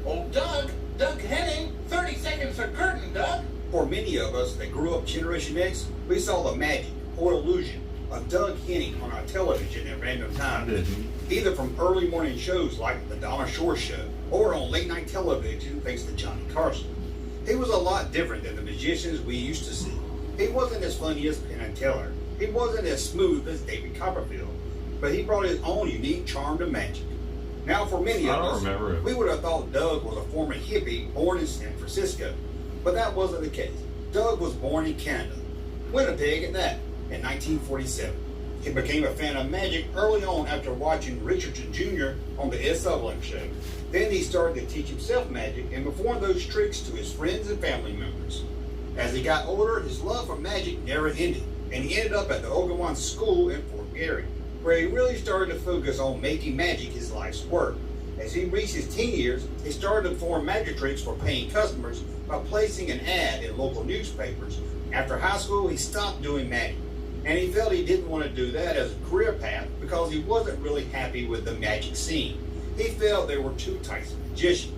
Oh, Doug Henning, 30 seconds for curtain, Doug. For many of us that grew up Generation X, we saw the magic or illusion of Doug Henning on our television at random times, either from early morning shows like The Donna Shore Show or on late night television thanks to Johnny Carson. He was a lot different than the magicians we used to see. He wasn't as funny as Penn and Teller. He wasn't as smooth as David Copperfield, but he brought his own unique charm to magic. Now, for many of us, we would have thought Doug was a former hippie born in San Francisco, but that wasn't the case. Doug was born in Canada, Winnipeg at that, in 1947. He became a fan of magic early on after watching Richardson Jr. on the Ed Sutherland Show. Then he started to teach himself magic and perform those tricks to his friends and family members. As he got older, his love for magic never ended, and he ended up at the Ogawan School in Fort Garry, where he really started to focus on making magic his life's work. As he reached his teen years, he started to perform magic tricks for paying customers by placing an ad in local newspapers. After high school, he stopped doing magic, and he felt he didn't want to do that as a career path because he wasn't really happy with the magic scene. He felt there were two types of magicians,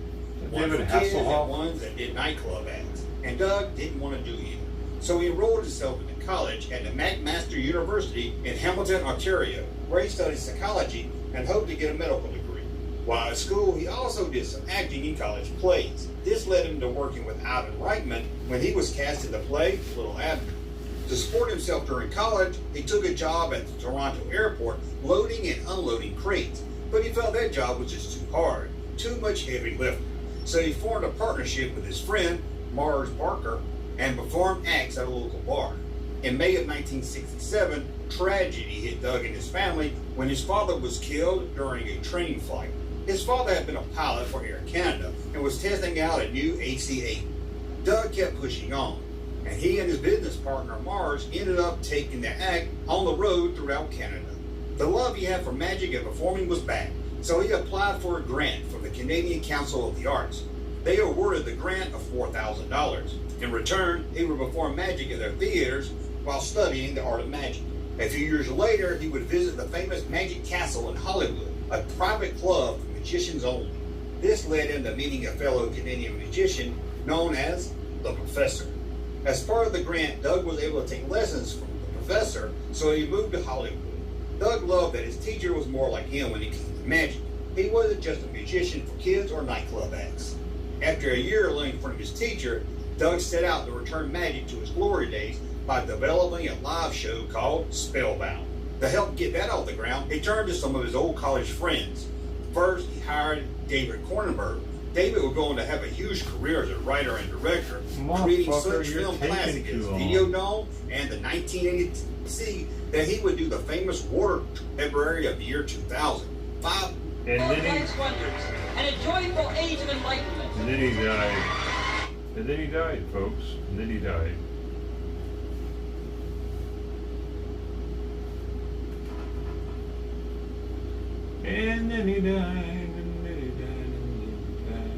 one for kids and ones that did nightclub acts, and Doug didn't want to do either. So he enrolled himself into college at the McMaster University in Hamilton, Ontario, where he studied psychology and hoped to get a medical degree. While at school, he also did some acting in college plays. This led him to working with Ivan Reitman when he was cast in the play Little Abner. To support himself during college, he took a job at the Toronto airport loading and unloading crates, but he felt that job was just too hard, too much heavy lifting. So he formed a partnership with his friend, Mars Barker, and performed acts at a local bar. In May of 1967, tragedy hit Doug and his family when his father was killed during a training flight. His father had been a pilot for Air Canada and was testing out a new AC-8. Doug kept pushing on, and he and his business partner Mars ended up taking the act on the road throughout Canada. The love he had for magic and performing was back, so he applied for a grant from the Canadian Council of the Arts. They awarded the grant of $4,000. In return, he would perform magic at their theaters while studying the art of magic. A few years later, he would visit the famous Magic Castle in Hollywood, a private club for magicians only. This led him to meeting a fellow Canadian magician known as the Professor. As part of the grant, Doug was able to take lessons from the Professor, so he moved to Hollywood. Doug loved that his teacher was more like him when it came to magic. He wasn't just a magician for kids or nightclub acts. After a year learning from his teacher, Doug set out to return magic to his glory days by developing a live show called Spellbound. To help get that off the ground, he turned to some of his old college friends. First, he hired David Cronenberg. David would go on to have a huge career as a writer and director, creating such film classics as Videodrome and the 1980 that he would do the famous Water February of the year 2000. And then he died, folks. And then he died. And then he died, and then he died, and then he died.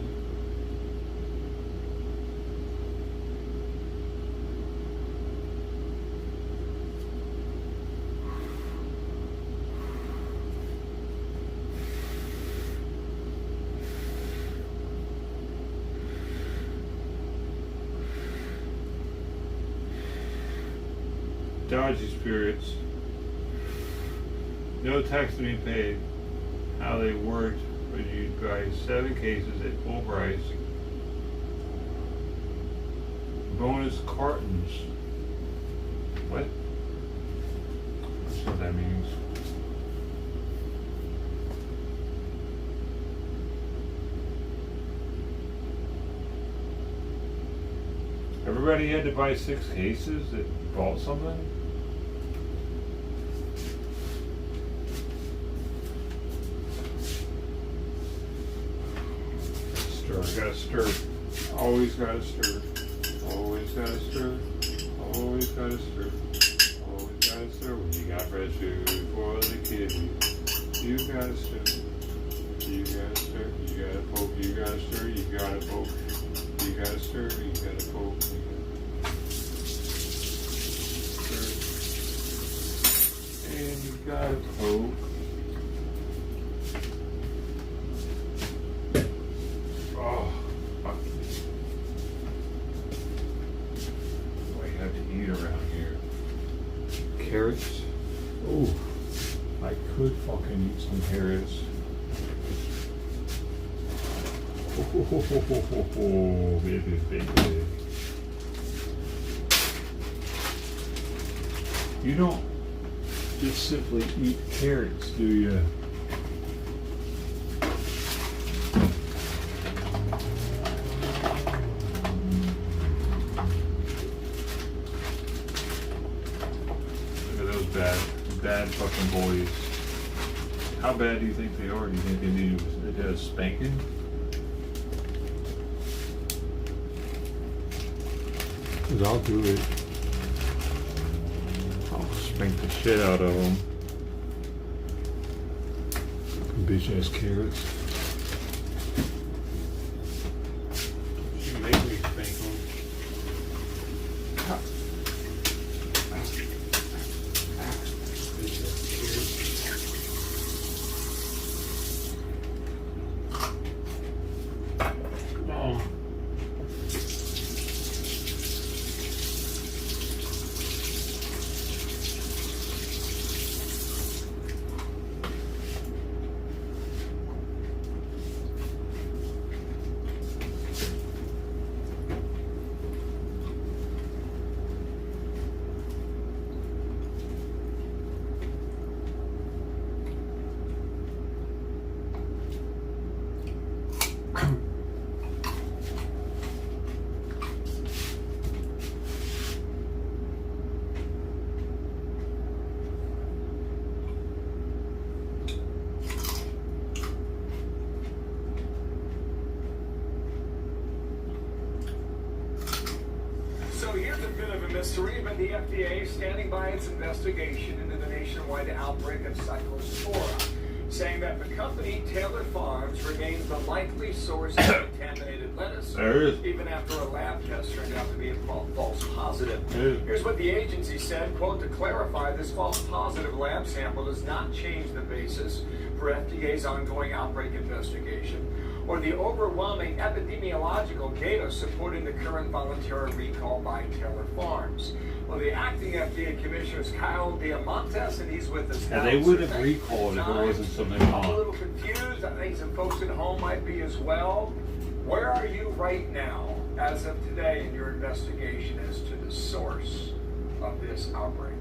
Dodgy spirits. No tax to be paid. How they worked when you buy 7 cases at full price. Bonus cartons. What? That's what that means. Everybody had to buy 6 cases that bought something? Gotta stir. Always gotta stir. Always gotta stir. Always gotta stir. Always gotta stir. When you got fresh food for the kid, you gotta stir. You gotta stir. You gotta poke. You gotta stir. You gotta poke. You gotta stir. You gotta poke. You gotta stir. And you gotta poke. Carrots. Oh, I could fucking eat some carrots. Oh, baby, baby. You don't just simply eat carrots, do you? Bad fucking boys. How bad do you think they are? Do you think they need a spanking? Cause I'll do it. I'll spank the shit out of them. Bitch ass carrots. You make me spank them. So here's a bit of a mystery, but the FDA is standing by its investigation into the nationwide outbreak of Cyclospora, saying that the company Taylor Farms remains the likely source of contaminated lettuce, even after a lab test turned out to be a false positive. Here's what the agency said, quote, to clarify, this false positive lab sample does not change the basis for FDA's ongoing outbreak investigation or the overwhelming epidemiological data supporting the current voluntary recall by Taylor Farms. Well, the acting FDA commissioner is Kyle Diamantes, and he's with us now. Yeah, they would have recalled if it wasn't something I'm a wrong. little confused. I think some folks at home might be as well. Where are you right now, as of today, in your investigation as to the source of this outbreak?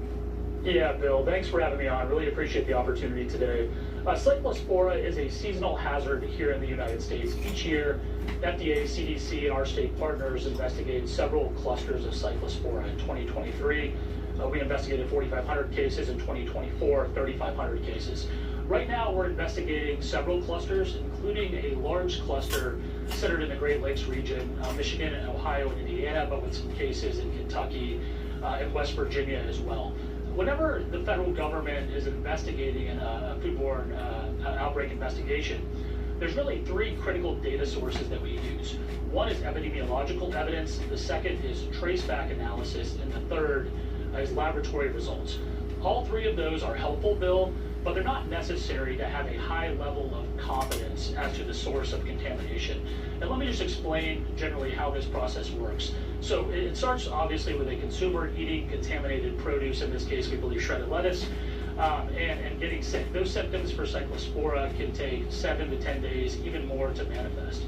Yeah, Bill, thanks for having me on. Really appreciate the opportunity today. Cyclospora is a seasonal hazard here in the United States. Each year, FDA, CDC, and our state partners investigate several clusters of Cyclospora. In 2023, we investigated 4,500 cases. In 2024, 3,500 cases. Right now, we're investigating several clusters, including a large cluster centered in the Great Lakes region, Michigan and Ohio and Indiana, but with some cases in Kentucky and West Virginia as well. Whenever the federal government is investigating a foodborne outbreak investigation, there's really three critical data sources that we use. One is epidemiological evidence, the second is traceback analysis, and the third is laboratory results. All three of those are helpful, Bill, but they're not necessary to have a high level of confidence as to the source of contamination. And let me just explain generally how this process works. So it starts obviously with a consumer eating contaminated produce, in this case we believe shredded lettuce, and getting sick. Those symptoms for Cyclospora can take 7 to 10 days, even more, to manifest.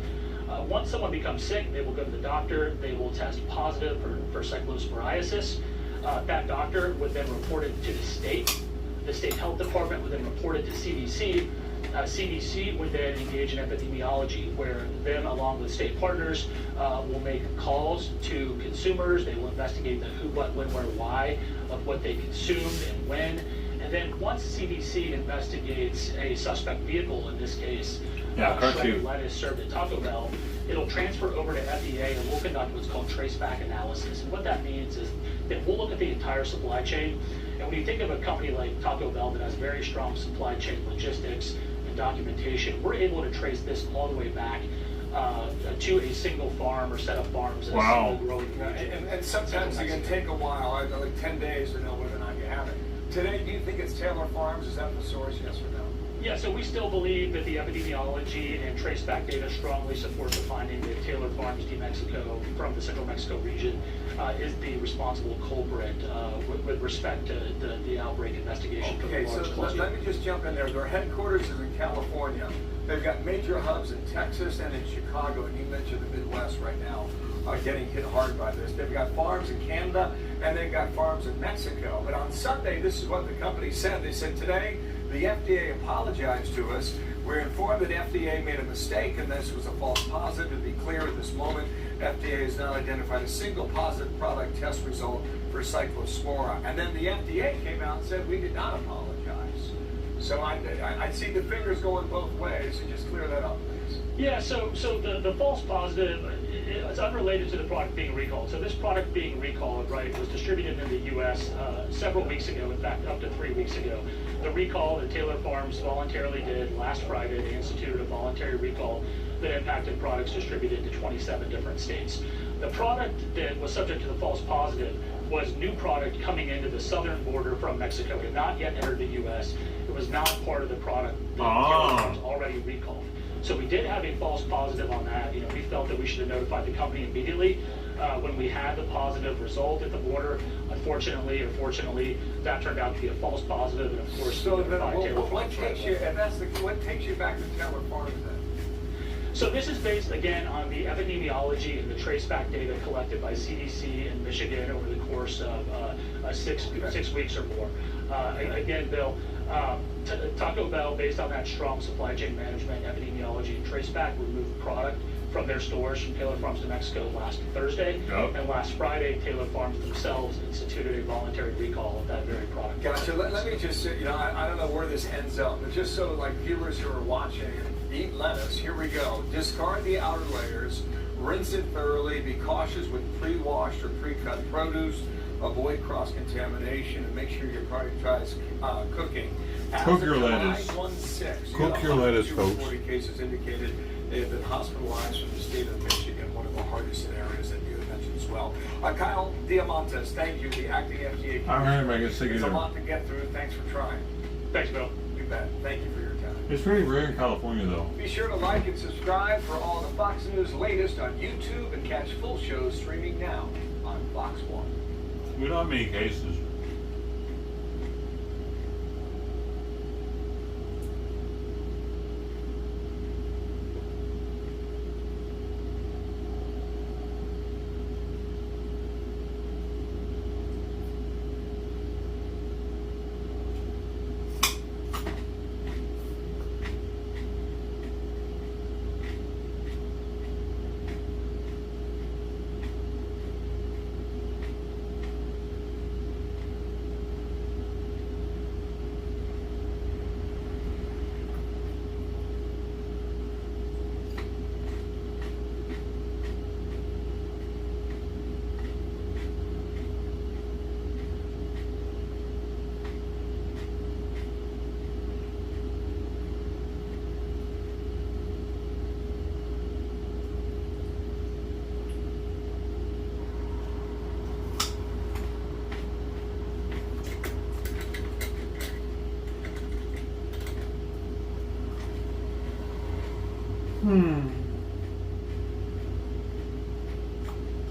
Once someone becomes sick, they will go to the doctor, they will test positive for cyclosporiasis. That doctor would then report it to the state. The state health department would then report it to CDC. CDC would then engage in epidemiology, where them, along with state partners, will make calls to consumers. They will investigate the who, what, when, where, why of what they consumed and when. And then once CDC investigates a suspect vehicle, in this case, shredded lettuce served at Taco Bell, it'll transfer over to FDA, and we'll conduct what's called traceback analysis. And what that means is that we'll look at the entire supply chain. And when you think of a company like Taco Bell that has very strong supply chain logistics and documentation, we're able to trace this all the way back to a single farm or set of farms. Wow. And sometimes it can take a while, like 10 days, to know whether or not you have it. Today, do you think it's Taylor Farms? Is that the source, yes or no? Yeah, so we still believe that the epidemiology and traceback data strongly support the finding that Taylor Farms de Mexico from the Central Mexico region is the responsible culprit with respect to the outbreak investigation. Okay, so let me just jump in there. Their headquarters is in California. They've got major hubs in Texas and in Chicago, and you mentioned the Midwest right now are getting hit hard by this. They've got farms in Canada, and they've got farms in Mexico. But on Sunday, this is what the company said. They said, today, the FDA apologized to us. We're informed that FDA made a mistake, and this was a false positive. To be clear, at this moment, FDA has not identified a single positive product test result for Cyclospora. And then the FDA came out and said, we did not apologize. So I see the fingers going both ways, so just clear that up, please. Yeah, so the false positive, it's unrelated to the product being recalled. So this product being recalled, right, was distributed in the U.S. Several weeks ago, in fact, up to 3 weeks ago. The recall that Taylor Farms voluntarily did last Friday, they instituted a voluntary recall that impacted products distributed to 27 different states. The product that was subject to the false positive was new product coming into the southern border from Mexico. It had not yet entered the U.S. It was not part of the product that Taylor Farms already recalled. So we did have a false positive on that. You know, we felt that we should have notified the company immediately when we had the positive result at the border. Unfortunately, or fortunately, that turned out to be a false positive, and of course, so what takes you back to Taylor Farms then? So this is based, again, on the epidemiology and the traceback data collected by CDC in Michigan over the course of 6 weeks or more. Again, Bill, Taco Bell, based on that strong supply chain management, epidemiology, and traceback, removed product from their stores from Taylor Farms to Mexico last Thursday. Yep. And last Friday, Taylor Farms themselves instituted a voluntary recall of that very product. Gotcha. Let me just say, I don't know where this ends up, but just so like viewers who are watching, eat lettuce, here we go. Discard the outer layers, rinse it thoroughly, be cautious with pre-washed or pre-cut produce, avoid cross-contamination, and make sure your product tries cooking. Cook your lettuce. Cook your lettuce, folks. 240 cases indicated they have been hospitalized from the state of Michigan, one of the hardest scenarios that you had mentioned as well. Kyle Diamantes, thank you, the acting FDA. All right, I guess It's a lot to get through. Thanks for trying. Thanks, Bill. You bet. Thank you for your time. It's very rare in California, though. Be sure to like and subscribe for all the Fox News latest on YouTube and catch full shows streaming now on Fox 1. We don't have many cases.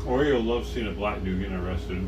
Oreo loves seeing a black dude getting arrested.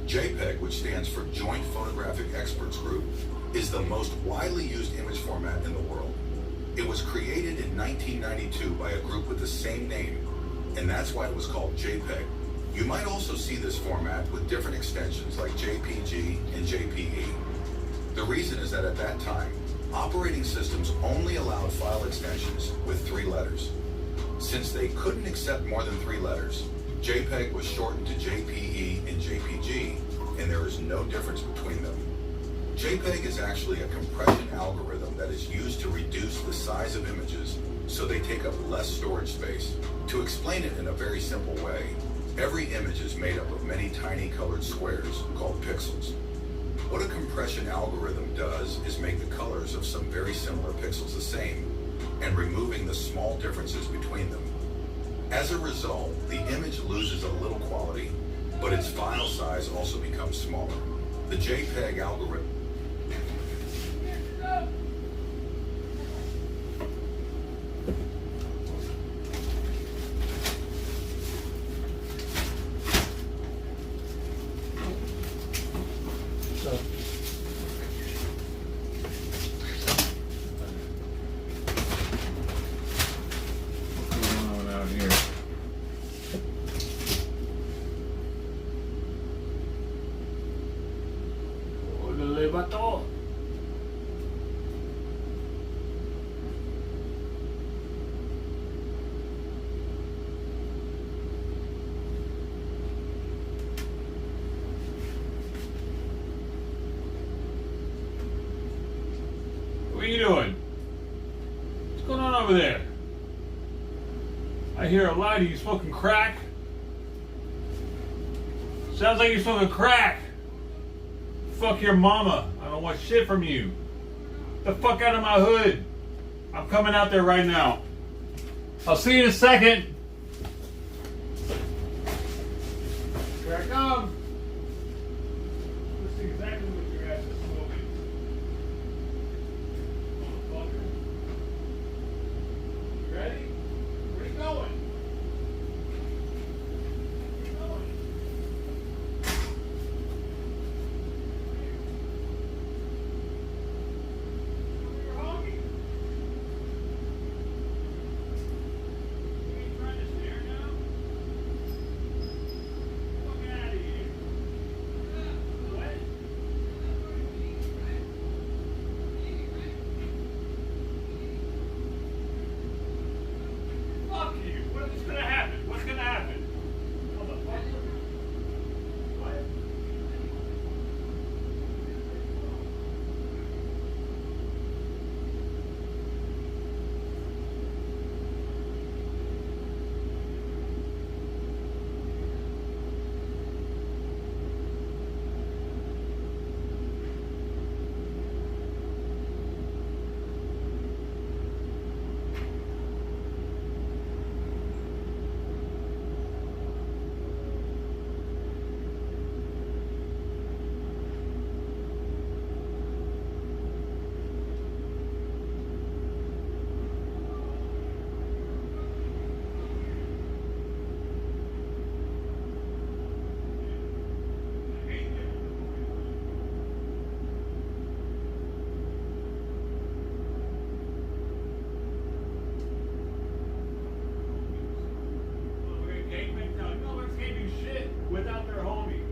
JPEG, which stands for Joint Photographic Experts Group, is the most widely used image format in the world. It was created in 1992 by a group with the same name, and that's why it was called JPEG. You might also see this format with different extensions like JPG and JPE. The reason is that at that time, operating systems only allowed file extensions with 3 letters. Since they couldn't accept more than 3 letters, JPEG was shortened to JPE and JPG, and there is no difference between them. JPEG is actually a compression algorithm that is used to reduce the size of images so they take up less storage space. To explain it in a very simple way, every image is made up of many tiny colored squares called pixels. What a compression algorithm does is make the colors of some very similar pixels the same, and removing the small differences between them. As a result, the image loses a little quality, but its file size also becomes smaller. The JPEG algorithm le bateau. What are you doing? What's going on over there? I hear a lot of you smoking crack. Sounds like you're smoking crack. Fuck your mama. I don't want shit from you. Get the fuck out of my hood. I'm coming out there right now. I'll see you in a second. Here I come. Let's see exactly what your ass is smoking. Motherfucker. You ready? Where you going? Without their homies.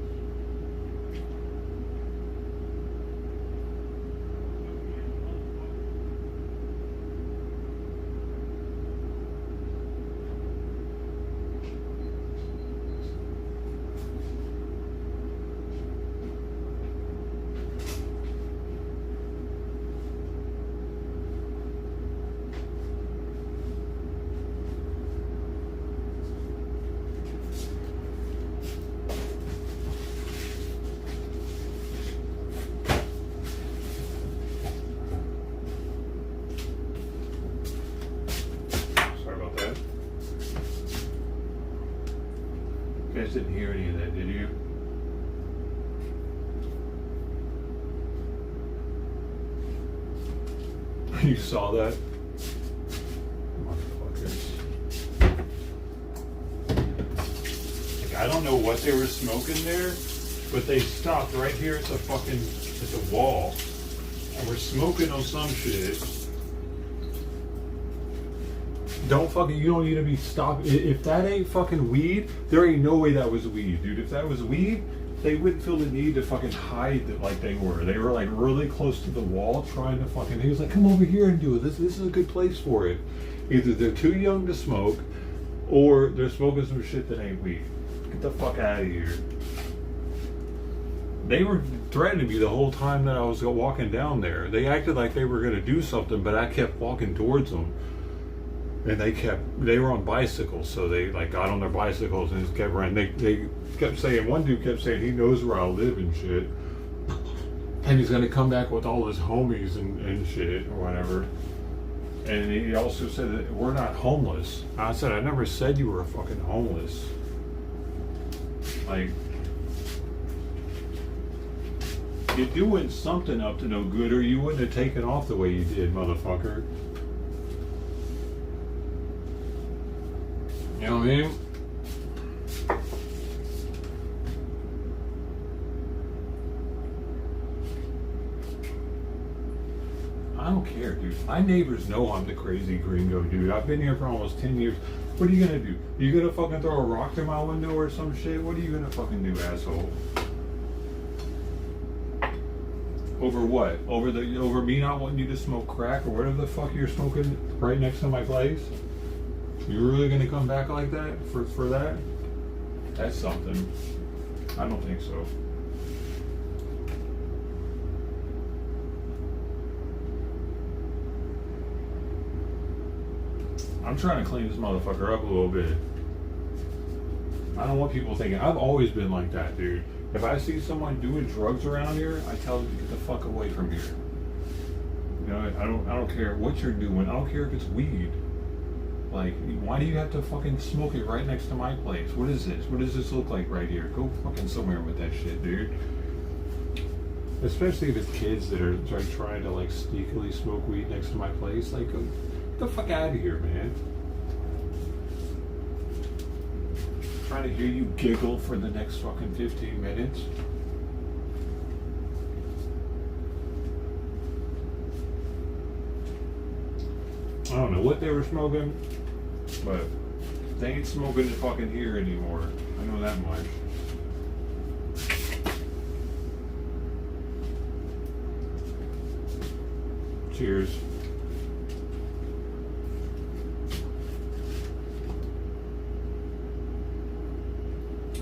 You guys didn't hear any of that, did you? You saw that? Motherfuckers. Like, I don't know what they were smoking there, but they stopped right here at the fucking, at the wall. And we're smoking on some shit. Don't fucking, you don't need to be stopped. If that ain't fucking weed, there ain't no way that was weed, dude. If that was weed, they wouldn't feel the need to fucking hide it like they were. They were like really close to the wall trying to fucking, he was like, come over here and do it. This is a good place for it. Either they're too young to smoke, or they're smoking some shit that ain't weed. Get the fuck out of here. They were threatening me the whole time that I was walking down there. They acted like they were gonna do something, but I kept walking towards them. And they were on bicycles, so they like got on their bicycles and just kept running. They kept saying, one dude kept saying he knows where I live and shit. And he's gonna come back with all his homies and shit or whatever. And he also said that we're not homeless. I said, I never said you were fucking homeless. Like, you're doing something up to no good, or you wouldn't have taken off the way you did, motherfucker. You know what I mean? I don't care, dude. My neighbors know I'm the crazy gringo, dude. I've been here for almost 10 years. What are you gonna do? You gonna fucking throw a rock through my window or some shit? What are you gonna fucking do, asshole? Over what? Over me not wanting you to smoke crack or whatever the fuck you're smoking right next to my place? You're really gonna come back like that for that? That's something. I don't think so. I'm trying to clean this motherfucker up a little bit. I don't want people thinking, I've always been like that, dude. If I see someone doing drugs around here, I tell them to get the fuck away from here. You know, I don't care what you're doing. I don't care if it's weed. Like, why do you have to fucking smoke it right next to my place? What is this? What does this look like right here? Go fucking somewhere with that shit, dude. Especially if it's kids that are trying to like sneakily smoke weed next to my place. Like, get the fuck out of here, man. Trying to hear you giggle for the next fucking 15 minutes. I don't know what they were smoking, but they ain't smoking it fucking here anymore. I know that much. Cheers.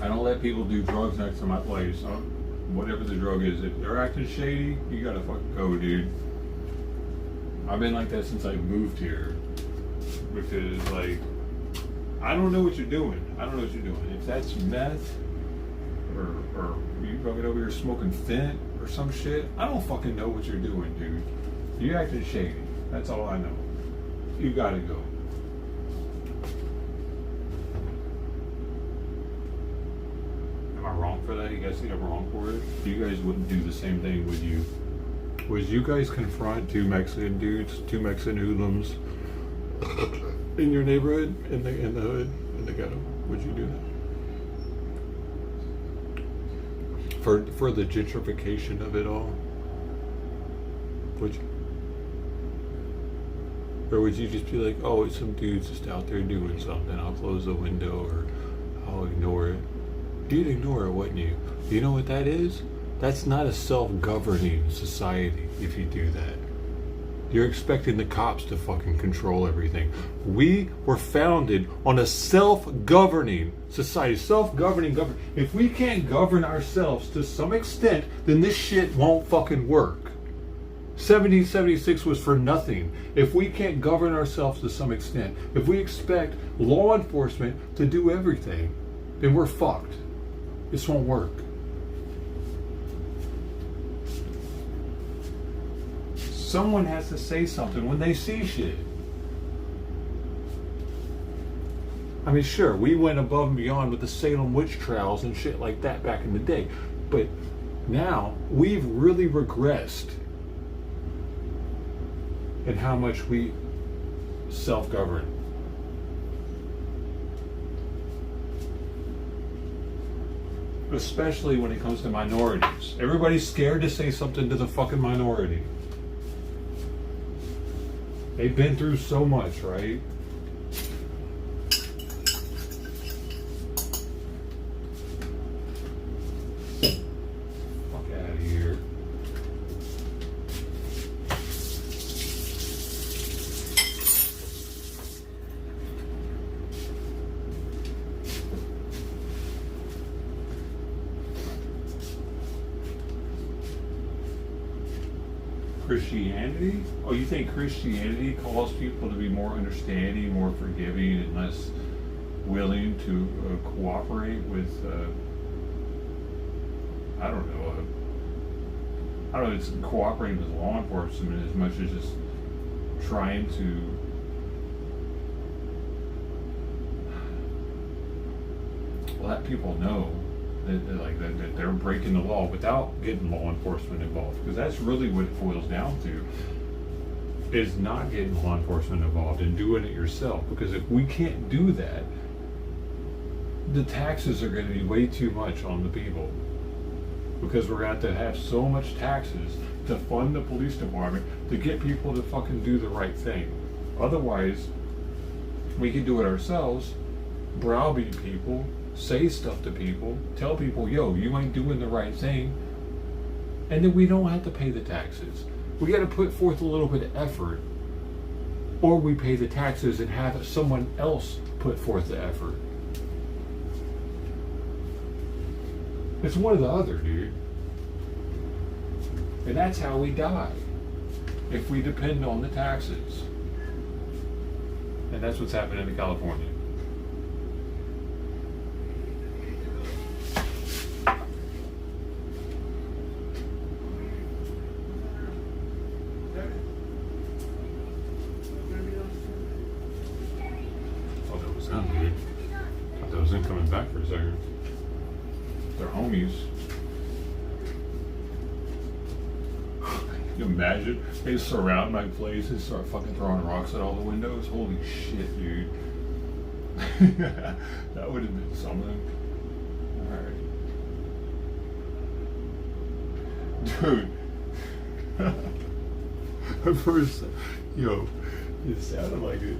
I don't let people do drugs next to my place. Whatever the drug is, if they're acting shady, you gotta fucking go, dude. I've been like that since I moved here. Because, like, I don't know what you're doing. I don't know what you're doing. If that's meth, or you fucking over here smoking fent or some shit, I don't fucking know what you're doing, dude. You're acting shady. That's all I know. You gotta go. Am I wrong for that? You guys think I'm wrong for it? You guys wouldn't do the same thing, would you? Would you guys confront two Mexican dudes, two Mexican hoodlums in your neighborhood, in the hood, in the ghetto? Would you do that? For the gentrification of it all? Would you? Or would you just be like, oh, it's some dude's just out there doing something, I'll close the window or I'll ignore it? You'd ignore it, wouldn't you? You know what that is? That's not a self-governing society if you do that. You're expecting the cops to fucking control everything. We were founded on a self-governing society. Self-governing government. If we can't govern ourselves to some extent, then this shit won't fucking work. 1776 was for nothing. If we can't govern ourselves to some extent, if we expect law enforcement to do everything, then we're fucked. This won't work. Someone has to say something when they see shit. I mean, sure, we went above and beyond with the Salem witch trials and shit like that back in the day. But now, we've really regressed in how much we self-govern. Especially when it comes to minorities. Everybody's scared to say something to the fucking minority. They've been through so much, right? Fuck out of here. Christianity? Oh, you think Christianity calls people to be more understanding, more forgiving, and less willing to cooperate with, I don't know, it's cooperating with law enforcement as much as just trying to let people know that they're breaking the law without getting law enforcement involved, because that's really what it boils down to, is not getting law enforcement involved and doing it yourself. Because if we can't do that, the taxes are going to be way too much on the people, because we're going to have so much taxes to fund the police department to get people to fucking do the right thing. Otherwise, we can do it ourselves, browbeat people, say stuff to people, tell people, yo, you ain't doing the right thing, and then we don't have to pay the taxes. We got to put forth a little bit of effort, or we pay the taxes and have someone else put forth the effort. It's one or the other, dude. And that's how we die, if we depend on the taxes. And that's what's happening in California. Oh, that was them, dude. Thought that was them coming back for a second. They're homies. Can you imagine? They surround my place and start fucking throwing rocks at all the windows. Holy shit, dude. That would have been something. Alright. Dude. At first, yo, it sounded like it.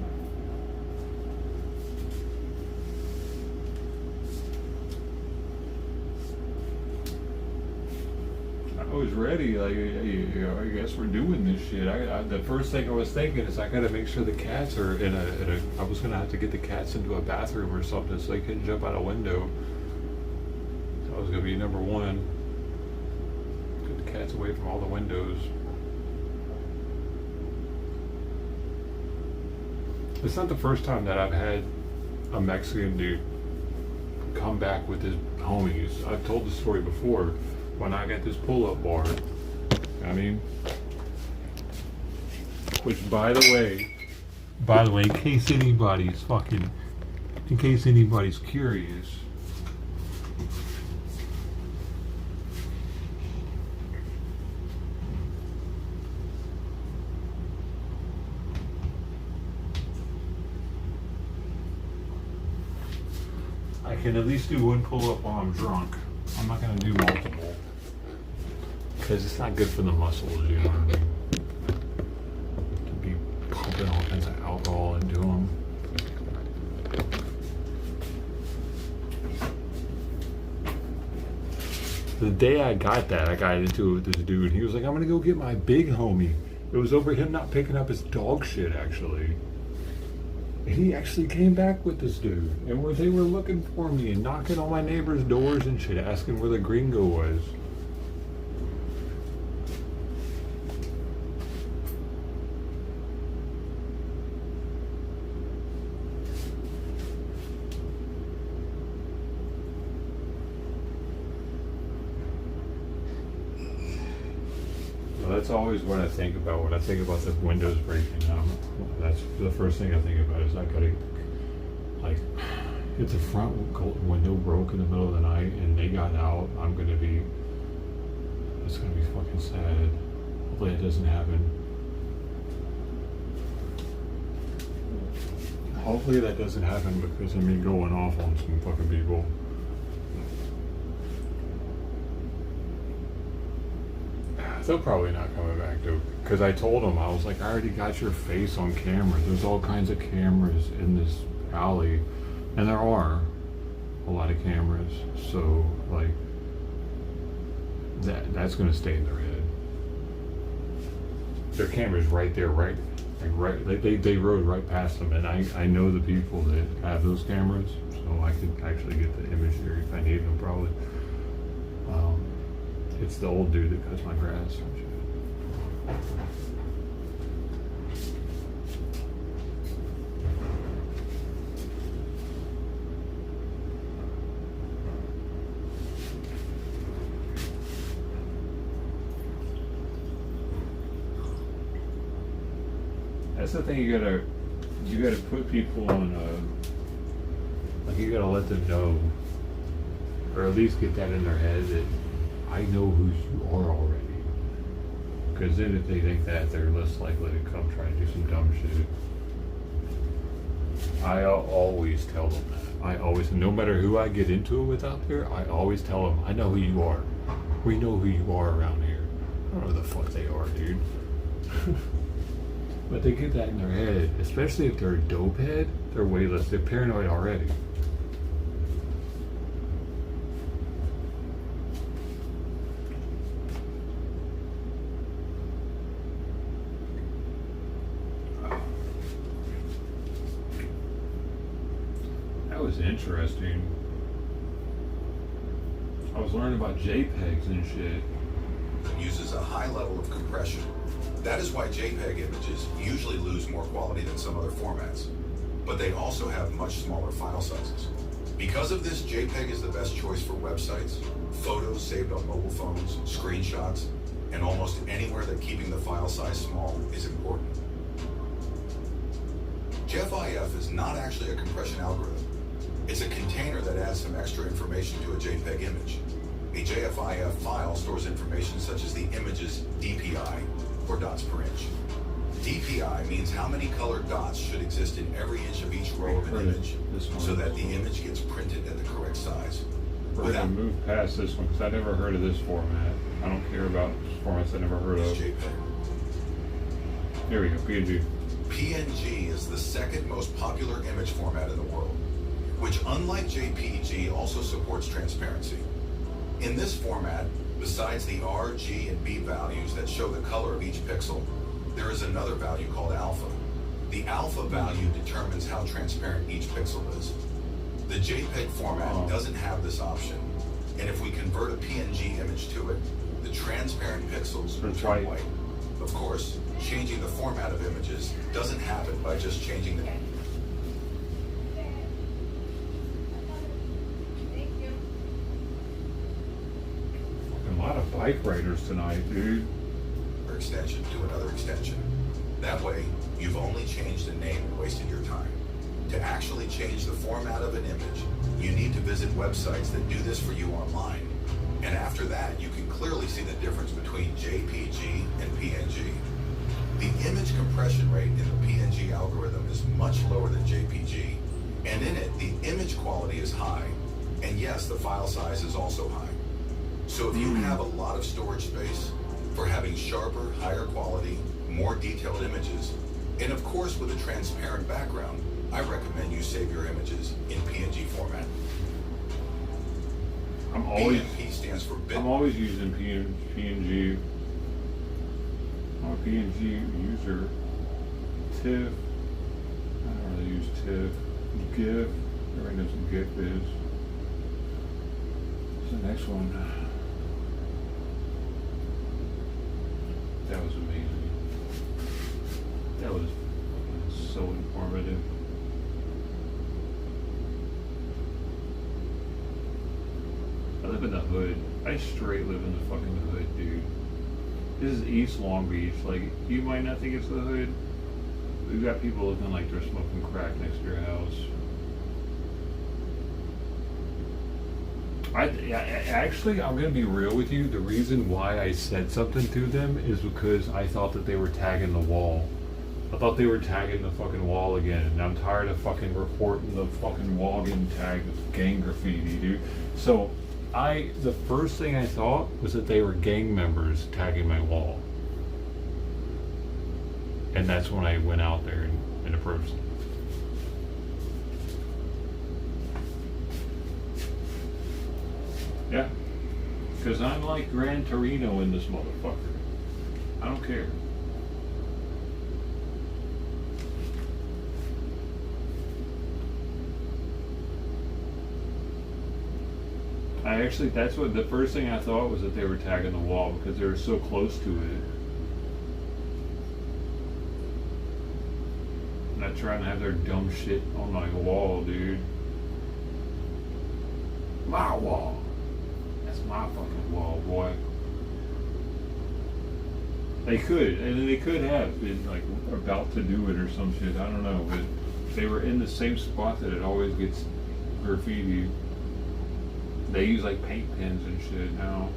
I was ready, like, I guess we're doing this shit. The first thing I was thinking is I gotta make sure the cats are in a I was gonna have to get the cats into a bathroom or something so they couldn't jump out a window. That was gonna be number one. Get the cats away from all the windows. It's not the first time that I've had a Mexican dude come back with his homies. I've told the story before. When I got this pull-up bar, I mean, which by the way, in case anybody's curious, I can at least do one pull-up while I'm drunk. I'm not gonna do multiple. Because it's not good for the muscles, you know what I mean? To be pumping all kinds of alcohol into them. The day I got that, I got into it with this dude. He was like, I'm gonna go get my big homie. It was over him not picking up his dog shit, actually. And he actually came back with this dude. And where they were looking for me and knocking on my neighbor's doors and shit, asking where the gringo was. That's always what I think about when I think about the windows breaking down. That's the first thing I think about is I gotta, like, if the front window broke in the middle of the night and they got out, it's gonna be fucking sad. Hopefully it doesn't happen. Hopefully that doesn't happen because of me going off on some fucking people. They're probably not coming back, dude. Because I told them, I was like, I already got your face on camera. There's all kinds of cameras in this alley. And there are a lot of cameras. So, like, that's going to stay in their head. Their camera's right there, right? They rode right past them. And I know the people that have those cameras. So I could actually get the image here if I need them, probably. It's the old dude that cuts my grass and shit. That's the thing, you gotta put people on like, you gotta let them know, or at least get that in their head that I know who you are already. Because then if they think that, they're less likely to come try to do some dumb shit. I always tell them that. No matter who I get into it with out there, I always tell them, I know who you are. We know who you are around here. I don't know who the fuck they are, dude. But they get that in their head, especially if they're a dope head, they're way less, they're paranoid already. That's interesting. I was learning about JPEGs and shit. Uses a high level of compression. That is why JPEG images usually lose more quality than some other formats, but they also have much smaller file sizes. Because of this, JPEG is the best choice for websites, photos saved on mobile phones, screenshots, and almost anywhere that keeping the file size small is important. JFIF is not actually a compression algorithm. It's a container that adds some extra information to a JPEG image. A JFIF file stores information such as the image's DPI, or dots per inch. DPI means how many colored dots should exist in every inch of each row of an image, so that the image gets printed at the correct size. We're gonna move past this one because I never heard of this format. I don't care about formats I never heard of. Here we go, PNG. PNG is the second most popular image format in the world, which unlike JPG also supports transparency. In this format, besides the R, G, and B values that show the color of each pixel, there is another value called alpha. The alpha value determines how transparent each pixel is. The JPEG format doesn't have this option, and if we convert a PNG image to it, the transparent pixels will turn white. Of course, changing the format of images doesn't happen by just changing the... A lot of bike riders tonight, dude. Or extension to another extension. That way, you've only changed the name and wasted your time. To actually change the format of an image, you need to visit websites that do this for you online. And after that, you can clearly see the difference between JPG and PNG. The image compression rate in the PNG algorithm is much lower than JPG, and in it, the image quality is high, and yes, the file size is also high. So if you have a lot of storage space for having sharper, higher quality, more detailed images, and of course with a transparent background, I recommend you save your images in PNG format. BMP stands for bit. I'm always using PNG. I'm a PNG user. TIFF. I don't really use TIFF. GIF. Everybody knows what GIF is. What's the next one? That was amazing. That was so informative. I live in the hood. I straight live in the fucking hood, dude. This is East Long Beach. Like, you might not think it's the hood. We've got people looking like they're smoking crack next to your house. Actually, I'm gonna be real with you. The reason why I said something to them is because I thought that they were tagging the wall. I thought they were tagging the fucking wall again, and I'm tired of fucking reporting the fucking wall getting tagged with gang graffiti, dude. So, the first thing I thought was that they were gang members tagging my wall. And that's when I went out there and approached them. Yeah. Because I'm like Gran Torino in this motherfucker. I don't care. That's what the first thing I thought was, that they were tagging the wall because they were so close to it. I'm not trying to have their dumb shit on my wall, dude. My wall. That's my fucking wall, boy. They could, and they could have been like about to do it or some shit. I don't know, but they were in the same spot that it always gets graffiti. They use like paint pens and shit now.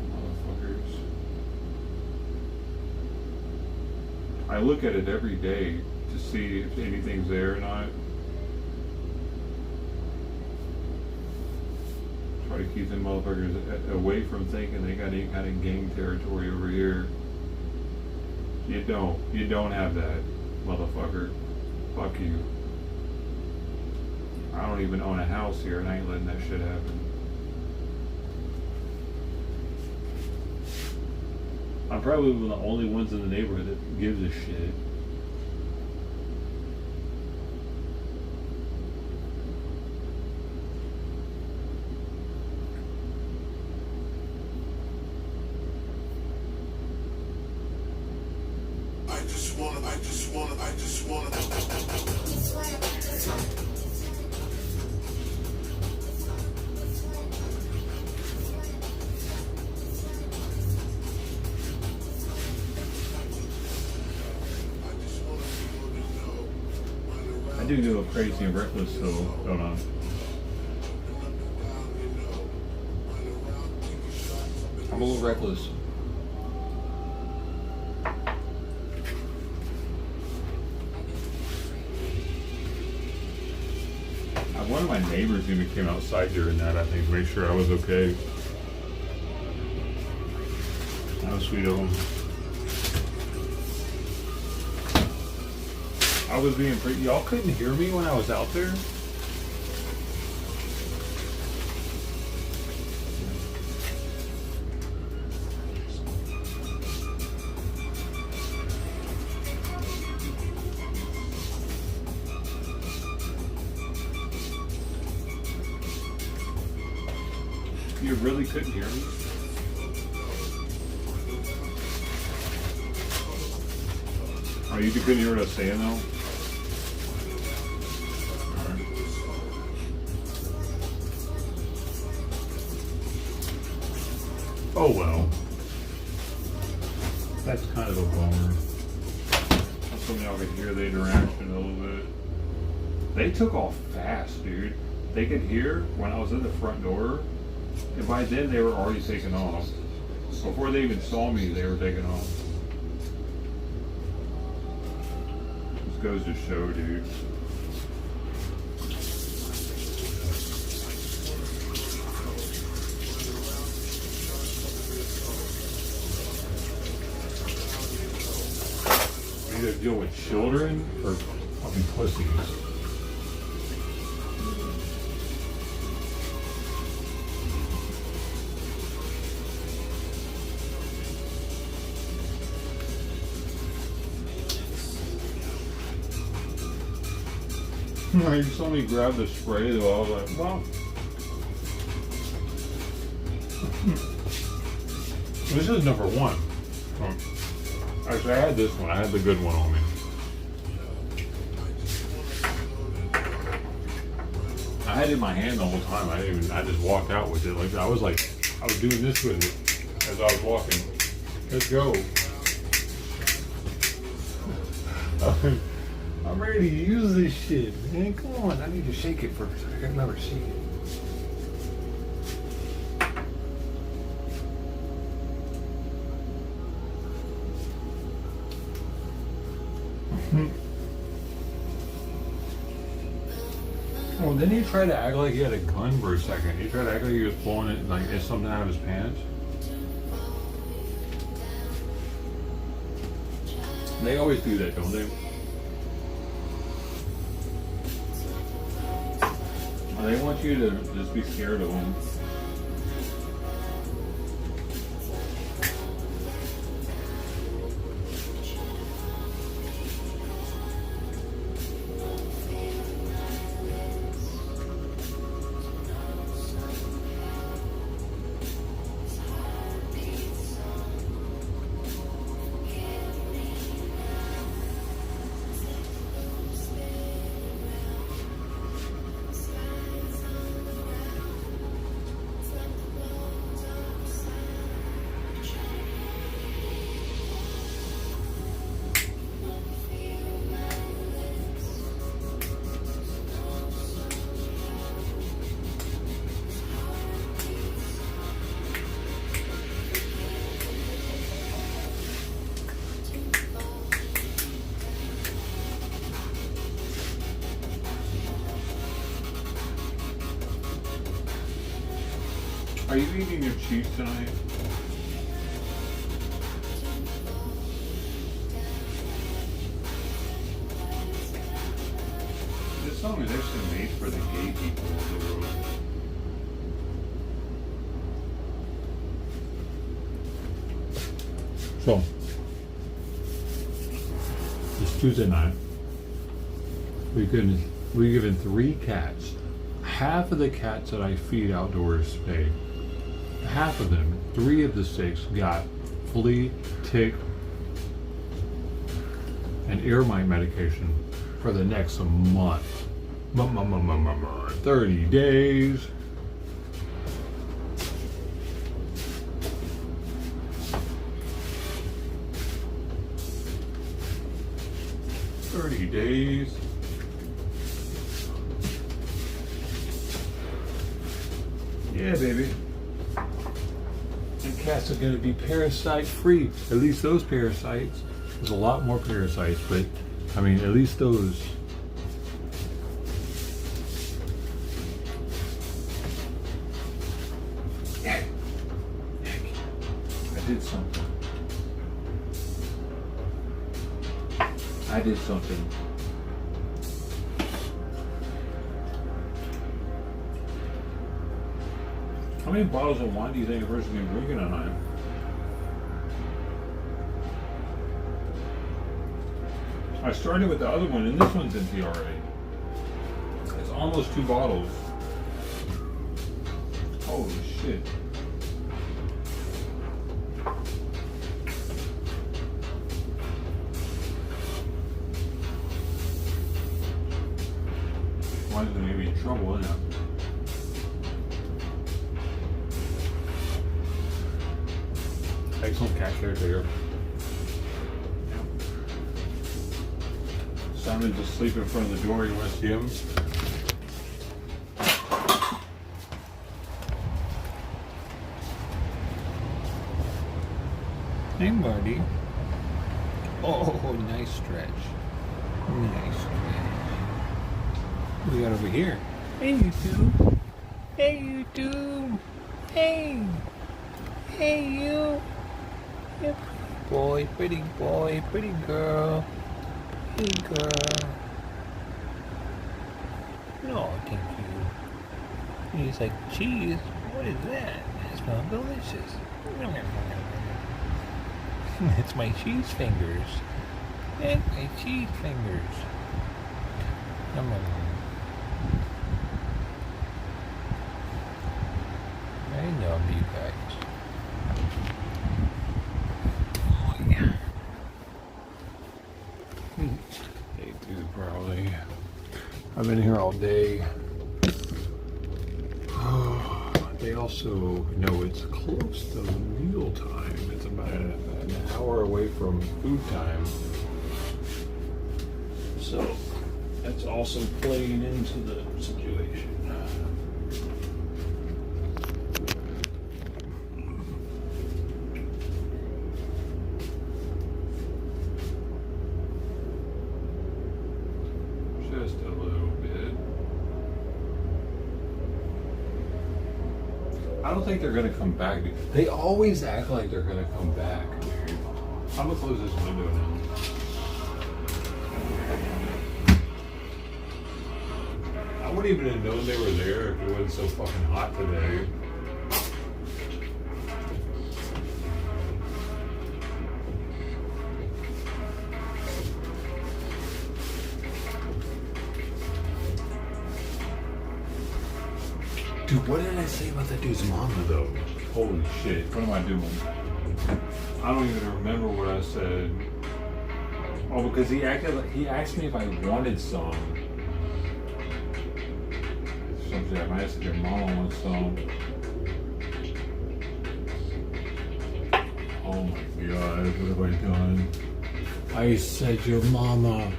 Motherfuckers. I look at it every day to see if anything's there or not. Try to keep them motherfuckers away from thinking they got any kind of gang territory over here. You don't. You don't have that, motherfucker. Fuck you. I don't even own a house here, and I ain't letting that shit happen. I'm probably one of the only ones in the neighborhood that gives a shit. I do go crazy and reckless though, don't I? I'm a little reckless. One of my neighbors even came outside during that, I think, to make sure I was okay. That was sweet of him. I was being pretty. Y'all couldn't hear me when I was out there? You really couldn't hear me? Oh, you couldn't hear what I was saying though? Alright. Oh well. That's kind of a bummer. Hopefully y'all could hear the interaction a little bit. They took off fast, dude. They could hear when I was at the front door. And by then they were already taking off. Before they even saw me, they were taking off. This goes to show, dude. We either deal with children or fucking pussies. You saw me grab the spray though, I was like, well. This is number one. Actually, I had this one. I had the good one on me. I had it in my hand the whole time. I just walked out with it. Like I was doing this with it as I was walking. Let's go. I'm ready to use this shit, man. Come on, I need to shake it first. I can never shake it. Well, didn't he try to act like he had a gun for a second? He tried to act like he was pulling it, like it's something out of his pants. They always do that, don't they? They want you to just be scared of them. Are you eating your cheese tonight? This song is actually made for the gay people of the world. So, it's Tuesday night. We've given 3 cats. Half of the cats that I feed outdoors spayed. Half of them, 3 of the 6, got flea, tick, an ear mite medication for the next month. 30 days. Days. Yeah, baby. And cats are going to be parasite free. At least those parasites. There's a lot more parasites, but I mean, at least those. I did something. I did something. How many bottles of wine do you think a person can drink in a night? I started with the other one, and this one's empty already. It's almost 2 bottles. Holy shit. Wine's gonna be in trouble, isn't it? Excellent cat caretaker. Simon's asleep in front of the door. You want to see him? Hey, Marty. Oh, nice stretch. Nice stretch. What do we got over here? Hey, YouTube. Hey, YouTube. Hey. Hey, you. Yep. Boy, pretty girl. Pretty girl. No, thank you. He's like, cheese. What is that? It smells delicious. It's my cheese fingers. It's my cheese fingers. I know I'll be back. Oh, yeah. They do, probably. I've been here all day. They also know it's close to meal time. It's about an hour away from food time. So that's also playing into the situation. Just a little bit. I don't think they're gonna come back. They always act like they're gonna come back. I'm gonna close this window now. I wouldn't even have known they were there if it wasn't so fucking hot today. Dude, what did I say about that dude's mama though? Holy shit, what am I doing? I don't even remember what I said. Oh, because he asked me if I wanted some. Something I might have said your mama wants some. Oh my god, what have I done? I said your mama.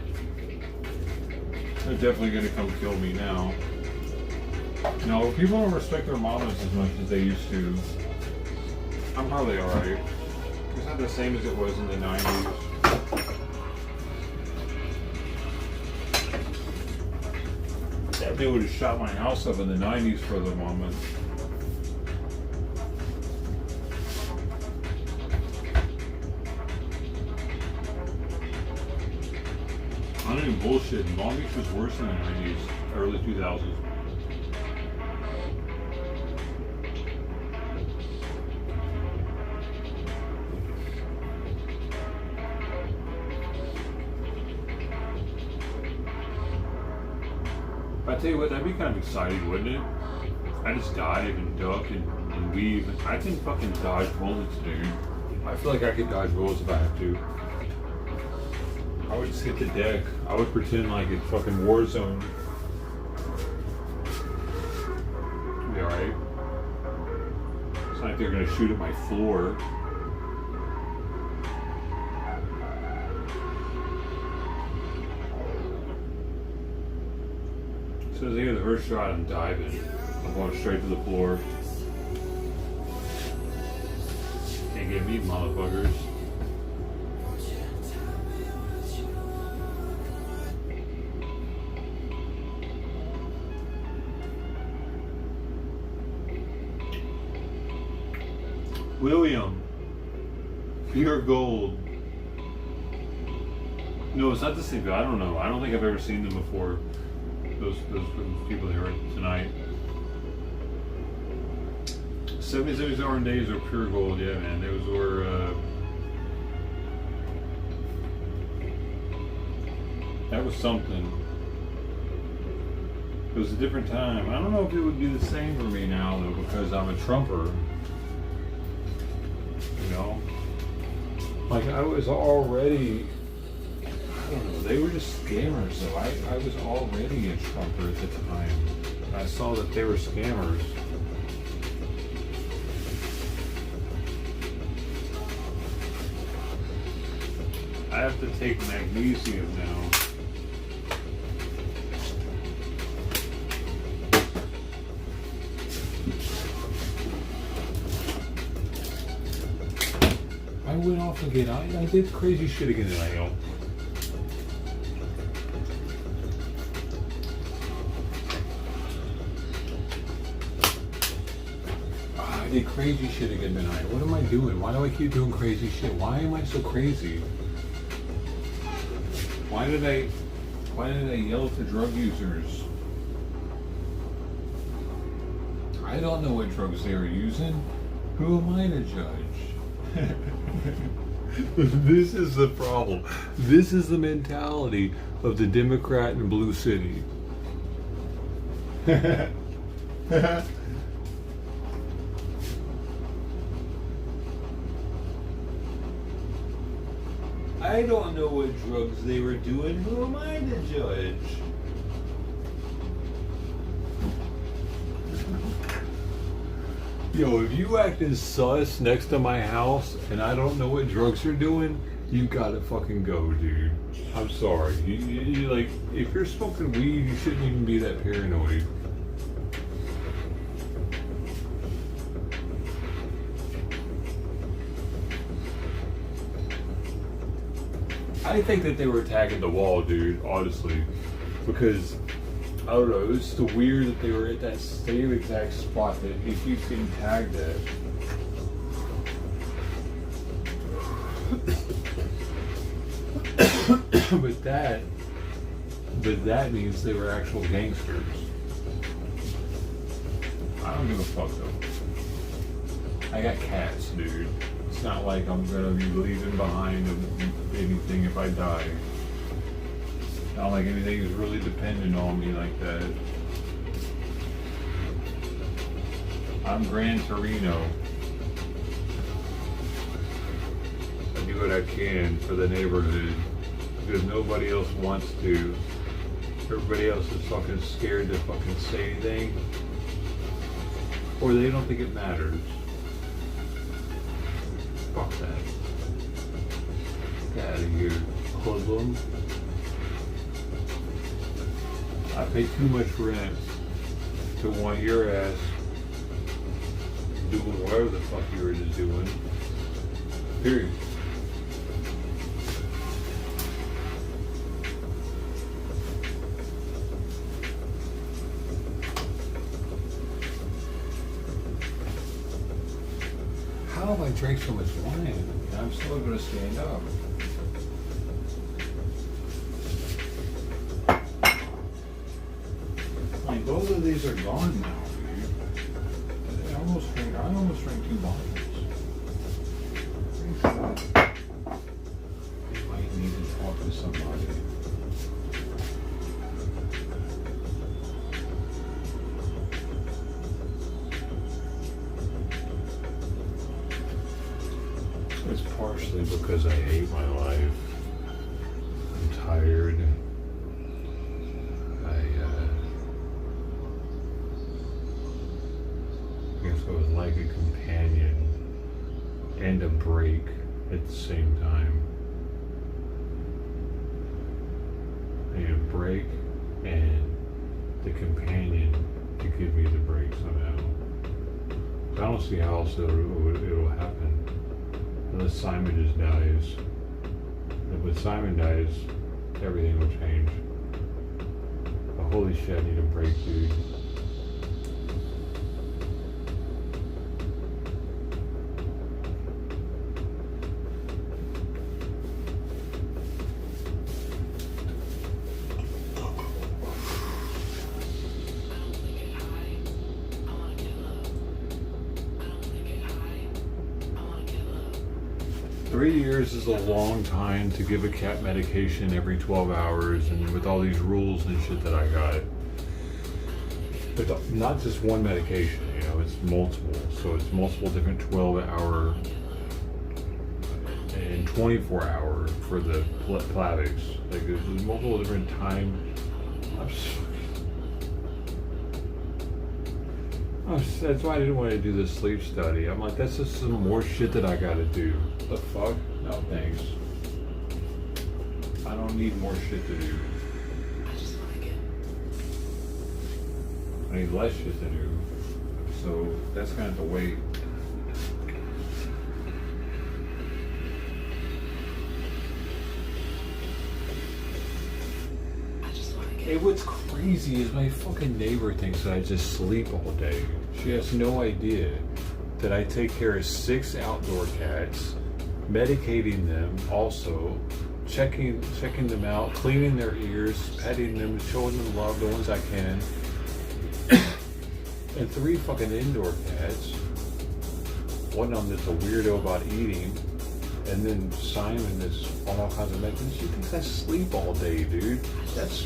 They're definitely gonna come kill me now. No, people don't respect their mamas as much as they used to. I'm probably alright. It's not the same as it was in the 90s. That dude would have shot my house up in the 90s for the moment. I don't even bullshit. Long Beach was worse in the 90s, early 2000s. I tell you what, that'd be kind of exciting, wouldn't it? I just dive and duck and weave. I can fucking dodge bullets, dude. I feel like I could dodge bullets if I have to. I would just hit the deck. I would pretend like it's fucking war zone. Be alright. It's not like they're gonna shoot at my floor. So as I hear the first shot, I'm diving. I'm going straight to the floor. Can't get me, motherfuckers. William, pure gold. No, it's not the same guy. I don't know. I don't think I've ever seen them before. Those people that were tonight. 76 hour days are pure gold. Yeah, man. Those were. That was something. It was a different time. I don't know if it would be the same for me now though, because I'm a Trumper. You know, like I was already, I don't know, they were just scammers though. I was already a Trumper at the time. I saw that they were scammers. I have to take magnesium now. I went off again. I did crazy shit again tonight, y'all. I did crazy shit again tonight. What am I doing? Why do I keep doing crazy shit? Why am I so crazy? Why did I yell at the drug users? I don't know what drugs they were using. Who am I to judge? This is the problem. This is the mentality of the Democrat in Blue City. I don't know what drugs they were doing. Who am I to judge? Yo, if you acting sus next to my house and I don't know what drugs you're doing, you gotta fucking go, dude. I'm sorry. You like, if you're smoking weed, you shouldn't even be that paranoid. I think that they were tagging the wall, dude, honestly. Because, I don't know, it's just weird that they were at that same exact spot that he keeps getting tagged at. But that means they were actual gangsters. I don't give a fuck though. I got cats, dude. It's not like I'm gonna be leaving behind anything if I die. Not like anything is really dependent on me like that. I'm Gran Torino. I do what I can for the neighborhood because nobody else wants to. Everybody else is fucking scared to fucking say anything, or they don't think it matters. Fuck that. Get out of here, hoodlum. I pay too much rent to want your ass doing whatever the fuck you were just doing. Period. How have I drank so much wine? I'm still going to stand up. Like, both of these are gone now, dude. I almost drank 2 bottles. I might need to talk to somebody. It's partially because I hate my life. tired. I guess I was like a companion and a break at the same time. I need a break and the companion to give me the break somehow. I don't see how else it'll happen unless Simon just dies. And when Simon dies, everything will change. But holy shit, I need a break, dude. 3 years is a long time to give a cat medication every 12 hours, and with all these rules and shit that I got. But not just one medication, you know, it's multiple. So it's multiple different 12-hour and 24-hour for the Plavix. Like there's multiple different time. That's why I didn't want to do this sleep study. I'm like, that's just some more shit that I gotta do. The fuck? No thanks. I don't need more shit to do. I need less shit to do. So that's gonna have to wait. Hey, what's crazy is my fucking neighbor thinks that I just sleep all day. She has no idea that I take care of 6 outdoor cats, medicating them also, checking them out, cleaning their ears, petting them, showing them love, the ones I can, and 3 fucking indoor cats. One of them that's a weirdo about eating, and then Simon that's on all kinds of medication. She thinks I sleep all day, dude. That's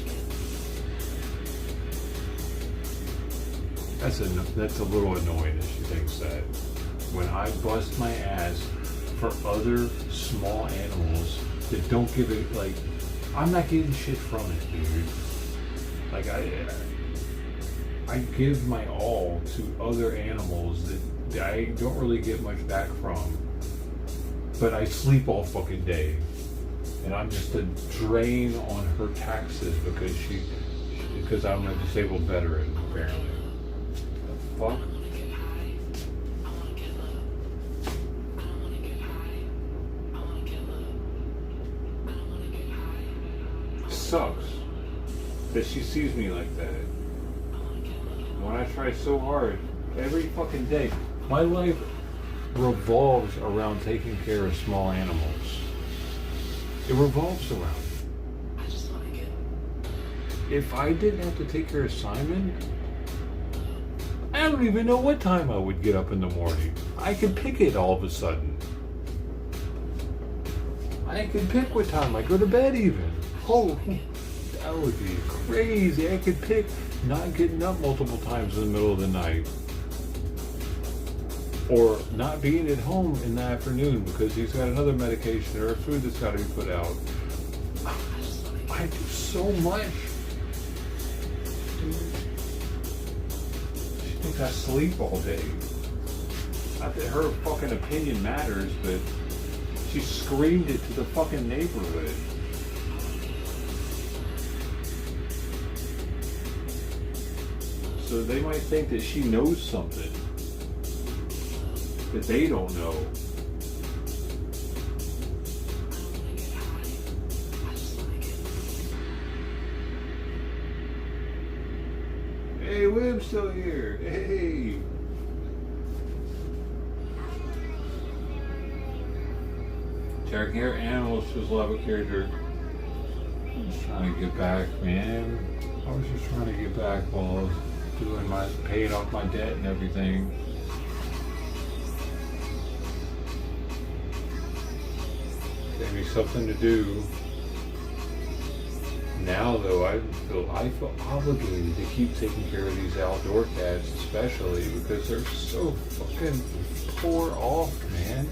a little annoying that she thinks that. When I bust my ass for other small animals that don't give it, like, I'm not getting shit from it, dude. Like, I give my all to other animals that I don't really get much back from. But I sleep all fucking day. And I'm just a drain on her taxes because I'm a disabled veteran, apparently. Fuck. Sucks that she sees me like that. When I try so hard every fucking day, my life revolves around taking care of small animals. It revolves around it. If I didn't have to take care of Simon, I don't even know what time I would get up in the morning. I could pick it all of a sudden. I could pick what time I go to bed even. Oh, that would be crazy. I could pick not getting up multiple times in the middle of the night. Or not being at home in the afternoon because he's got another medication or food that's got to be put out. I do so much. She thinks I sleep all day. Not that her fucking opinion matters, but she screamed it to the fucking neighborhood. So they might think that she knows something that they don't know. Hey, William's still here. Hey. Taking care of animals shows love of character. I'm just trying to get back, man. I was just trying to get back while I was paying off my debt and everything. Gave me something to do. Now though, I feel obligated to keep taking care of these outdoor cats, especially because they're so fucking poor off, man.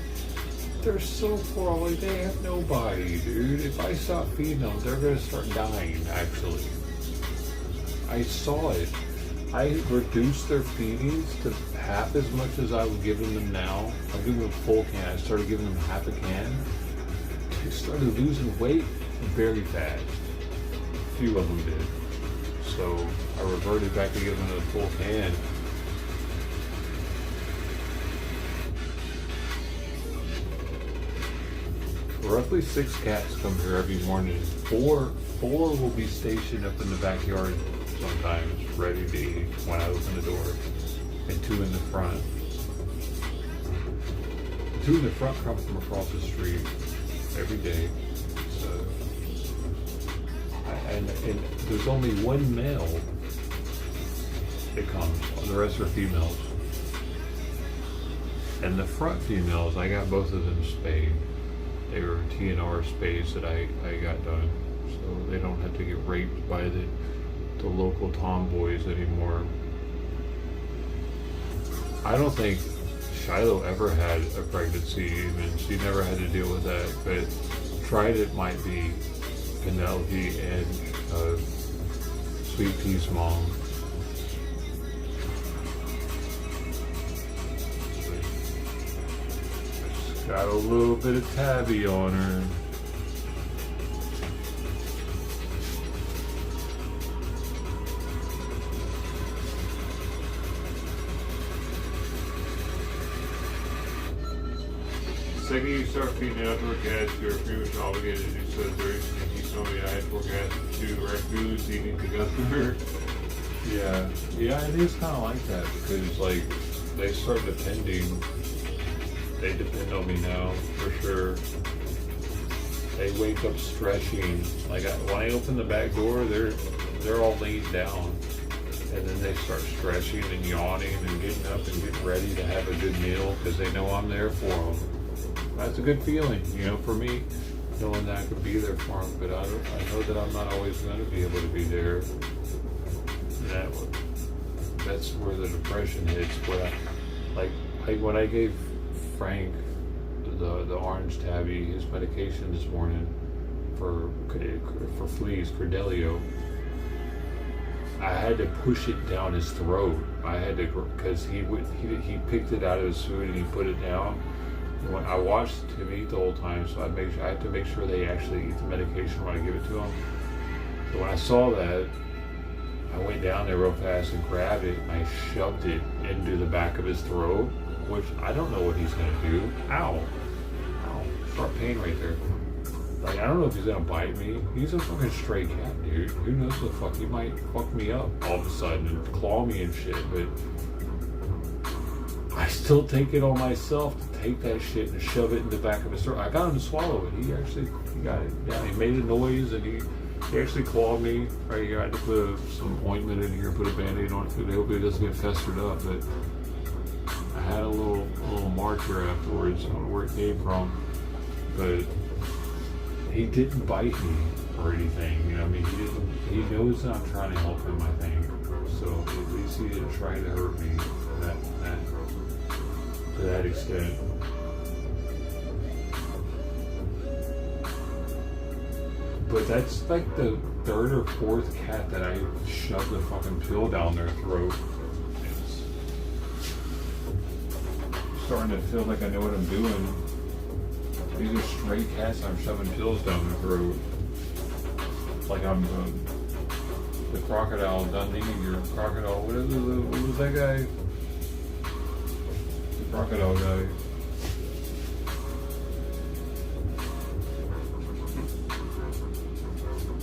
they're so poor, like they have nobody, dude. If I stop feeding them, they're gonna start dying, actually. I saw it. I reduced their feedings to half as much as I was giving them now. I'm giving them a full can. I started giving them half a can. They started losing weight very fast. A few of them did. So I reverted back to giving them a full can. Roughly 6 cats come here every morning. Four will be stationed up in the backyard sometimes, ready to eat when I open the door, and 2 in the front. 2 in the front come from across the street every day. So, and there's only 1 male that comes. The rest are females. And the front females, I got both of them spayed. They were TNR spays that I got done, so they don't have to get raped by the local tomboys anymore. I don't think Shiloh ever had a pregnancy, even she never had to deal with that, but Trident might be Penelope and Sweet Pea's mom. Got a little bit of tabby on her. The second you start feeding outdoor cats, you're pretty much obligated to do so. If you saw me, I had 4 cats, 2 raccoons eating together. Yeah, it is kind of like that because like they start depending. They depend on me now, for sure. They wake up stretching. Like when I open the back door, they're all laid down, and then they start stretching and yawning and getting up and getting ready to have a good meal because they know I'm there for them. That's a good feeling, for me, knowing that I could be there for them. But I know that I'm not always going to be able to be there. That's where the depression hits. When I gave Frank the orange tabby his medication this morning for fleas, Credelio, I had to push it down his throat. I had to, because he picked it out of his food and he put it down. When I watched him eat the whole time, so I had to make sure they actually eat the medication when I give it to him. So when I saw that, I went down there real fast and grabbed it. And I shoved it into the back of his throat, which I don't know what he's gonna do. Ow. Sharp pain right there. Like, I don't know if he's gonna bite me. He's a fucking stray cat, dude. Who knows what the fuck? He might fuck me up all of a sudden and claw me and shit, but I still take it on myself to take that shit and shove it in the back of his throat. I got him to swallow it. He got it. Yeah, he made a noise and he actually clawed me right here. I had to put some ointment in here, put a Band-Aid on it to hope it doesn't get festered up, but I had a little mark here afterwards. I don't know where it came from, but he didn't bite me or anything. I mean, he knows that I'm trying to help him, I think. So at least he didn't try to hurt me to that extent. But that's like the 3rd or 4th cat that I shoved the fucking pill down their throat. It's starting to feel like I know what I'm doing. These are stray cats I'm shoving pills down their throat. Like I'm the crocodile Dundee or crocodile, what was that guy? The crocodile guy.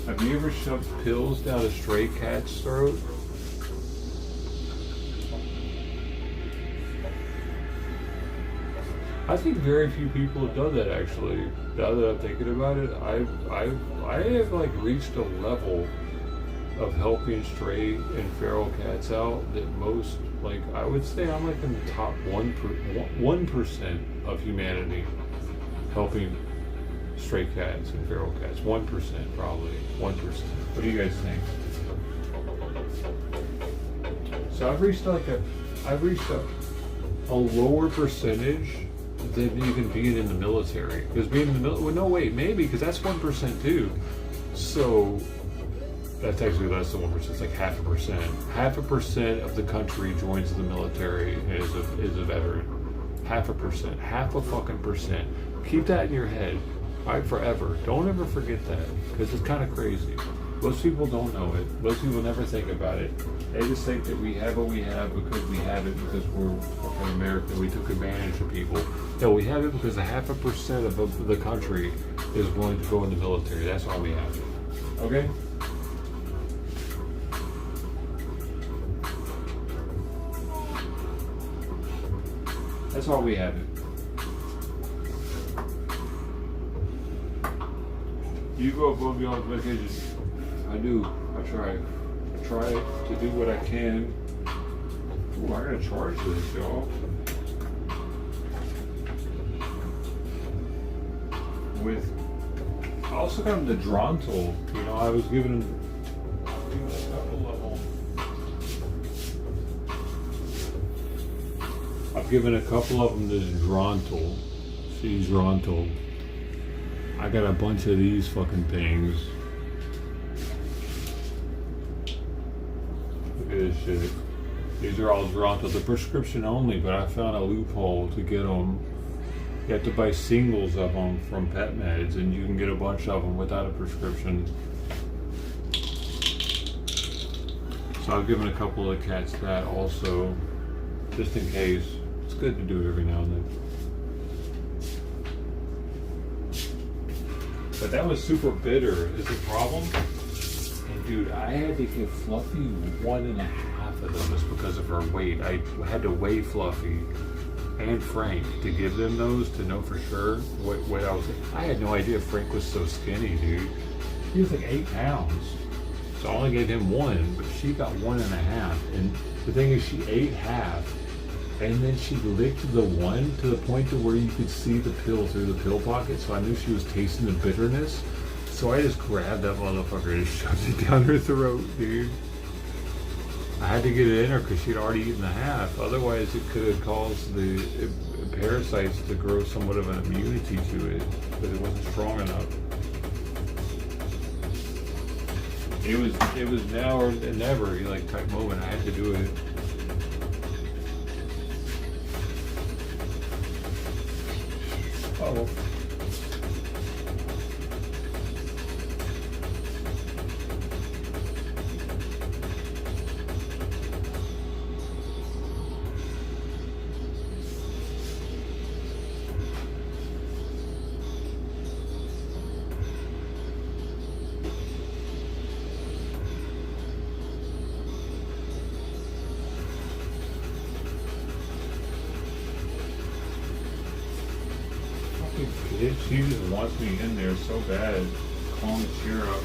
Have you ever shoved pills down a stray cat's throat? I think very few people have done that actually. Now that I'm thinking about it, I have like reached a level of helping stray and feral cats out that most, like I would say I'm like in the top 1% of humanity helping stray cats and feral cats. 1% probably. 1%. What do you guys think? So I've reached a lower percentage than even being in the military. Because being in the military, well, no, wait, maybe, because that's 1% too. So that's actually less than 1%. It's like 0.5%. 0.5% of the country joins the military as a veteran. 0.5%. 0.5%. Keep that in your head. Right, forever. Don't ever forget that, because it's kind of crazy. Most people don't know it. Most people never think about it. They just think that we have what we have because we have it because we're fucking American. We took advantage of people. No, we have it because 0.5% of the country is willing to go in the military. That's why we have it. Okay? That's why we have it. You go above and beyond vacation. I do. I try. I try to do what I can. Ooh, I gotta charge this, y'all. I also got him the Drontal. You know, I was giving him a couple of them. I've given a couple of them this Drontal. See, Drontal. I got a bunch of these fucking things. Look at this shit. These are all Drontal. They're prescription only, but I found a loophole to get them. You have to buy singles of them from Pet Meds, and you can get a bunch of them without a prescription. So I've given a couple of cats that also, just in case. It's good to do it every now and then. But that was super bitter. Is the problem? And dude, I had to give Fluffy 1.5 of them just because of her weight. I had to weigh Fluffy and Frank to give them those to know for sure what I was. I had no idea Frank was so skinny, dude. He was like 8 pounds. So I only gave him 1, but she got 1.5. And the thing is, she ate half. And then she licked the 1 to the point to where you could see the pill through the pill pocket, so I knew she was tasting the bitterness. So I just grabbed that motherfucker and shoved it down her throat, dude. I had to get it in her because she'd already eaten the half. Otherwise, it could have caused the parasites to grow somewhat of an immunity to it, but it wasn't strong enough. It was now or never, like, type moment. I had to do it. Oh. She just wants me in there so bad. Calm and cheer up.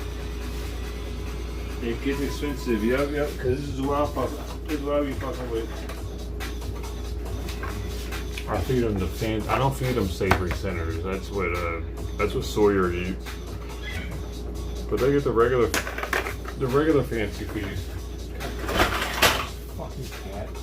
It gets expensive. Yep, because this is what I'm fucking. This is what I be fucking with. I feed them the fans. I don't feed them savory centers. That's what Sawyer eats. But they get the regular fancy feast. Fucking cats.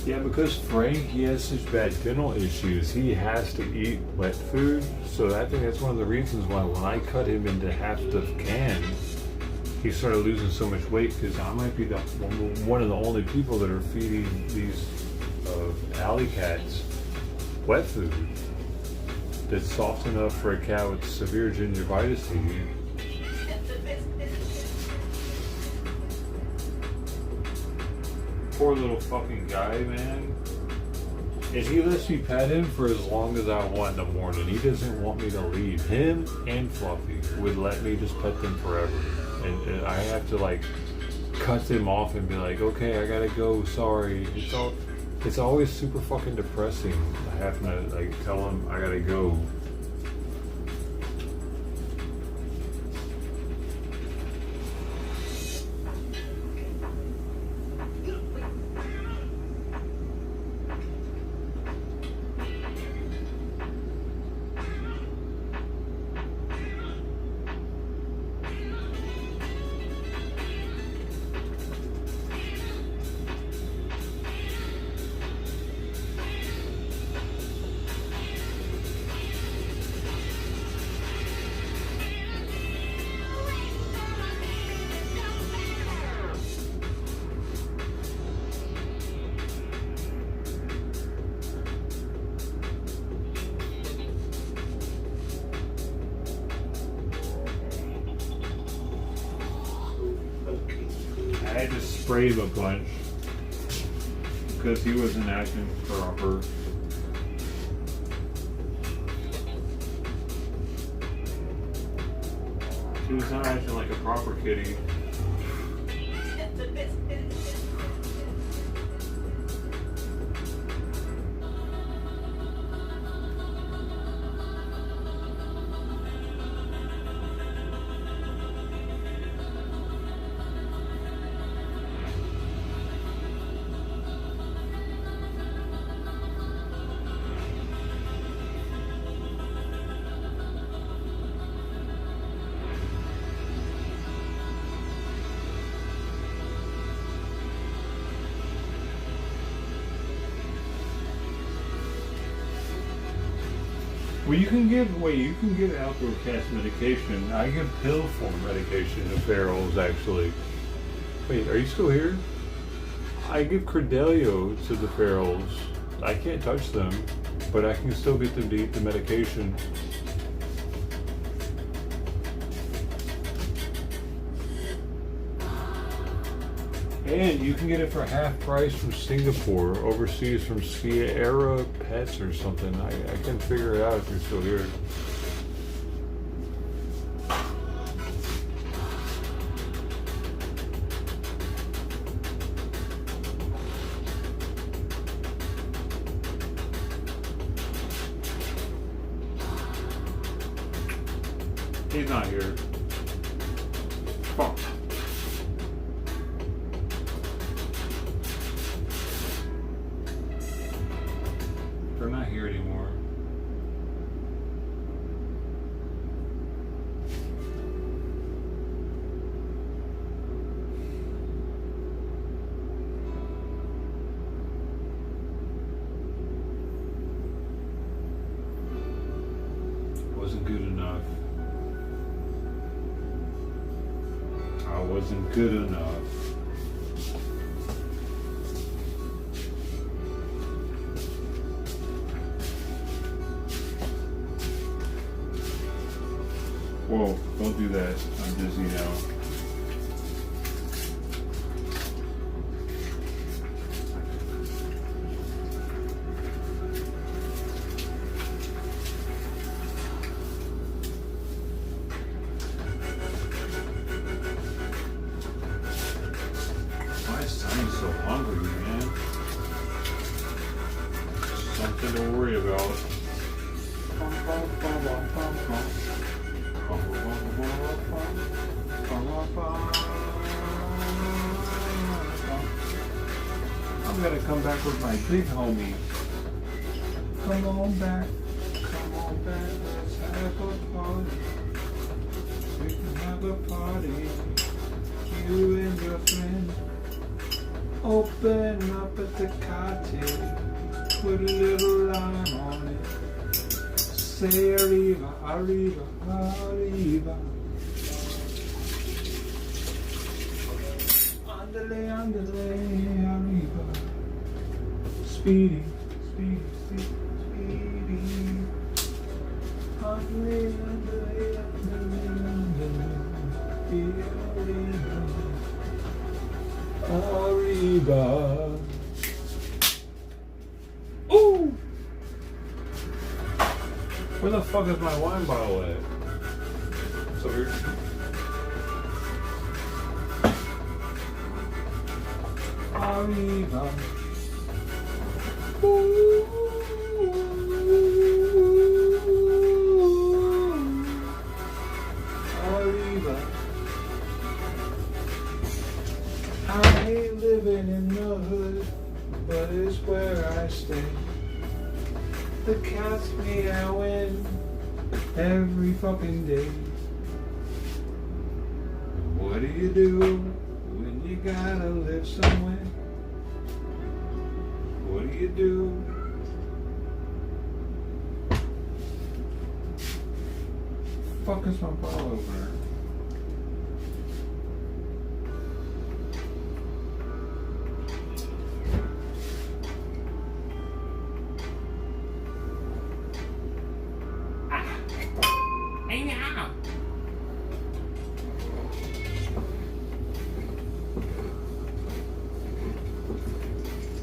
Yeah, because Frank, he has such bad dental issues, he has to eat wet food. So I think that's one of the reasons why when I cut him into half the can, he started losing so much weight, because I might be one of the only people that are feeding these alley cats wet food that's soft enough for a cat with severe gingivitis to eat. Poor little fucking guy, man. And he lets me pet him for as long as I want in the morning. He doesn't want me to leave. Him and Fluffy would let me just pet them forever. And I have to like cut them off and be like, okay, I gotta go, sorry. It's always super fucking depressing. I have to like tell him I gotta go. I had to spray him a bunch because he wasn't acting proper. He was not acting like a proper kitty. Well, you can give outdoor cats medication. I give pill form medication to ferals, actually. Wait, are you still here? I give Credelio to the ferals. I can't touch them, but I can still get them to eat the medication. And you can get it for half price from Singapore, overseas from Sierra Pets or something. I can figure it out if you're still here. He's not here. Fuck. They're not here anymore. Wasn't good enough. I wasn't good enough. Whoa, don't do that. I'm dizzy now. Why is Sonny so hungry, man? Something to worry about. I'm gonna come back with my big homie. Come on back, let's have a party. We can have a party, you and your friend. Open up at the cottage, put a little lime on it. Say arriba, arriba, arriba. Andale, andale, arriba. Speedy, speedy, speedy, speedy. Andale, andale, andale, andale, arriba. Ooh! Where the fuck is my wine bottle at? So here. Arriba. Ooh. Arriba. I ain't living in the hood, but it's where I stay. The cat's meowing every fucking day. What do you do when you gotta live somewhere? What do you do? Fuck is my bottle opener?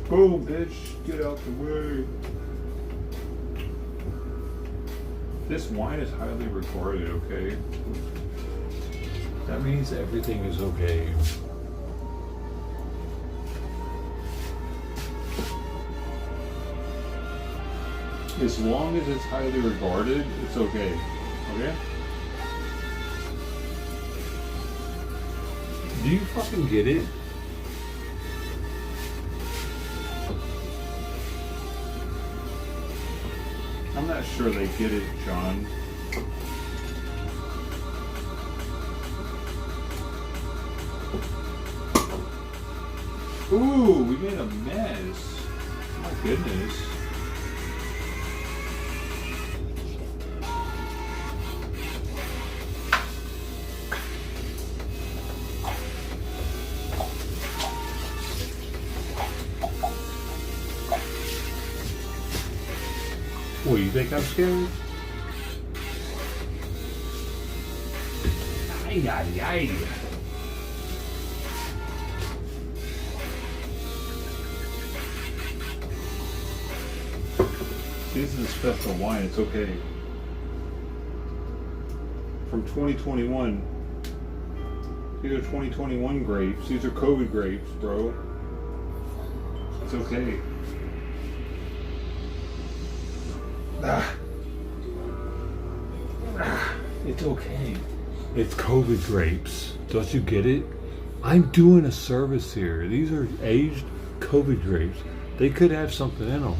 Boom, bitch, get out the way. This wine is highly recorded, okay? That means everything is okay. As long as it's highly regarded, it's okay. Okay? Do you fucking get it? I'm not sure they get it, John. Ooh, we made a mess. My goodness. What, you think I'm scared? Ay, ay, ay. This is a special wine, it's okay. From 2021. These are 2021 grapes. These are COVID grapes, bro. It's okay. It's okay. It's COVID grapes. Don't you get it? I'm doing a service here. These are aged COVID grapes. They could have something in them.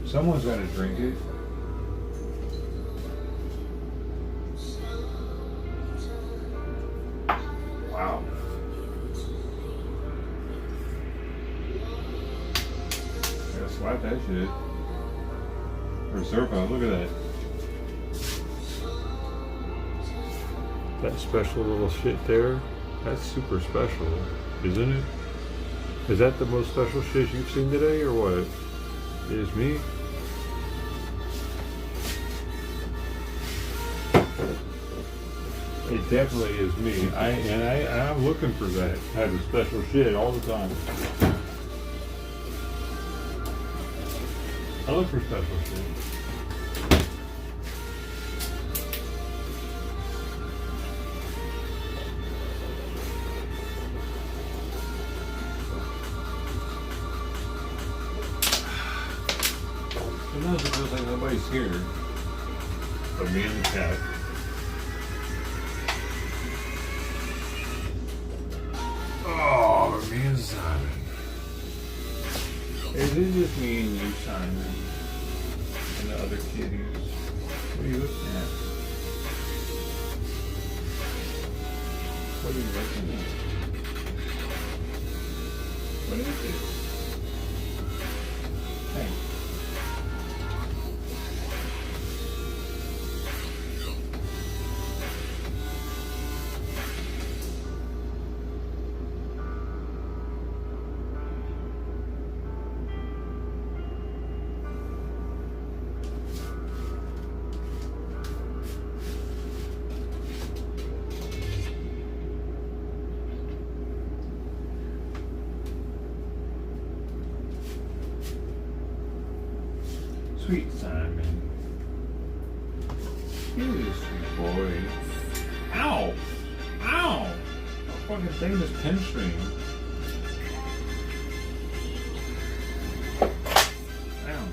Someone's got to drink it. Wow. I gotta slap that shit. Reserva, look at that. That special little shit there, that's super special, isn't it? Is that the most special shit you've seen today, or what? It is me? It definitely is me. I'm looking for that type of special shit all the time. I look for special shit. Sometimes it feels like nobody's here but me and the cat. Oh, me and Simon. Is it just me and you, Simon? And the other kitties? What are you looking at? What are you looking at? What is it? Hey. Sweet Simon. Here it is, sweet boy. Ow! Ow! That fucking thing is pinstring. Ow.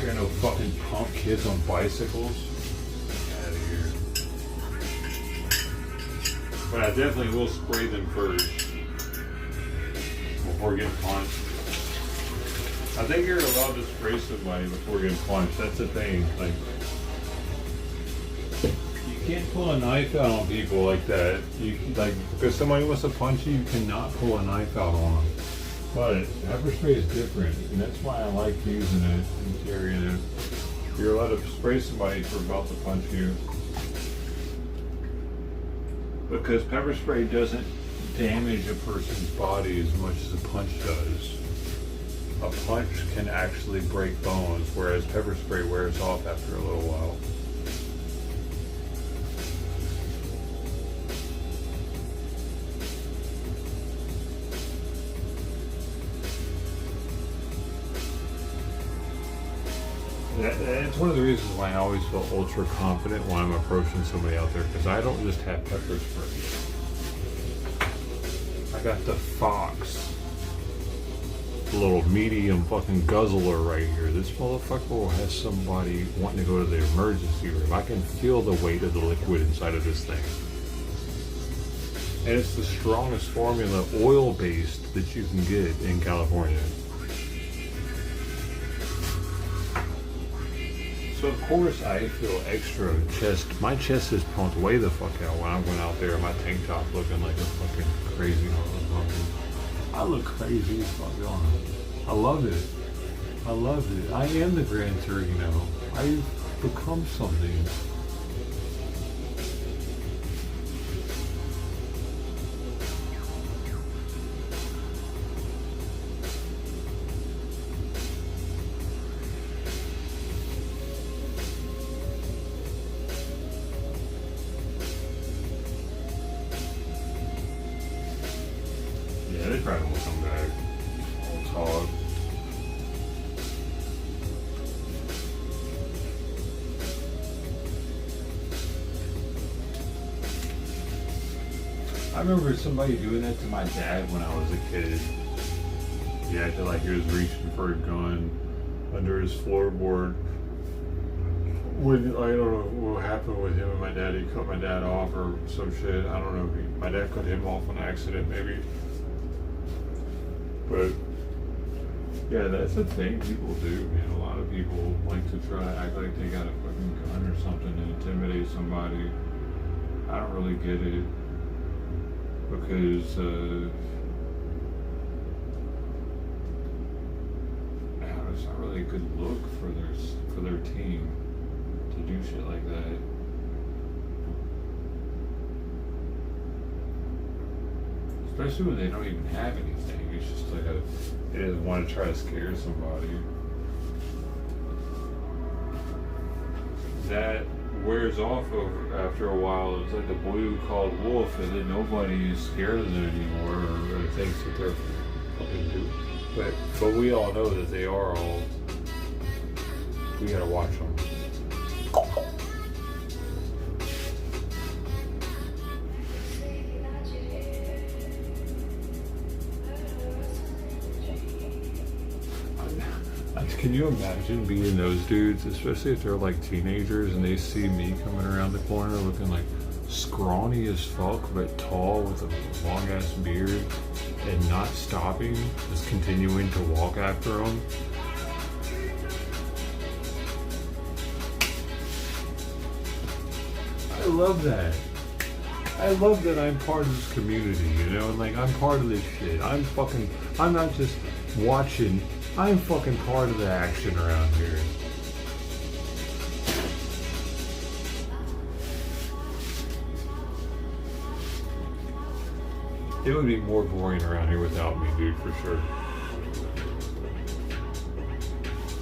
There are no fucking punk kids on bicycles. Get out of here. But I definitely will spray them first before getting punched. I think you're allowed to spray somebody before getting punched. That's the thing. Like, you can't pull a knife out on people like that. You like because somebody wants to punch you, you cannot pull a knife out on them. But pepper spray is different, and that's why I like using it and carrying it. You're allowed to spray somebody if they're about to punch you. Because pepper spray doesn't damage a person's body as much as a punch does. A punch can actually break bones, whereas pepper spray wears off after a little while. It's one of the reasons why I always feel ultra confident when I'm approaching somebody out there, because I don't just have pepper spray. I got the Fox, the little medium fucking guzzler right here. This motherfucker will have somebody wanting to go to the emergency room. I can feel the weight of the liquid inside of this thing. And it's the strongest formula, oil-based, that you can get in California. So of course I feel extra chest. My chest is pumped way the fuck out when I went out there in my tank top looking like a fucking crazy motherfucker. I look crazy as fuck on it. I love it. I love it. I am the Gran Torino. I've become something. Yeah, they probably won't come back. Hog. I remember somebody doing that to my dad when I was a kid. He acted like he was reaching for a gun under his floorboard. when I don't know what happened with him and my dad, he cut my dad off or some shit. I don't know. My dad cut him off on accident, maybe. But yeah, that's the thing people do, man. A lot of people like to try to act like they got a fucking gun or something to intimidate somebody. I don't really get it because it's not really a good look for their team to do shit like that. Especially when they don't even have anything. It's just like they just want to try to scare somebody. That wears off after a while. It's like the boy who called wolf, and then nobody is scared of them anymore or thinks that they're fucking do. But we all know that they are all. We gotta watch them. Can you imagine being those dudes, especially if they're like teenagers and they see me coming around the corner looking like scrawny as fuck but tall with a long ass beard and not stopping, just continuing to walk after them? I love that. I love that I'm part of this community, you know, and like I'm part of this shit. I'm not just watching. I'm fucking part of the action around here. It would be more boring around here without me, dude, for sure.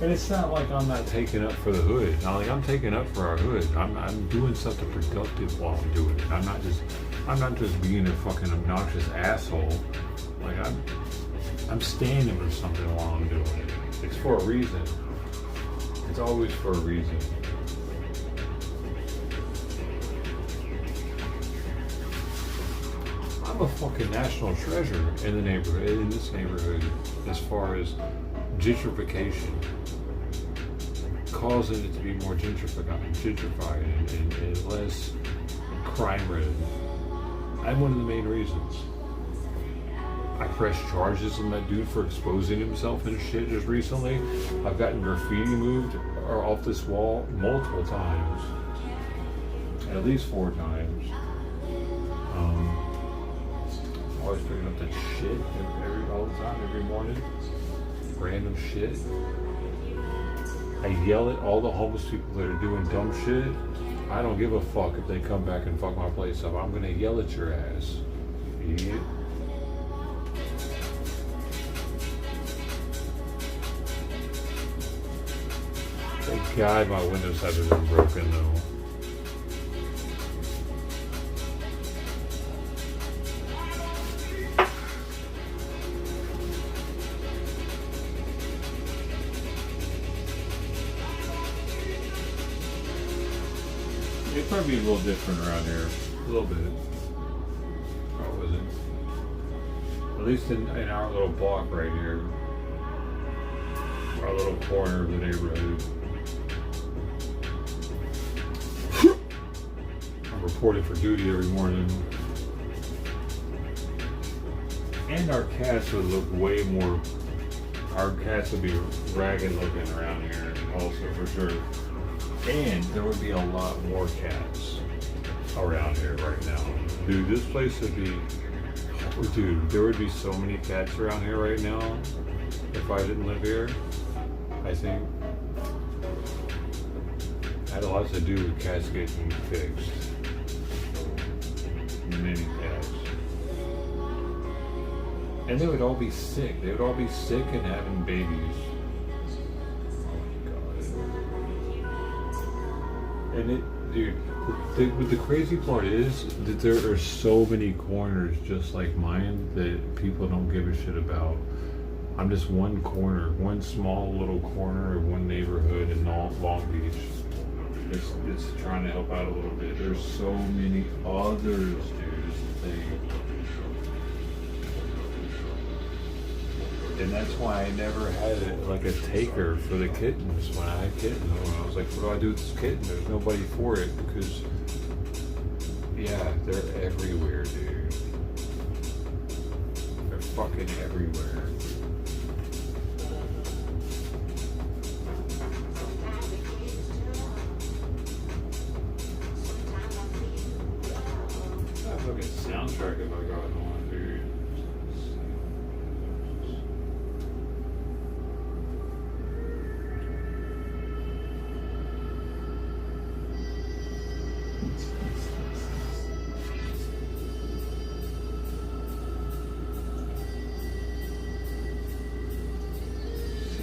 And it's not like I'm not taking up for the hood. Not like I'm taking up for our hood. I'm doing something productive while I'm doing it. I'm not just being a fucking obnoxious asshole. Like I'm standing for something while I'm doing it. It's for a reason. It's always for a reason. I'm a fucking national treasure in the neighborhood, in this neighborhood, as far as gentrification, causing it to be more gentrified and less crime-ridden. I'm one of the main reasons. I pressed charges on that dude for exposing himself and shit just recently. I've gotten graffiti moved or off this wall multiple times. At least 4 times. Always picking up that shit all the time, every morning. Random shit. I yell at all the homeless people that are doing dumb shit. I don't give a fuck if they come back and fuck my place up. I'm gonna yell at your ass, you idiot. Thank God my windows haven't been broken though. It'd probably be a little different around here. A little bit. How was it? At least in our little block right here. Our little corner of the neighborhood. I'm reporting for duty every morning. And our cats would look way more. Our cats would be ragged looking around here also for sure. And there would be a lot more cats around here right now. Dude, this place would be... Dude, there would be so many cats around here right now if I didn't live here, I think. It had a lot to do with cats getting fixed. Many cats. And they would all be sick. They would all be sick and having babies. And the crazy part is that there are so many corners just like mine that people don't give a shit about. I'm just one corner, one small little corner of one neighborhood in Long Beach. It's trying to help out a little bit. There's so many others, dude. And that's why I never had like a taker for the kittens when I had kittens. When I was like, what do I do with this kitten? There's nobody for it because, yeah, they're everywhere, dude. They're fucking everywhere. What fucking soundtrack have I got on, dude?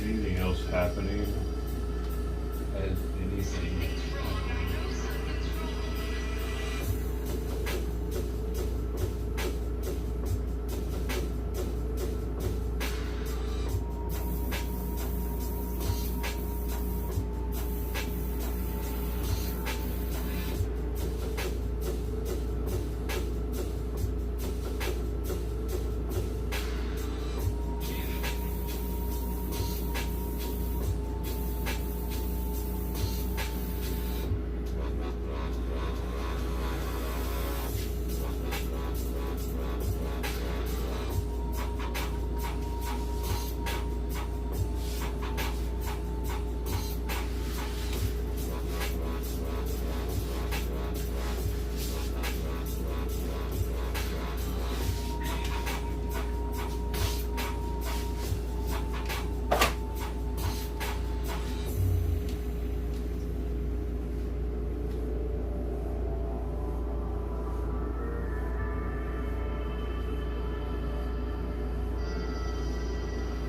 Anything else happening? Has anything?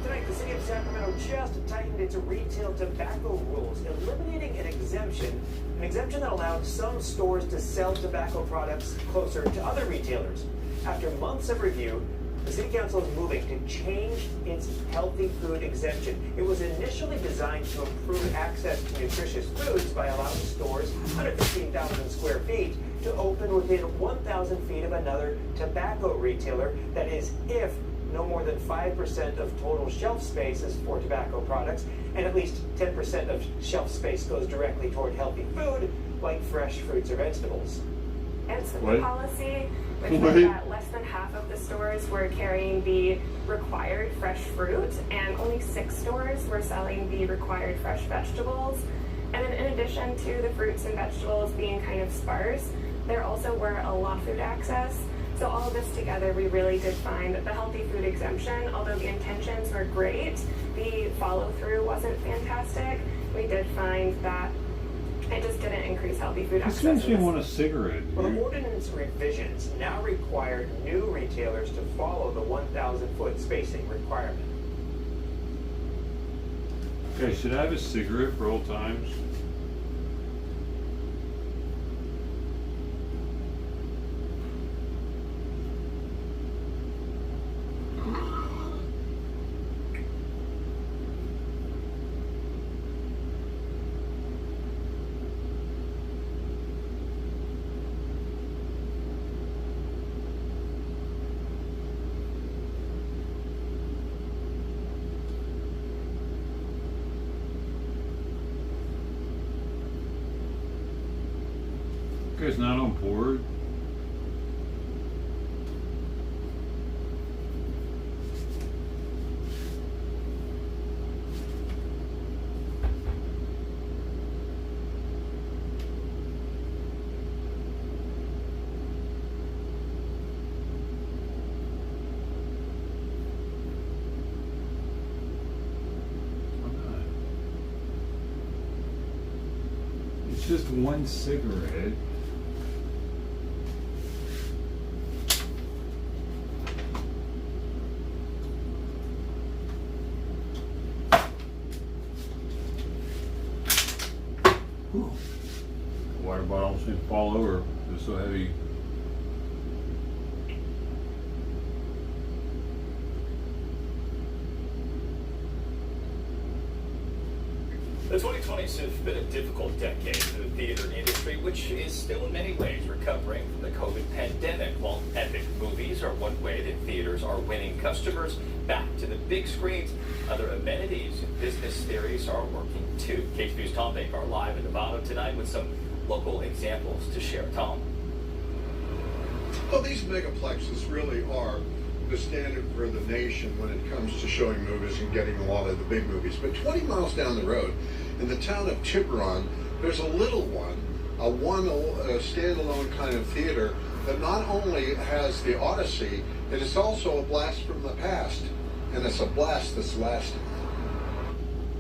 Tonight, the city of Sacramento just tightened its retail tobacco rules, eliminating an exemption that allowed some stores to sell tobacco products closer to other retailers. After months of review, the city council is moving to change its healthy food exemption. It was initially designed to improve access to nutritious foods by allowing stores under 15,000 square feet to open within 1,000 feet of another tobacco retailer. That is, if no more than 5% of total shelf space is for tobacco products, and at least 10% of shelf space goes directly toward healthy food, like fresh fruits or vegetables. And so the policy, which meant that less than half of the stores were carrying the required fresh fruit, and only 6 stores were selling the required fresh vegetables. And then in addition to the fruits and vegetables being kind of sparse, there also were a law food access. So all of this together, we really did find that the healthy food exemption, although the intentions were great, the follow-through wasn't fantastic. We did find that it just didn't increase healthy food access. This makes me want a cigarette. Well, the ordinance revisions now require new retailers to follow the 1,000-foot spacing requirement. Okay, should I have a cigarette for old times? You guys not on board? It's just one cigarette. Water bottle almost didn't fall over. It's so heavy. The 2020s have been a difficult decade for the theater industry, which is still in many ways recovering from the COVID pandemic. While epic movies are one way that theaters are winning customers back to the big screens, other amenities and business theories are working too. KTVU's Tom Baker live in Nevada tonight with some local examples to share. Tom. Well, these megaplexes really are the standard for the nation when it comes to showing movies and getting a lot of the big movies. But 20 miles down the road, in the town of Tiburon, there's a little one, a standalone kind of theater that not only has the Odyssey, it is also a blast from the past, and it's a blast that's lasting.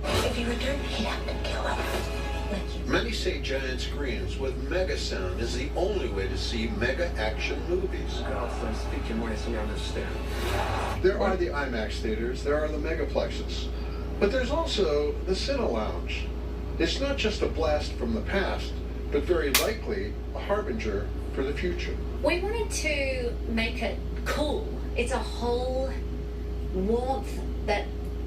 If you return, he'd have to kill him. Many say giant screens with mega sound is the only way to see mega action movies. I'm speaking when I understand. There are the IMAX theaters, there are the megaplexes, but there's also the Cine Lounge. It's not just a blast from the past, but very likely a harbinger for the future. We wanted to make it cool. It's a whole warmth that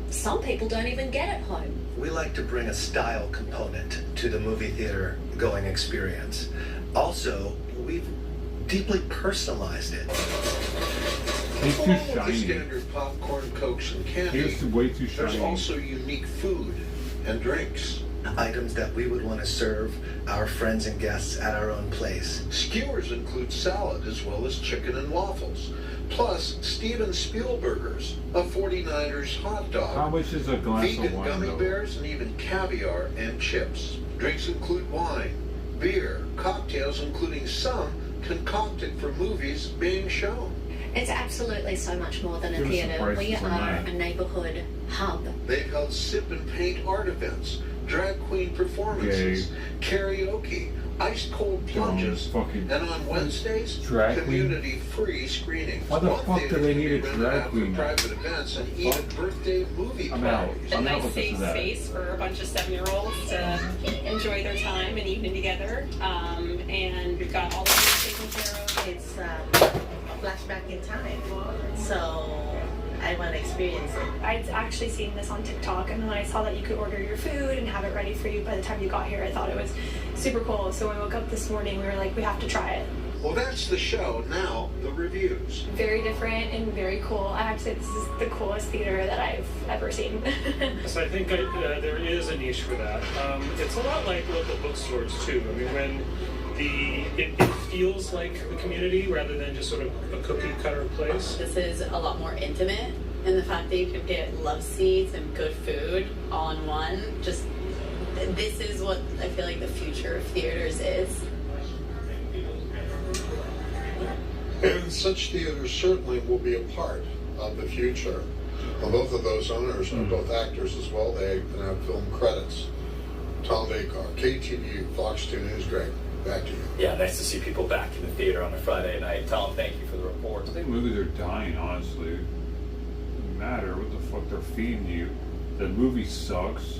some people don't even get at home. We like to bring a style component to the movie theater going experience. Also, we've deeply personalized it. It's too Along with the shiny. standard popcorn, cokes, and candy, It's way too there's shiny. also unique food and drinks. Items that we would want to serve our friends and guests at our own place. Skewers include salad as well as chicken and waffles. Plus, Steven Spielberger's, a 49ers hot dog. How much is a glass vegan of wine, gummy though? bears, and even caviar and chips. Drinks include wine, beer, cocktails, including some concocted for movies being shown. It's absolutely so much more than a Give us some theatre. prices We on are that. a neighbourhood hub. They've held sip and paint art events, drag queen performances, karaoke, ice cold plunges, and on Wednesdays, Drag queen? community-free screenings. Why the One fuck do theater they can need be a rented drag out queen for now? private events and even birthday movie I'm out. parties. I'm A out nice with this safe and that. space for a bunch of 7-year-olds to enjoy their time and evening together. And we've got all the things taken care of. It's a flashback in time. So I want to experience it. I'd actually seen this on TikTok, and then I saw that you could order your food and have it ready for you by the time you got here. I thought it was super cool. So when we woke up this morning, we were like, we have to try it. Well, that's the show. Now, the reviews. Very different and very cool. I have to say, this is the coolest theater that I've ever seen. So I think there is a niche for that. It's a lot like local bookstores too. I mean, when it feels like the community rather than just sort of a cookie cutter place. This is a lot more intimate, and the fact that you could get love seats and good food all in one, this is what I feel like the future of theaters is. And such theaters certainly will be a part of the future. Well, both of those owners are both actors as well. They can have film credits. Tom Baker, KTVU, Fox 2 News, Greg. Back to you. Yeah, nice to see people back in the theater on a Friday night. Tom, thank you for the report. I think movies are dying, honestly. It doesn't matter what the fuck they're feeding you. The movie sucks.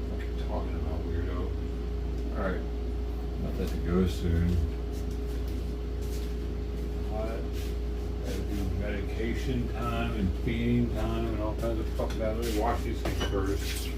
What are you talking about, weirdo? Alright. Not that to go soon. Gotta do medication time and feeding time and all kinds of fuck that. Let me watch these things first.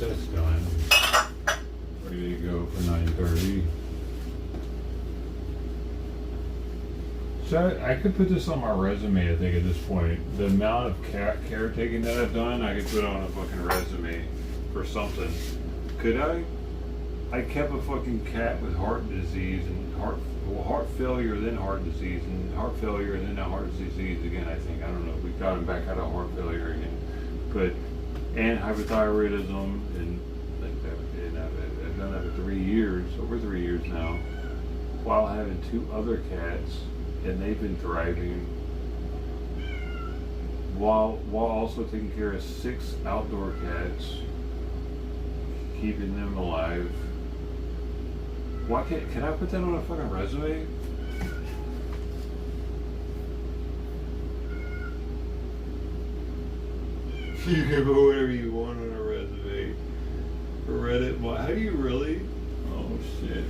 That's done. Ready to go for 9:30. So I could put this on my resume, I think, at this point. The amount of caretaking that I've done, I could put on a fucking resume for something. Could I? I kept a fucking cat with heart disease and heart failure, then heart disease, and heart failure, and then heart disease again, I think. I don't know. We got him back out of heart failure again. But and hypothyroidism, and like that. And I've done that for 3 years, over 3 years now, while having 2 other cats and they've been thriving while also taking care of 6 outdoor cats, keeping them alive. Why can I put that on a fucking resume? You can put whatever you want on a resume. Reddit, how do you really? Oh shit.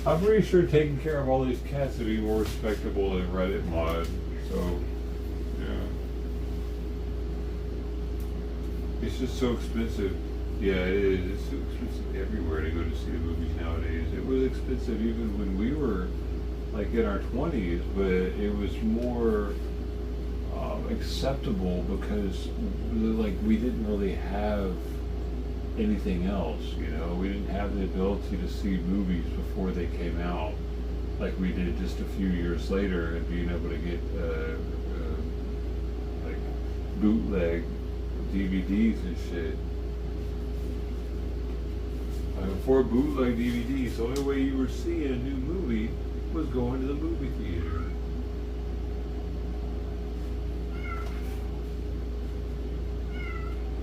I'm pretty sure taking care of all these cats would be more respectable than Reddit mod. So, yeah. It's just so expensive. Yeah, it is. It's so expensive everywhere to go to see the movies nowadays. It was expensive even when we were like in our 20s, but it was more acceptable because like we didn't really have anything else, you know. We didn't have the ability to see movies before they came out like we did just a few years later, and being able to get like bootleg DVDs and shit. Before bootleg DVDs, the only way you were seeing a new movie was going to the movie theater.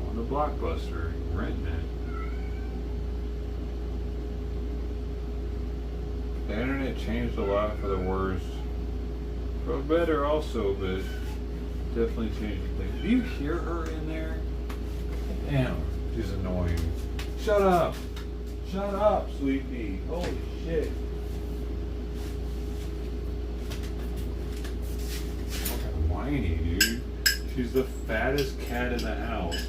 On the Blockbuster, renting it. The internet changed a lot for the worse. For the better also, but definitely changed things. Do you hear her in there? Damn, she's annoying. Shut up! Shut up, sweetie. Holy shit. Fucking whiny, dude. She's the fattest cat in the house.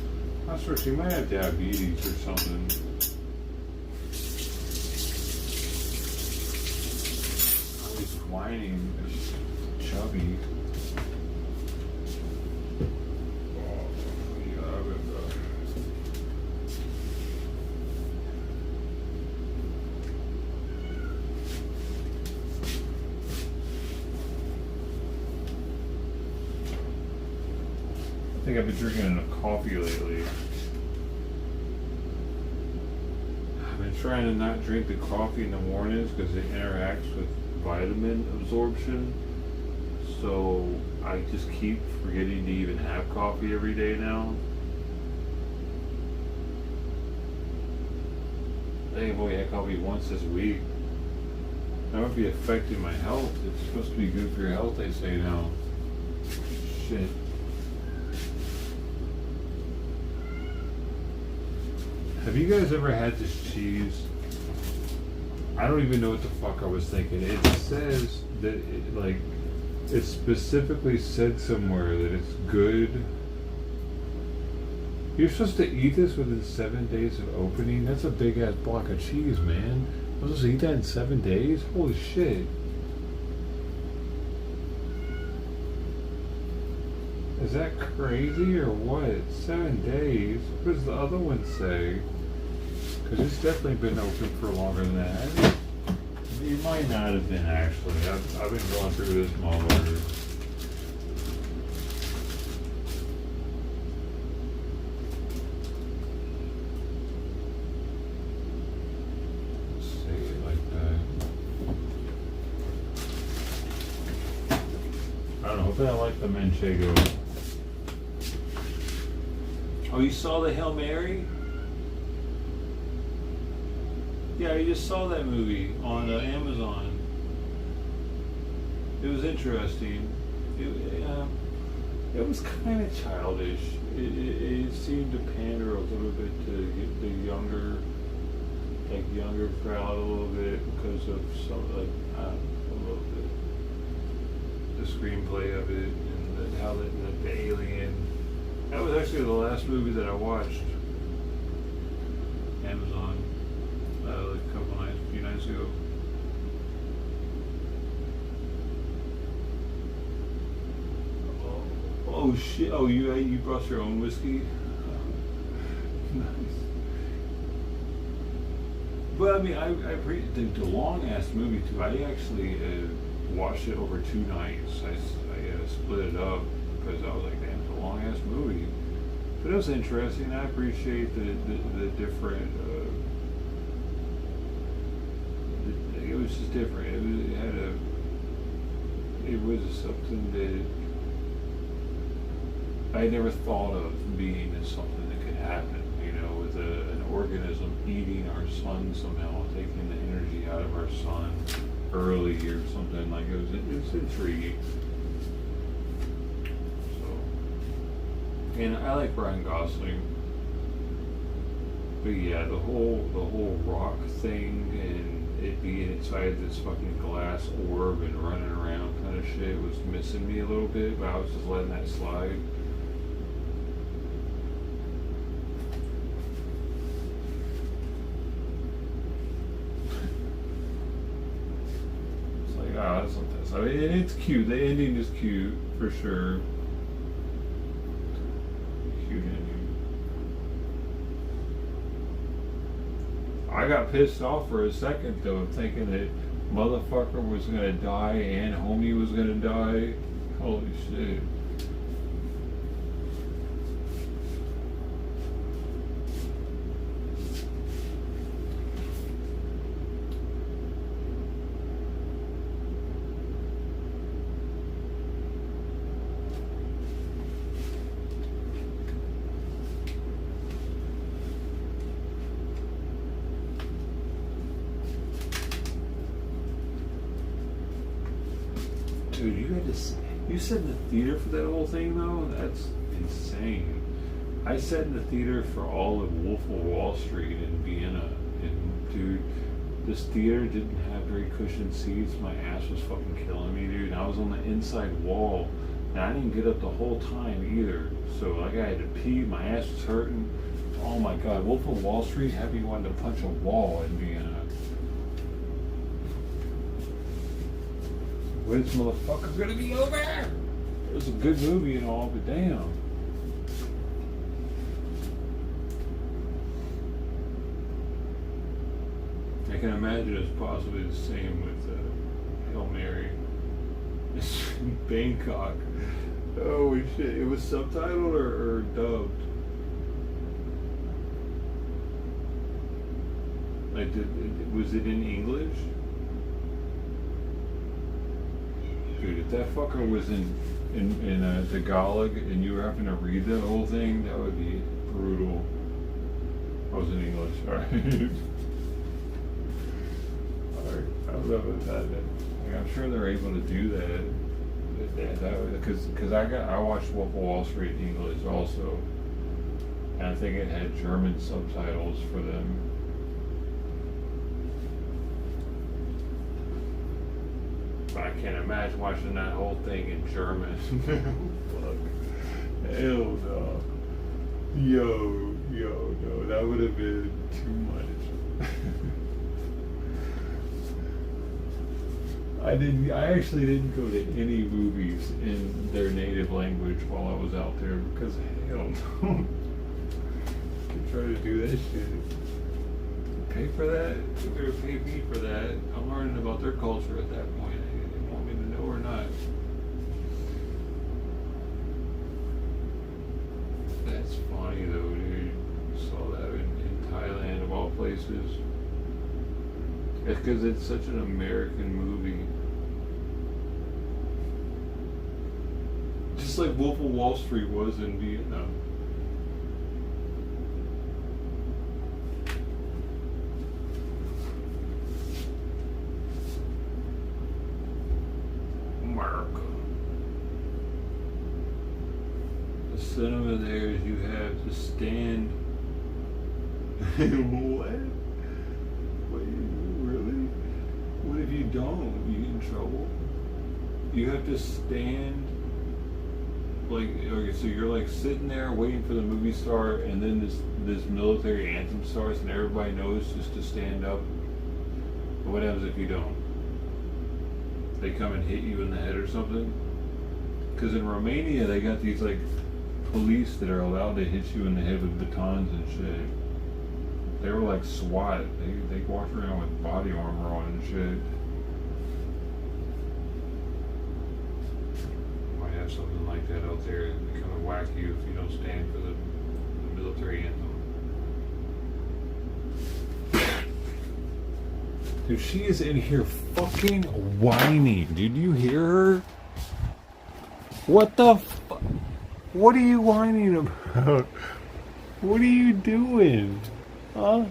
I swear she might have diabetes or something. Always whining. She's chubby. I think I've been drinking enough coffee lately. I've been trying to not drink the coffee in the mornings because it interacts with vitamin absorption. So I just keep forgetting to even have coffee every day now. I think I've only had coffee once this week. That would be affecting my health. It's supposed to be good for your health, they say now. Shit. Have you guys ever had this cheese? I don't even know what the fuck I was thinking. It says that it specifically said somewhere that it's good. You're supposed to eat this within 7 days of opening? That's a big ass block of cheese, man. I'm supposed to eat that in 7 days? Holy shit. Is that crazy or what? 7 days? What does the other one say? Because it's definitely been open for longer than that. It might not have been actually. I've been going through this motherfucker. Let's say it like that. I don't know. Hopefully I like the Manchego. Oh, you saw the Hail Mary? Yeah, I just saw that movie on Amazon. It was interesting. It was kind of childish. It seemed to pander a little bit to the younger crowd a little bit because of some a little bit the screenplay of it and how the alien. That was actually the last movie that I watched. Amazon. Like a few nights ago. Oh shit! Oh, you brought your own whiskey. Nice. But I mean, I the long ass movie too. I actually watched it over 2 nights. I split it up because I was like, damn, it's a long ass movie. But it was interesting. I appreciate the different. It was just different. It was something that I never thought of being as something that could happen. You know, with an organism eating our sun somehow, taking the energy out of our sun early or something like it was intriguing. So, and I like Ryan Gosling. But yeah, the whole rock thing and it being inside this fucking glass orb and running around kind of shit was missing me a little bit, but I was just letting that slide. It's like, oh, that's not this. I mean, it's cute. The ending is cute for sure. Cute ending. I got pissed off for a second though, thinking that motherfucker was gonna die and homie was gonna die. Holy shit. Dude, you sat in the theater for that whole thing though? That's insane. I sat in the theater for all of Wolf of Wall Street in Vienna, and dude, this theater didn't have very cushioned seats. My ass was fucking killing me, dude. And I was on the inside wall, and I didn't get up the whole time either. So like I had to pee, my ass was hurting. Oh my god, Wolf of Wall Street had me wanting to punch a wall in Vienna. When's this motherfucker gonna be over? It was a good movie and all, but damn. I can imagine it's possibly the same with Hail Mary. It's in Bangkok. Oh shit, it was subtitled or dubbed? Was it in English? Dude, if that fucker was in Tagalog and you were having to read the whole thing, that would be brutal. I was in English, alright. Alright, I love it. Like, I'm sure they're able to do that. Because I watched Wolf of Wall Street in English also. And I think it had German subtitles for them. But I can't imagine watching that whole thing in German. Fuck. Hell no. Yo, no. That would have been too much. I actually didn't go to any movies in their native language while I was out there because hell no. I try to do that shit. Pay for that? You better pay me for that. I'm learning about their culture at that point. They want me to know or not. That's funny though, dude. Saw that in Thailand of all places. It's because it's such an American movie. Just like Wolf of Wall Street was in Vietnam. America. The cinema there is you have to stand. What? Wait, really? What if you don't? You get in trouble? You have to stand, like, okay, so you're like sitting there waiting for the movie to start, and then this military anthem starts, and everybody knows just to stand up. But what happens if you don't? They come and hit you in the head or something? Because in Romania, they got these like police that are allowed to hit you in the head with batons and shit. They were like SWAT. They walked around with body armor on and shit. Might have something like that out there. They kind of whack you if you don't stand for the military anthem. Dude, she is in here fucking whining. Did you hear her? What the fuck? What are you whining about? What are you doing? Huh?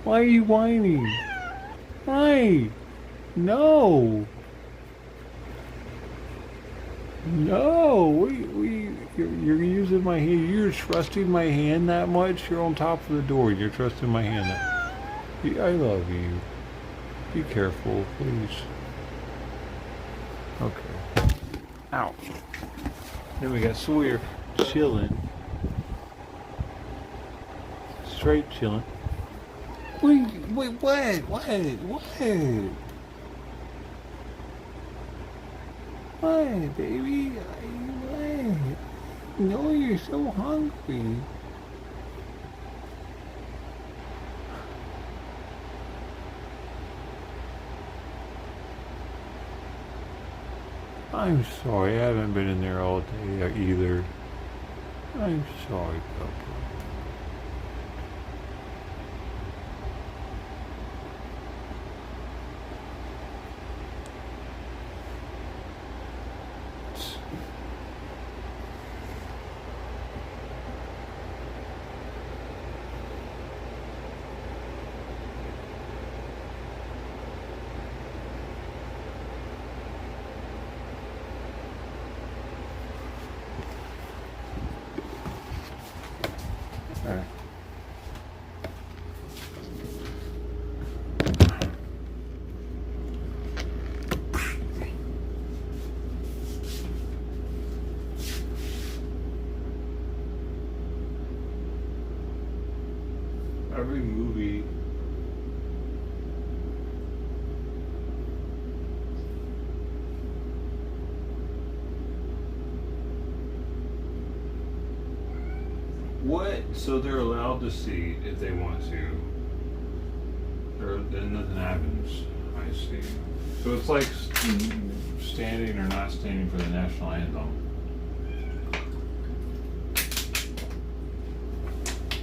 Why are you whining? Why? No. No. You're using my hand. You're trusting my hand that much? You're on top of the door. You're trusting my hand that I love you. Be careful, please. Okay. Ow. Then we got Sawyer chilling. Straight chilling. Wait, what? What, baby? What? No, you're so hungry. I'm sorry, I haven't been in there all day either. I'm sorry, Papa. Alright. Every movie what? So they're allowed to see if they want to. Then nothing happens. I see. So it's like standing or not standing for the national anthem.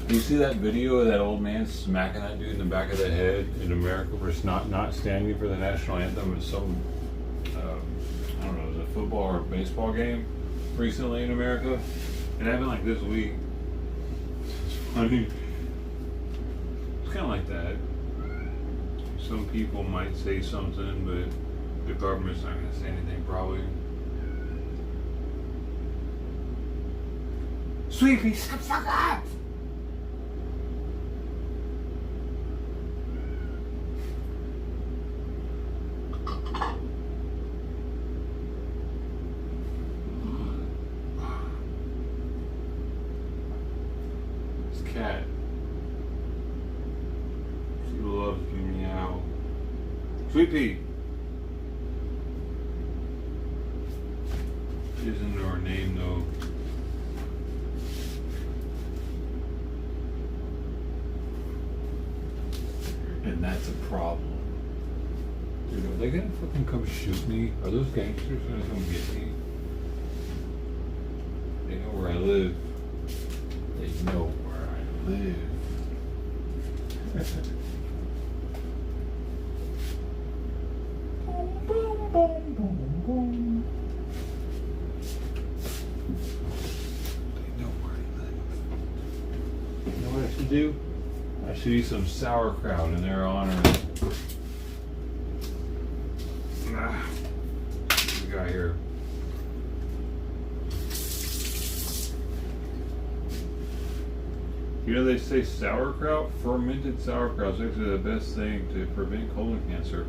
You see that video of that old man smacking that dude in the back of the head in America for not standing for the national anthem at some, I don't know, it was a football or baseball game recently in America? It happened like this week. It's funny. It's kind of like that. Some people might say something, but the government's not going to say anything probably. Sweetie, stop up! Cat. She loves me meow. Sweet Pea. Isn't her name though. And that's a problem. Dude, are they gonna fucking come shoot me? Are those gangsters gonna come get me? They know where I live. They know where I live. Boom, boom, boom, boom, boom. They know where I live. You know what I should do? I should eat some sauerkraut in their honor. What we got here? You know they say sauerkraut, fermented sauerkraut is actually the best thing to prevent colon cancer.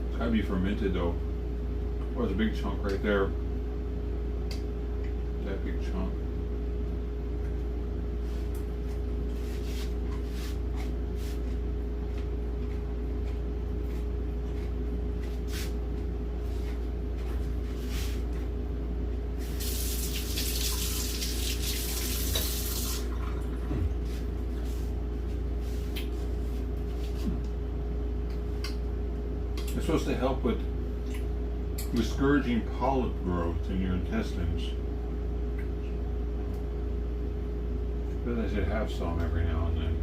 It's gotta be fermented though. Oh, there's a big chunk right there. That big chunk. It's supposed to help with discouraging polyp growth in your intestines. But I should have some every now and then.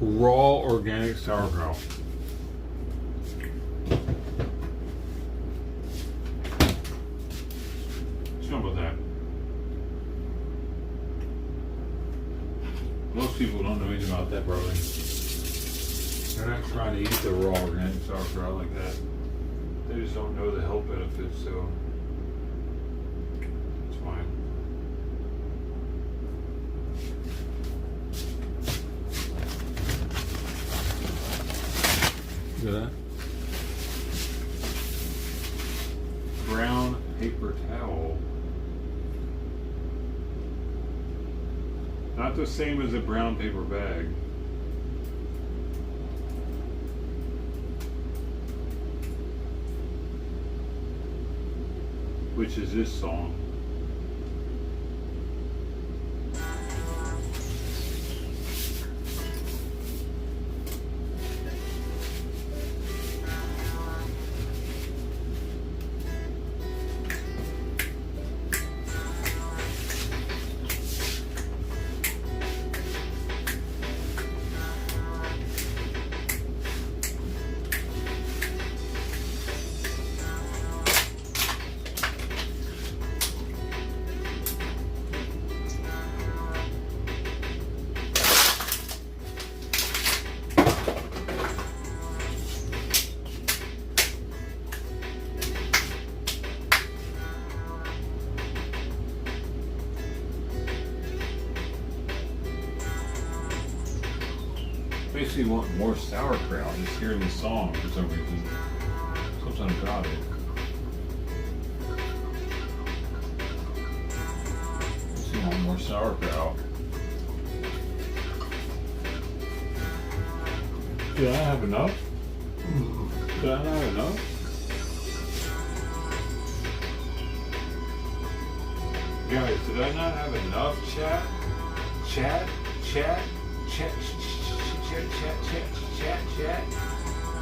Raw organic sauerkraut. How about that? Most people don't know anything about that, probably. They're not trying to eat the raw organic sauerkraut like that. They just don't know the health benefits, so it's fine. Look at that. Brown paper towel. Not the same as a brown paper bag. Which is this song. Basically want more sauerkraut, just hearing the song for some reason. Something about it. Basically want more sauerkraut. Did I have enough? Did I not have enough? Guys, did I not have enough chat? Chat?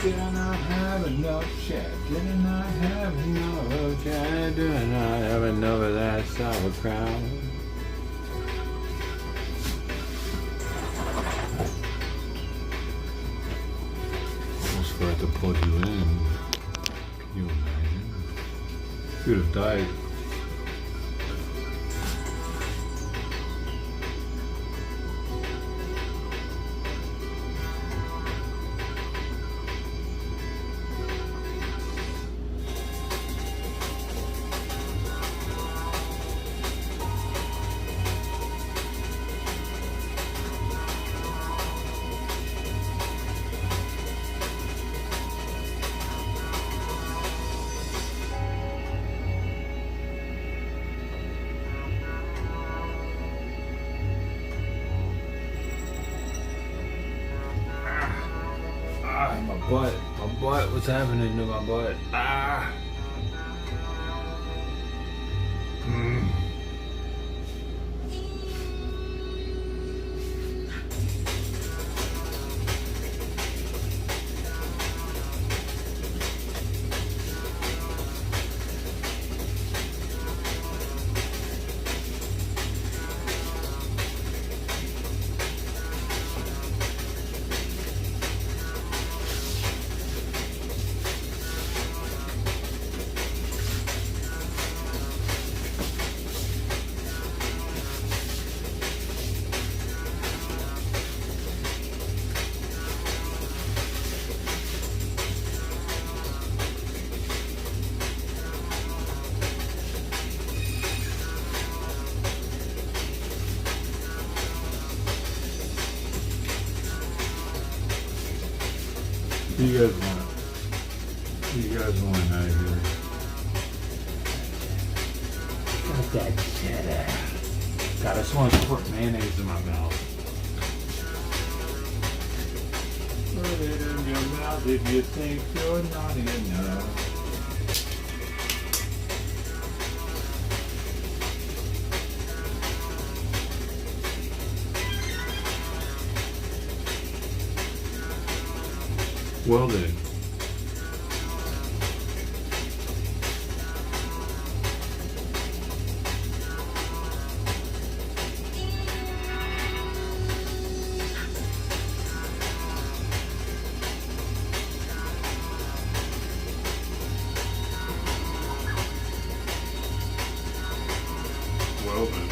Did I not have enough chat? Did I not have enough chat? Did I not have enough of that sauerkraut? Almost forgot to plug you in. Can you imagine? You'd have died. My butt, what's happening to my butt? What do you guys want? What do you guys want out of here? Got that cheddar. God, I just want to squirt mayonnaise in my mouth. did you think you're naughty enough? Well then. Well then.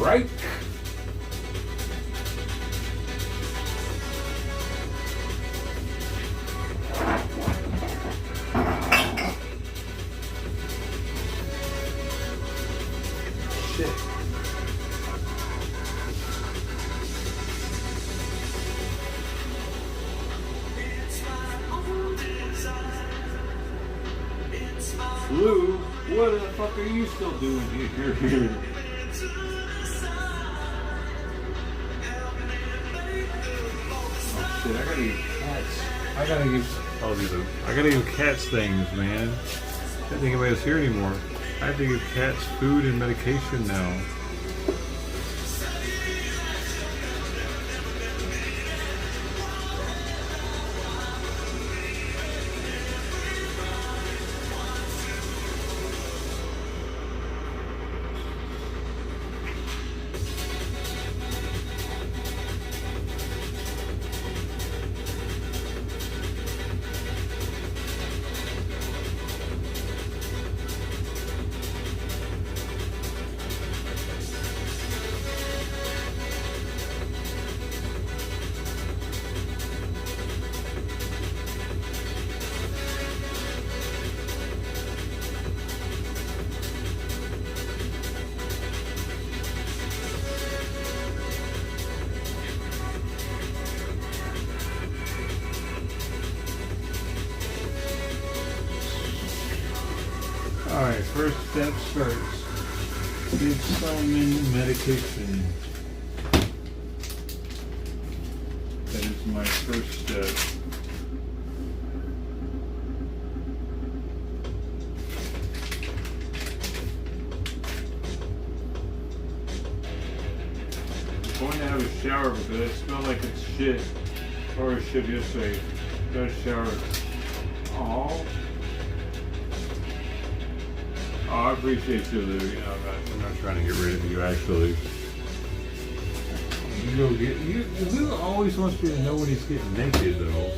Right? Shit. Lou, what the fuck are you still doing here? I gotta give cats. I gotta give cats things, man. I don't think anybody's here anymore. I have to give cats food and medication now. Alright, first steps first. Give Simon medication. That is my first step. I'm going to have a shower because I smell like it's shit. Or shit yesterday. Got a shower. Aww. Oh, I appreciate you, Lou. You know, I'm not trying to get rid of you, actually. You go get you. Lou always wants you to know when he's getting naked, though.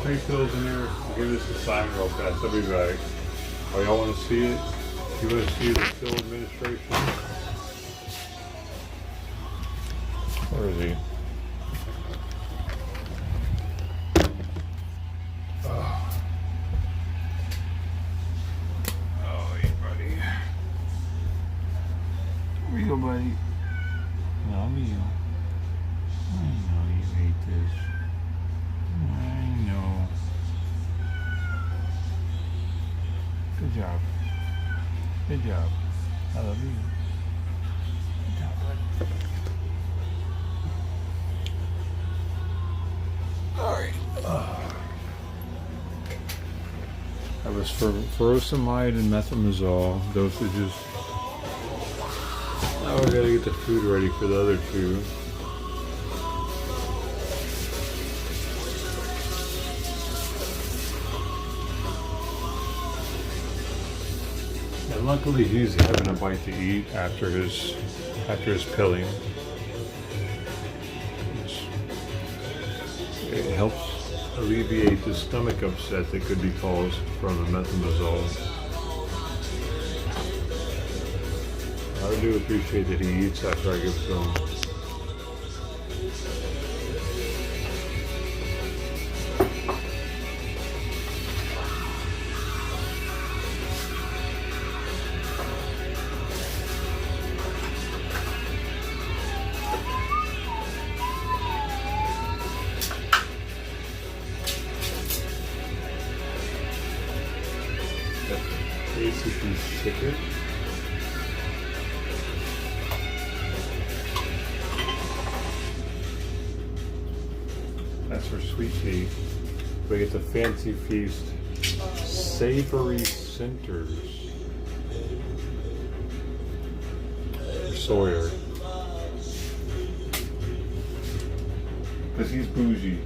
coffee pills in there? I'll give this a sign real fast. I'll be back. Oh, y'all want to see it? You want to see the pill administration? Where is he? Oh, hey, buddy. Here you go, buddy. Love you. I know you hate this. I know. Good job. Good job. I love you. Good job, bud. Alright. That was for furosemide and methimazole dosages. Now we gotta get the food ready for the other two. And luckily he's having a bite to eat after his pilling. It helps alleviate the stomach upset that could be caused from the methimazole. I do appreciate that he eats after I give it to him. Basically chicken. That's for sweet tea. We get the Fancy Feast Savory Centers for Sawyer. Because he's bougie.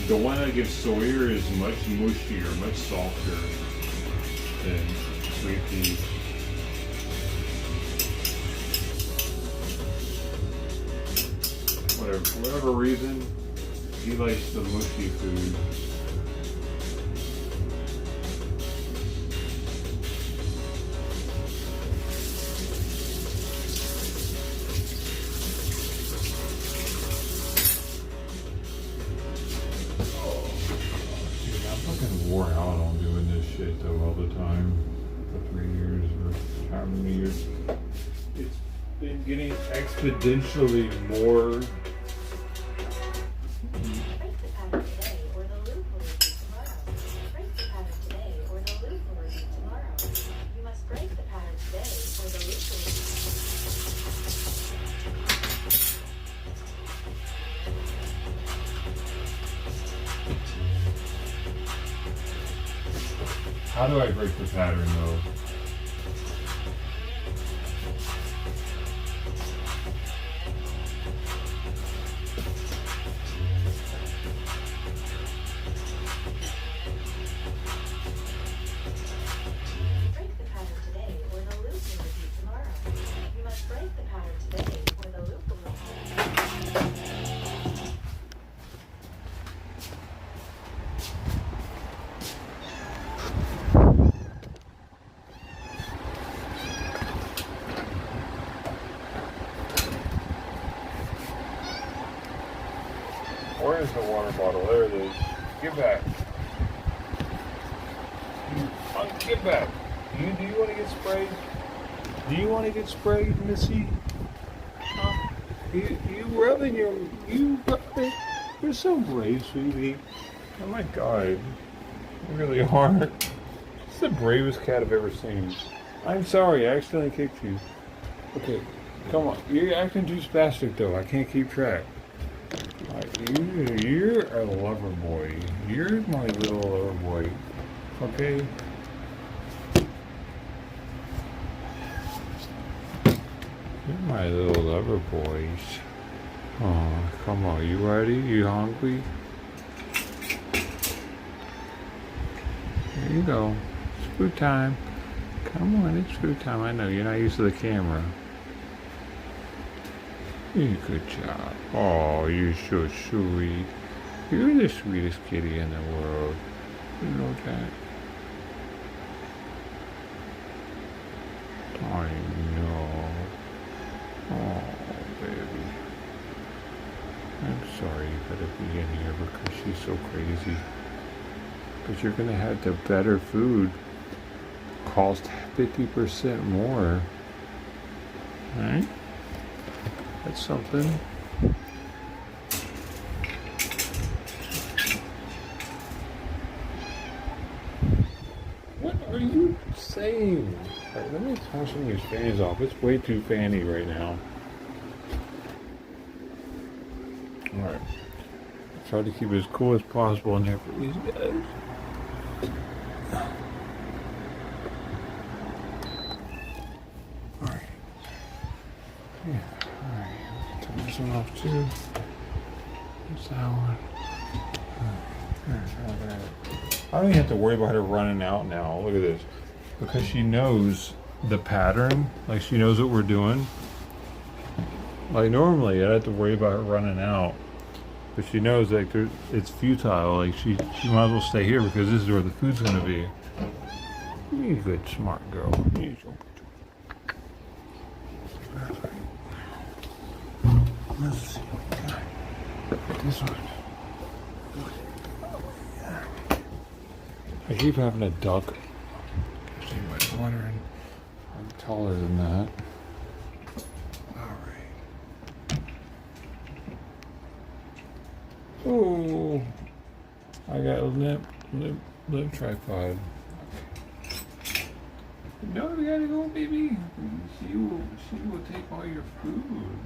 The one I give Sawyer is much mushier, much softer than sweet pea. For whatever reason, he likes the mushy food. Wore out on doing this shit though all the time for 3 years or how many years. It's been getting exponentially more. How do I break the pattern though? There's the water bottle. There it is. Get back. Get back. Do you want to get sprayed? Do you want to get sprayed, Missy? Huh? You rubbing your... You're so brave, sweetie. Oh my God. You really are. It's the bravest cat I've ever seen. I'm sorry, I accidentally kicked you. Okay, come on. You're acting too spastic though. I can't keep track. You're a lover boy. You're my little lover boy. Okay? You're my little lover boys. Oh, come on. You ready? You hungry? There you go. It's food time. Come on, it's food time. I know you're not used to the camera. Good job. Oh, you're so sweet. You're the sweetest kitty in the world. You know that? I know. Oh, baby. I'm sorry you gotta be in here because she's so crazy. But you're gonna have the better food. Cost 50% more. Right? That's something. What are you saying? Right, let me turn some of these fans off. It's way too fanny right now. Alright. Try to keep it as cool as possible in there for these guys. Alright. Yeah, alright. Turn this one off too. There's that one. I don't even have to worry about her running out now. Look at this. Because she knows the pattern. Like she knows what we're doing. Like normally I'd have to worry about her running out. But she knows like it's futile. Like she might as well stay here because this is where the food's gonna be. You're a good smart girl. You're so good. Let's see. This one. I keep having a duck. So you might be wondering, I'm taller than that. Alright. Oh, I got a limp tripod. No, we gotta go, baby. She will take all your food.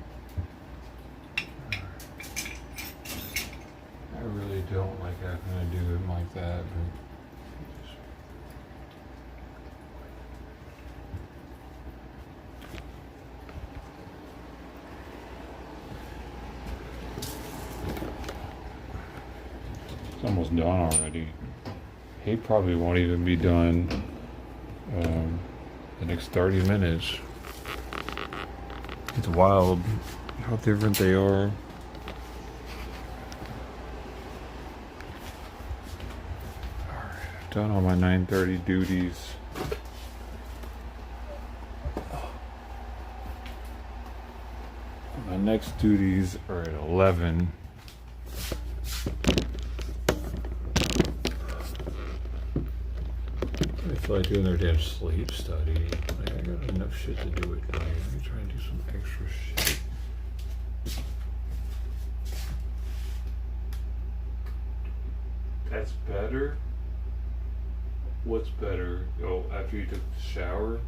I really don't like having to do it like that, but it's almost done already. He probably won't even be done the next 30 minutes. It's wild how different they are. Done all my 9:30 duties. My next duties are at 11. I feel like doing their damn sleep study. Like I got enough shit to do at night. Let me try and do some extra shit. That's better? What's better? Oh, after you took the shower?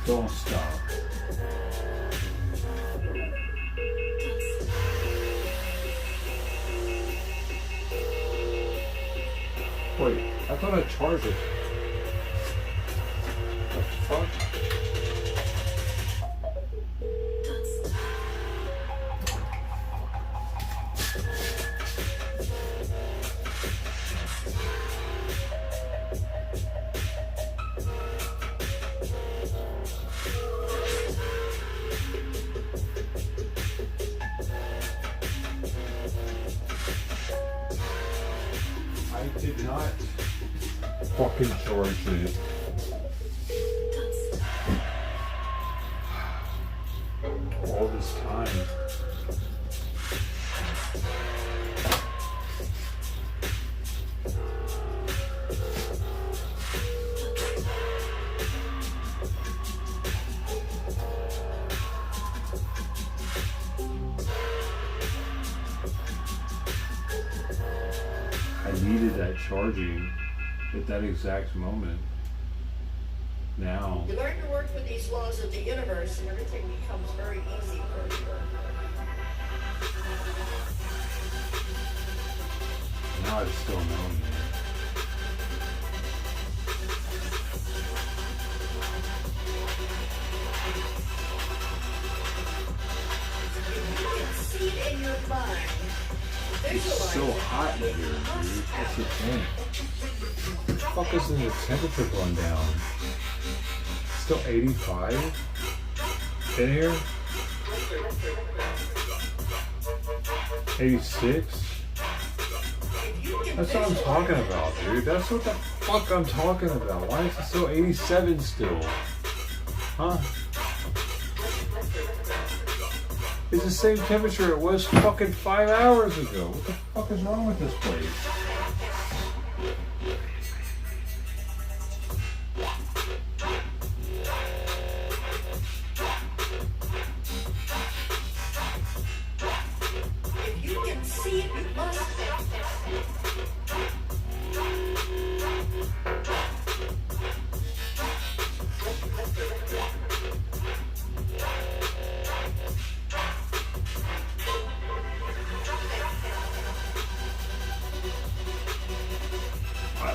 Don't stop. Wait, I thought I charged it. What the fuck? I did not fucking charge it. All this time. I needed that charging at that exact moment. Now. You learn to work with these laws of the universe and everything becomes very easy for you. Now I still know me. See it in your mind. It's so hot in here, dude. That's the thing. What the fuck is the temperature going down? Still 85 in here? 86? That's what I'm talking about, dude. That's what the fuck I'm talking about. Why is it still 87 still? Huh? It's the same temperature it was fucking 5 hours ago. What the fuck is wrong with this place? If you can see it, you must.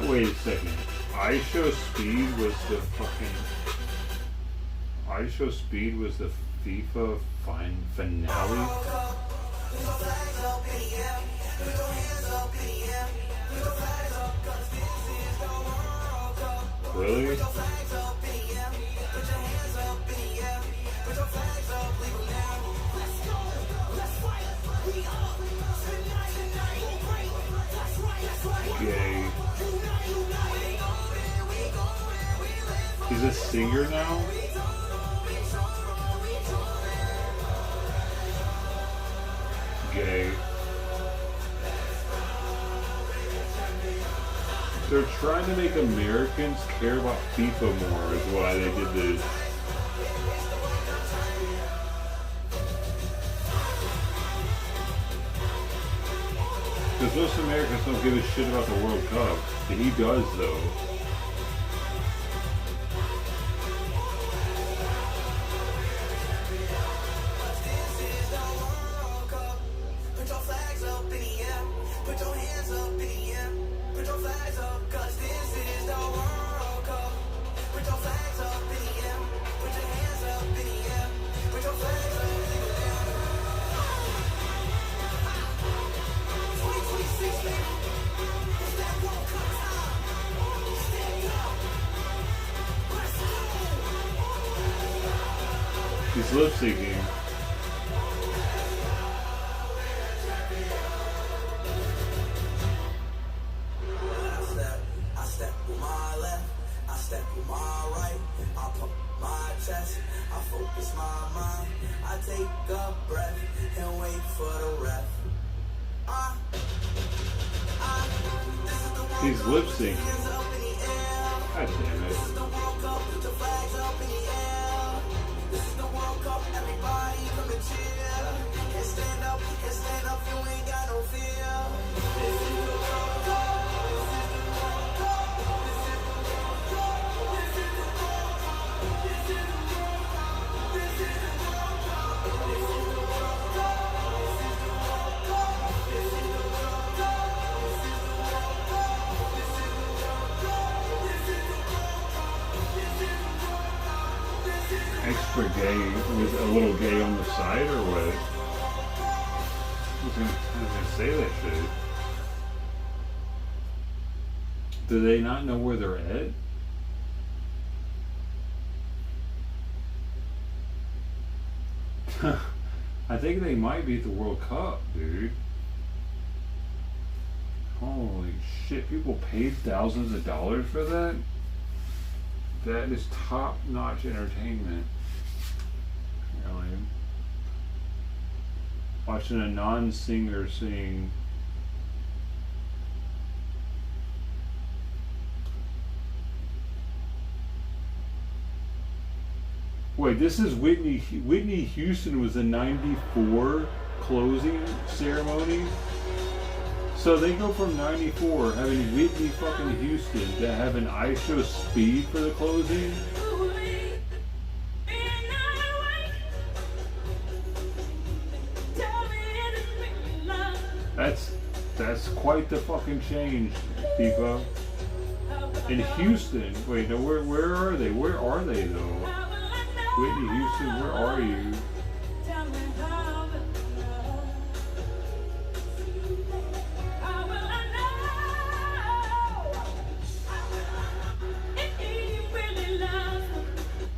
Wait a second. IShowSpeed was the fucking. IShowSpeed was the FIFA finale? Really? Gay. He's a singer now? Gay. They're trying to make Americans care about FIFA more is why they did this. Because most Americans don't give a shit about the World Cup. And he does, though. He's lip syncing. I step with my left, I step with my right, I pump my chest, I focus my mind, I take a breath and wait for the ref. He's lip syncing. God damn it. gay? Was a little gay on the side or what? Who's gonna say that shit? Do they not know where they're at? I think they might be at the World Cup, dude. Holy shit, people paid thousands of dollars for that? That is top-notch entertainment. Really. Watching a non-singer sing. Wait, this is Whitney Houston was the '94 closing ceremony. So they go from '94 having Whitney fucking Houston to having I Show Speed for the closing. That's quite the fucking change, people. In Houston, wait, no, where are they? Where are they though? Whitney Houston, where are you?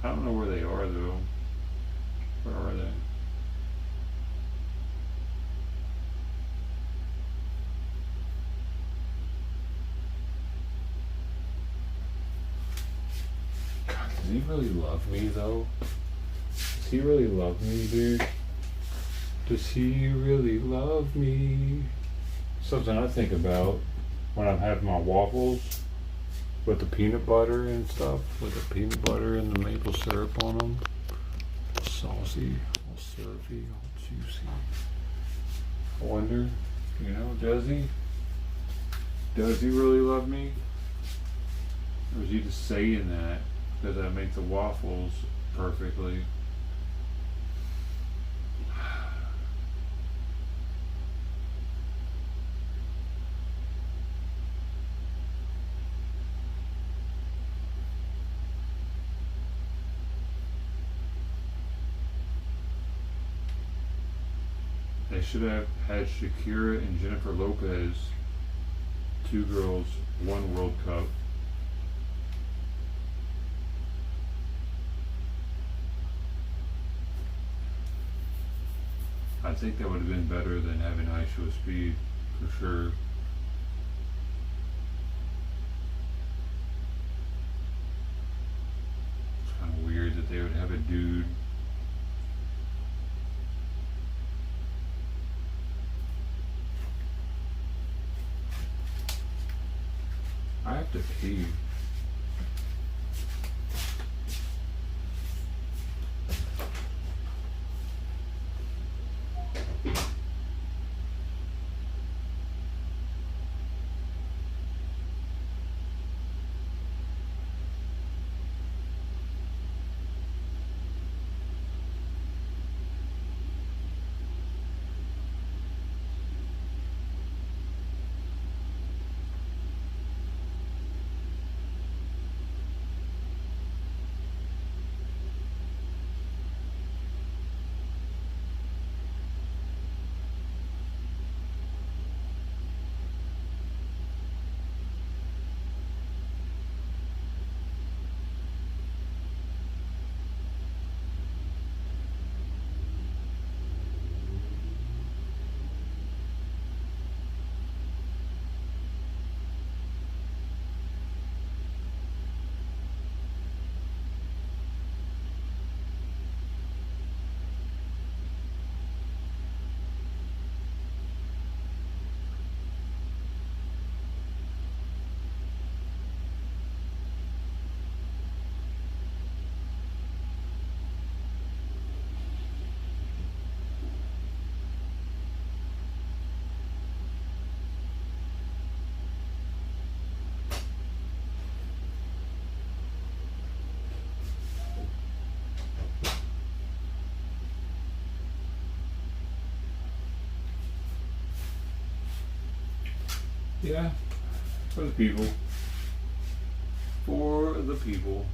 I don't know where they are though. Where are they? God, does he really love me though? Does he really love me, dude? Does he really love me? Something I think about when I'm having my waffles with the peanut butter and stuff, with the peanut butter and the maple syrup on them. Saucy, all syrupy, all juicy. I wonder, you know, does he? Does he really love me? Or is he just saying that because I make the waffles perfectly? They should have had Shakira and Jennifer Lopez, 2 girls, 1 World Cup. I think that would have been better than having I Show Speed, for sure. It's kind of weird that they would have a dude. I have to pee. Yeah, for the people. For the people.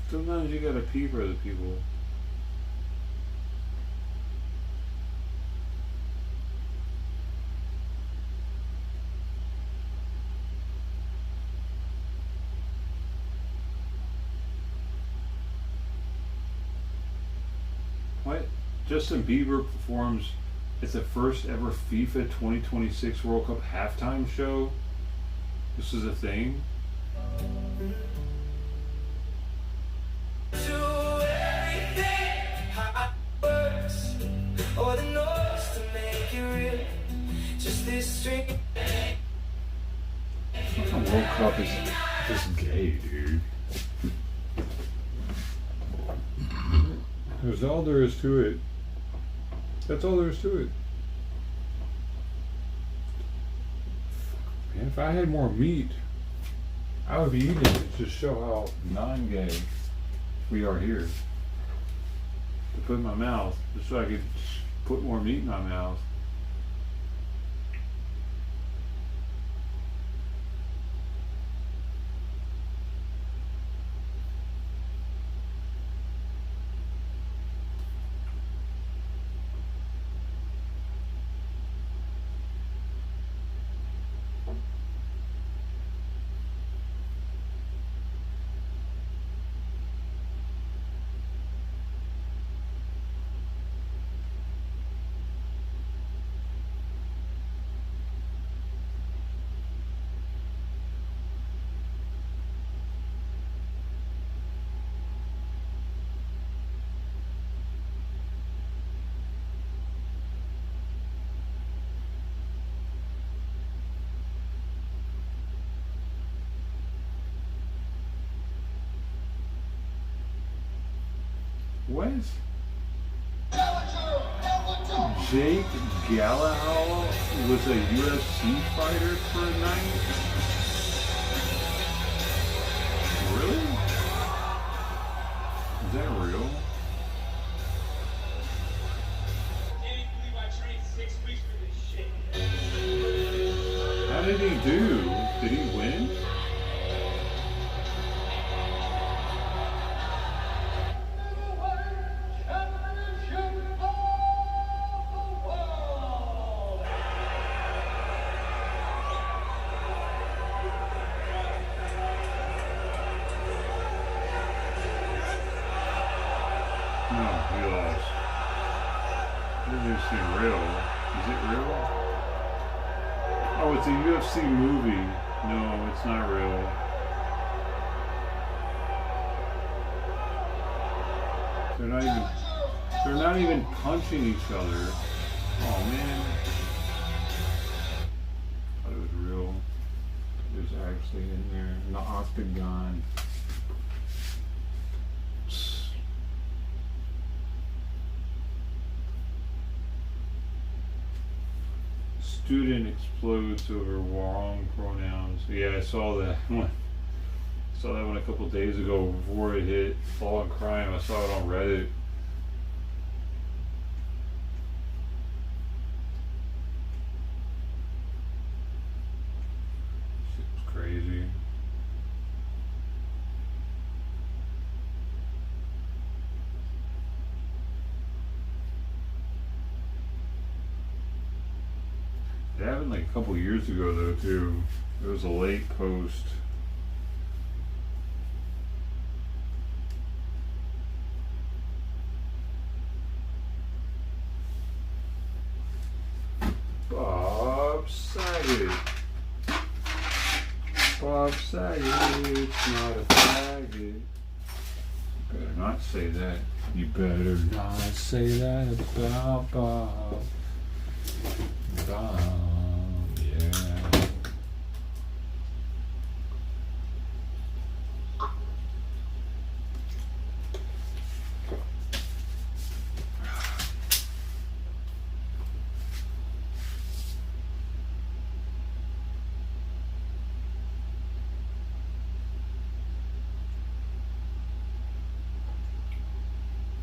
Sometimes you gotta pee for the people. What? Justin Bieber performs at the first ever FIFA 2026 World Cup halftime show? This is a thing? The World Cup is gay, dude. That's all there is to it. That's all there is to it. Man, if I had more meat, I would be eating it to show how non-gay we are here. To put in my mouth, just so I could put more meat in my mouth. What? Jake Gyllenhaal was a UFC fighter for a night? Really? Is that real? How did he do? Did he win? It's a UFC movie. No, it's not real. They're not even punching each other. Oh man. I thought it was real. It was actually in there in the octagon. Student explodes over wrong pronouns. Yeah, I saw that one. I saw that one a couple days ago before it hit Fallen Crime. I saw it on Reddit. Shit's crazy. It happened like a couple years ago though too. It was a late post. Bob Saget. Bob Saget's not a faggot. You better not say that. You better not say that about Bob. Bob, yeah.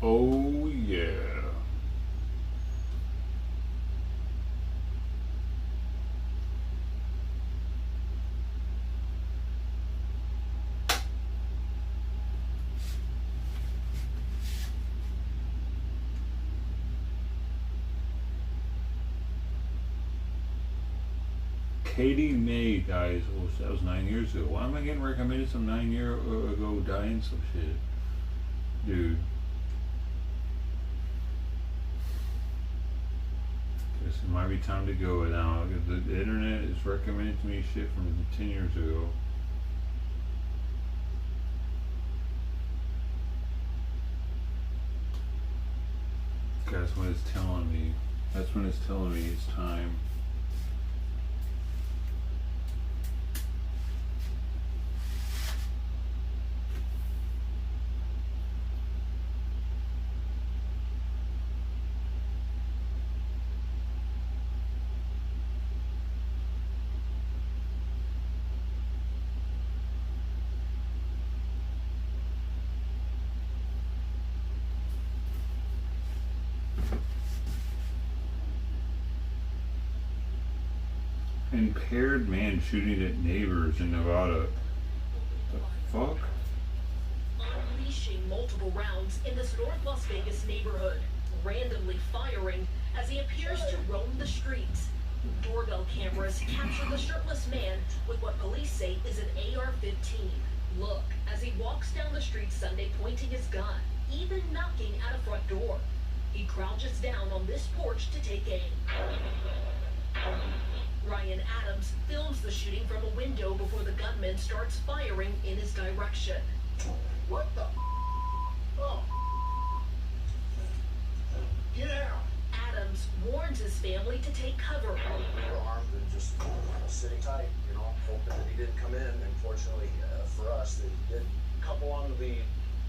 Oh yeah. Katie May dies. Oh, that was 9 years ago. Why am I getting recommended some 9 year ago dying some shit? Dude. Guess it might be time to go now. The internet is recommending to me shit from 10 years ago. That's when it's telling me. That's when it's telling me it's time. Impaired man shooting at neighbors in Nevada. The fuck? Unleashing multiple rounds in this North Las Vegas neighborhood, randomly firing as he appears to roam the streets. Doorbell cameras capture the shirtless man with what police say is an AR-15. Look as he walks down the street Sunday pointing his gun, even knocking at a front door. He crouches down on this porch to take aim. Ryan Adams films the shooting from a window before the gunman starts firing in his direction. What the? Oh. Get out. Adams warns his family to take cover. We're armed and just sitting tight, you know, hoping that he didn't come in. And fortunately for us, that he did couple on the lead.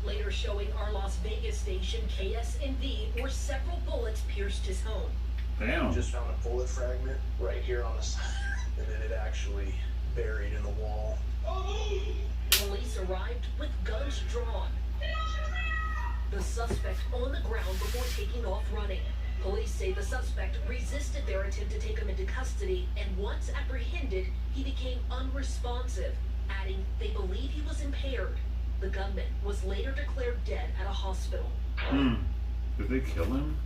Later showing our Las Vegas station KSNV where several bullets pierced his home. Damn. We just found a bullet fragment right here on the side, and then it actually buried in the wall. Police arrived with guns drawn. The suspect on the ground before taking off running. Police say the suspect resisted their attempt to take him into custody, and once apprehended, he became unresponsive, adding they believe he was impaired. The gunman was later declared dead at a hospital. Did they kill him?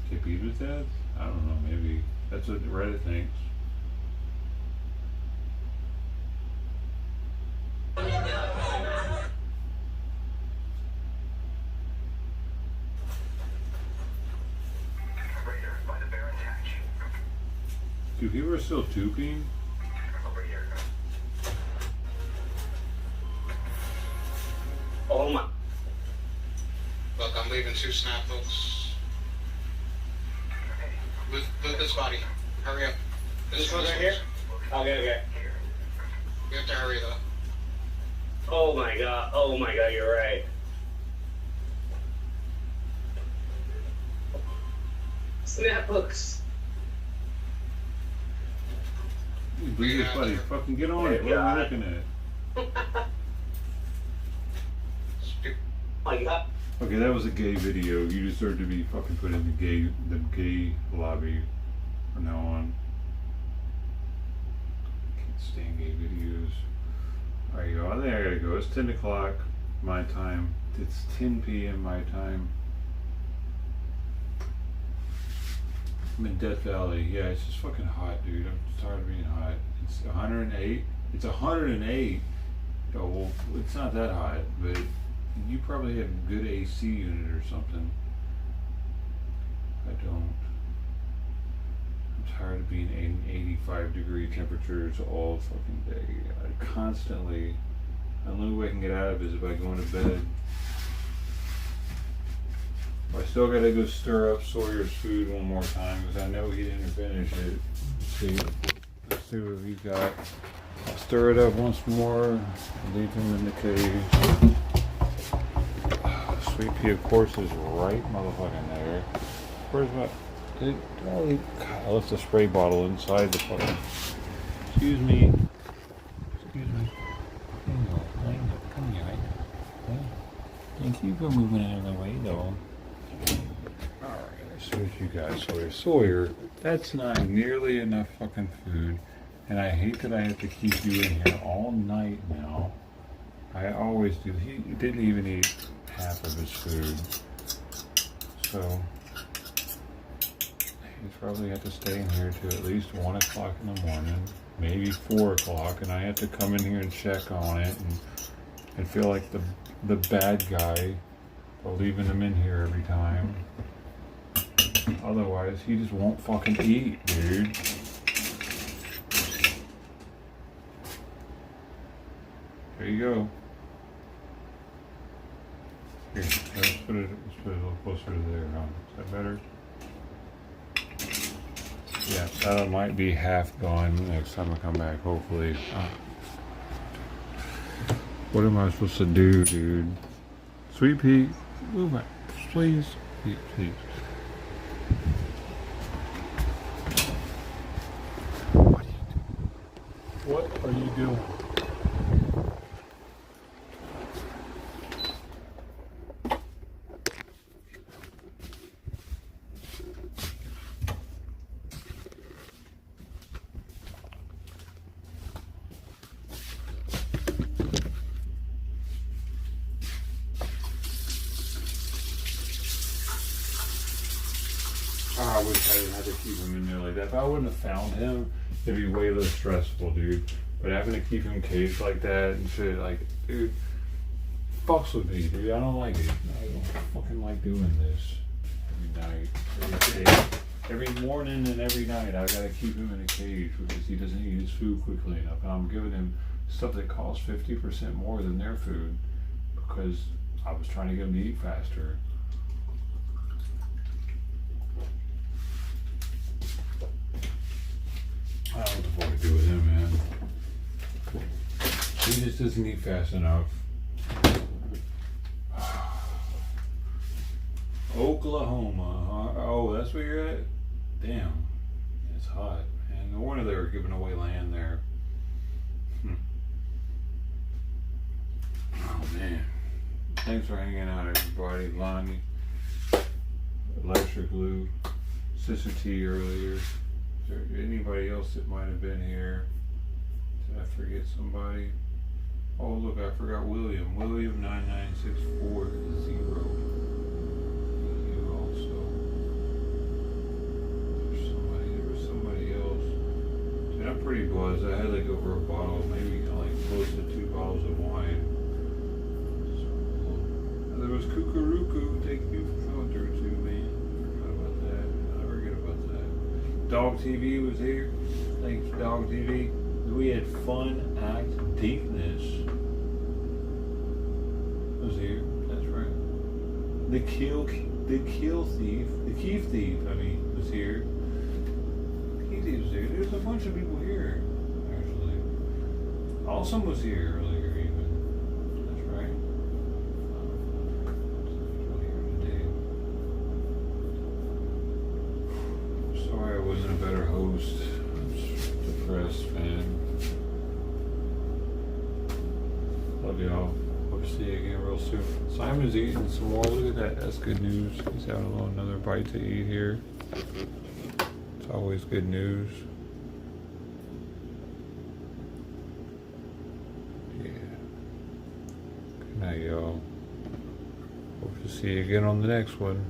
They beat with that? I don't know, maybe. That's what Reddit thinks. Do people are still tubing? Oh my. Look, I'm leaving 2 snap hooks. Lucas body. Hurry up. This one's right here? Okay. You have to hurry though. Oh my god, you're right. Snap hooks. Lucas buddy, fucking get on it. What are we looking at? My god. Okay, that was a gay video. You deserve to be fucking put in the gay lobby from now on. Can't stand gay videos. There you go. I think I gotta go. It's 10 o'clock my time. It's 10 p.m. my time. I'm in Death Valley. Yeah, it's just fucking hot, dude. I'm tired of being hot. It's 108. It's 108. Oh, well, it's not that hot, but you probably have a good AC unit or something. I don't. I'm tired of being in 85 degree temperatures all fucking day. I constantly, the only way I can get out of it is by going to bed. I still gotta go stir up Sawyer's food one more time because I know he didn't finish it. Let's see what we got. Stir it up once more. Leave him in the cage. Sweet pea, of course, is right motherfucking there. Where's my... God, I left the spray bottle inside the fucking... Excuse me. Come here. Thank you for moving out of the way, though. Alright, so what you guys, Sawyer, that's not nearly enough fucking food. And I hate that I have to keep you in here all night now. I always do. He didn't even eat half of his food. So, He's probably have to stay in here till at least 1 o'clock in the morning, maybe 4 o'clock, and I have to come in here and check on it and feel like the bad guy for leaving him in here every time. Otherwise, he just won't fucking eat, dude. There you go. Here, let's put it a little closer to there, huh? Is that better? Yeah, that might be half gone next time I come back, hopefully. What am I supposed to do, dude? Sweet Pea, move back, please. Please. What are you doing? I wish I didn't have to keep him in there like that. If I wouldn't have found him, it'd be way less stressful, dude. But having to keep him caged like that and shit, like, dude, fucks with me, dude. I don't like it. I don't fucking like doing this every night, every day, every morning and every night. I gotta keep him in a cage because he doesn't eat his food quickly enough. And I'm giving him stuff that costs 50% more than their food because I was trying to get him to eat faster. I don't know what the fuck to do with him, man. He just doesn't eat fast enough. Oklahoma. Oh, that's where you're at? Damn. It's hot, man. No wonder they were giving away land there. Oh, man. Thanks for hanging out, everybody. Lonnie, Electric Lou, Sister T earlier. Is there anybody else that might have been here? Did I forget somebody? Oh, look, I forgot William. William 99640. You also. There was somebody else. Dude, I'm pretty buzzed. I had like over a bottle, maybe like close to 2 bottles of wine. There was Kukuruku. Thank you for coming through too, man. Forgot about that. I forget about that. Dog TV was here. Thanks, Dog TV. We had fun act deepness. Was here. That's right. The Keef Thief. I mean, was here. Keef Thief was here. There's a bunch of people here. Actually, Awesome was here earlier. Even. That's right. Sorry I wasn't a better host. I'm just depressed, man. Love y'all. Hope to see you again real soon. Simon's eating some more. Look at that. That's good news. He's having another bite to eat here. It's always good news. Yeah. Good night, y'all. Hope to see you again on the next one.